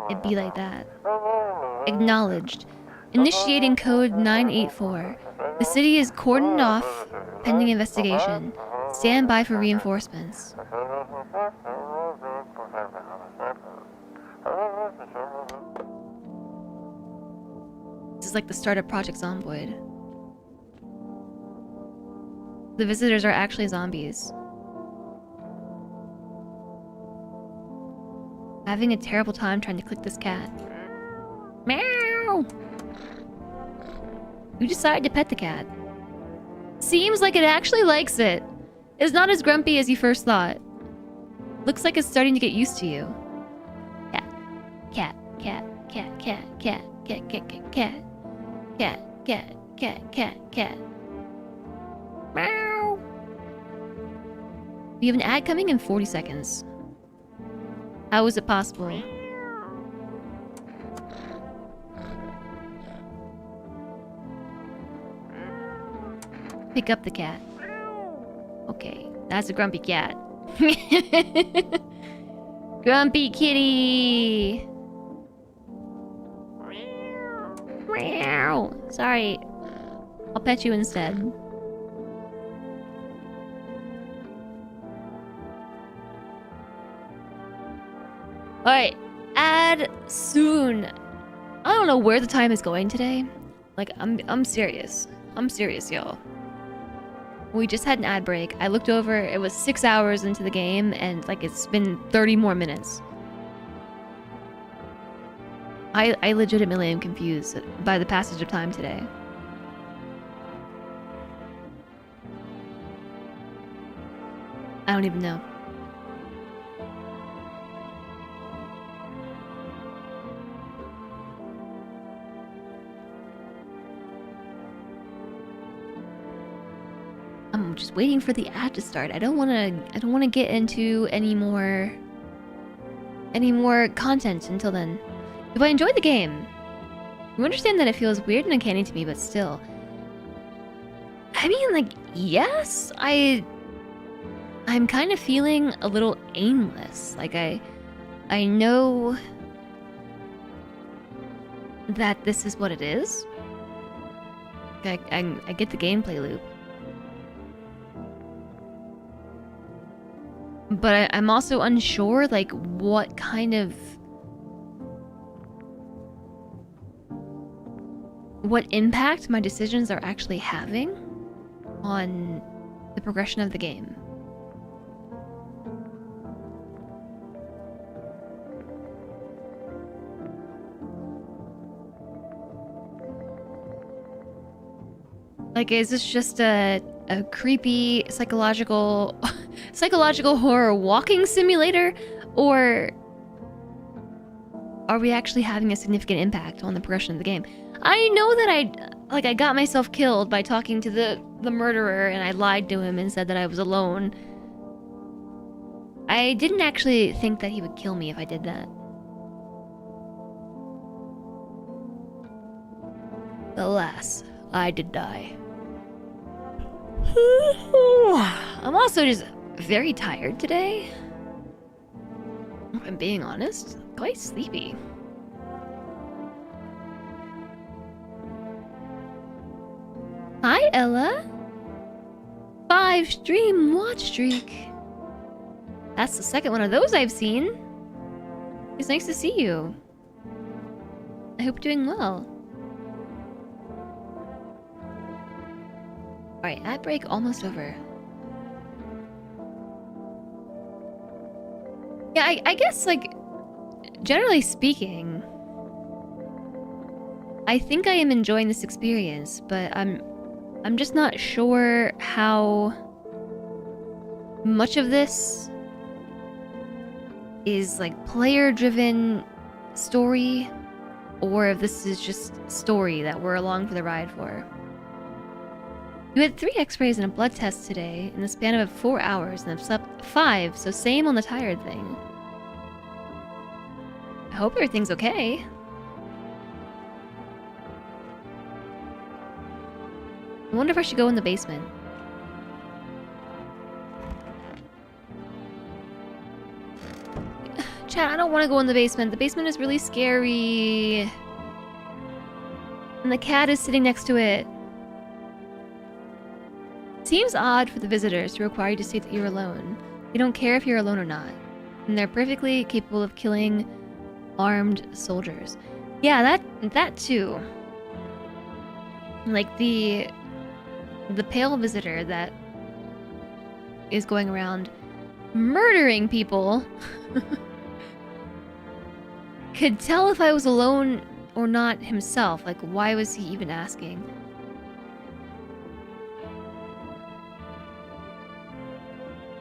It'd be like that. Acknowledged. Initiating code 984. The city is cordoned off, pending investigation. Stand by for reinforcements. This is like the start of Project Zomboid. The visitors are actually zombies. Having a terrible time trying to click this cat. Meow! You decided to pet the cat. Seems like it actually likes it. It's not as grumpy as you first thought. Looks like it's starting to get used to you. Cat. Cat. Cat. Cat. Cat. Cat. Cat. Cat. Cat. Cat. Cat. Cat. Cat. Cat. Cat. Meow. We have an ad coming in 40 seconds. How is it possible? Pick up the cat. Okay, that's a grumpy cat. Grumpy kitty. Meow. Sorry. I'll pet you instead. Alright, ad soon. I don't know where the time is going today, Like, I'm serious. I'm serious, y'all. We just had an ad break. I looked over, it was 6 hours into the game, and like it's been 30 more minutes. I legitimately am confused by the passage of time today. I don't even know. I'm just waiting for the ad to start. I don't want to get into any more content until then. If I enjoy the game, you understand that it feels weird and uncanny to me, but still. I mean, like, yes, I'm kind of feeling a little aimless. Like I know that this is what it is. I get the gameplay loop. But I'm also unsure, like, what kind of... what impact my decisions are actually having on the progression of the game. Like, is this just a creepy psychological horror walking simulator, or are we actually having a significant impact on the progression of the game? I know that I got myself killed by talking to the murderer, and I lied to him and said that I was alone. I didn't actually think that he would kill me if I did that. Alas, I did die. I'm also just very tired today. If I'm being honest, quite sleepy. Hi, Ella. 5 stream watch streak. That's the second one of those I've seen. It's nice to see you. I hope you're doing well. Alright, ad break almost over. Yeah, I guess, like, generally speaking, I think I am enjoying this experience, but I'm just not sure how much of this is, like, player-driven story, or if this is just story that we're along for the ride for. You had 3 x-rays and a blood test today in the span of 4 hours, and I've slept 5, so same on the tired thing. I hope everything's okay. I wonder if I should go in the basement. Chat, I don't want to go in the basement. The basement is really scary. And the cat is sitting next to it. Seems odd for the visitors to require you to state that you're alone. They don't care if you're alone or not. And they're perfectly capable of killing armed soldiers. Yeah, that too. Like the pale visitor that is going around murdering people could tell if I was alone or not himself. Like, why was he even asking?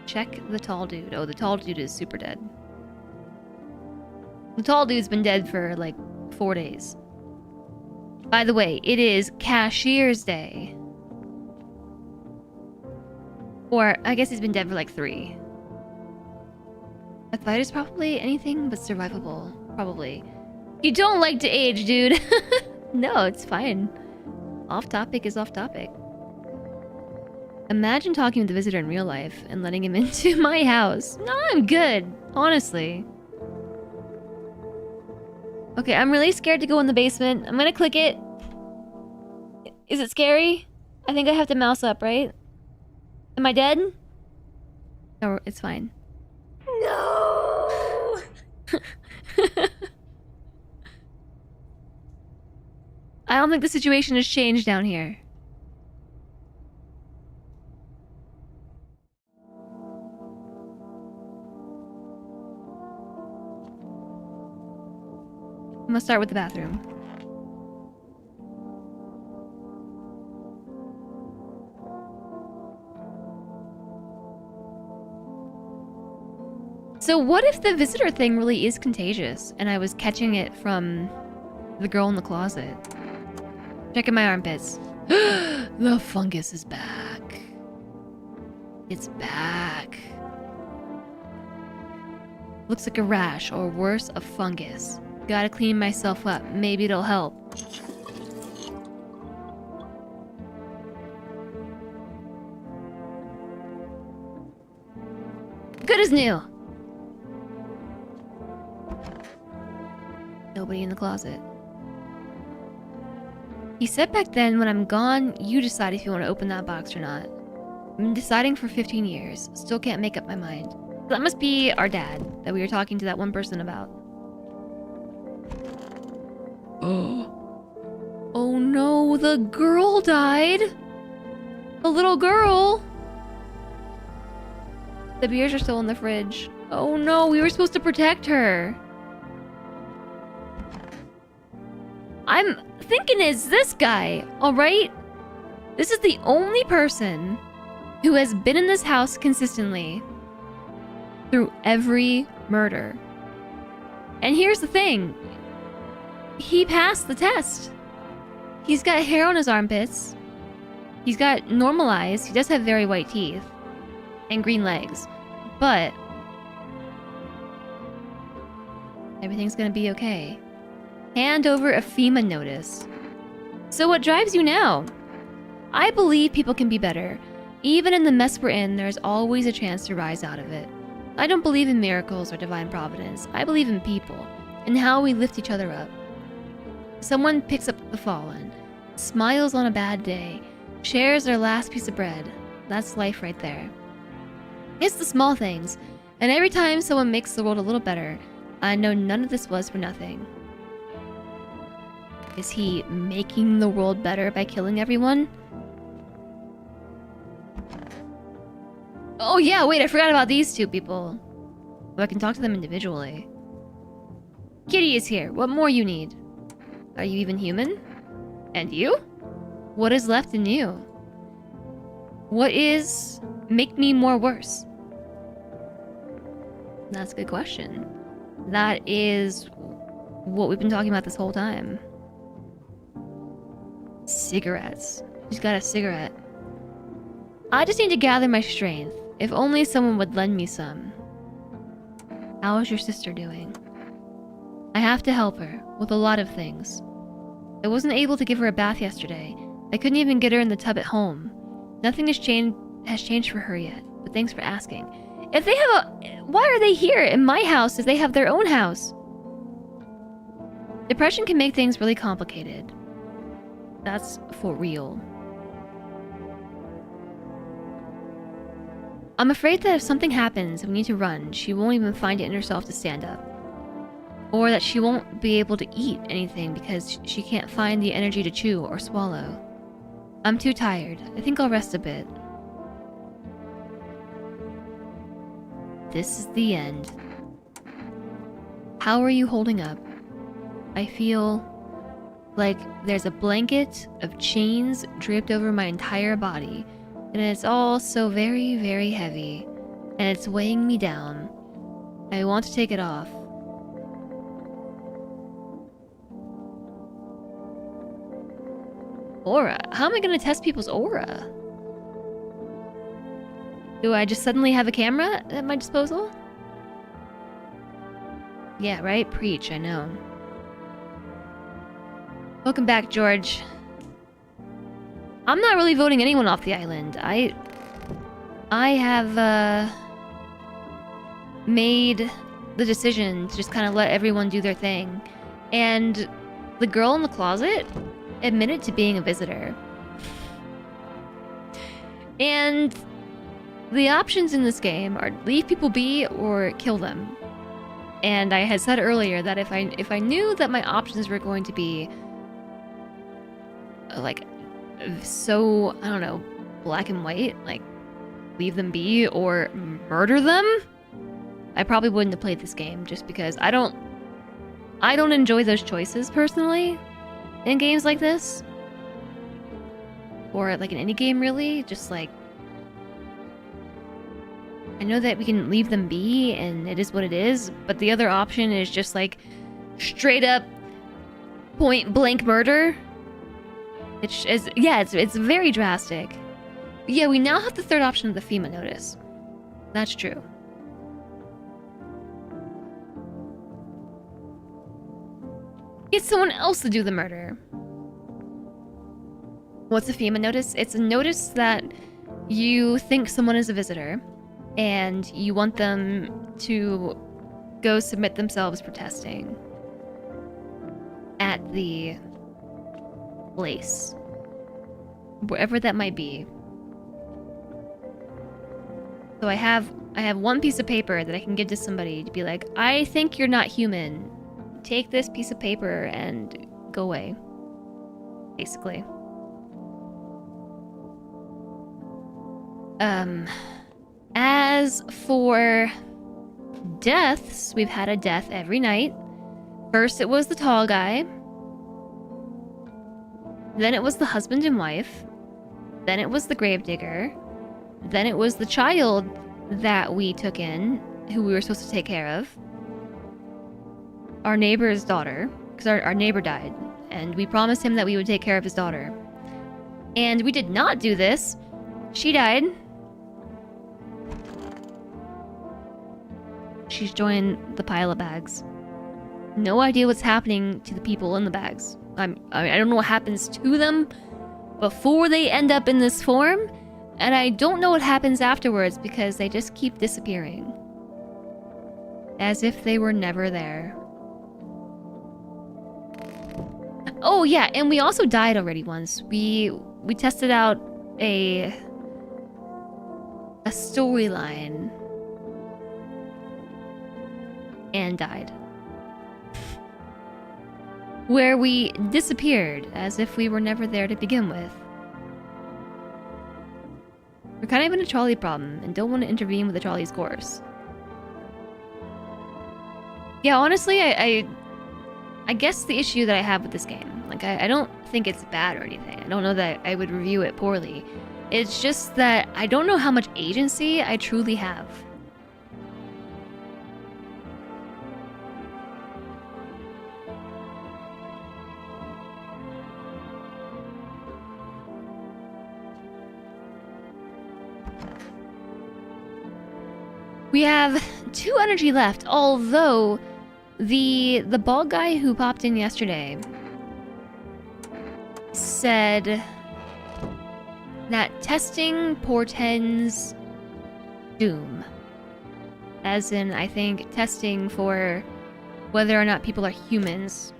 Check the tall dude. Oh, the tall dude is super dead. The tall dude's been dead for like 4 days. By the way, it is Cashier's Day. Or, I guess he's been dead for like 3. A fight is probably anything but survivable. Probably. You don't like to age, dude. No, it's fine. Off topic is off topic. Imagine talking with the visitor in real life and letting him into my house. No, I'm good. Honestly. Okay, I'm really scared to go in the basement. I'm gonna click it. Is it scary? I think I have to mouse up, right? Am I dead? No, it's fine. No! I don't think the situation has changed down here. I'm gonna start with the bathroom. So what if the visitor thing really is contagious and I was catching it from the girl in the closet? Checking my armpits. The fungus is back. It's back. Looks like a rash, or worse, a fungus. Gotta clean myself up. Maybe it'll help. Good as new. Nobody in the closet. He said back then, when I'm gone, you decide if you want to open that box or not. I've been deciding for 15 years. Still can't make up my mind. That must be our dad that we were talking to that one person about. Oh no, the girl died. The little girl. The beers are still in the fridge. Oh no, we were supposed to protect her. I'm thinking it's this guy, alright? This is the only person who has been in this house consistently through every murder. And here's the thing. He passed the test. He's got hair on his armpits. He's got normal eyes. He does have very white teeth. And green legs. But everything's gonna be okay. Hand over a FEMA notice. So what drives you now? I believe people can be better. Even in the mess we're in, there's always a chance to rise out of it. I don't believe in miracles or divine providence. I believe in people and how we lift each other up. Someone picks up the fallen, smiles on a bad day, shares their last piece of bread. That's life right there. It's the small things, and every time someone makes the world a little better, I know none of this was for nothing. Is he making the world better by killing everyone? Oh yeah, wait, I forgot about these two people. Well, I can talk to them individually. Kitty is here. What more you need? Are you even human? And you? What is left in you? What is make me more worse? That's a good question. That is what we've been talking about this whole time. Cigarettes. She's got a cigarette. I just need to gather my strength. If only someone would lend me some. How is your sister doing? I have to help her with a lot of things. I wasn't able to give her a bath yesterday. I couldn't even get her in the tub at home. Nothing has changed for her yet, but thanks for asking. If they have why are they here in my house if they have their own house? Depression can make things really complicated. That's for real. I'm afraid that if something happens and we need to run, she won't even find it in herself to stand up. Or that she won't be able to eat anything because she can't find the energy to chew or swallow. I'm too tired. I think I'll rest a bit. This is the end. How are you holding up? I feel like there's a blanket of chains draped over my entire body, and it's all so very, very heavy, and it's weighing me down. I want to take it off. Aura? How am I gonna test people's aura? Do I just suddenly have a camera at my disposal? Yeah, right? Preach, I know. Welcome back, George. I'm not really voting anyone off the island. I have made the decision to just kind of let everyone do their thing. And the girl in the closet admitted to being a visitor. And the options in this game are leave people be or kill them. And I had said earlier that if I knew that my options were going to be like so, I don't know, black and white, like leave them be or murder them, I probably wouldn't have played this game, just because I don't enjoy those choices personally in games like this, or like in any game really. Just like, I know that we can leave them be and it is what it is, but the other option is just like straight up point blank murder. It's very drastic. But yeah, we now have the third option of the FEMA notice. That's true. Get someone else to do the murder. What's a FEMA notice? It's a notice that you think someone is a visitor and you want them to go submit themselves for testing at the place, wherever that might be. So I have one piece of paper that I can give to somebody to be like, I think you're not human. Take this piece of paper and go away. Basically. As for deaths, we've had a death every night. First it was the tall guy. Then it was the husband and wife. Then it was the gravedigger. Then it was the child that we took in, who we were supposed to take care of. Our neighbor's daughter, because our neighbor died, and we promised him that we would take care of his daughter. And we did not do this. She died. She's joined the pile of bags. No idea what's happening to the people in the bags. I don't know what happens to them before they end up in this form, and I don't know what happens afterwards because they just keep disappearing. As if they were never there. Oh yeah, and we also died already once. We tested out a storyline and died. Where we disappeared as if we were never there to begin with. We're kind of in a trolley problem and don't want to intervene with the trolley's course. Yeah, honestly, I guess the issue that I have with this game, like, I don't think it's bad or anything. I don't know that I would review it poorly. It's just that I don't know how much agency I truly have. We have 2 energy left, although the bald guy who popped in yesterday said that testing portends doom. As in, I think testing for whether or not people are humans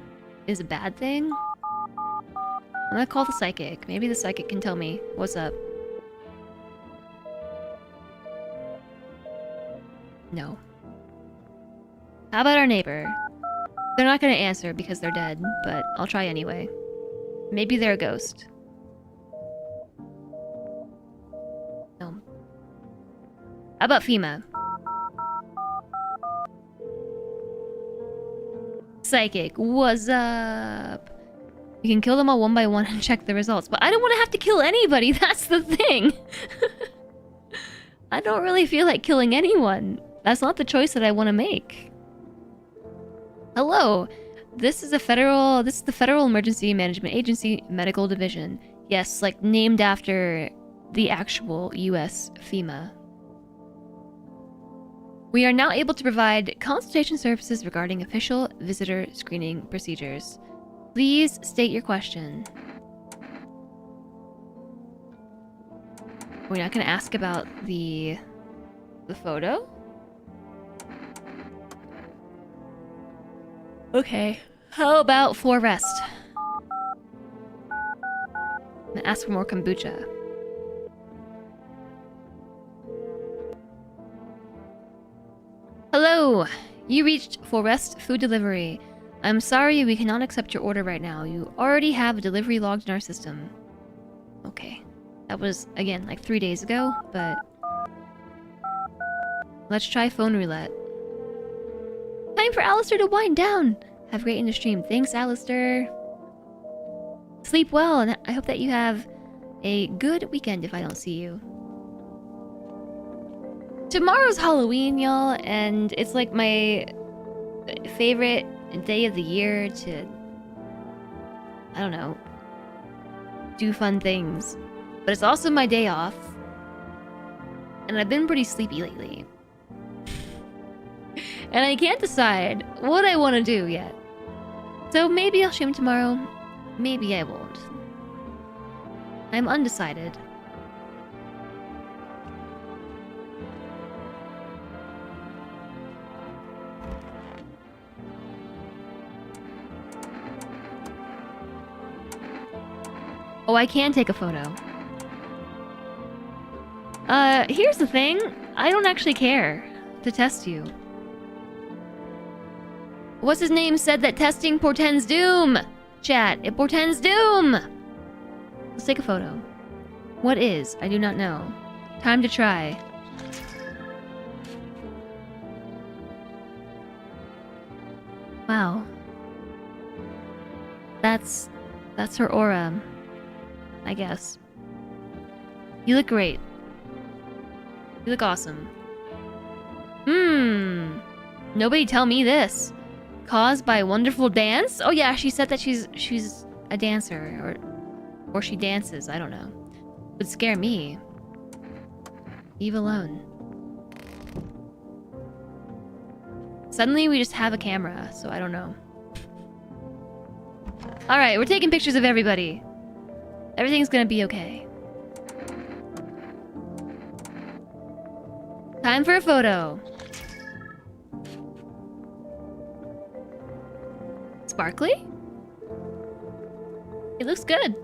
is a bad thing. I'm gonna call the psychic. Maybe the psychic can tell me what's up. No. How about our neighbor? They're not gonna answer because they're dead, but I'll try anyway. Maybe they're a ghost. No. How about FEMA? Psychic, what's up? You can kill them all one by one and check the results, but I don't want to have to kill anybody, that's the thing! I don't really feel like killing anyone. That's not the choice that I want to make. Hello, this is the Federal Emergency Management Agency Medical Division. Yes, like named after the actual US FEMA. We are now able to provide consultation services regarding official visitor screening procedures. Please state your question. We're not going to ask about the photo? Okay. How about for rest? I'm gonna ask for more kombucha. Hello! You reached For Rest Food Delivery. I'm sorry, we cannot accept your order right now. You already have a delivery logged in our system. Okay. That was, again, like 3 days ago, but... Let's try phone roulette. Time for Alistair to wind down! Have a great end of stream. Thanks, Alistair. Sleep well, and I hope that you have a good weekend if I don't see you. Tomorrow's Halloween, y'all, and it's like my favorite day of the year to, I don't know, do fun things. But it's also my day off, and I've been pretty sleepy lately. And I can't decide what I want to do yet. So maybe I'll stream tomorrow, maybe I won't. I'm undecided. Oh, I can take a photo. Here's the thing. I don't actually care to test you. What's his name said that testing portends doom? Chat, it portends doom! Let's take a photo. What is? I do not know. Time to try. Wow. That's her aura. I guess. You look great. You look awesome. Nobody tell me this. Caused by a wonderful dance? Oh yeah, she said that she's a dancer, or she dances, I don't know. Would scare me. Leave alone. Suddenly we just have a camera, so I don't know. Alright, we're taking pictures of everybody. Everything's gonna be okay. Time for a photo. Sparkly? It looks good.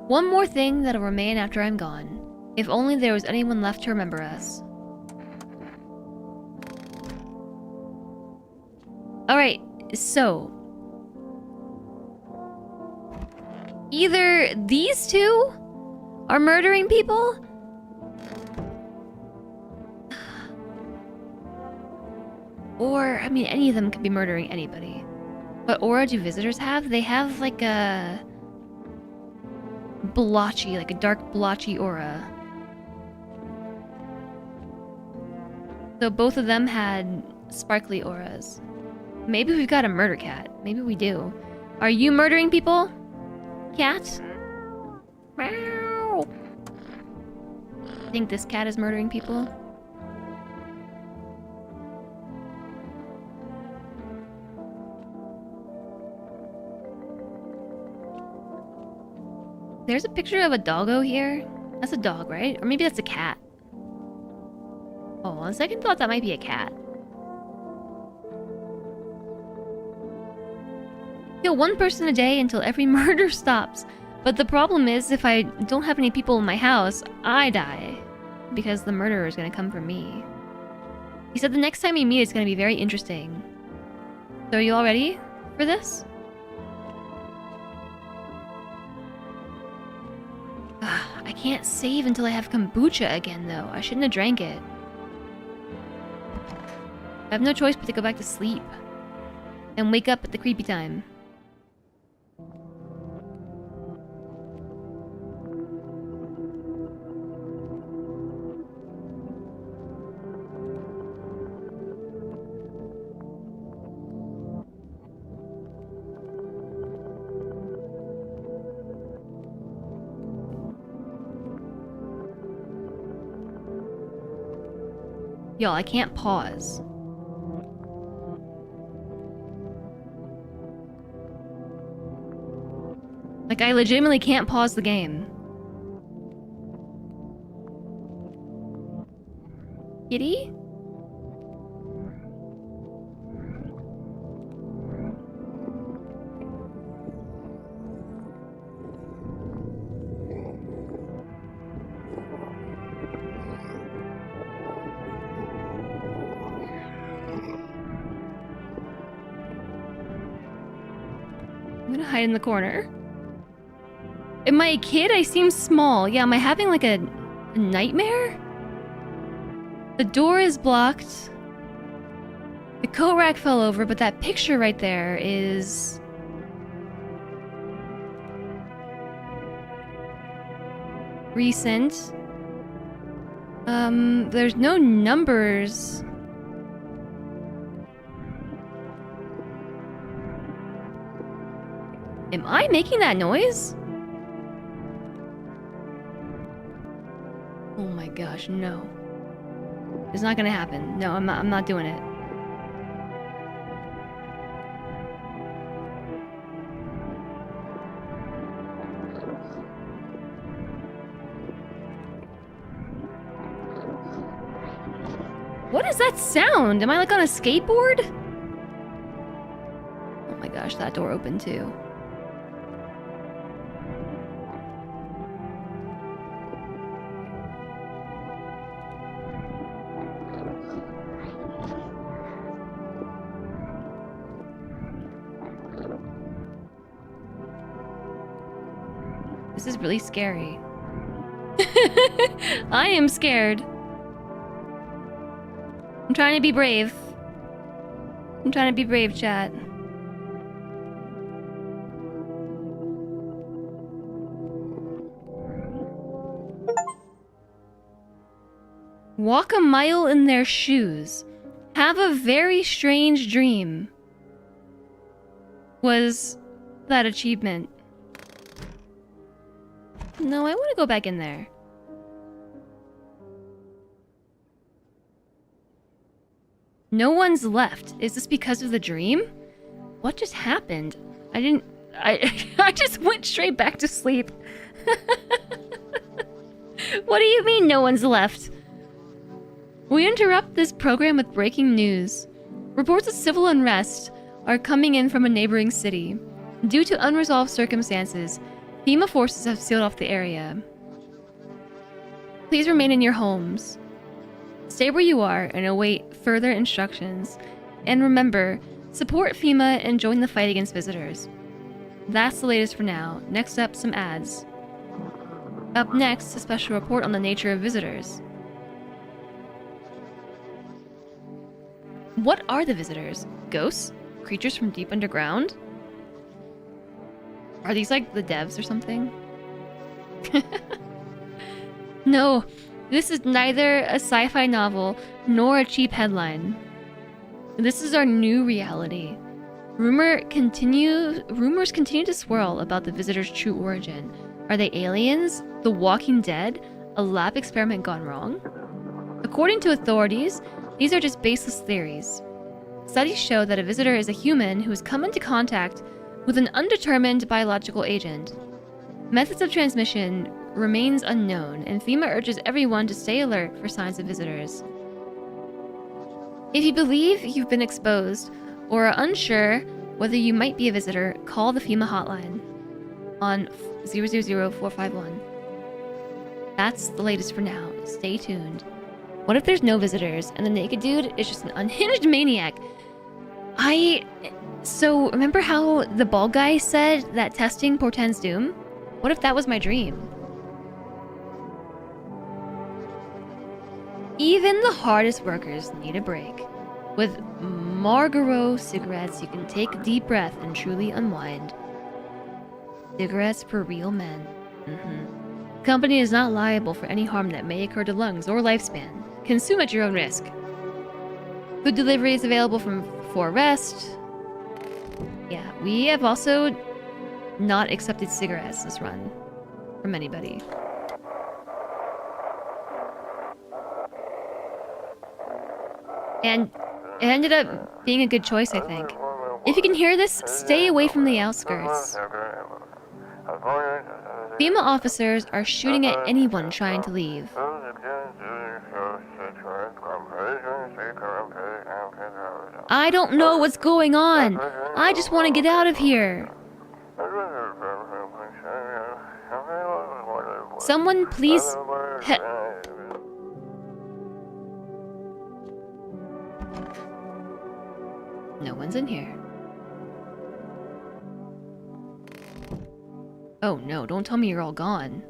One more thing that'll remain after I'm gone. If only there was anyone left to remember us. Alright, so... either these two are murdering people? Or, I mean, any of them could be murdering anybody. What aura do visitors have? They have like a... blotchy, like a dark blotchy aura. So both of them had sparkly auras. Maybe we've got a murder cat. Maybe we do. Are you murdering people? Cat? Meow. I think this cat is murdering people. There's a picture of a doggo here. That's a dog, right? Or maybe that's a cat. Oh, on second thought, that might be a cat. Kill one person a day until every murder stops. But the problem is, if I don't have any people in my house, I die. Because the murderer is going to come for me. He said the next time we meet, it's going to be very interesting. So are you all ready for this? I can't save until I have kombucha again, though. I shouldn't have drank it. I have no choice but to go back to sleep. And wake up at the creepy time. Y'all, I can't pause. Like, I legitimately can't pause the game. Kitty? I'm gonna hide in the corner. Am I a kid? I seem small. Yeah, am I having like a nightmare? The door is blocked. The coat rack fell over, but that picture right there is... recent. There's no numbers. Am I making that noise? Oh my gosh, no. It's not gonna happen. No, I'm not doing it. What is that sound? Am I like on a skateboard? Oh my gosh, that door opened too. This is really scary. I am scared. I'm trying to be brave. I'm trying to be brave, chat. Walk a mile in their shoes. Have a very strange dream. Was that achievement? No, I want to go back in there. No one's left. Is this because of the dream? What just happened? I just went straight back to sleep. What do you mean no one's left? We interrupt this program with breaking news. Reports of civil unrest are coming in from a neighboring city. Due to unresolved circumstances, FEMA forces have sealed off the area. Please remain in your homes. Stay where you are and await further instructions. And remember, support FEMA and join the fight against visitors. That's the latest for now. Next up, some ads. Up next, a special report on the nature of visitors. What are the visitors? Ghosts? Creatures from deep underground? Are these like the devs or something? No, this is neither a sci-fi novel nor a cheap headline. This is our new reality. Rumors continue to swirl about the visitors' true origin. Are they aliens? The Walking Dead? A lab experiment gone wrong? According to authorities, these are just baseless theories. Studies show that a visitor is a human who has come into contact with an undetermined biological agent. Methods of transmission remains unknown, and FEMA urges everyone to stay alert for signs of visitors. If you believe you've been exposed or are unsure whether you might be a visitor, call the FEMA hotline on 000451. That's the latest for now. Stay tuned. What if there's no visitors and the naked dude is just an unhinged maniac? So remember how the bald guy said that testing portends doom? What if that was my dream? Even the hardest workers need a break. With Marlboro cigarettes, you can take a deep breath and truly unwind. Cigarettes for real men. The company is not liable for any harm that may occur to lungs or lifespan. Consume at your own risk. Food delivery is available for rest. Yeah, we have also not accepted cigarettes this run from anybody. And it ended up being a good choice, I think. If you can hear this, stay away from the outskirts. FEMA officers are shooting at anyone trying to leave. I don't know what's going on. I just want to get out of here. Someone please... No one's in here. Oh no, don't tell me you're all gone.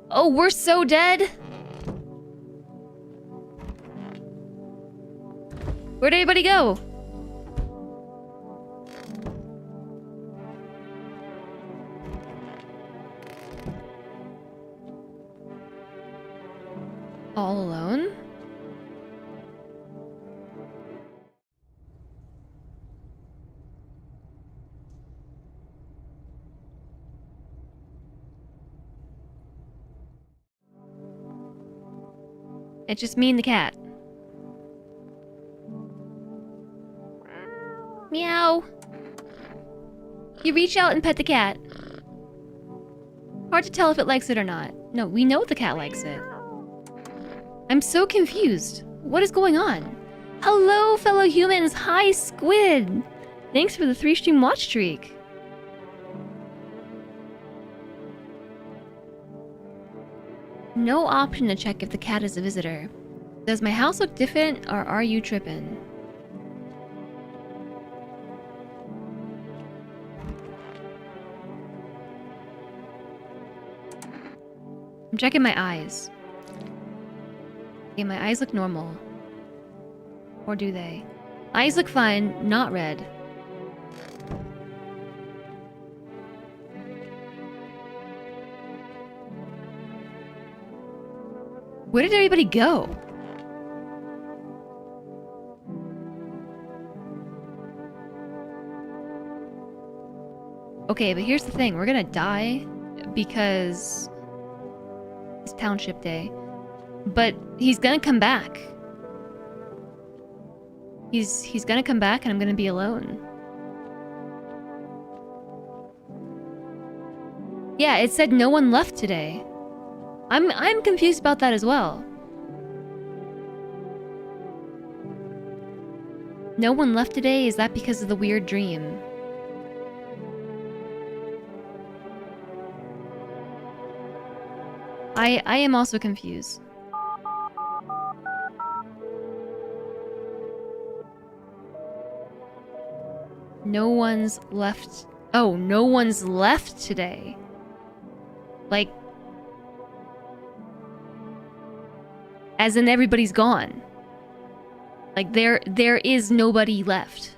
Oh, we're so dead! Where'd everybody go? All alone? It's just me and the cat. Meow. You reach out and pet the cat. Hard to tell if it likes it or not. No, we know the cat likes it. I'm so confused. What is going on? Hello, fellow humans. Hi, Squid. Thanks for the 3-stream watch streak. No option to check if the cat is a visitor. Does my house look different, or are you tripping? I'm checking my eyes. Okay, my eyes look normal. Or do they? Eyes look fine, not red. Where did everybody go? Okay, but here's the thing. We're gonna die because it's Township Day. But he's gonna come back. He's gonna come back and I'm gonna be alone. Yeah, it said no one left today. I'm confused about that as well. No one left today? Is that because of the weird dream? I am also confused. No one's left. Oh, no one's left today. Like, as in everybody's gone. Like there is nobody left.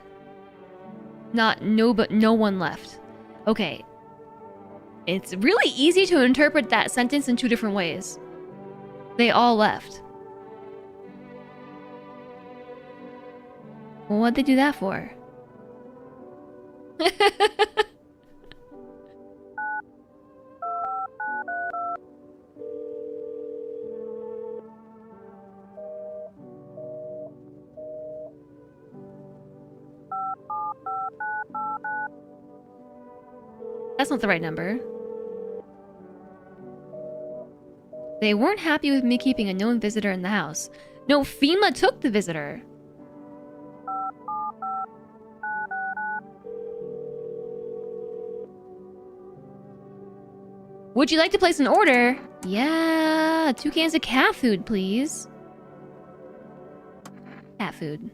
Not no, but no one left. Okay. It's really easy to interpret that sentence in 2 different ways. They all left. Well, what'd they do that for? That's not the right number. They weren't happy with me keeping a known visitor in the house. No, FEMA took the visitor. Would you like to place an order? Yeah, 2 cans of cat food, please. Cat food.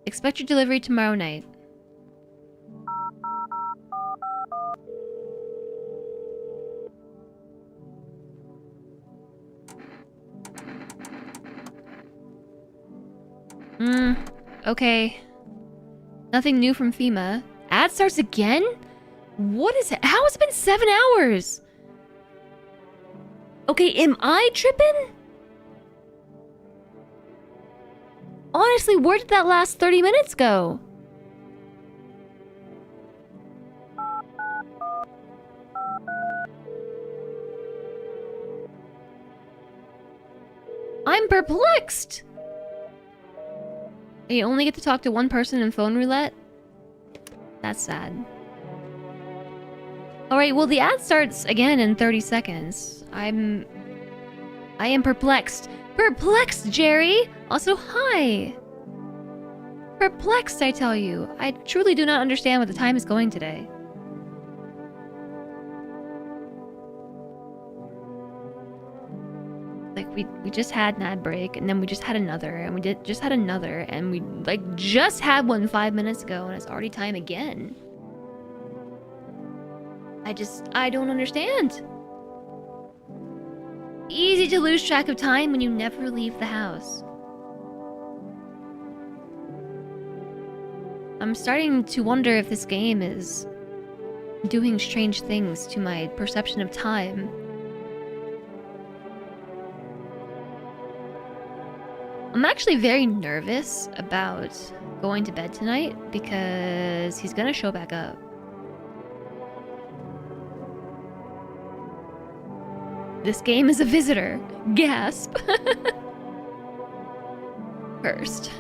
Expect your delivery tomorrow night. Okay. Nothing new from FEMA. Ad starts again? What is it? How has it been 7 hours? Okay, am I tripping? Honestly, where did that last 30 minutes go? I'm perplexed. You only get to talk to one person in phone roulette? That's sad. Alright, well the ad starts again in 30 seconds. I am perplexed. Perplexed, Jerry! Also, hi! Perplexed, I tell you. I truly do not understand what the time is going today. Like, we just had an ad break, and then we just had another, and just had another, and we like just had one 5 minutes ago, and it's already time again. I don't understand. Easy to lose track of time when you never leave the house. I'm starting to wonder if this game is doing strange things to my perception of time. I'm actually very nervous about going to bed tonight because he's gonna show back up. This game is a visitor. Gasp. First.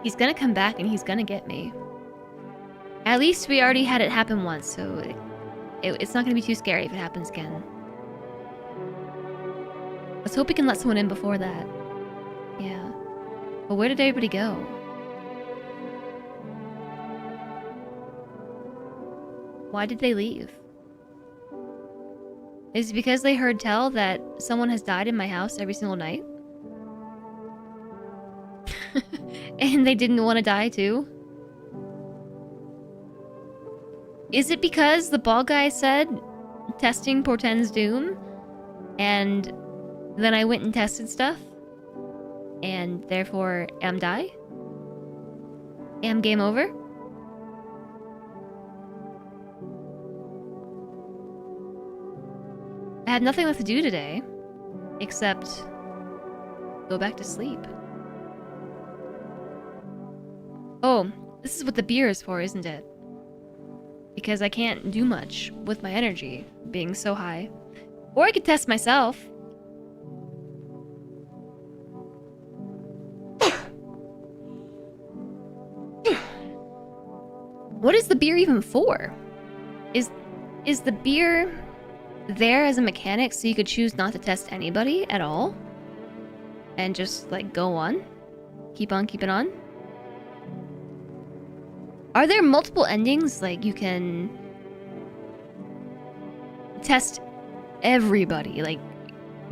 He's gonna come back and he's gonna get me. At least we already had it happen once, so it's not gonna be too scary if it happens again. Let's hope we can let someone in before that. Yeah. But where did everybody go? Why did they leave? Is it because they heard tell that someone has died in my house every single night? And they didn't want to die too? Is it because the bald guy said testing portends doom? And then I went and tested stuff? And therefore am die? Am game over? I had nothing left to do today, except go back to sleep. Oh, this is what the beer is for, isn't it? Because I can't do much with my energy being so high. Or I could test myself. What is the beer even for? Is the beer there as a mechanic so you could choose not to test anybody at all? And just, like, go on? Keep on keeping on? Are there multiple endings? Like, you can test everybody. Like,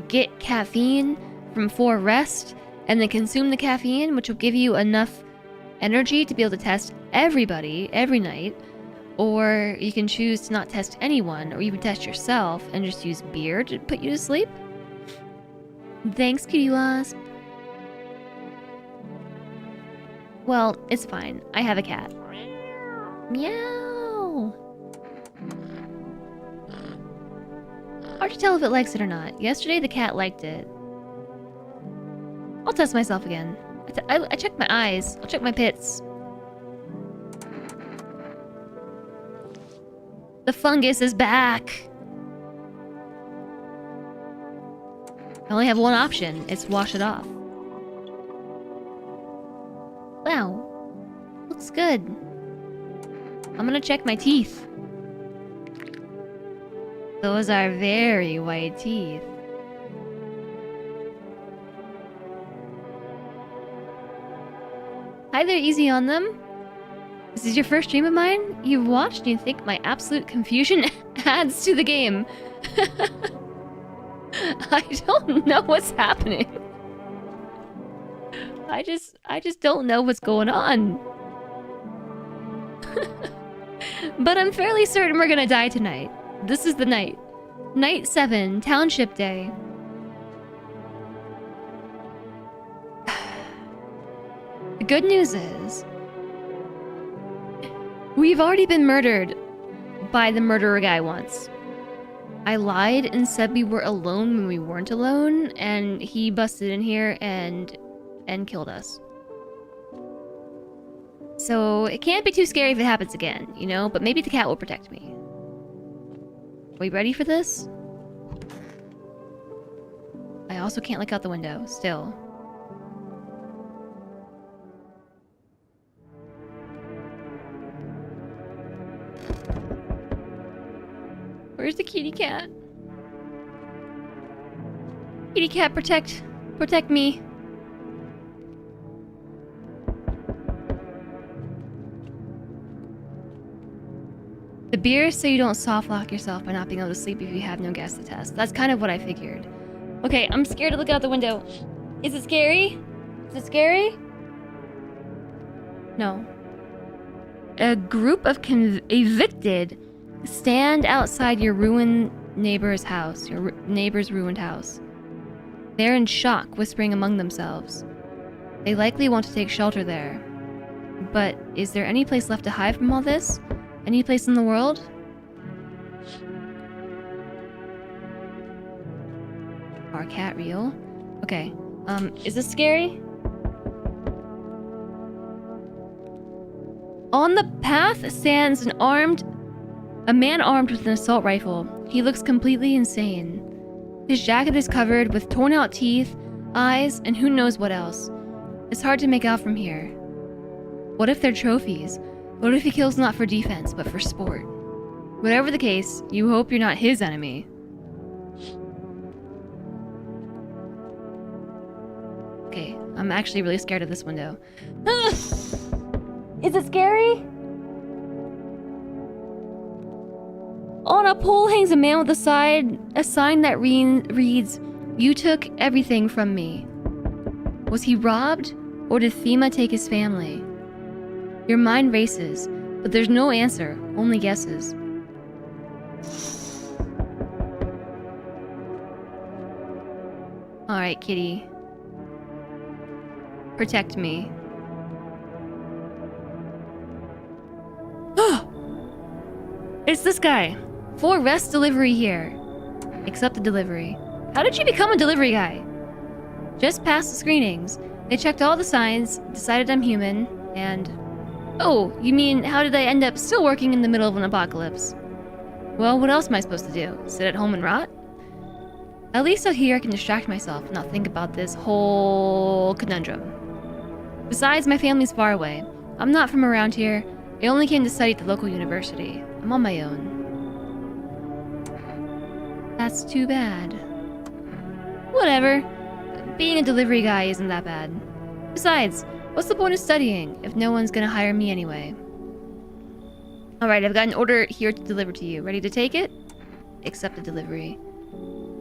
get caffeine from 4 rest, and then consume the caffeine, which will give you enough energy to be able to test everybody every night. Or you can choose to not test anyone, or even test yourself, and just use beer to put you to sleep. Thanks, Cutie Wasp. Well, it's fine. I have a cat. Meow! Hard to tell if it likes it or not. Yesterday, the cat liked it. I'll test myself again. I checked my eyes. I'll check my pits. The fungus is back! I only have one option. It's wash it off. Wow. Looks good. I'm gonna check my teeth. Those are very white teeth. Hi there, easy on them. This is your first stream of mine? You've watched and you think my absolute confusion adds to the game. I don't know what's happening. I just don't know what's going on. But I'm fairly certain we're gonna die tonight. This is the night. Night 7, Township Day. The good news is, we've already been murdered by the murderer guy once. I lied and said we were alone when we weren't alone, and he busted in here and killed us. So it can't be too scary if it happens again, you know? But maybe the cat will protect me. Are we ready for this? I also can't look out the window, still. Where's the kitty cat? Kitty cat, protect me. The beer so you don't soft lock yourself by not being able to sleep if you have no gas to test. That's kind of what I figured. Okay, I'm scared to look out the window. Is it scary? Is it scary? No. A group of evicted stand outside your ruined neighbor's house, your neighbor's ruined house. They're in shock, whispering among themselves. They likely want to take shelter there. But is there any place left to hide from all this? Any place in the world? Our cat real? Okay. Is this scary? On the path stands a man armed with an assault rifle. He looks completely insane. His jacket is covered with torn out teeth, eyes, and who knows what else. It's hard to make out from here. What if they're trophies? What if he kills not for defense, but for sport? Whatever the case, you hope you're not his enemy. Okay, I'm actually really scared of this window. Is it scary? On a pole hangs a man with a sign that reads, "You took everything from me." Was he robbed, or did Thema take his family? Your mind races, but there's no answer, only guesses. Alright, kitty. Protect me. It's this guy. For rest delivery here. Accept the delivery. How did you become a delivery guy? Just past the screenings. They checked all the signs, decided I'm human, and... Oh, you mean how did I end up still working in the middle of an apocalypse? Well, what else am I supposed to do? Sit at home and rot? At least out here I can distract myself and not think about this whole conundrum. Besides, my family's far away. I'm not from around here. I only came to study at the local university. I'm on my own. That's too bad. Whatever. Being a delivery guy isn't that bad. Besides, what's the point of studying if no one's gonna hire me anyway? Alright, I've got an order here to deliver to you. Ready to take it? Accept the delivery.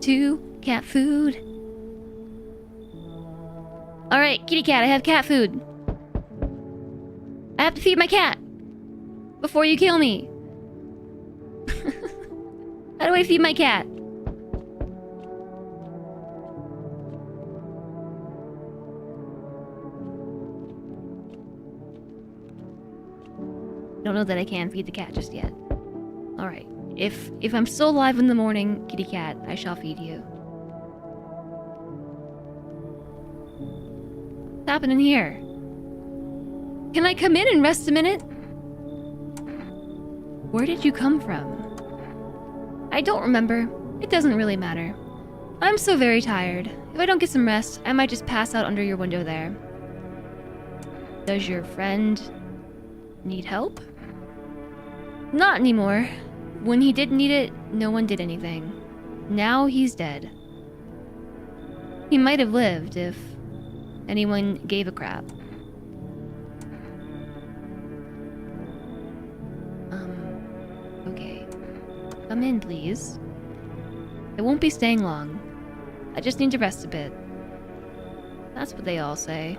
2 cat food. Alright, kitty cat, I have cat food. I have to feed my cat before you kill me. How do I feed my cat? Don't know that I can feed the cat just yet. Alright. If I'm still alive in the morning, kitty cat, I shall feed you. What's happening here? Can I come in and rest a minute? Where did you come from? I don't remember. It doesn't really matter. I'm so very tired. If I don't get some rest, I might just pass out under your window there. Does your friend need help? Not anymore. When he did need it, no one did anything. Now he's dead. He might have lived if anyone gave a crap. Okay. Come in, please. I won't be staying long. I just need to rest a bit. That's what they all say.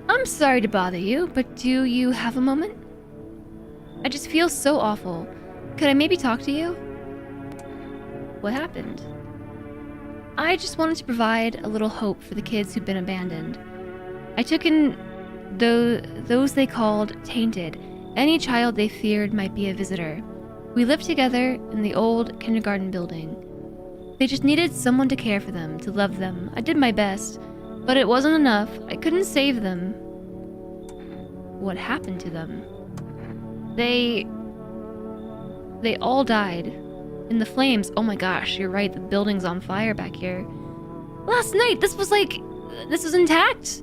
I'm sorry to bother you, but do you have a moment? I just feel so awful. Could I maybe talk to you? What happened? I just wanted to provide a little hope for the kids who've been abandoned. I took in those they called tainted, any child they feared might be a visitor. We lived together in the old kindergarten building. They just needed someone to care for them, to love them. I did my best, but it wasn't enough. I couldn't save them. What happened to them? They all died. In the flames. Oh my gosh, you're right, the building's on fire back here. Last night, this was intact.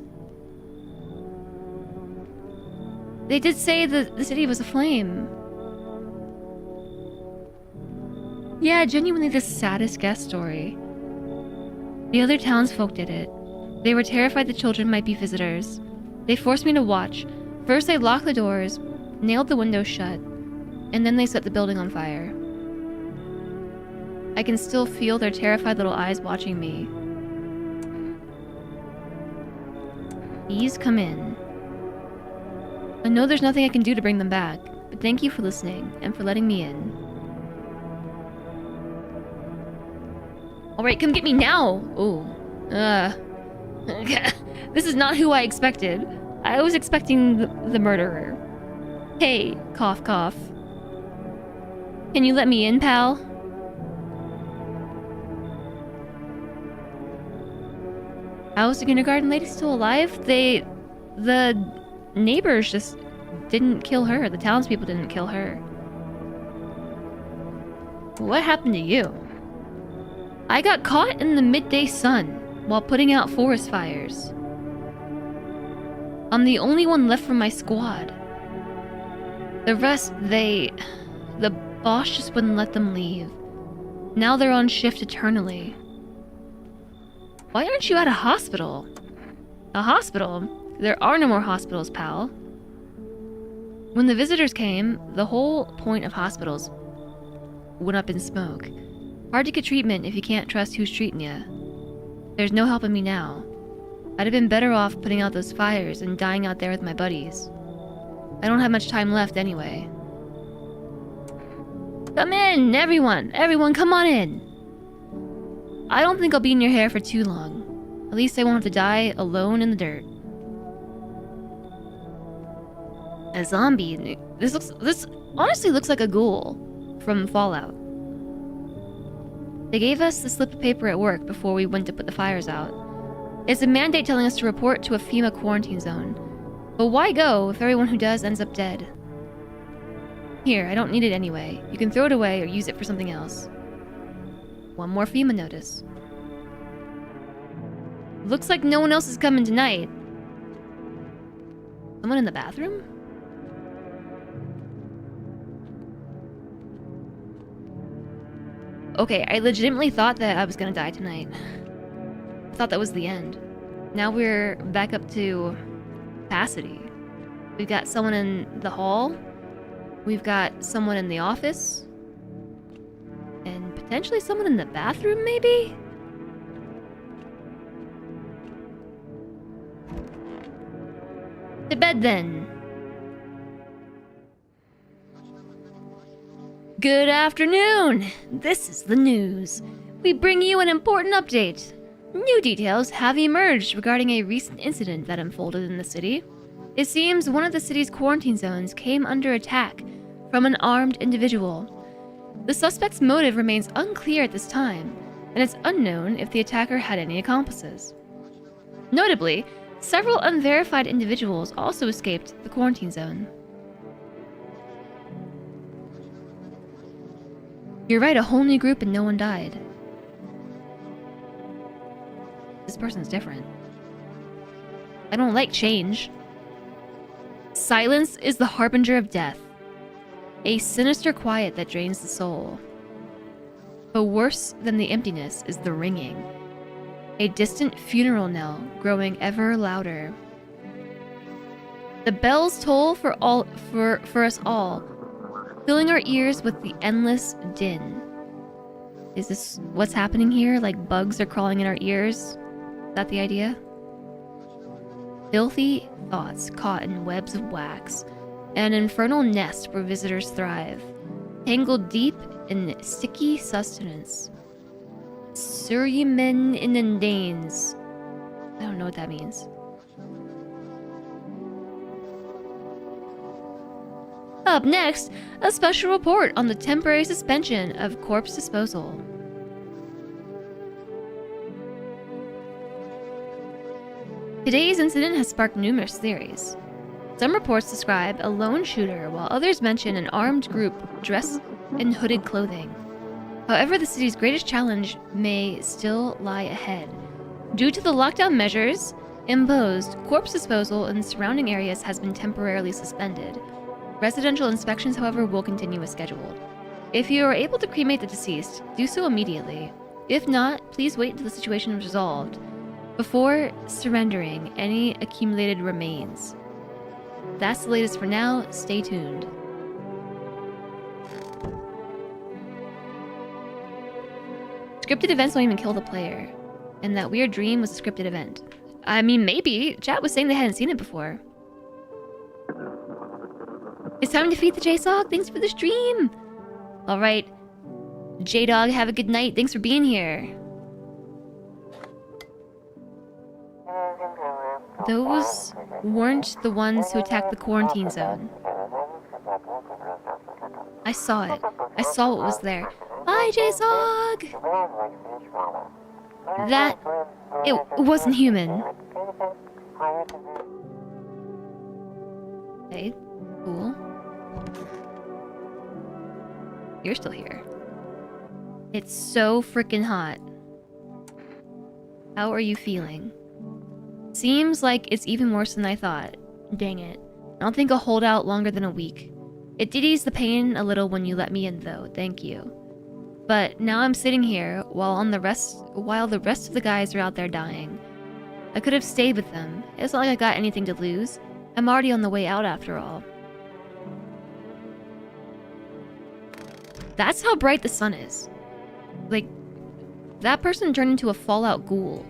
They did say that the city was aflame. Yeah, genuinely the saddest guest story. The other townsfolk did it. They were terrified the children might be visitors. They forced me to watch, First they locked the doors, nailed the windows shut, and then they set the building on fire. I can still feel their terrified little eyes watching me. Please come in. I know there's nothing I can do to bring them back, but thank you for listening and for letting me in. Alright, come get me now! Oh. This is not who I expected. I was expecting the murderer. Hey, cough cough. Can you let me in, pal? How's the kindergarten lady still alive? The neighbors just didn't kill her. The townspeople didn't kill her. What happened to you? I got caught in the midday sun while putting out forest fires. I'm the only one left from my squad. The rest, the boss just wouldn't let them leave. Now they're on shift eternally. Why aren't you at a hospital? A hospital? There are no more hospitals, pal. When the visitors came, the whole point of hospitals went up in smoke. Hard to get treatment if you can't trust who's treating you. There's no helping me now. I'd have been better off putting out those fires and dying out there with my buddies. I don't have much time left anyway. Come in, everyone! Everyone, come on in! I don't think I'll be in your hair for too long. At least I won't have to die alone in the dirt. A zombie? This honestly looks like a ghoul from Fallout. They gave us the slip of paper at work before we went to put the fires out. It's a mandate telling us to report to a FEMA quarantine zone. But why go if everyone who does ends up dead? Here, I don't need it anyway. You can throw it away or use it for something else. One more FEMA notice. Looks like no one else is coming tonight. Someone in the bathroom? Okay, I legitimately thought that I was gonna die tonight. I thought that was the end. Now we're back up to capacity. We've got someone in the hall. We've got someone in the office. And potentially someone in the bathroom, maybe? To bed, then. Good afternoon! This is the news. We bring you an important update. New details have emerged regarding a recent incident that unfolded in the city. It seems one of the city's quarantine zones came under attack from an armed individual. The suspect's motive remains unclear at this time, and it's unknown if the attacker had any accomplices. Notably, several unverified individuals also escaped the quarantine zone. You're right, a whole new group and no one died. This person's different. I don't like change. Silence is the harbinger of death. A sinister quiet that drains the soul. But worse than the emptiness is the ringing. A distant funeral knell growing ever louder. The bells toll for us all, filling our ears with the endless din. Is this what's happening here? Like bugs are crawling in our ears? Is that the idea? Filthy thoughts caught in webs of wax, an infernal nest where visitors thrive, tangled deep in sticky sustenance. Suryemen inundanes. I don't know what that means. Up next, a special report on the temporary suspension of corpse disposal. Today's incident has sparked numerous theories. Some reports describe a lone shooter, while others mention an armed group dressed in hooded clothing. However, the city's greatest challenge may still lie ahead. Due to the lockdown measures imposed, corpse disposal in surrounding areas has been temporarily suspended. Residential inspections, however, will continue as scheduled. If you are able to cremate the deceased, do so immediately. If not, please wait until the situation is resolved before surrendering any accumulated remains. That's the latest for now. Stay tuned. Scripted events don't even kill the player. And that weird dream was a scripted event. I mean, maybe. Chat was saying they hadn't seen it before. It's time to feed the J-Sog. Thanks for the stream. Alright. J-Dog, have a good night. Thanks for being here. Those weren't the ones who attacked the quarantine zone. I saw it. I saw what was there. Hi, J-Sog! That... It wasn't human. Okay, cool. You're still here. It's so freaking hot. How are you feeling? Seems like it's even worse than I thought. Dang it. I don't think I'll hold out longer than a week. It did ease the pain a little when you let me in though, thank you. But now I'm sitting here while the rest of the guys are out there dying. I could have stayed with them. It's not like I got anything to lose. I'm already on the way out after all. That's how bright the sun is. Like, that person turned into a Fallout ghoul.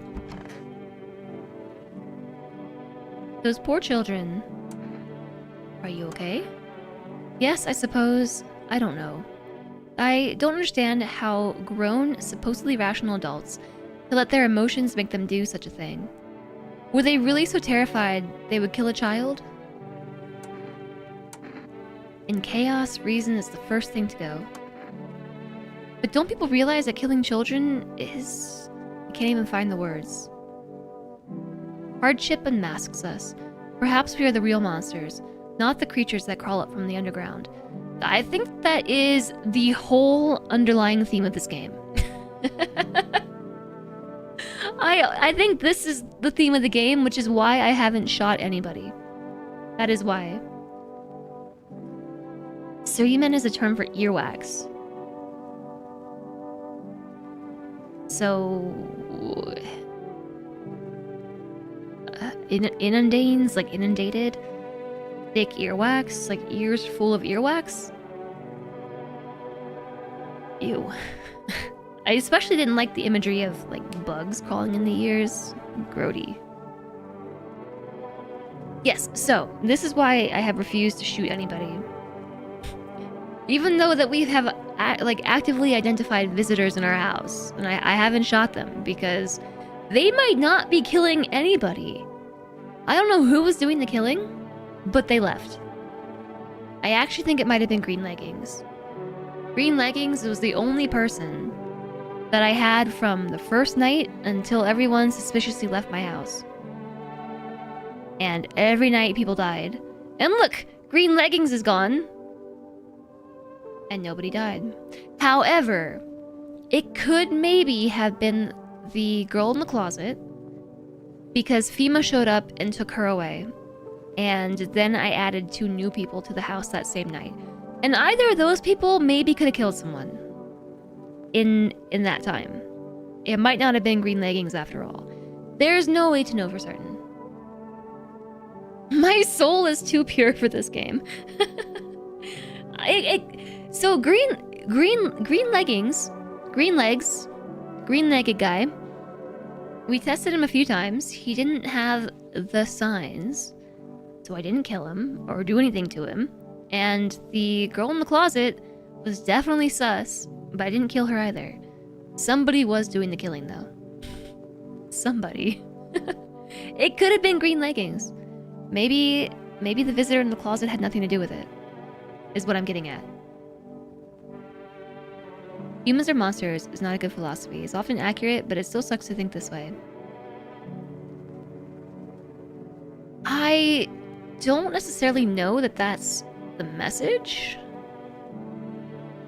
Those poor children. Are you okay? Yes, I suppose. I don't know. I don't understand how grown, supposedly rational adults could let their emotions make them do such a thing. Were they really so terrified they would kill a child? In chaos, reason is the first thing to go. But don't people realize that killing children is... I can't even find the words. Hardship unmasks us. Perhaps we are the real monsters, not the creatures that crawl up from the underground. I think that is the whole underlying theme of this game. I think this is the theme of the game, which is why I haven't shot anybody. That is why. Suryumen is a term for earwax. So... inundanes, like inundated? Thick earwax? Like ears full of earwax? Ew. I especially didn't like the imagery of, like, bugs crawling in the ears. Grody. Yes, so, this is why I have refused to shoot anybody. Even though that we have, actively identified visitors in our house. And I haven't shot them, because they might not be killing anybody. I don't know who was doing the killing, but they left. I actually think it might have been Green Leggings. Green Leggings was the only person that I had from the first night until everyone suspiciously left my house. And every night people died. And look, Green Leggings is gone. And nobody died. However, it could maybe have been the girl in the closet, because FEMA showed up and took her away. And then I added 2 new people to the house that same night. And either of those people maybe could have killed someone in that time. It might not have been Green Leggings after all. There's no way to know for certain. My soul is too pure for this game. So green leggings, green legs, green-legged guy. We tested him a few times. He didn't have the signs, so I didn't kill him or do anything to him. And the girl in the closet was definitely sus, but I didn't kill her either. Somebody was doing the killing, though. Somebody. It could have been Green Leggings. Maybe the visitor in the closet had nothing to do with it, is what I'm getting at. Humans are monsters is not a good philosophy. It's often accurate, but it still sucks to think this way. I don't necessarily know that that's the message,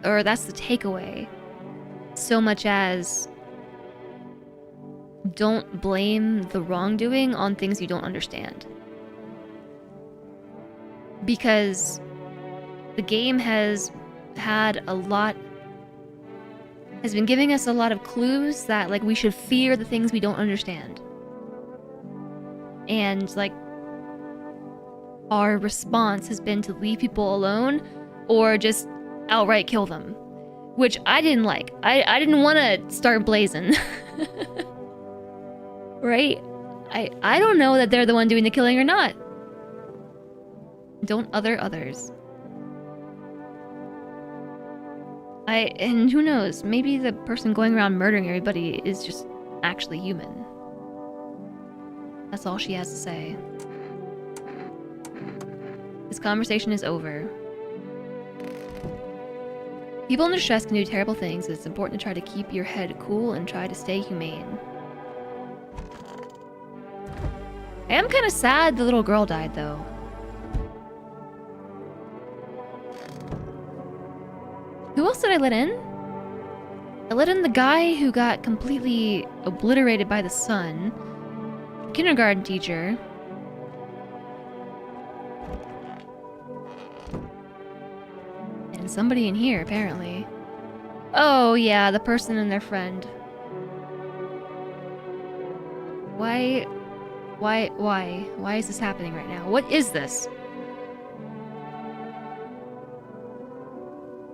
or that's the takeaway, so much as don't blame the wrongdoing on things you don't understand. Because the game has been giving us a lot of clues that, like, we should fear the things we don't understand. And, like, our response has been to leave people alone or just outright kill them. Which I didn't like. I didn't want to start blazing. Right? I don't know that they're the one doing the killing or not. Don't other others. And who knows, maybe the person going around murdering everybody is just actually human. That's all she has to say. This conversation is over. People under stress can do terrible things. It's important to try to keep your head cool and try to stay humane. I am kind of sad the little girl died, though. Who else did I let in? I let in the guy who got completely obliterated by the sun. Kindergarten teacher. And somebody in here, apparently. Oh, yeah, the person and their friend. Why is this happening right now? What is this?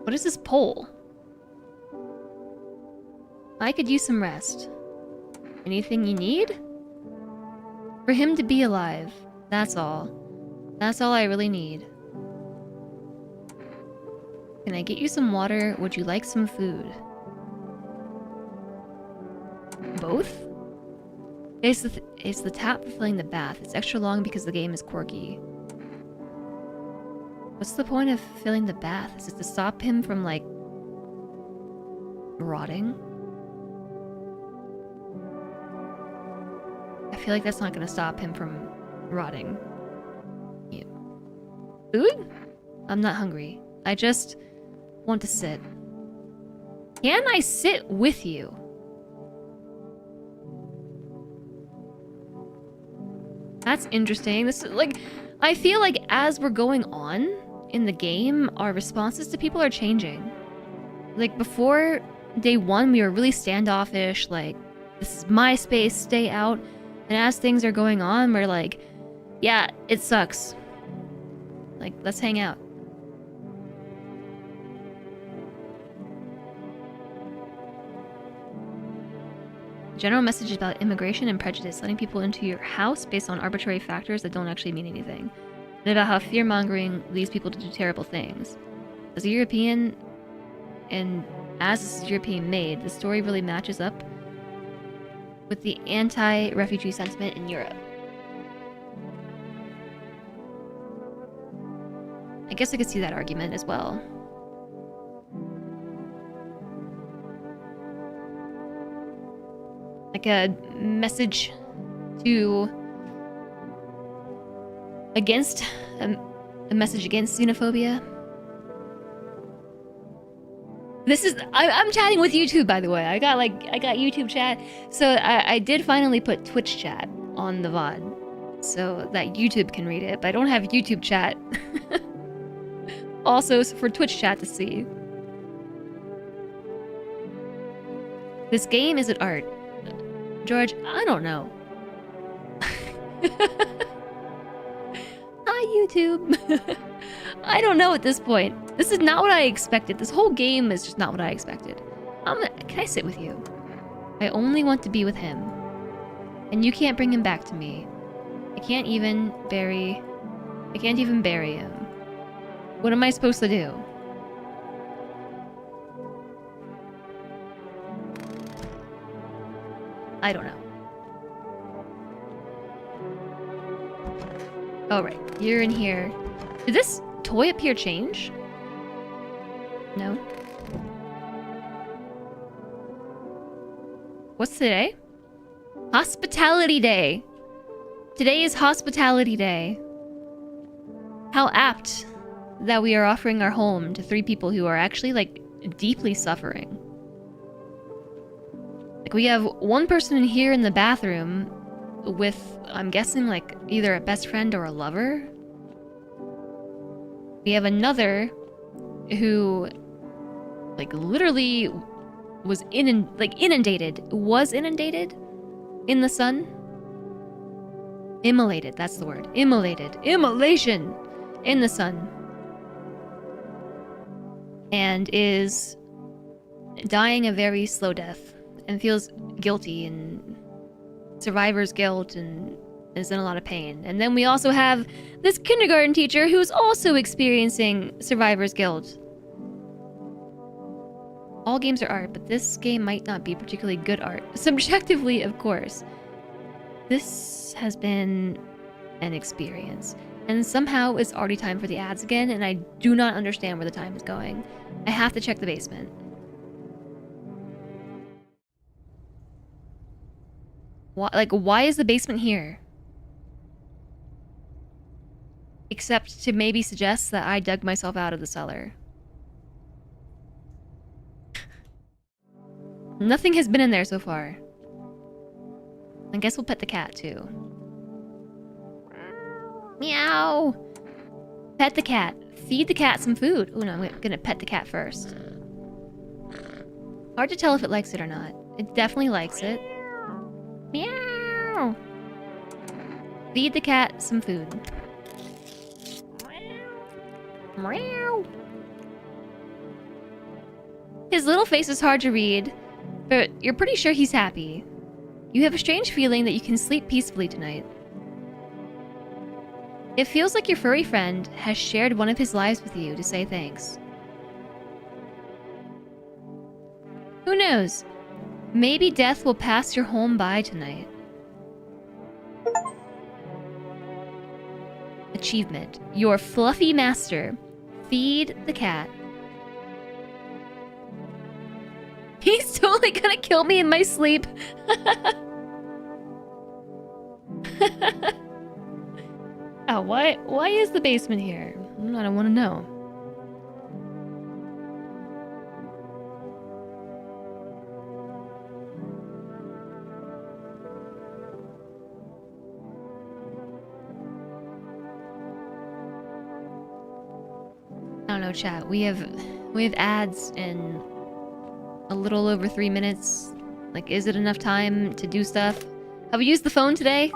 What is this pole? I could use some rest. Anything you need? For him to be alive. That's all. That's all I really need. Can I get you some water? Would you like some food? Both? It's the tap for filling the bath. It's extra long because the game is quirky. What's the point of filling the bath? Is it to stop him from, like, rotting? I feel like that's not gonna stop him from rotting. Yeah. Food? I'm not hungry. I just want to sit. Can I sit with you? That's interesting. This is like, I feel like as we're going on in the game, our responses to people are changing. Like before day one, we were really standoffish, like, this is my space, stay out. And as things are going on, we're like, yeah, it sucks. Like, let's hang out. General message about immigration and prejudice, letting people into your house based on arbitrary factors that don't actually mean anything. And about how fear-mongering leads people to do terrible things. As a European, and as this is European made, the story really matches up with the anti-refugee sentiment in Europe. I guess I could see that argument as well. Like a message to against a message against xenophobia. This is I'm chatting with YouTube, by the way. I got YouTube chat. So I did finally put Twitch chat on the VOD so that YouTube can read it, but I don't have YouTube chat. Also for Twitch chat to see. This game is an art. George, I don't know. Hi, YouTube. I don't know at this point. This is not what I expected. This whole game is just not what I expected. Can I sit with you? I only want to be with him. And you can't bring him back to me. I can't even bury him. What am I supposed to do? I don't know. Oh, right. You're in here. Did this toy up here change? No? What's today? Hospitality Day. Today is Hospitality Day. How apt that we are offering our home to 3 people who are actually, like, deeply suffering. Like, we have one person in here in the bathroom with, I'm guessing, like, either a best friend or a lover. We have another who, like, literally was inundated in the sun. Immolated, that's the word. Immolated. Immolation! In the sun. And is dying a very slow death. And feels guilty and survivor's guilt and is in a lot of pain. And then we also have this kindergarten teacher who's also experiencing survivor's guilt. All games are art, but this game might not be particularly good art. Subjectively, of course. This has been an experience. And somehow it's already time for the ads again, and I do not understand where the time is going. I have to check the basement. Why is the basement here? Except to maybe suggest that I dug myself out of the cellar. Nothing has been in there so far. I guess we'll pet the cat too. Meow! Pet the cat. Feed the cat some food. Oh no, I'm gonna pet the cat first. Hard to tell if it likes it or not. It definitely likes it. Meow! Feed the cat some food. Meow! His little face is hard to read, but you're pretty sure he's happy. You have a strange feeling that you can sleep peacefully tonight. It feels like your furry friend has shared one of his lives with you to say thanks. Who knows? Maybe death will pass your home by tonight. Achievement. Your fluffy master. Feed the cat. He's totally gonna kill me in my sleep. Oh, why is the basement here? I don't want to know. I don't know, chat. We have ads in a little over 3 minutes. Like, is it enough time to do stuff? Have we used the phone today?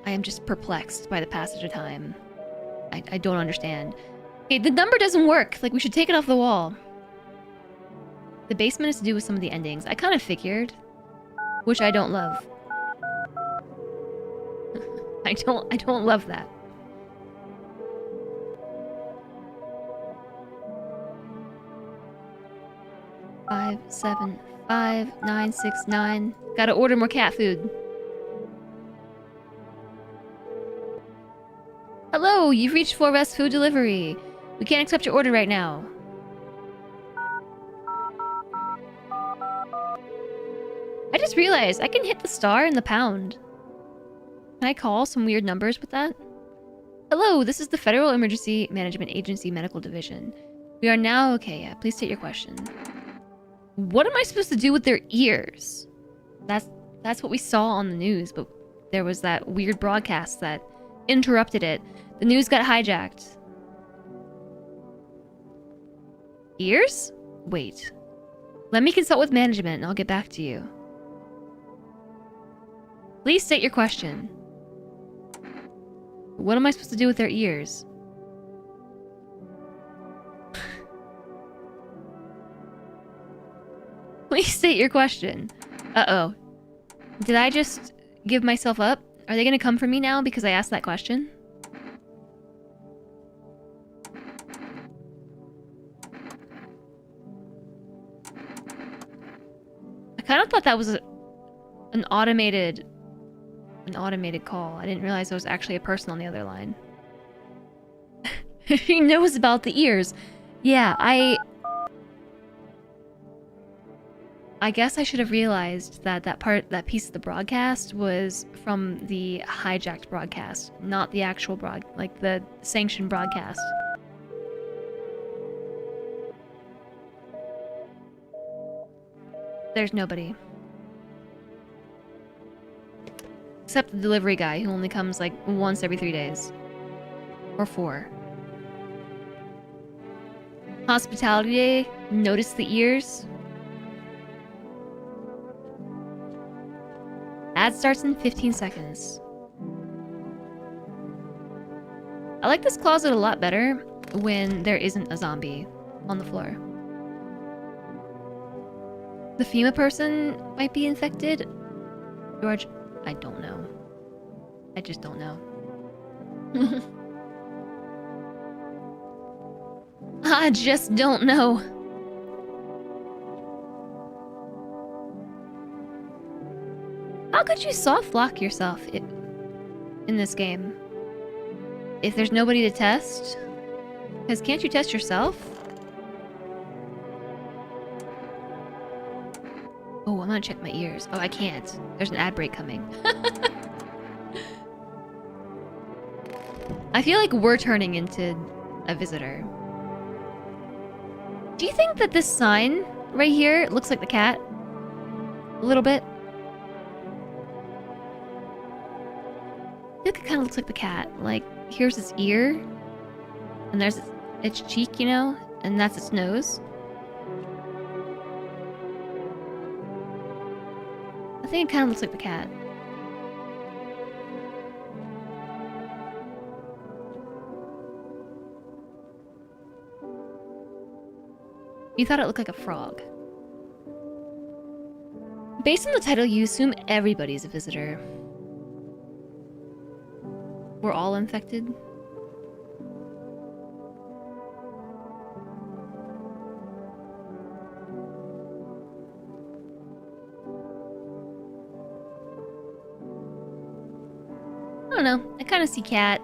I am just perplexed by the passage of time. I don't understand. Okay, the number doesn't work. Like, we should take it off the wall. The basement is to do with some of the endings. I kind of figured. Which I don't love. I don't love that. Five, 7, 5, 9, 6, 9. Gotta order more cat food. Hello, you've reached 4S Food Delivery. We can't accept your order right now. I just realized I can hit the star and the pound. Can I call some weird numbers with that? Hello, this is the Federal Emergency Management Agency Medical Division. We are now okay. Yeah, please state your question. What am I supposed to do with their ears? That's what we saw on the news, but there was that weird broadcast that interrupted it. The news got hijacked. Ears? Wait. Let me consult with management and I'll get back to you. Please state your question. What am I supposed to do with their ears? Please state your question. Uh-oh. Did I just give myself up? Are they gonna come for me now because I asked that question? I kind of thought that was an automated call. I didn't realize there was actually a person on the other line. He knows about the ears. Yeah, I guess I should have realized that that piece of the broadcast was from the hijacked broadcast, not the actual like the sanctioned broadcast. There's nobody. Except the delivery guy, who only comes like once every 3 days. Or 4. Hospitality day, notice the ears. Ad starts in 15 seconds. I like this closet a lot better when there isn't a zombie on the floor. The FEMA person might be infected. George, I don't know. I just don't know. I just don't know. How could you soft lock yourself in this game? If there's nobody to test? Because can't you test yourself? Oh, I'm gonna check my ears. Oh, I can't. There's an ad break coming. I feel like we're turning into a visitor. Do you think that this sign right here looks like the cat? A little bit? I feel like it kind of looks like the cat. Like, here's its ear. And there's its cheek, you know? And that's its nose. I think it kind of looks like the cat. You thought it looked like a frog. Based on the title, you assume everybody's a visitor. We're all infected. I don't know. I kind of see cat.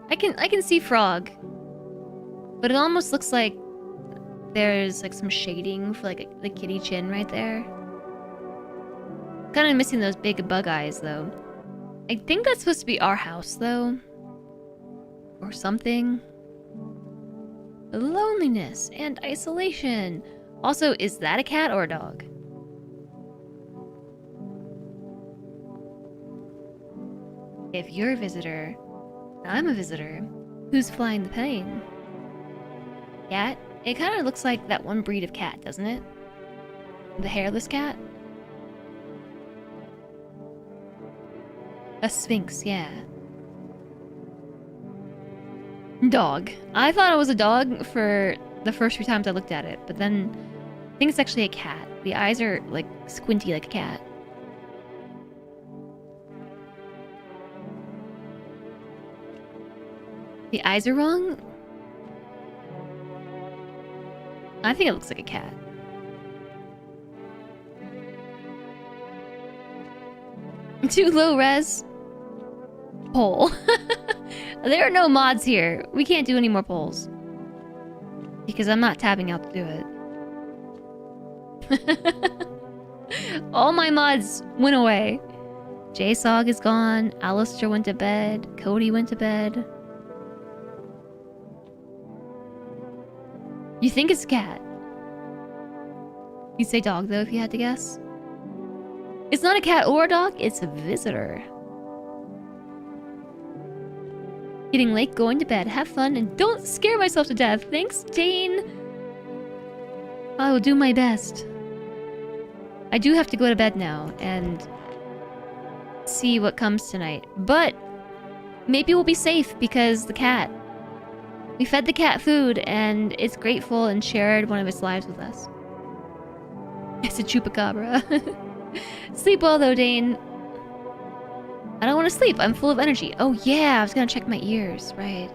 I can see frog. But it almost looks like there's like some shading for like the kitty chin right there. Kind of missing those big bug eyes though. I think that's supposed to be our house though. Or something. Loneliness and isolation. Also, is that a cat or a dog? If you're a visitor, I'm a visitor. Who's flying the plane? Cat? It kind of looks like that one breed of cat, doesn't it? The hairless cat? A sphinx, yeah. Dog. I thought it was a dog for the first few times I looked at it, but then I think it's actually a cat. The eyes are like squinty like a cat. The eyes are wrong? I think it looks like a cat. Too low res. Poll. There are no mods here. We can't do any more polls. Because I'm not tabbing out to do it. All my mods went away. JSOG is gone. Alistair went to bed. Cody went to bed. You think it's a cat? You'd say dog though if you had to guess. It's not a cat or a dog, it's a visitor. Getting late, going to bed, have fun, and don't scare myself to death. Thanks, Dane. I will do my best. I do have to go to bed now and see what comes tonight. But maybe we'll be safe because the cat. We fed the cat food and it's grateful and shared one of its lives with us. It's a chupacabra. Sleep well though, Dane. I don't want to sleep. I'm full of energy. Oh yeah, I was gonna check my ears. Right.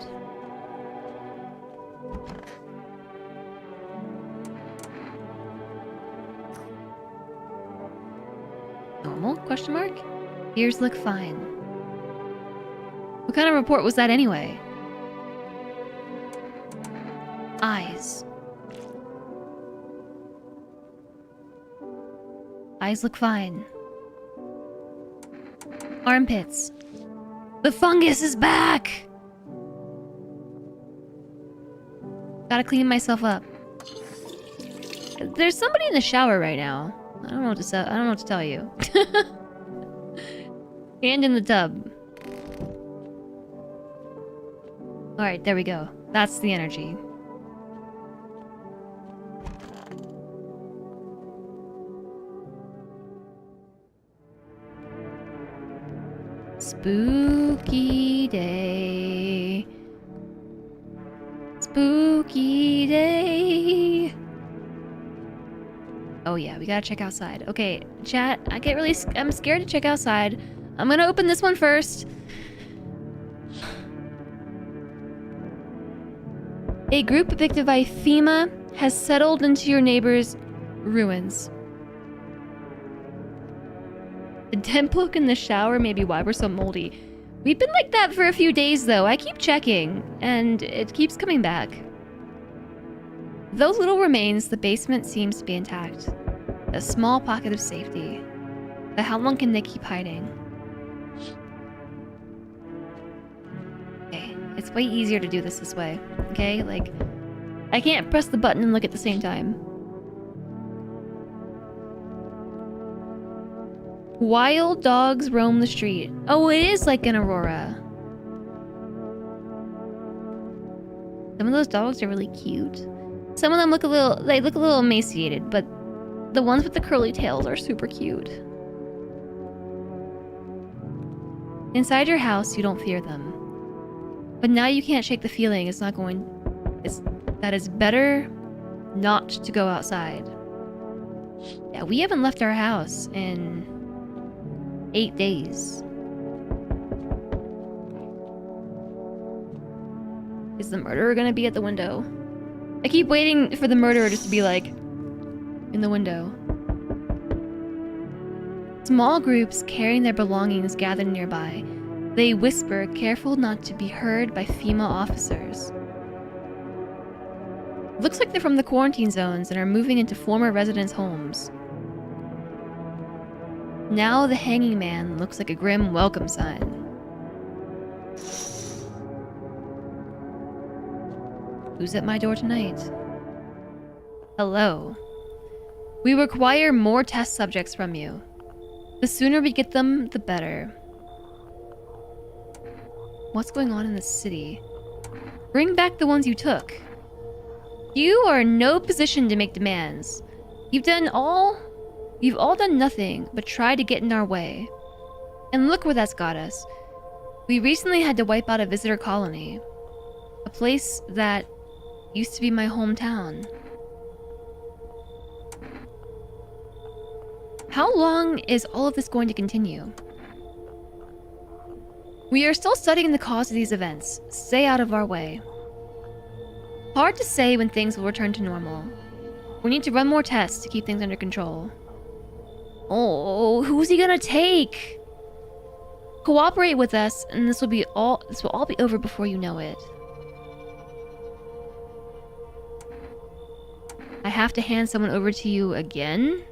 Normal? Question mark? Ears look fine. What kind of report was that anyway? Eyes. Eyes look fine. Armpits. The fungus is back! Gotta clean myself up. There's somebody in the shower right now. I don't know what to I don't know what to tell you. And in the tub. Alright, there we go. That's the energy. spooky day. Spooky day. Oh yeah, we gotta check outside. Okay, chat, I'm scared to check outside. I'm gonna open this one first. A group evicted by FEMA has settled into your neighbor's ruins. The damp look in the shower may be why we're so moldy. We've been like that for a few days though. I keep checking, and it keeps coming back. Those little remains, the basement seems to be intact. A small pocket of safety. But how long can they keep hiding? Okay, it's way easier to do this way, okay? Like, I can't press the button and look at the same time. Wild dogs roam the street. Oh, it is like an Aurora. Some of those dogs are really cute. Some of them look a little emaciated, but the ones with the curly tails are super cute. Inside your house, you don't fear them. But now you can't shake the feeling that it's better not to go outside. Yeah, we haven't left our house in 8 days. Is the murderer gonna be at the window? I keep waiting for the murderer just to be like in the window. Small groups carrying their belongings gather nearby. They whisper, careful not to be heard by FEMA officers. Looks like they're from the quarantine zones and are moving into former residents' homes. Now the hanging man looks like a grim welcome sign. Who's at my door tonight? Hello. We require more test subjects from you. The sooner we get them, the better. What's going on in the city? Bring back the ones you took. You are in no position to make demands. You've all done nothing but try to get in our way. And look where that's got us. We recently had to wipe out a visitor colony. A place that used to be my hometown. How long is all of this going to continue? We are still studying the cause of these events. Stay out of our way. Hard to say when things will return to normal. We need to run more tests to keep things under control. Oh, who's he gonna take? Cooperate with us, and this will all be over before you know it. I have to hand someone over to you again?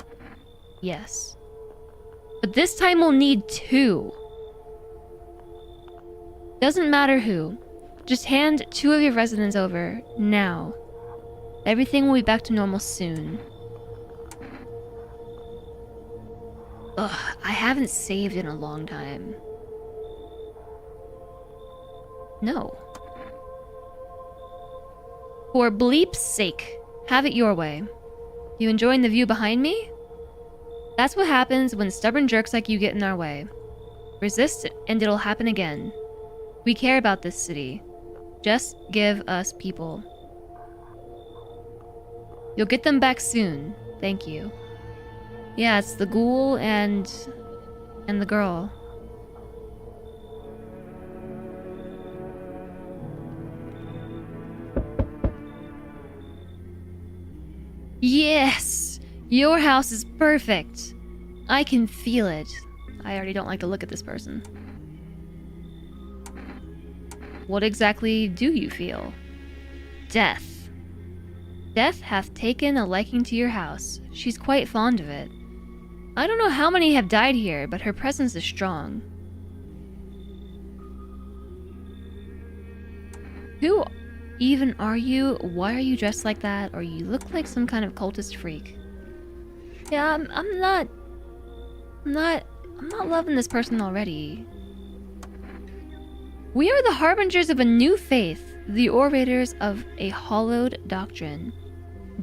Yes. But this time we'll need 2. Doesn't matter who. Just hand 2 of your residents over, now. Everything will be back to normal soon. Ugh, I haven't saved in a long time. No. For bleep's sake, have it your way. You enjoying the view behind me? That's what happens when stubborn jerks like you get in our way. Resist and it'll happen again. We care about this city. Just give us people. You'll get them back soon. Thank you. Yeah, it's the ghoul and the girl. Yes! Your house is perfect. I can feel it. I already don't like to look at this person. What exactly do you feel? Death. Death hath taken a liking to your house. She's quite fond of it. I don't know how many have died here, but her presence is strong. Who even are you? Why are you dressed like that? Or you look like some kind of cultist freak. Yeah, I'm not loving this person already. We are the harbingers of a new faith, the orators of a hallowed doctrine.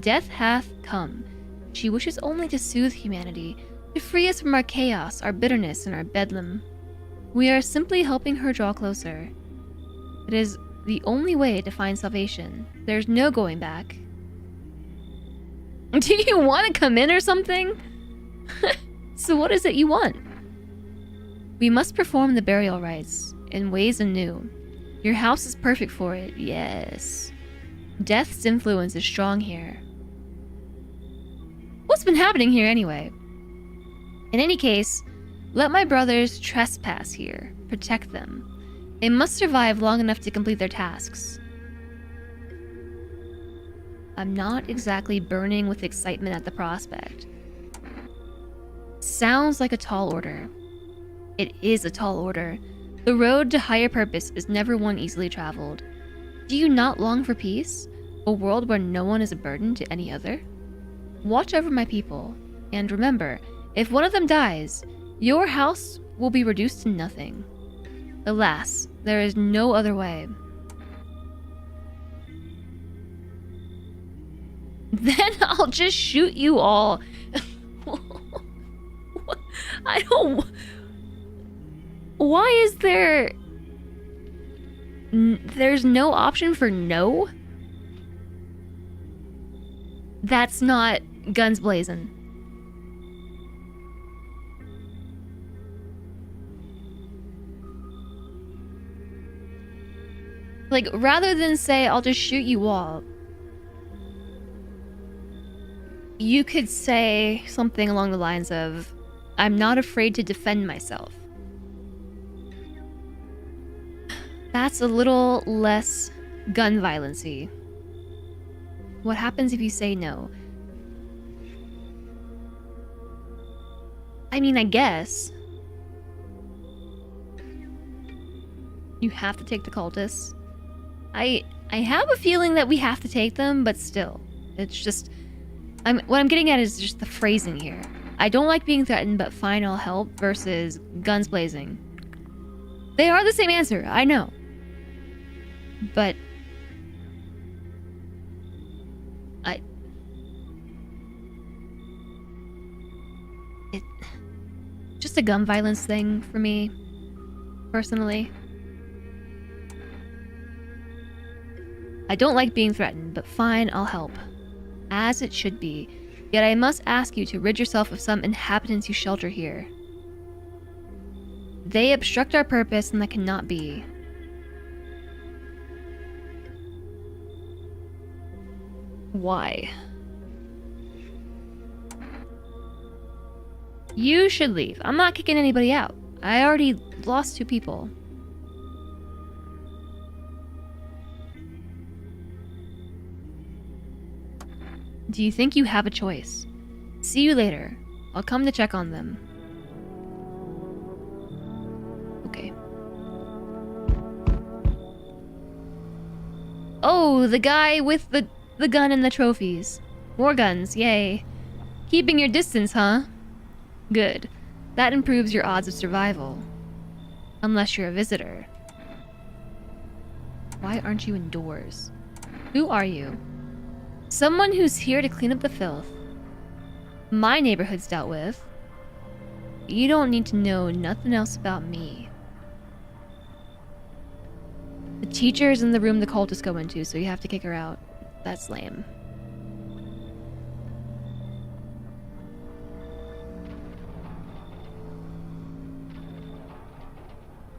Death hath come. She wishes only to soothe humanity, to free us from our chaos, our bitterness, and our bedlam. We are simply helping her draw closer. It is the only way to find salvation. There's no going back. Do you want to come in or something? So what is it you want? We must perform the burial rites in ways anew. Your house is perfect for it, yes. Death's influence is strong here. What's been happening here anyway? In any case, let my brothers trespass here. Protect them. They must survive long enough to complete their tasks. I'm not exactly burning with excitement at the prospect. Sounds like a tall order. It is a tall order. The road to higher purpose is never one easily traveled. Do you not long for peace? A world where no one is a burden to any other? Watch over my people, and remember, if one of them dies, your house will be reduced to nothing. Alas, there is no other way. Then I'll just shoot you all. I don't... Why is there... There's no option for no? That's not guns blazing. Like, rather than say, I'll just shoot you all, you could say something along the lines of, I'm not afraid to defend myself. That's a little less gun violence-y. What happens if you say no? I mean, I guess you have to take the cultists. I have a feeling that we have to take them, but still, it's just... what I'm getting at is just the phrasing here. I don't like being threatened, but fine, I'll help, versus guns blazing. They are the same answer, I know. But... just a gun violence thing for me, personally. I don't like being threatened, but fine, I'll help. As it should be. Yet I must ask you to rid yourself of some inhabitants you shelter here. They obstruct our purpose, and that cannot be. Why? You should leave. I'm not kicking anybody out. I already lost 2 people. Do you think you have a choice? See you later. I'll come to check on them. Okay. Oh, the guy with the gun and the trophies. More guns, yay. Keeping your distance, huh? Good. That improves your odds of survival. Unless you're a visitor. Why aren't you indoors? Who are you? Someone who's here to clean up the filth. My neighborhood's dealt with. You don't need to know nothing else about me. The teacher is in the room the cultists go into, so you have to kick her out. That's lame.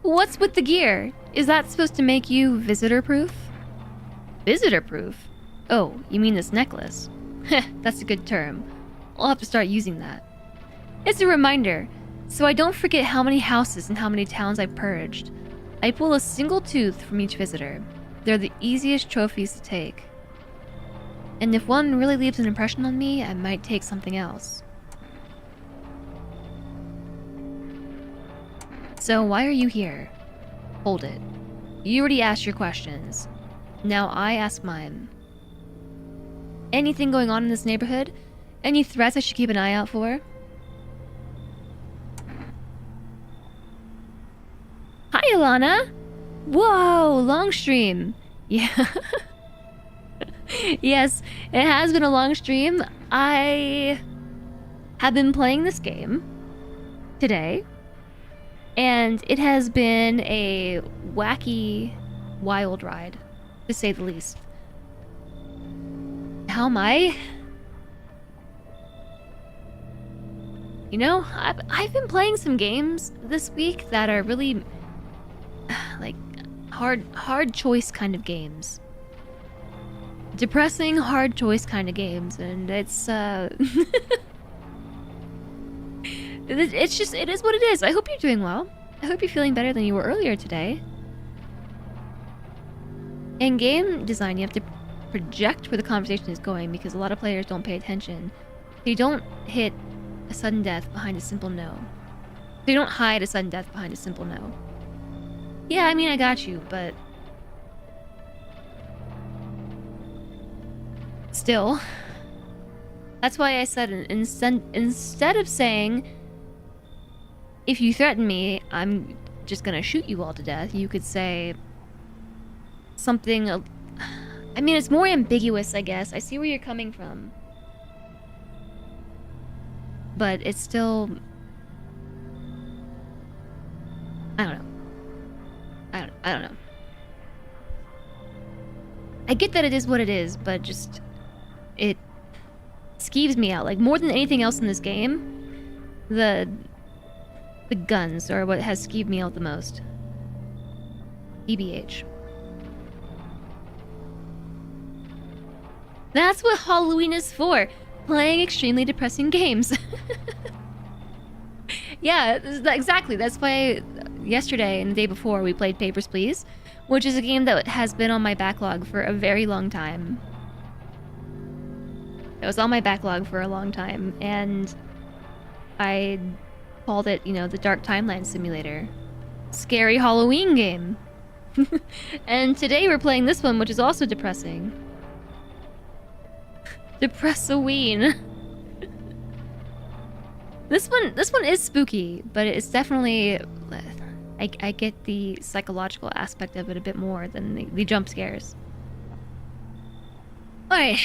What's with the gear? Is that supposed to make you visitor-proof? Visitor-proof? Oh, you mean this necklace? Heh, that's a good term. I'll have to start using that. It's a reminder, so I don't forget how many houses and how many towns I've purged. I pull a single tooth from each visitor. They're the easiest trophies to take. And if one really leaves an impression on me, I might take something else. So why are you here? Hold it. You already asked your questions. Now I ask mine. Anything going on in this neighborhood? Any threats I should keep an eye out for? Hi, Alana! Whoa, long stream. Yeah. Yes, it has been a long stream. I have been playing this game today. And it has been a wacky, wild ride, to say the least. How am I? You know, I've been playing some games this week that are really like hard choice kind of games. Depressing, hard choice kind of games, and it's it's just, it is what it is. I hope you're doing well. I hope you're feeling better than you were earlier today. In game design, you have to project where the conversation is going because a lot of players don't pay attention. You don't hit a sudden death behind a simple no. You don't hide a sudden death behind a simple no. Yeah, I mean, I got you, but still. That's why I said instead of saying, if you threaten me, I'm just gonna shoot you all to death, you could say something. I mean, it's more ambiguous, I guess. I see where you're coming from. But it's still... I don't know. I don't know. I get that it is what it is, but just... it skeeves me out. Like, more than anything else in this game, the guns are what has skeeved me out the most. EBH. That's what Halloween is for. Playing extremely depressing games. Yeah, exactly. That's why yesterday and the day before we played Papers, Please, which is a game that has been on my backlog for a very long time. It was on my backlog for a long time, and I called it, you know, the Dark Timeline Simulator. Scary Halloween game. And today we're playing this one, which is also depressing. Depressoween. This one is spooky, but it's definitely... I get the psychological aspect of it a bit more than the jump scares. Alright,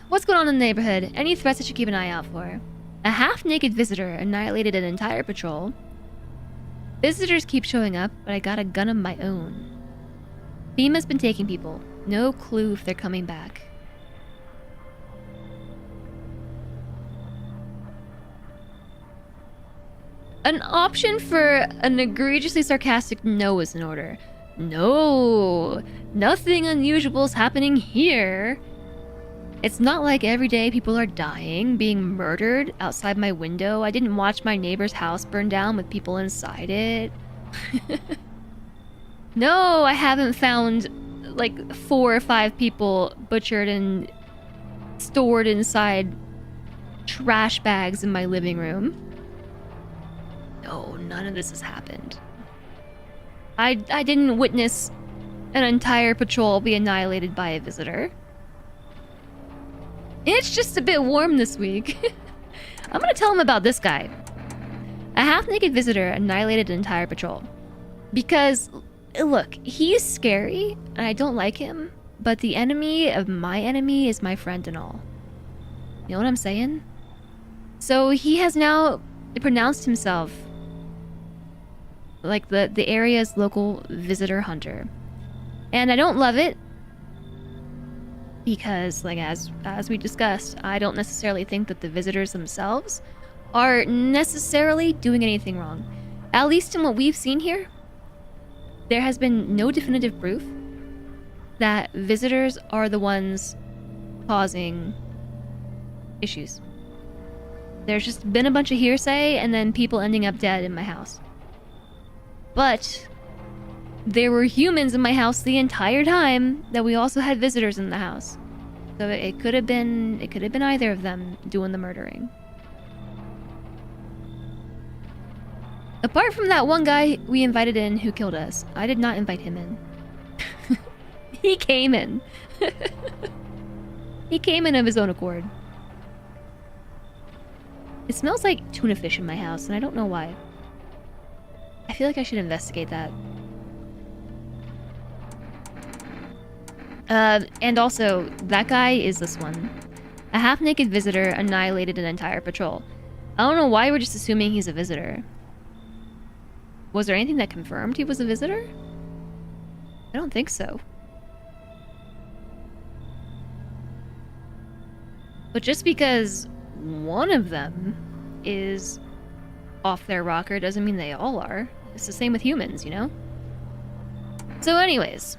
what's going on in the neighborhood? Any threats I should keep an eye out for? A half-naked visitor annihilated an entire patrol. Visitors keep showing up, but I got a gun of my own. FEMA's been taking people. No clue if they're coming back. An option for an egregiously sarcastic no is in order. No, nothing unusual is happening here. It's not like every day people are dying, being murdered outside my window. I didn't watch my neighbor's house burn down with people inside it. No, I haven't found like 4 or 5 people butchered and stored inside trash bags in my living room. No, none of this has happened. I didn't witness an entire patrol be annihilated by a visitor. It's just a bit warm this week. I'm gonna tell him about this guy. A half-naked visitor annihilated an entire patrol. Because, look, he's scary, and I don't like him, but the enemy of my enemy is my friend and all. You know what I'm saying? So he has now pronounced himself like the area's local visitor hunter. And I don't love it, because, like, as we discussed, I don't necessarily think that the visitors themselves are necessarily doing anything wrong. At least in what we've seen here, there has been no definitive proof that visitors are the ones causing issues. There's just been a bunch of hearsay and then people ending up dead in my house. But there were humans in my house the entire time that we also had visitors in the house. So it could have been either of them doing the murdering. Apart from that one guy we invited in who killed us, I did not invite him in. He came in. He came in of his own accord. It smells like tuna fish in my house, and I don't know why. I feel like I should investigate that. And also, that guy is this one. A half-naked visitor annihilated an entire patrol. I don't know why we're just assuming he's a visitor. Was there anything that confirmed he was a visitor? I don't think so. But just because one of them is off their rocker doesn't mean they all are. It's the same with humans, you know? So anyways,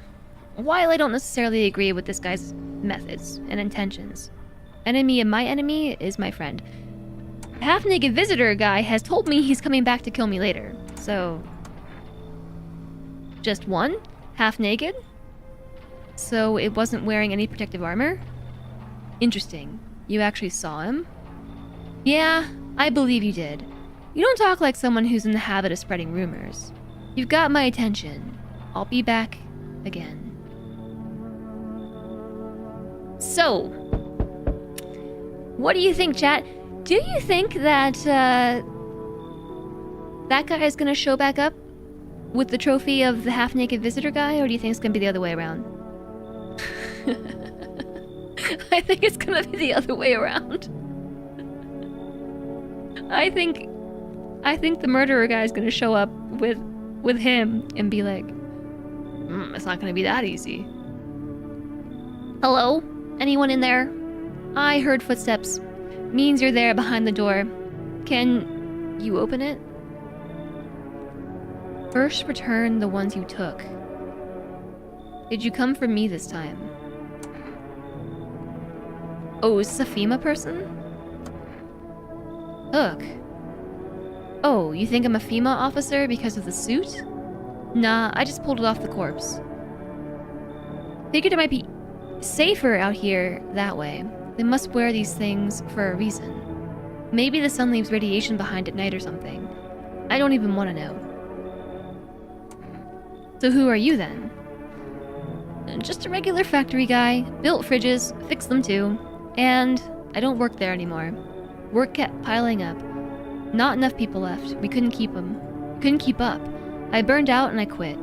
while I don't necessarily agree with this guy's methods and intentions, enemy of my enemy is my friend. Half-naked visitor guy has told me he's coming back to kill me later. So, just one? Half-naked? So it wasn't wearing any protective armor? Interesting. You actually saw him? Yeah, I believe you did. You don't talk like someone who's in the habit of spreading rumors. You've got my attention. I'll be back again. So, what do you think, chat? Do you think that that guy is gonna show back up with the trophy of the half-naked visitor guy, or do you think it's gonna be the other way around? I think it's gonna be the other way around. I think the murderer guy is gonna show up with him and be like, it's not gonna be that easy. Hello? Anyone in there? I heard footsteps. Means you're there behind the door. Can you open it? First return the ones you took. Did you come for me this time? Oh, is this a FEMA person? Hook. Oh, you think I'm a FEMA officer because of the suit? Nah, I just pulled it off the corpse. Figured it might be safer out here that way. They must wear these things for a reason. Maybe the sun leaves radiation behind at night or something. I don't even want to know. So who are you then? Just a regular factory guy. Built fridges, fixed them too. And I don't work there anymore. Work kept piling up. Not enough people left. We couldn't keep them. Couldn't keep up. I burned out and I quit.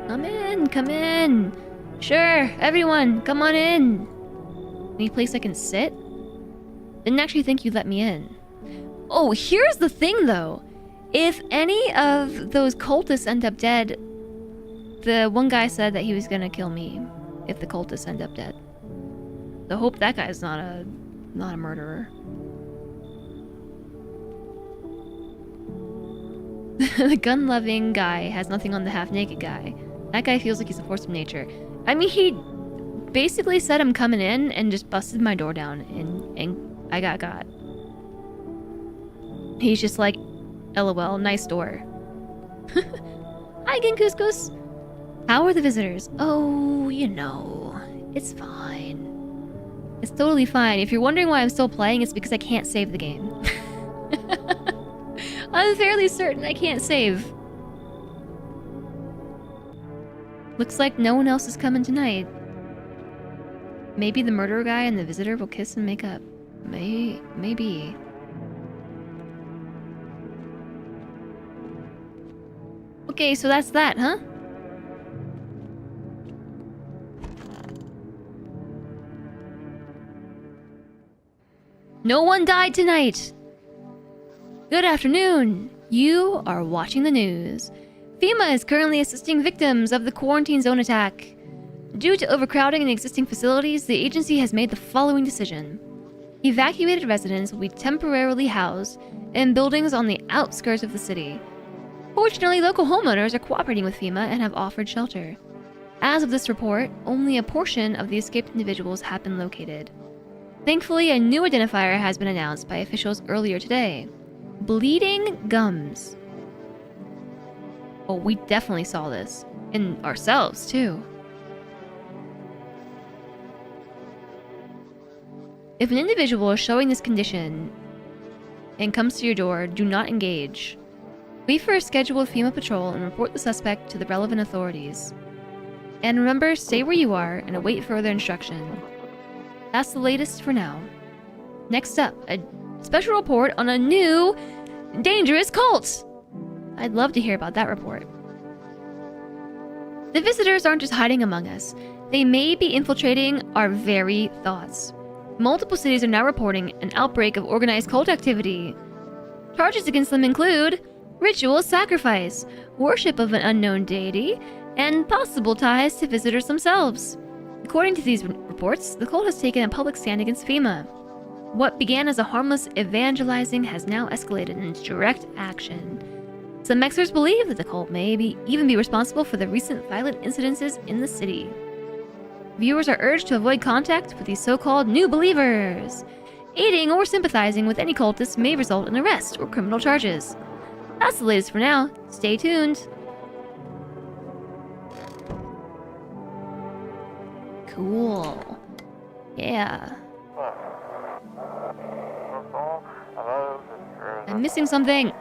Come in, come in. Sure, everyone, come on in. Any place I can sit? Didn't actually think you'd let me in. Oh, here's the thing though. If any of those cultists end up dead, the one guy said that he was gonna kill me if the cultists end up dead. So hope that guy's not a murderer. The gun-loving guy has nothing on the half-naked guy. That guy feels like he's a force of nature. I mean, he basically said I'm coming in and just busted my door down, and I got. He's just like, LOL, nice door. Hi, Ginkuskus. How are the visitors? Oh, you know, it's fine. It's totally fine. If you're wondering why I'm still playing, it's because I can't save the game. I'm fairly certain I can't save. Looks like no one else is coming tonight. Maybe the murderer guy and the visitor will kiss and make up. Maybe. Okay, so that's that, huh? No one died tonight! Good afternoon. You are watching the news. FEMA is currently assisting victims of the quarantine zone attack. Due to overcrowding in existing facilities, the agency has made the following decision. Evacuated residents will be temporarily housed in buildings on the outskirts of the city. Fortunately, local homeowners are cooperating with FEMA and have offered shelter. As of this report, only a portion of the escaped individuals have been located. Thankfully, a new identifier has been announced by officials earlier today. Bleeding gums. Oh, we definitely saw this. In ourselves, too. If an individual is showing this condition and comes to your door, do not engage. Wait for a scheduled FEMA patrol and report the suspect to the relevant authorities. And remember, stay where you are and await further instruction. That's the latest for now. Next up, a special report on a new dangerous cult. I'd love to hear about that report. The visitors aren't just hiding among us. They may be infiltrating our very thoughts. Multiple cities are now reporting an outbreak of organized cult activity. Charges against them include ritual sacrifice, worship of an unknown deity, and possible ties to visitors themselves. According to these reports, the cult has taken a public stand against FEMA. What began as a harmless evangelizing has now escalated into direct action. Some experts believe that the cult may even be responsible for the recent violent incidences in the city. Viewers are urged to avoid contact with these so-called new believers. Aiding or sympathizing with any cultist may result in arrest or criminal charges. That's the latest for now. Stay tuned. Cool. Yeah. I'm missing something.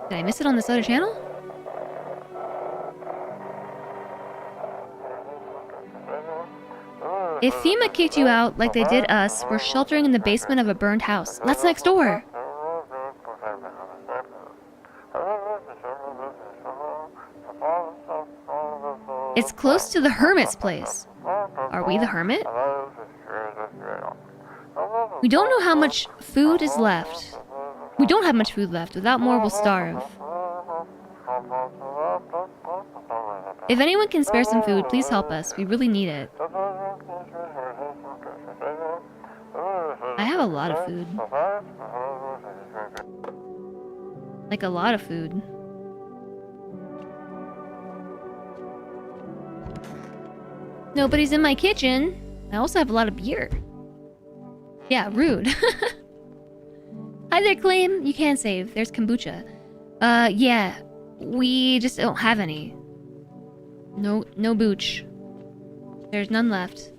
Did I miss it on this other channel? If FEMA kicked you out like they did us, we're sheltering in the basement of a burned house. That's next door. It's close to the hermit's place. Are we the hermit? We don't know how much food is left. We don't have much food left. Without more, we'll starve. If anyone can spare some food, please help us. We really need it. I have a lot of food. Like a lot of food. Nobody's in my kitchen. I also have a lot of beer. Yeah, rude. Hi there, Claim. You can save. There's kombucha. Yeah. We just don't have any. No booch. There's none left.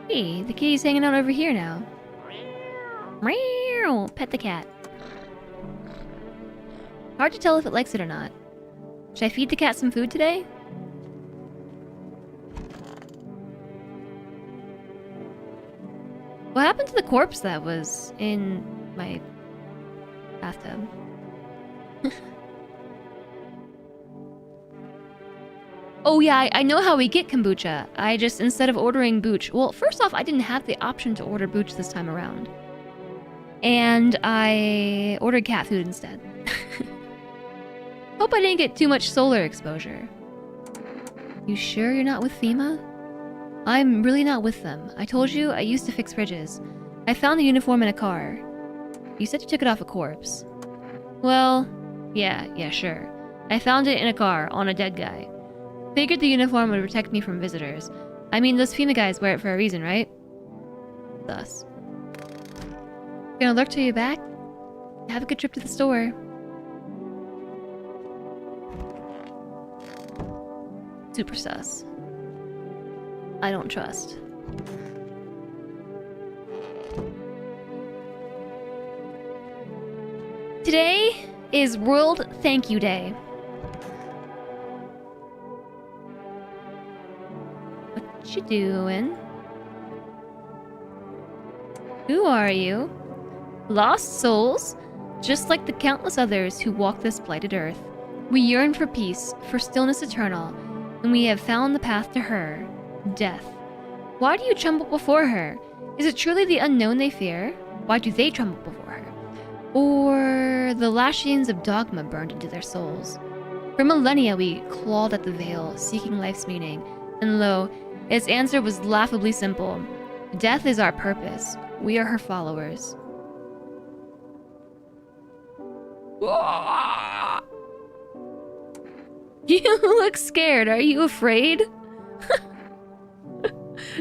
Hey, the kitty's hanging out over here now. Meow. Pet the cat. Hard to tell if it likes it or not. Should I feed the cat some food today? What happened to the corpse that was in my bathtub? Oh yeah, I know how we get kombucha. I just, instead of ordering booch... Well, first off, I didn't have the option to order booch this time around. And I ordered cat food instead. Hope I didn't get too much solar exposure. You sure you're not with FEMA? I'm really not with them. I told you I used to fix fridges. I found the uniform in a car. You said you took it off a corpse. Well, yeah, sure. I found it in a car on a dead guy. Figured the uniform would protect me from visitors. I mean, those FEMA guys wear it for a reason, right? Thus. Gonna lurk till you're back? Have a good trip to the store. Super sus. I don't trust. Today is World Thank You Day. What you doing? Who are you? Lost souls? Just like the countless others who walk this blighted earth. We yearn for peace, for stillness eternal, and we have found the path to her, death. Why do you tremble before her? Is it truly the unknown they fear? Why do they tremble before her? Or the lashings of dogma burned into their souls? For millennia we clawed at the veil, seeking life's meaning, and lo, its answer was laughably simple. Death is our purpose. We are her followers. You look scared. Are you afraid?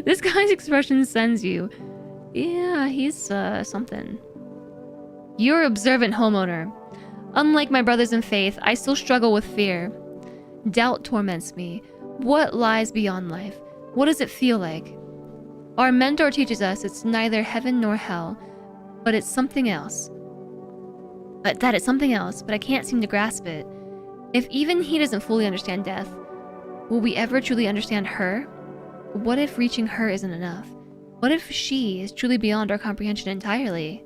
This guy's expression sends you. Yeah, he's something. You're observant homeowner. Unlike my brothers in faith, I still struggle with fear. Doubt torments me. What lies beyond life? What does it feel like? Our mentor teaches us it's neither heaven nor hell, but it's something else. That it's something else, but I can't seem to grasp it. If even he doesn't fully understand death, will we ever truly understand her? What if reaching her isn't enough? What if she is truly beyond our comprehension entirely?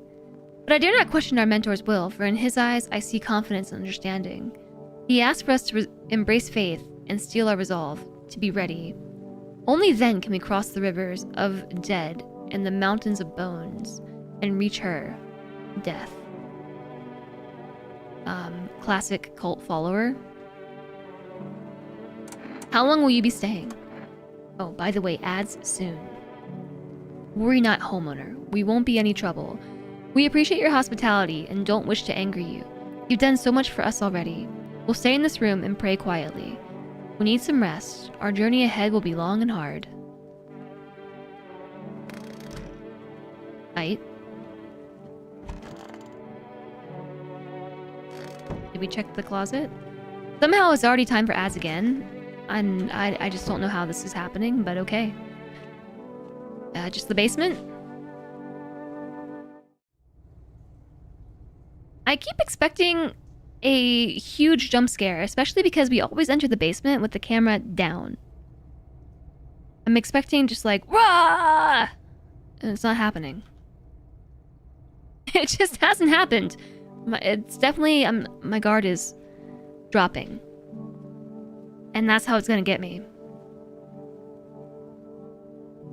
But I dare not question our mentor's will, for in his eyes I see confidence and understanding. He asks for us to embrace faith and steel our resolve to be ready. Only then can we cross the rivers of dead and the mountains of bones and reach her, death. Classic cult follower. How long will you be staying? Oh, by the way, ads soon. Worry not, homeowner. We won't be any trouble. We appreciate your hospitality and don't wish to anger you. You've done so much for us already. We'll stay in this room and pray quietly. We need some rest. Our journey ahead will be long and hard. Right. Did we check the closet? Somehow it's already time for ads again. And I just don't know how this is happening, but okay. Just the basement? I keep expecting a huge jump scare, especially because we always enter the basement with the camera down. I'm expecting just like, rah! And it's not happening. It just hasn't happened. It's definitely, my guard is dropping. And that's how it's gonna get me.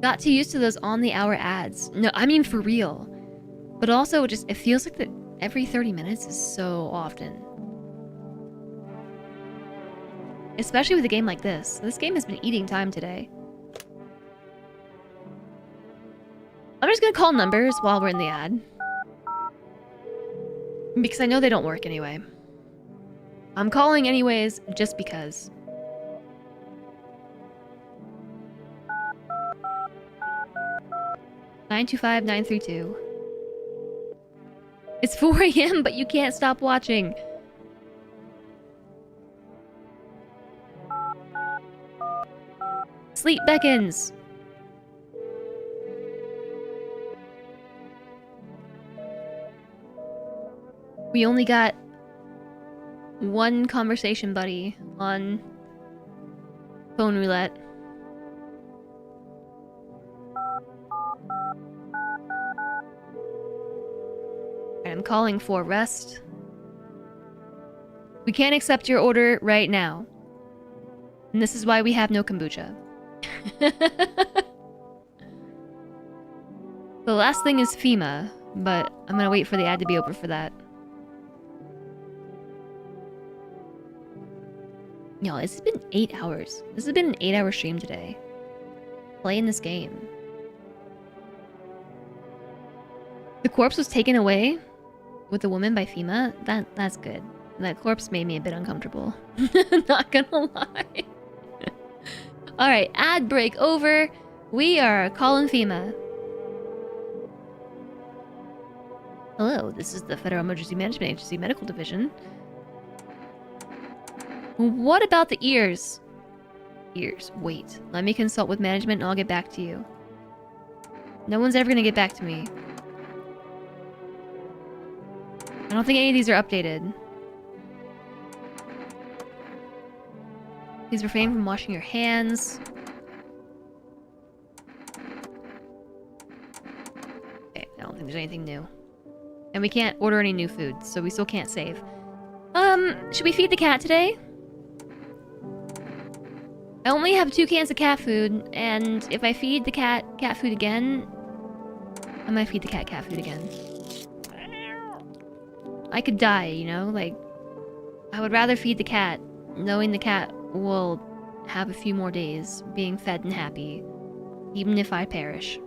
Got too used to those on-the-hour ads. No, I mean for real. But also, it feels like that every 30 minutes is so often. Especially with a game like this. This game has been eating time today. I'm just gonna call numbers while we're in the ad. Because I know they don't work anyway. I'm calling anyways, just because. $925-932. It's 4 a.m., but you can't stop watching. Sleep beckons. We only got one conversation buddy on phone roulette. I'm calling for rest. We can't accept your order right now. And this is why we have no kombucha. The last thing is FEMA, but I'm gonna wait for the ad to be over for that. Y'all, it's been 8 hours. This has been an 8-hour stream today. Playing this game. The corpse was taken away with the woman by FEMA. That's good. That corpse made me a bit uncomfortable. Not gonna lie. Alright, ad break over. We are calling FEMA. Hello, this is the Federal Emergency Management Agency Medical Division. What about the ears? Ears. Wait. Let me consult with management and I'll get back to you. No one's ever gonna get back to me. I don't think any of these are updated. Please refrain from washing your hands. Okay, I don't think there's anything new. And we can't order any new food, so we still can't save. Should we feed the cat today? I only have 2 cans of cat food, and if I feed the cat food again, I might feed the cat food again. I could die, you know? Like, I would rather feed the cat, knowing the cat will have a few more days being fed and happy, even if I perish.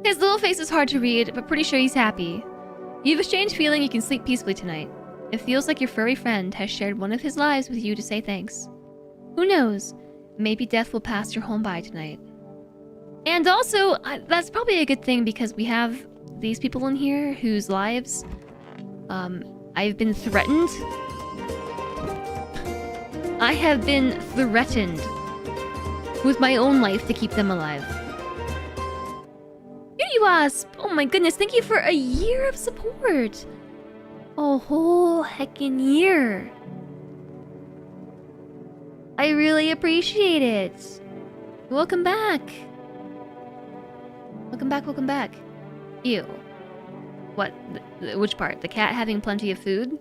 His little face is hard to read, but pretty sure he's happy. You have a strange feeling you can sleep peacefully tonight. It feels like your furry friend has shared one of his lives with you to say thanks. Who knows? Maybe death will pass your home by tonight. And also, that's probably a good thing because we have these people in here whose lives, I've been threatened. I have been threatened with my own life to keep them alive. Beauty Wasp! Oh my goodness, thank you for a year of support! A whole heckin' year! I really appreciate it! Welcome back! Welcome back, welcome back. Ew. What? Which part? The cat having plenty of food?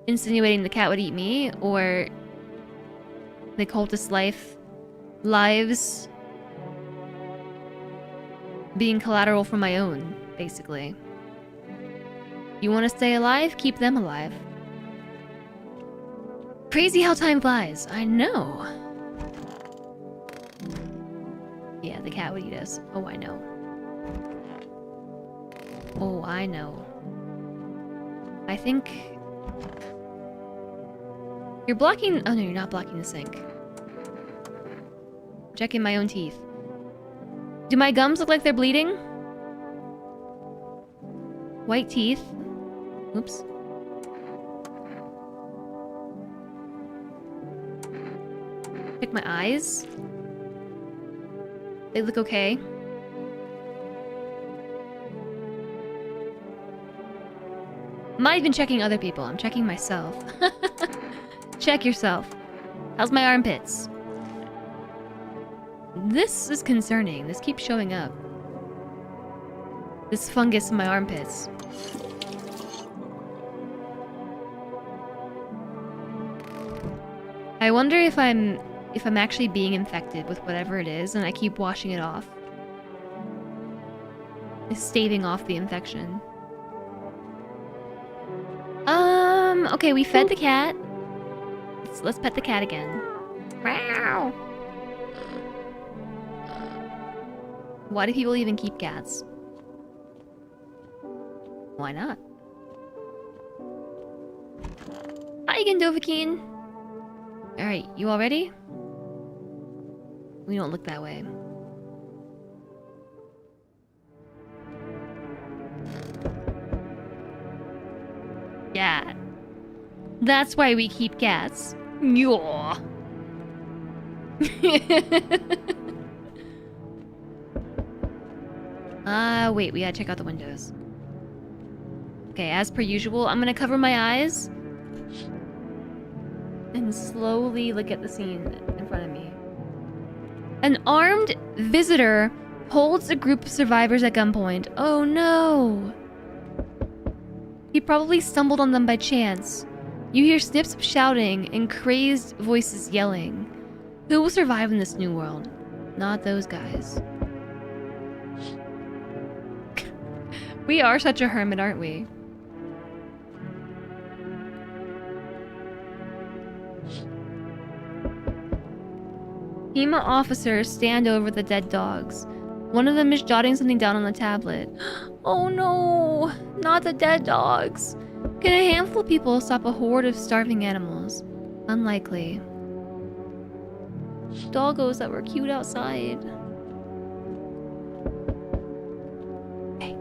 Insinuating the cat would eat me? Or They cultist lives being collateral for my own, basically. You want to stay alive? Keep them alive. Crazy how time flies. I know. Yeah, the cat would eat us. Oh, I know. Oh, I know. I think... You're blocking... Oh, no, you're not blocking the sink. Checking my own teeth. Do my gums look like they're bleeding? White teeth. Oops. Check my eyes. They look okay. I'm not even checking other people. I'm checking myself. Check yourself. How's my armpits? This is concerning. This keeps showing up. This fungus in my armpits. I wonder if I'm actually being infected with whatever it is and I keep washing it off. It's staving off the infection. Okay, we fed the cat. Let's pet the cat again. Meow. Why do people even keep cats? Why not? Hi again, Dovahkiin. Alright, you all ready? We don't look that way. Yeah. That's why we keep cats. Yaw. Wait, we gotta check out the windows. Okay, as per usual, I'm gonna cover my eyes and slowly look at the scene in front of me. An armed visitor holds a group of survivors at gunpoint. Oh no! He probably stumbled on them by chance. You hear snips of shouting and crazed voices yelling. Who will survive in this new world? Not those guys. We are such a hermit, aren't we? FEMA officers stand over the dead dogs. One of them is jotting something down on the tablet. Oh no, not the dead dogs. Can a handful of people stop a horde of starving animals? Unlikely. Doggos that were cute outside. Okay.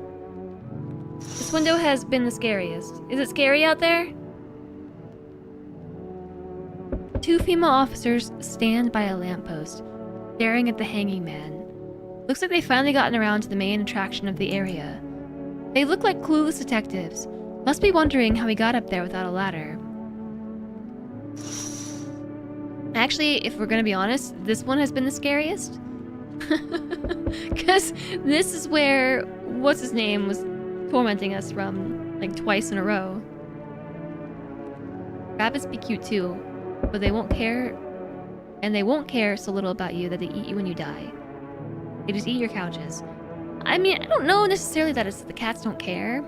This window has been the scariest. Is it scary out there? Two female officers stand by a lamppost, staring at the hanging man. Looks like they've finally gotten around to the main attraction of the area. They look like clueless detectives. Must be wondering how he got up there without a ladder. Actually, if we're gonna be honest, this one has been the scariest. Because this is where what's-his-name was tormenting us from, like, twice in a row. Rabbits be cute too, but they won't care, and they won't care so little about you that they eat you when you die. They just eat your couches. I mean, I don't know necessarily that it's the cats don't care.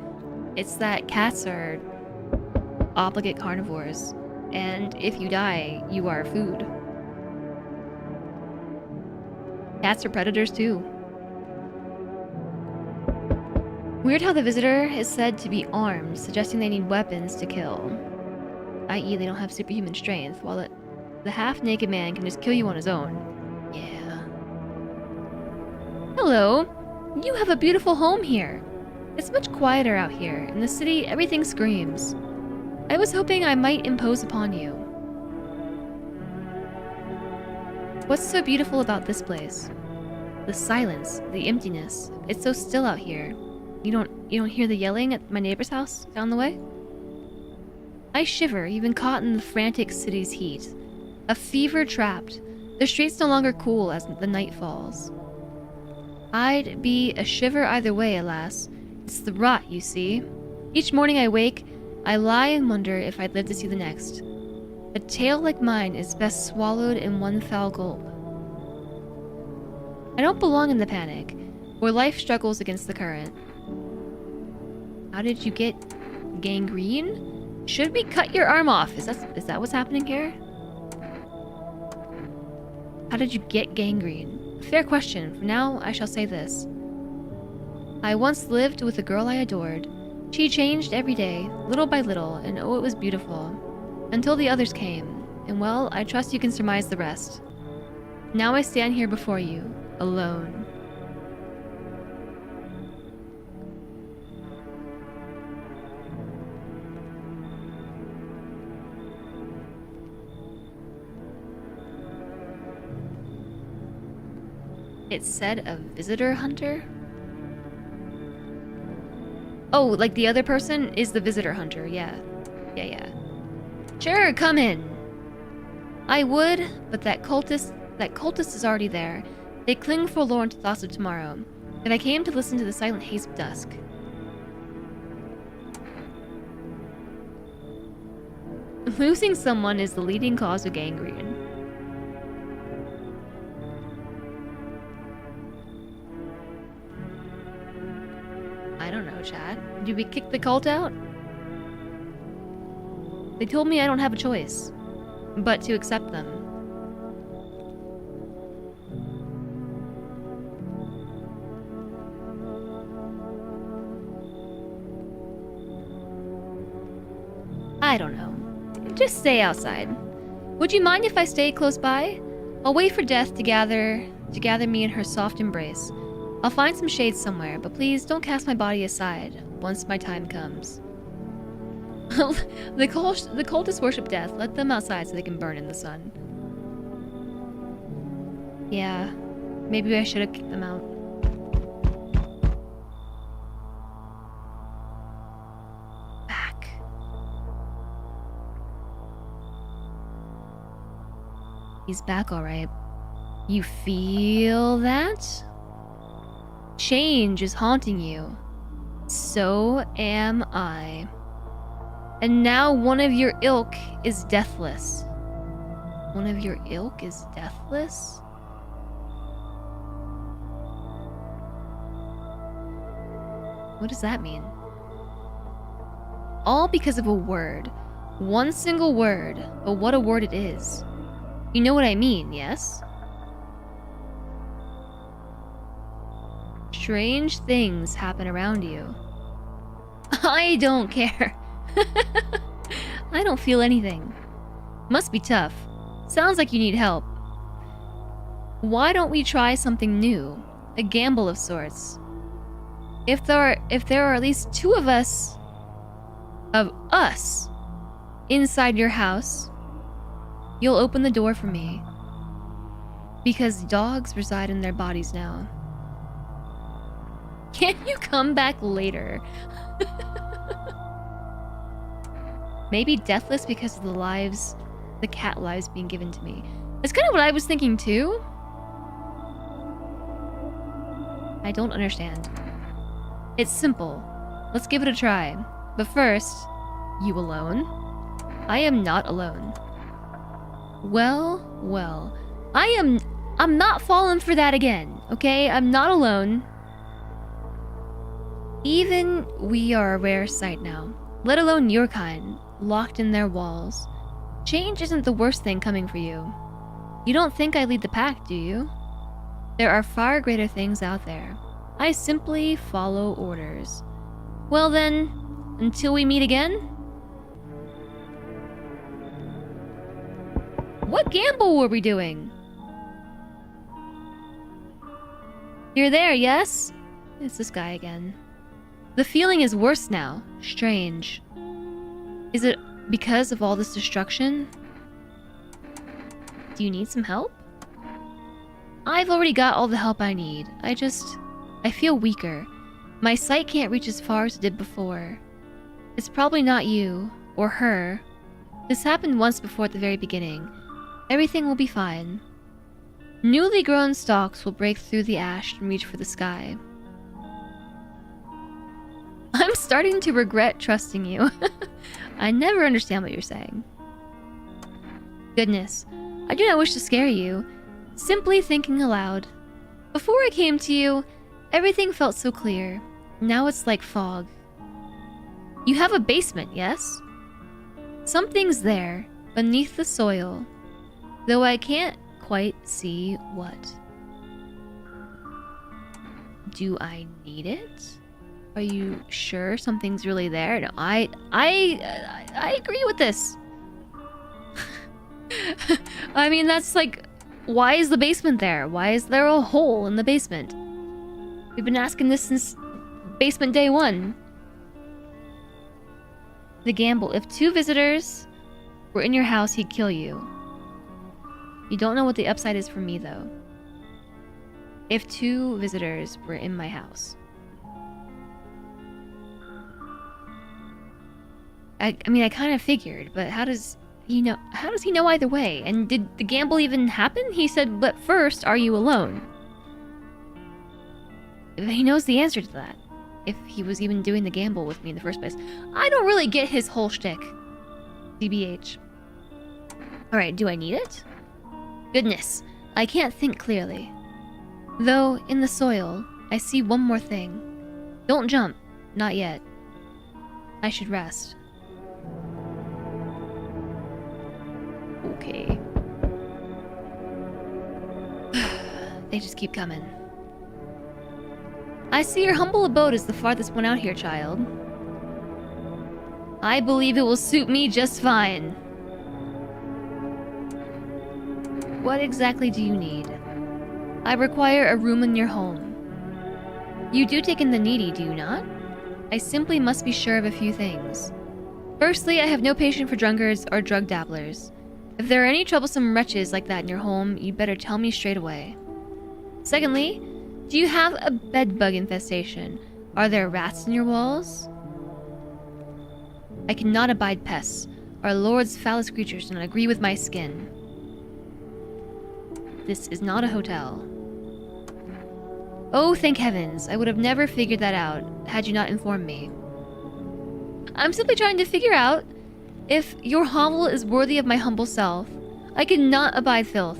It's that cats are obligate carnivores, and if you die, you are food. Cats are predators too. Weird how the visitor is said to be armed, suggesting they need weapons to kill. I.e., they don't have superhuman strength, while the half-naked man can just kill you on his own. Yeah. Hello. You have a beautiful home here. It's much quieter out here. In the city, everything screams. I was hoping I might impose upon you. What's so beautiful about this place? The silence, the emptiness. It's so still out here. You don't hear the yelling at my neighbor's house down the way? I shiver, even caught in the frantic city's heat. A fever trapped. The streets no longer cool as the night falls. I'd be a shiver either way, alas. It's the rot, you see. Each morning I wake, I lie and wonder if I'd live to see the next. A tale like mine is best swallowed in one foul gulp. I don't belong in the panic, where life struggles against the current. How did you get gangrene? Should we cut your arm off? Is that what's happening here? How did you get gangrene? Fair question. For now, I shall say this. I once lived with a girl I adored. She changed every day, little by little, and oh, it was beautiful. Until the others came, and well, I trust you can surmise the rest. Now I stand here before you, alone. It said a visitor hunter? Oh, like the other person is the visitor hunter, yeah. Yeah. Sure, come in. I would, but that cultist is already there. They cling forlorn to thoughts of tomorrow. And I came to listen to the silent haze of dusk. Losing someone is the leading cause of gangrene. I don't know, Chad. Did we kick the cult out? They told me I don't have a choice, but to accept them. I don't know. Just stay outside. Would you mind if I stay close by? I'll wait for death to gather me in her soft embrace. I'll find some shade somewhere, but please don't cast my body aside once my time comes. The cultists worship death. Let them outside so they can burn in the sun. Yeah, maybe I should have kicked them out. Back. He's back, all right. You feel that? Change is haunting you. So am I. And now one of your ilk is deathless. One of your ilk is deathless? What does that mean? All because of a word. One single word, but what a word it is. You know what I mean, yes? Strange things happen around you. I don't care. I don't feel anything. Must be tough. Sounds like you need help. Why don't we try something new? A gamble of sorts. If there are at least two of us inside your house, you'll open the door for me. Because dogs reside in their bodies now. Can you come back later? Maybe deathless because of the cat lives being given to me. That's kind of what I was thinking too. I don't understand. It's simple. Let's give it a try. But first, you alone? I am not alone. Well. I'm not falling for that again, okay? I'm not alone. Even we are a rare sight now, let alone your kind, locked in their walls. Change isn't the worst thing coming for you. You don't think I lead the pack, do you? There are far greater things out there. I simply follow orders. Well then, until we meet again? What gamble were we doing? You're there, yes? It's this guy again. The feeling is worse now. Strange. Is it because of all this destruction? Do you need some help? I've already got all the help I need. I feel weaker. My sight can't reach as far as it did before. It's probably not you, or her. This happened once before at the very beginning. Everything will be fine. Newly grown stalks will break through the ash and reach for the sky. I'm starting to regret trusting you. I never understand what you're saying. Goodness, I do not wish to scare you. Simply thinking aloud. Before I came to you, everything felt so clear. Now it's like fog. You have a basement, yes? Something's there, beneath the soil, though I can't quite see what. Do I need it? Are you sure something's really there? No, I agree with this. I mean, that's like, why is the basement there? Why is there a hole in the basement? We've been asking this since basement day 1. The gamble. If 2 visitors were in your house, he'd kill you. You don't know what the upside is for me, though. If 2 visitors were in my house. I mean, I kind of figured, but how does he know? How does he know either way? And did the gamble even happen? He said, but first, are you alone? He knows the answer to that. If he was even doing the gamble with me in the first place. I don't really get his whole shtick. TBH. Alright, do I need it? Goodness, I can't think clearly. Though, in the soil, I see one more thing. Don't jump. Not yet. I should rest. Okay. They just keep coming. I see your humble abode is the farthest one out here, child. I believe it will suit me just fine. What exactly do you need? I require a room in your home. You do take in the needy, do you not? I simply must be sure of a few things. Firstly, I have no patience for drunkards or drug dabblers. If there are any troublesome wretches like that in your home, you'd better tell me straight away. Secondly, do you have a bedbug infestation? Are there rats in your walls? I cannot abide pests. Our Lord's foulest creatures do not agree with my skin. This is not a hotel. Oh, thank heavens. I would have never figured that out had you not informed me. I'm simply trying to figure out if your hovel is worthy of my humble self. I cannot abide filth.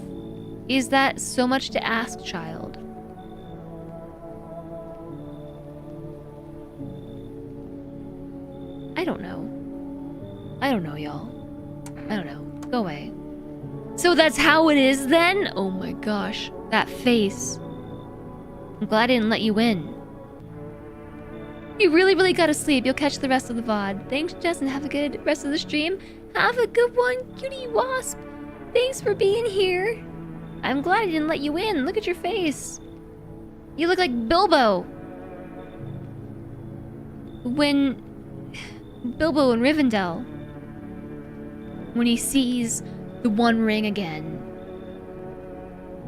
Is that so much to ask, child? I don't know. I don't know, y'all. I don't know. Go away. So that's how it is then? Oh my gosh. That face. I'm glad I didn't let you in. You really gotta sleep. You'll catch the rest of the VOD. Thanks, Jess, and have a good rest of the stream. Have a good one, Cutie Wasp. Thanks for being here. I'm glad I didn't let you in. Look at your face. You look like Bilbo. When Bilbo in Rivendell. When he sees the One Ring again.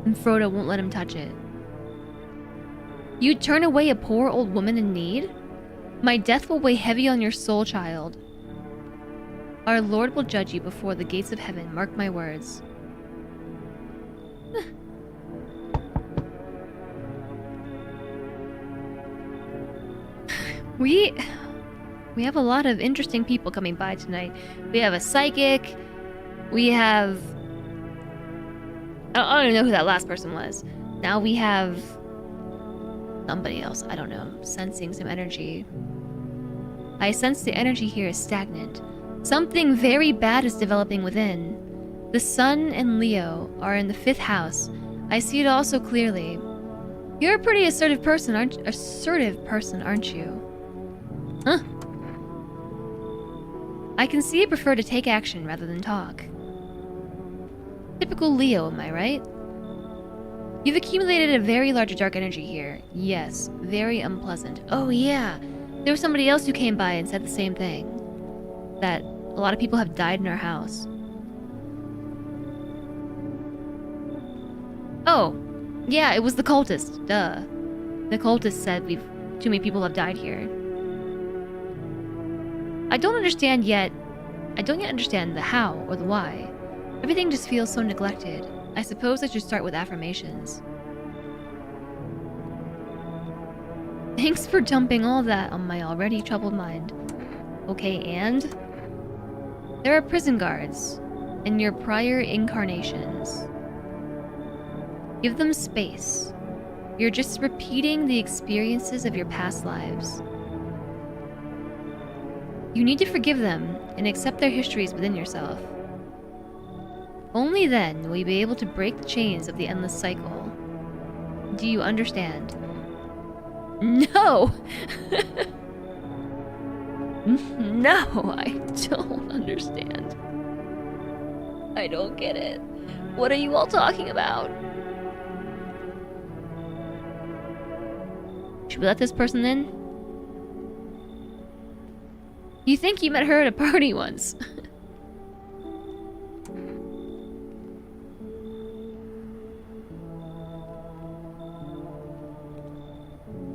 And Frodo won't let him touch it. You'd turn away a poor old woman in need? My death will weigh heavy on your soul, child. Our Lord will judge you before the gates of heaven, mark my words. We have a lot of interesting people coming by tonight. We have a psychic. We have... I don't even know who that last person was. Now we have... somebody else. I don't know. I'm sensing some energy. I sense the energy here is stagnant. Something very bad is developing within. The Sun and Leo are in the 5th house. I see it all so clearly. You're a pretty assertive person, aren't you? Huh? I can see you prefer to take action rather than talk. Typical Leo, am I right? You've accumulated a very large dark energy here. Yes, very unpleasant. Oh yeah, there was somebody else who came by and said the same thing. That a lot of people have died in our house. Oh, yeah, it was the cultist. Duh. The cultist said too many people have died here. I don't yet understand the how or the why. Everything just feels so neglected. I suppose I should start with affirmations. Thanks for dumping all that on my already troubled mind. Okay, and? There are prison guards. in your prior incarnations. Give them space. You're just repeating the experiences of your past lives. You need to forgive them and accept their histories within yourself. Only then will you be able to break the chains of the endless cycle. Do you understand? No! No, I don't understand. I don't get it. What are you all talking about? Should we let this person in? You think you met her at a party once.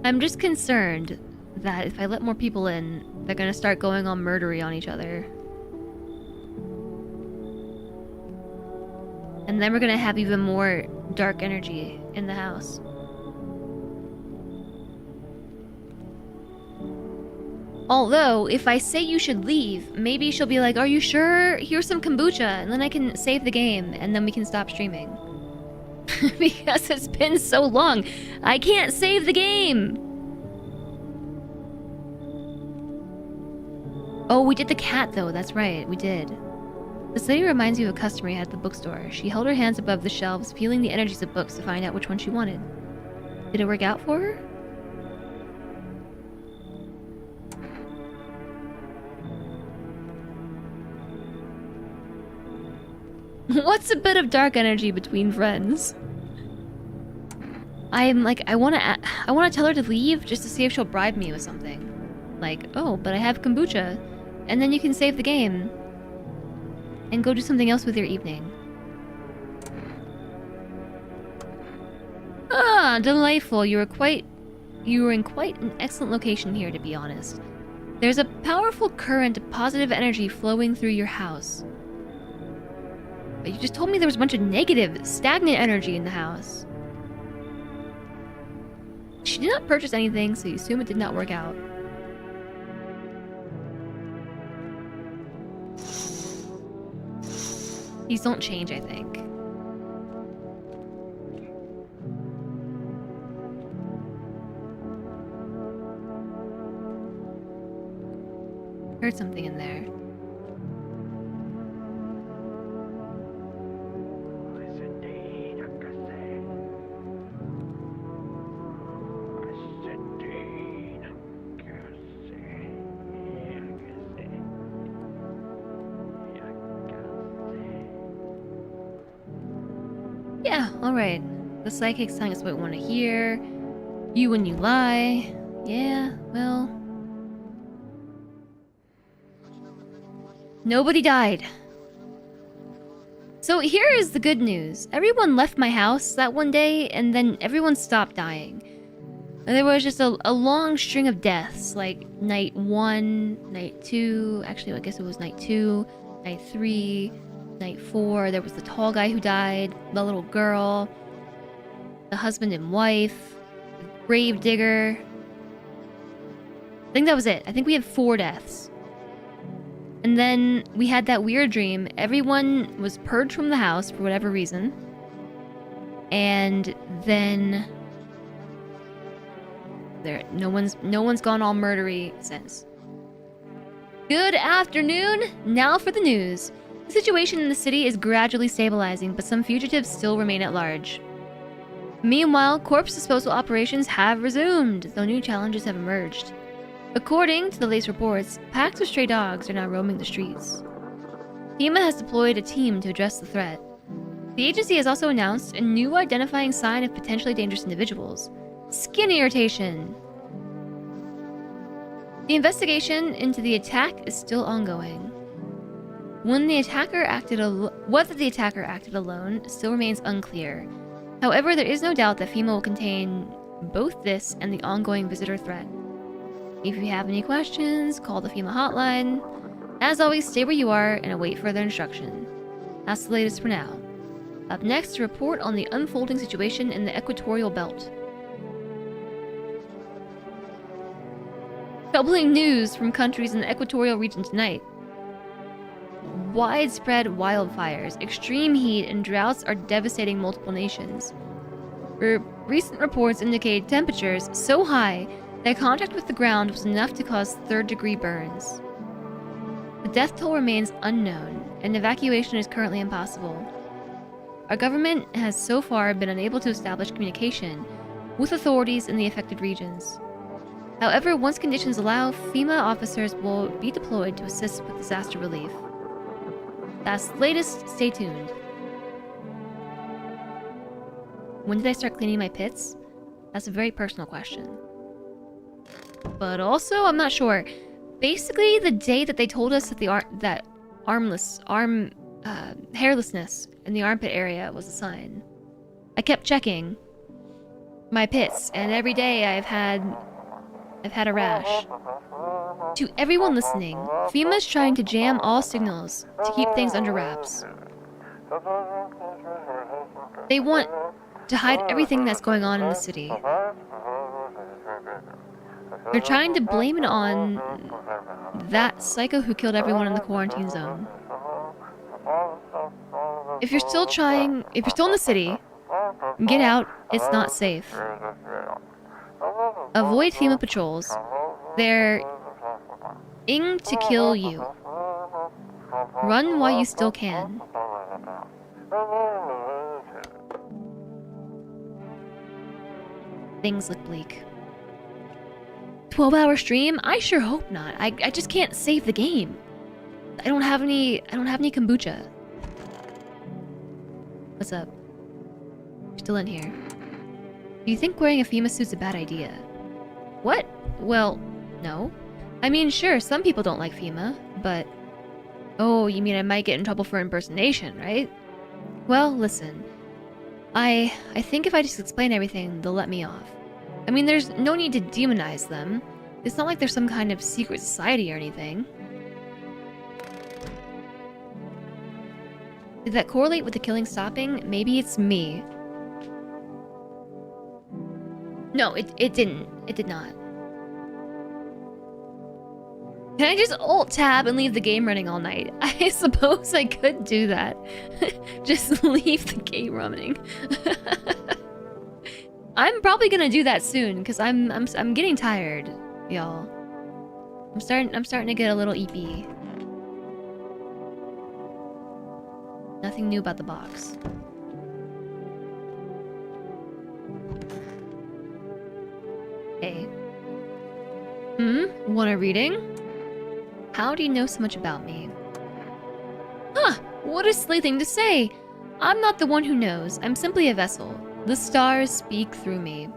I'm just concerned that if I let more people in, they're gonna start going all murdery on each other. And then we're gonna have even more dark energy in the house. Although, if I say you should leave, maybe she'll be like, are you sure? Here's some kombucha, and then I can save the game, and then we can stop streaming. Because it's been so long, I can't save the game! Oh, we did the cat, though, that's right, we did. This lady reminds me of a customer I had at the bookstore. She held her hands above the shelves, feeling the energies of books to find out which one she wanted. Did it work out for her? What's a bit of dark energy between friends? I'm like, I wanna tell her to leave just to see if she'll bribe me with something. Like, oh, but I have kombucha, and then you can save the game and go do something else with your evening. Ah, delightful. You were in quite an excellent location here, to be honest. There's a powerful current of positive energy flowing through your house. But you just told me there was a bunch of negative, stagnant energy in the house. She did not purchase anything, so you assume it did not work out. These don't change, I think. Heard something in there. Yeah, alright. The psychic's telling us what we want to hear. You when you lie. Yeah, well... Nobody died. So here is the good news. Everyone left my house that one day, and then everyone stopped dying. And there was just a long string of deaths, like night 1, night 2, actually I guess it was night 2, night 3, night 4, there was the tall guy who died, the little girl, the husband and wife, the grave digger. I think that was it. I think we had 4 deaths. And then we had that weird dream. Everyone was purged from the house for whatever reason. And then no one's gone all murdery since. Good afternoon. Now for the news. The situation in the city is gradually stabilizing, but some fugitives still remain at large. Meanwhile, corpse disposal operations have resumed, though new challenges have emerged. According to the latest reports, packs of stray dogs are now roaming the streets. FEMA has deployed a team to address the threat. The agency has also announced a new identifying sign of potentially dangerous individuals: skin irritation. The investigation into the attack is still ongoing. Whether the attacker acted alone still remains unclear. However, there is no doubt that FEMA will contain both this and the ongoing visitor threat. If you have any questions, call the FEMA hotline. As always, stay where you are and await further instruction. That's the latest for now. Up next, a report on the unfolding situation in the equatorial belt. Troubling news from countries in the equatorial region tonight. widespread wildfires, extreme heat, and droughts are devastating multiple nations. Recent reports indicate temperatures so high that contact with the ground was enough to cause third-degree burns. The death toll remains unknown, and evacuation is currently impossible. Our government has so far been unable to establish communication with authorities in the affected regions. However, once conditions allow, FEMA officers will be deployed to assist with disaster relief. That's the latest. Stay tuned. When did I start cleaning my pits? That's a very personal question. But also, I'm not sure. Basically, the day that they told us that hairlessness in the armpit area was a sign, I kept checking my pits, and every day I've had a rash. To everyone listening, FEMA's trying to jam all signals to keep things under wraps. They want to hide everything that's going on in the city. They're trying to blame it on that psycho who killed everyone in the quarantine zone. If you're still in the city, get out, it's not safe. Avoid FEMA patrols. They're ing to kill you. Run while you still can. Things look bleak. 12-hour stream? I sure hope not. I just can't save the game. I don't have any kombucha. What's up? You're still in here. Do you think wearing a FEMA suit's a bad idea? What? Well, no. I mean, sure, some people don't like FEMA, but... Oh, you mean I might get in trouble for impersonation, right? Well, listen. I think if I just explain everything, they'll let me off. I mean, there's no need to demonize them. It's not like there's some kind of secret society or anything. Did that correlate with the killing stopping? Maybe it's me. No, it didn't. It did not. Can I just alt-tab and leave the game running all night? I suppose I could do that. Just leave the game running. I'm probably gonna do that soon because I'm getting tired, y'all. I'm starting to get a little EP. Nothing new about the box. Hey. Want a reading? How do you know so much about me? Huh! What a silly thing to say! I'm not the one who knows. I'm simply a vessel. The stars speak through me.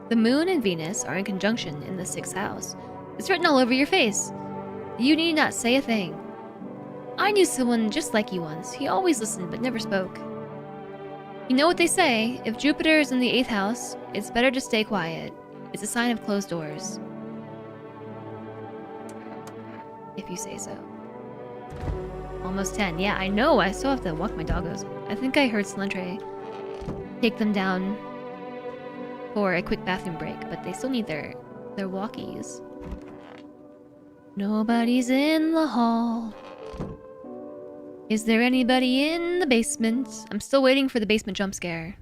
The moon and Venus are in conjunction in the 6th house. It's written all over your face. You need not say a thing. I knew someone just like you once. He always listened but never spoke. You know what they say, if Jupiter is in the 8th house, it's better to stay quiet. It's a sign of closed doors. If you say so. Almost 10. Yeah, I know. I still have to walk my doggos. I think I heard Slentre take them down for a quick bathroom break, but they still need their walkies. Nobody's in the hall. Is there anybody in the basement? I'm still waiting for the basement jump scare.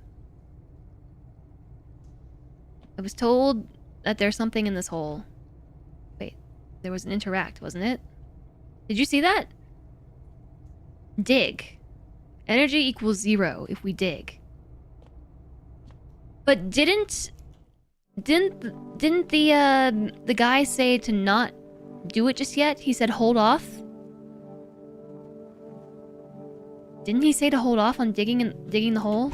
I was told that there's something in this hole. Wait, there was an interact, wasn't it? Did you see that? Dig. Energy equals 0 if we dig. But didn't the guy say to not do it just yet? He said hold off. Didn't he say to hold off on digging the hole?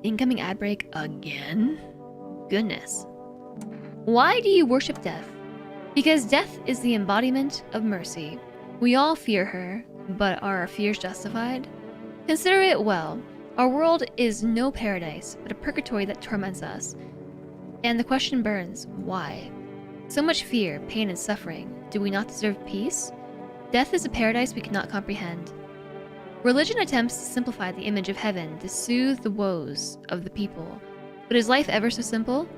Incoming ad break again? Goodness. Why do you worship death? Because death is the embodiment of mercy. We all fear her, but are our fears justified? Consider it well. Our world is no paradise, but a purgatory that torments us. And the question burns, why? So much fear, pain, and suffering. Do we not deserve peace? Death is a paradise we cannot comprehend. Religion attempts to simplify the image of heaven to soothe the woes of the people. But is life ever so simple?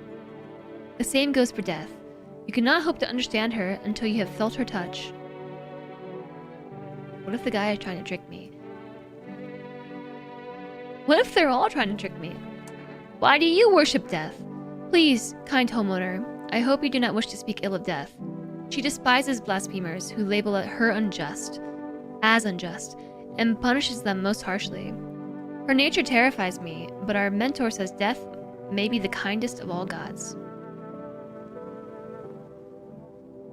The same goes for death. You cannot hope to understand her until you have felt her touch. What if the guy is trying to trick me? What if they're all trying to trick me? Why do you worship death? Please, kind homeowner, I hope you do not wish to speak ill of death. She despises blasphemers who label her unjust, and punishes them most harshly. Her nature terrifies me, but our mentor says death may be the kindest of all gods.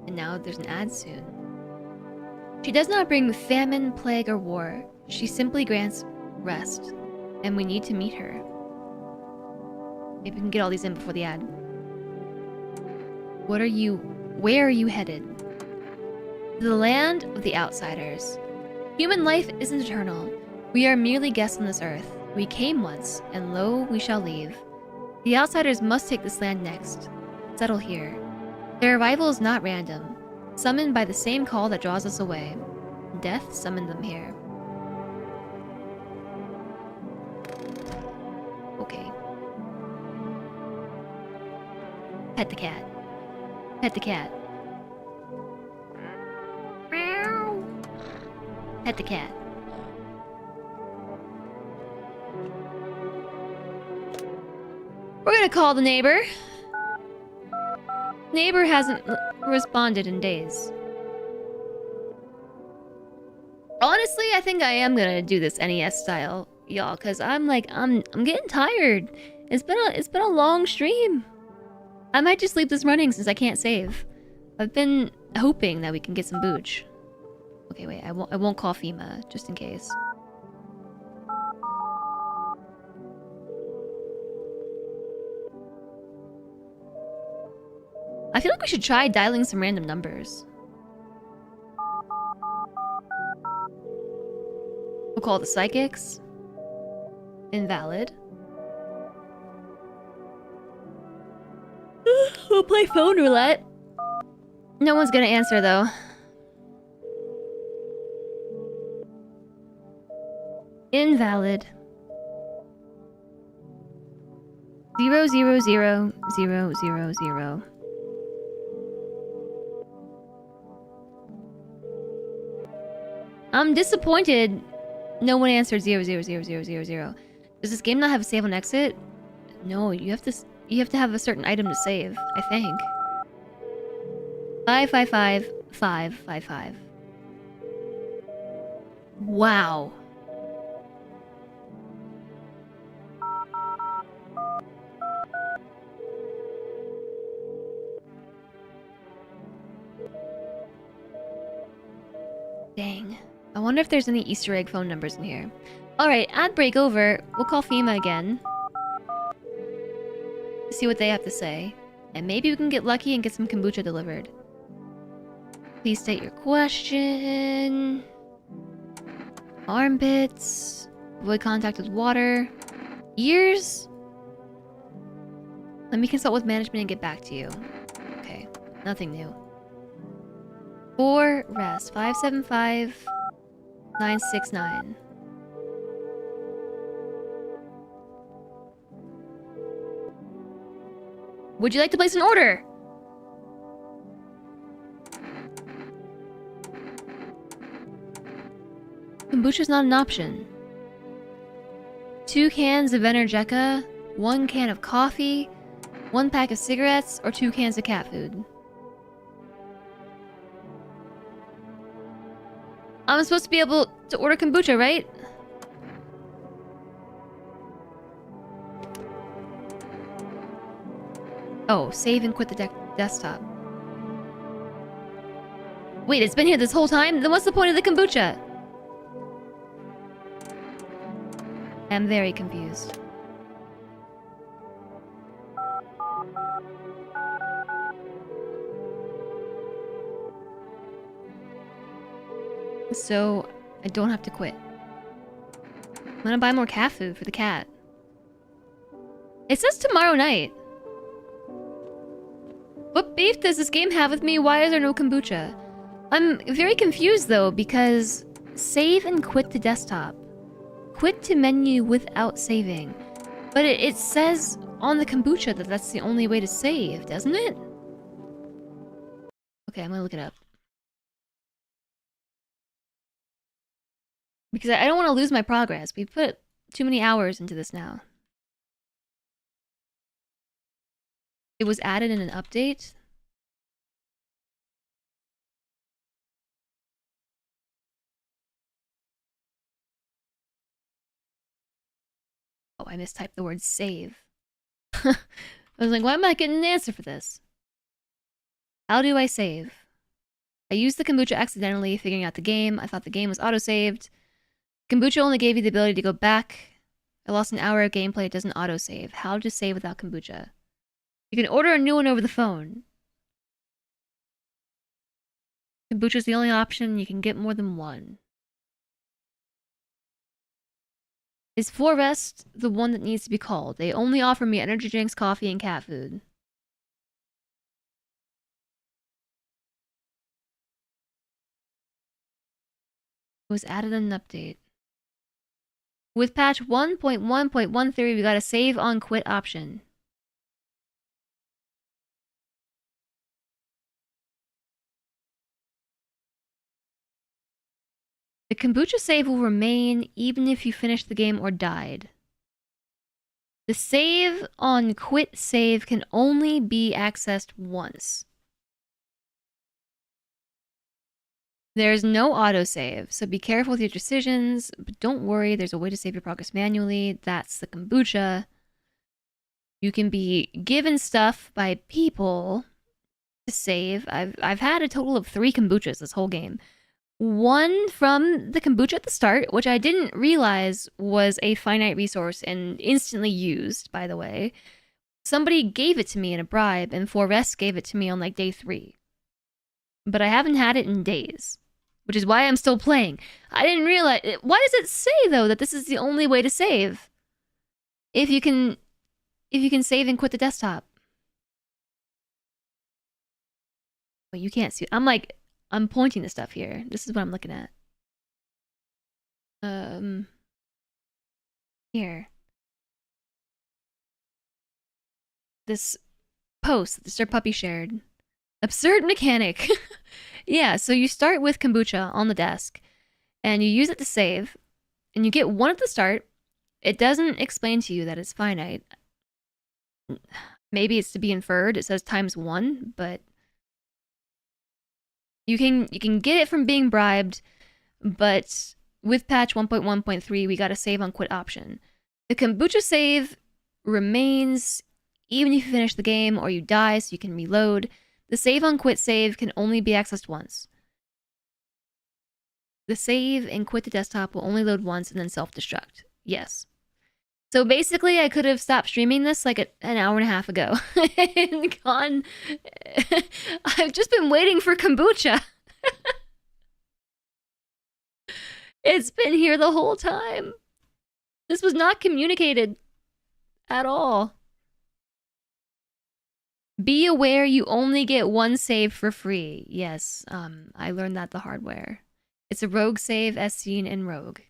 And now there's an ad soon. She does not bring famine, plague, or war. She simply grants rest, and we need to meet her. Maybe we can get all these in before the ad. Where are you headed? To the land of the outsiders. Human life isn't eternal. We are merely guests on this earth. We came once, and lo, we shall leave. The outsiders must take this land next. Settle here. Their arrival is not random. Summoned by the same call that draws us away. Death summoned them here. Okay. Pet the cat. Pet the cat. Meow. Pet the cat. We're gonna call the neighbor. Neighbor hasn't responded in days. Honestly, I think I am gonna do this NES style, y'all, cause I'm getting tired. It's been a long stream. I might just leave this running since I can't save. I've been hoping that we can get some booch. Okay, wait, I won't call FEMA just in case. I feel like we should try dialing some random numbers. We'll call the psychics. Invalid. We'll play phone roulette. No one's gonna answer though. Invalid. 0000000. I'm disappointed. No one answered 0000000. Does this game not have a save on exit? No, you have to have a certain item to save, I think. 555555. Wow. Dang. I wonder if there's any Easter egg phone numbers in here. Alright, ad break over. We'll call FEMA again. See what they have to say. And maybe we can get lucky and get some kombucha delivered. Please state your question. Armpits. Avoid contact with water. Ears? Let me consult with management and get back to you. Okay, nothing new. 4 rest. 575969. Would you like to place an order? Kombucha's not an option. 2 cans of Energeca, 1 can of coffee, 1 pack of cigarettes, or 2 cans of cat food. I'm supposed to be able to order kombucha, right? Oh, save and quit the desktop. Wait, it's been here this whole time? Then what's the point of the kombucha? I'm very confused. So, I don't have to quit. I'm gonna buy more cat food for the cat. It says tomorrow night. What beef does this game have with me? Why is there no kombucha? I'm very confused though, because save and quit to desktop. Quit to menu without saving. But it says on the kombucha that that's the only way to save, doesn't it? Okay, I'm gonna look it up. Because I don't want to lose my progress. We put too many hours into this now. It was added in an update. Oh, I mistyped the word save. I was like, why am I getting an answer for this? How do I save? I used the kombucha accidentally, figuring out the game. I thought the game was auto-saved. Kombucha only gave you the ability to go back. I lost an hour of gameplay. It doesn't auto-save. How to save without kombucha? You can order a new one over the phone. Kombucha's the only option. You can get more than one. Is Forest the one that needs to be called? They only offer me energy drinks, coffee, and cat food. It was added in an update. With patch 1.1.13, we got a save on quit option. The kombucha save will remain even if you finished the game or died. The save on quit save can only be accessed once. There's no autosave, so be careful with your decisions, but don't worry, there's a way to save your progress manually. That's the kombucha. You can be given stuff by people to save. I've had a total of 3 kombuchas this whole game. One from the kombucha at the start, which I didn't realize was a finite resource and instantly used, by the way. Somebody gave it to me in a bribe, and Forest gave it to me on like day 3. But I haven't had it in days, which is why I'm still playing. I didn't realize... Why does it say, though, that this is the only way to save? If you can save and quit the desktop. But you can't see... I'm pointing to stuff here. This is what I'm looking at. Here. This post that the Sir Puppy shared. Absurd mechanic. Yeah, so you start with kombucha on the desk, and you use it to save, and you get 1 at the start. It doesn't explain to you that it's finite. Maybe it's to be inferred. It says ×1, but... You can get it from being bribed, but with patch 1.1.3, we got a save on quit option. The kombucha save remains even if you finish the game or you die, so you can reload. The save on quit save can only be accessed once. The save and quit the desktop will only load once and then self-destruct. Yes. So basically, I could have stopped streaming this like an hour and a half ago. And gone... I've just been waiting for kombucha. It's been here the whole time. This was not communicated at all. Be aware you only get 1 save for free. Yes, I learned that the hard way. It's a rogue save as seen in Rogue.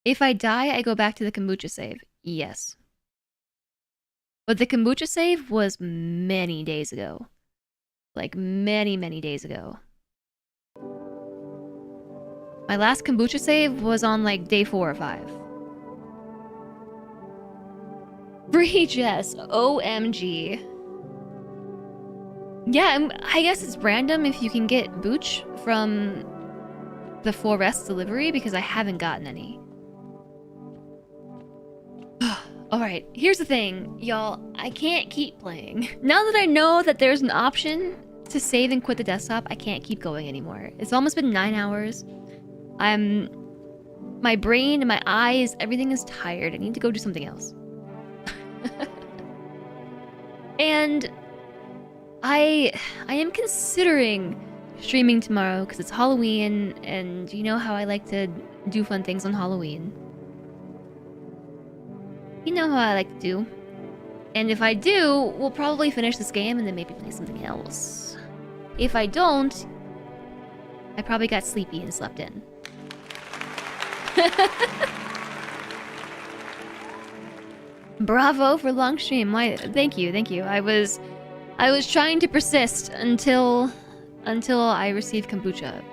If I die, I go back to the kombucha save. Yes. But the kombucha save was many days ago. Like, many, many days ago. My last kombucha save was on, like, day 4 or 5. woahhjess. OMG. Yeah, I guess it's random if you can get booch from the Forest delivery, because I haven't gotten any. Alright, here's the thing, y'all. I can't keep playing. Now that I know that there's an option to save and quit the desktop, I can't keep going anymore. It's almost been 9 hours. My brain and my eyes, everything is tired. I need to go do something else. And I am considering streaming tomorrow because it's Halloween, and you know how I like to do fun things on Halloween. You know how I like to do. And if I do, we'll probably finish this game and then maybe play something else. If I don't, I probably got sleepy and slept in. Bravo for long stream. Thank you, thank you. I was trying to persist until I received kombucha.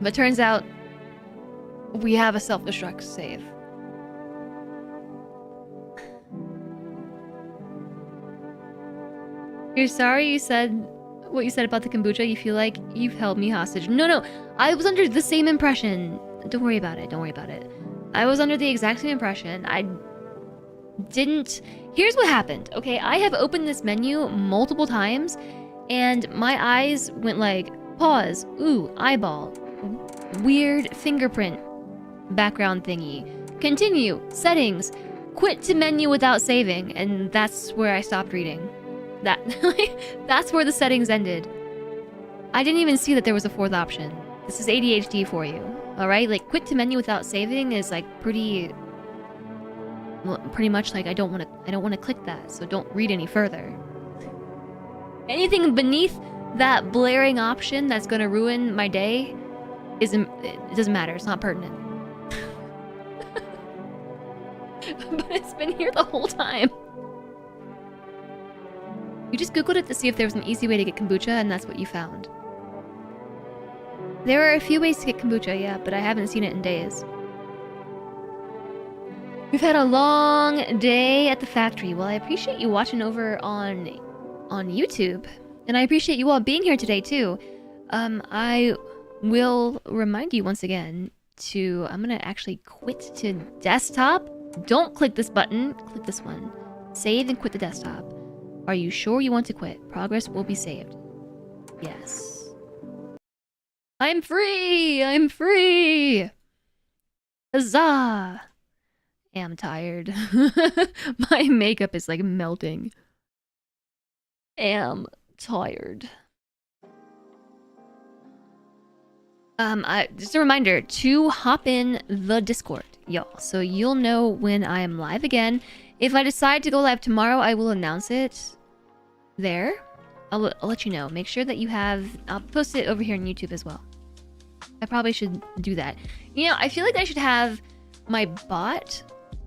But turns out we have a self-destruct save. You're sorry you said what you said about the kombucha. You feel like you've held me hostage. No. I was under the same impression. Don't worry about it. I was under the exact same impression. I didn't... Here's what happened, okay? I have opened this menu multiple times, and my eyes went like, pause, ooh, eyeball, weird fingerprint background thingy, continue, settings, quit to menu without saving, and that's where I stopped reading. That's where the settings ended. I didn't even see that there was a fourth option. This is ADHD for you, alright? Like, quit to menu without saving is like pretty much like I don't want to click that, so don't read any further. Anything beneath that blaring option that's gonna ruin my day it doesn't matter. It's not pertinent. But it's been here the whole time. You just googled it to see if there was an easy way to get kombucha, and that's what you found. There are a few ways to get kombucha, yeah, but I haven't seen it in days. We've had a long day at the factory. Well, I appreciate you watching over on YouTube, and I appreciate you all being here today too. I will remind you once again to... I'm gonna actually quit to desktop. Don't click this button. Click this one. Save and quit the desktop. Are you sure you want to quit? Progress will be saved. Yes. I'm free! I'm free! Huzzah! I'm tired. My makeup is like melting. Am tired. Just a reminder to hop in the Discord, y'all, so you'll know when I am live again. If I decide to go live tomorrow, I will announce it there. I'll let you know. Make sure that you have... I'll post it over here on YouTube as well. I probably should do that. You know, I feel like I should have my bot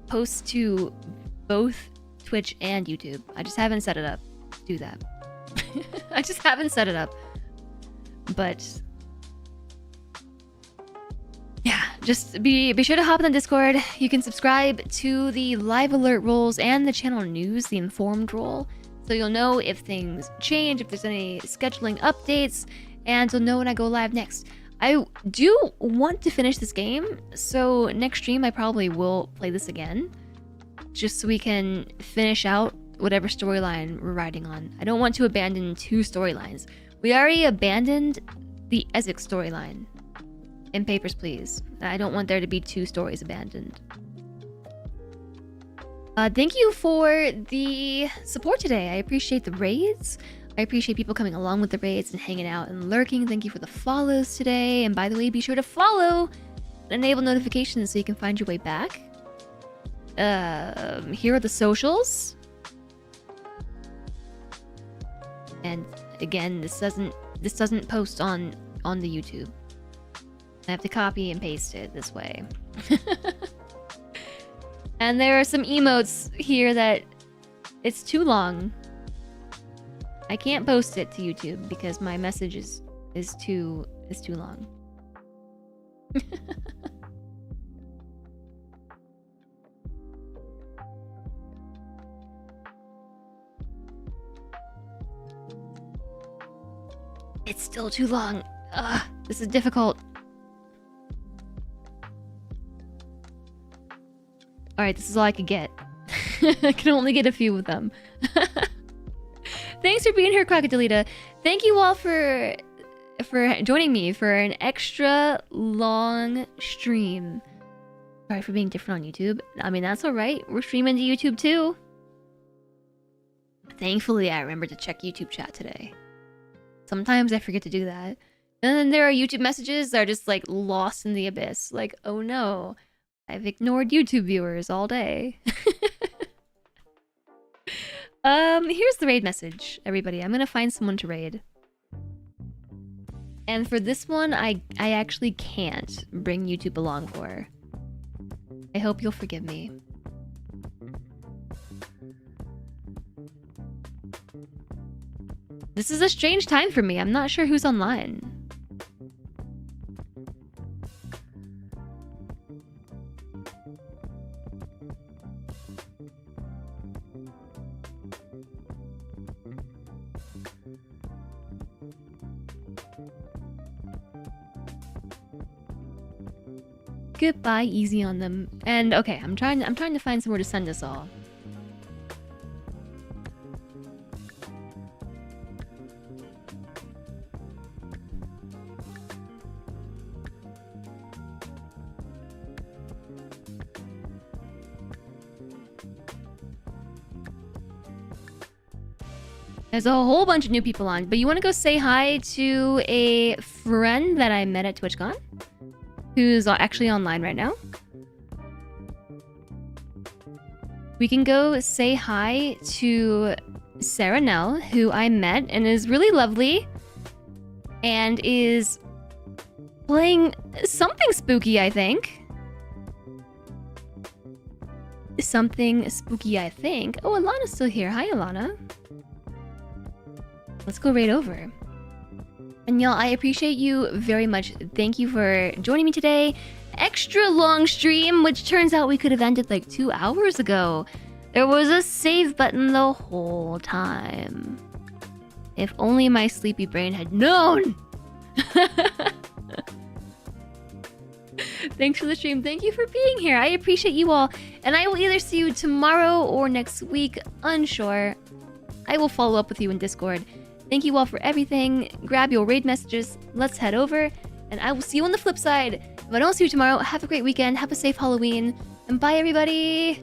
post to both Twitch and YouTube. I just haven't set it up to do that. I just haven't set it up. But... yeah, just be sure to hop in the Discord. You can subscribe to the live alert roles and the channel news, the informed role, so you'll know if things change, if there's any scheduling updates, and you'll know when I go live next. I do want to finish this game, so next stream I probably will play this again, just so we can finish out whatever storyline we're riding on. I don't want to abandon two storylines. We already abandoned the Ezek storyline in Papers, Please. I don't want there to be two stories abandoned. Thank you for the support today. I appreciate the raids. I appreciate people coming along with the raids and hanging out and lurking. Thank you for the follows today. And by the way, be sure to follow and enable notifications so you can find your way back. Here are the socials. And again, this doesn't post on the YouTube. I have to copy and paste it this way. And there are some emotes here that it's too long. I can't post it to YouTube because my message is too long. It's still too long. Ugh, this is difficult. Alright, this is all I could get. I can only get a few of them. Thanks for being here, Crocodilita. Thank you all for joining me for an extra long stream. Sorry for being different on YouTube. I mean, that's alright. We're streaming to YouTube too. Thankfully, I remembered to check YouTube chat today. Sometimes I forget to do that. And then there are YouTube messages that are just like lost in the abyss. Like, oh no. I've ignored YouTube viewers all day. Here's the raid message, everybody. I'm gonna find someone to raid. And for this one, I actually can't bring YouTube along for. I hope you'll forgive me. This is a strange time for me. I'm not sure who's online. Goodbye, easy on them. And okay, I'm trying to find somewhere to send us all. There's a whole bunch of new people on, but you want to go say hi to a friend that I met at TwitchCon, who's actually online right now. We can go say hi to Sarah Nell, who I met and is really lovely, and is playing something spooky, I think. Something spooky, I think. Oh, Alana's still here. Hi, Alana. Let's go right over. And y'all, I appreciate you very much. Thank you for joining me today. Extra long stream, which turns out we could have ended like 2 hours ago. There was a save button the whole time. If only my sleepy brain had known. Thanks for the stream. Thank you for being here. I appreciate you all. And I will either see you tomorrow or next week. Unsure. I will follow up with you in Discord. Thank you all for everything. Grab your raid messages. Let's head over. And I will see you on the flip side. If I don't see you tomorrow, have a great weekend. Have a safe Halloween. And bye, everybody.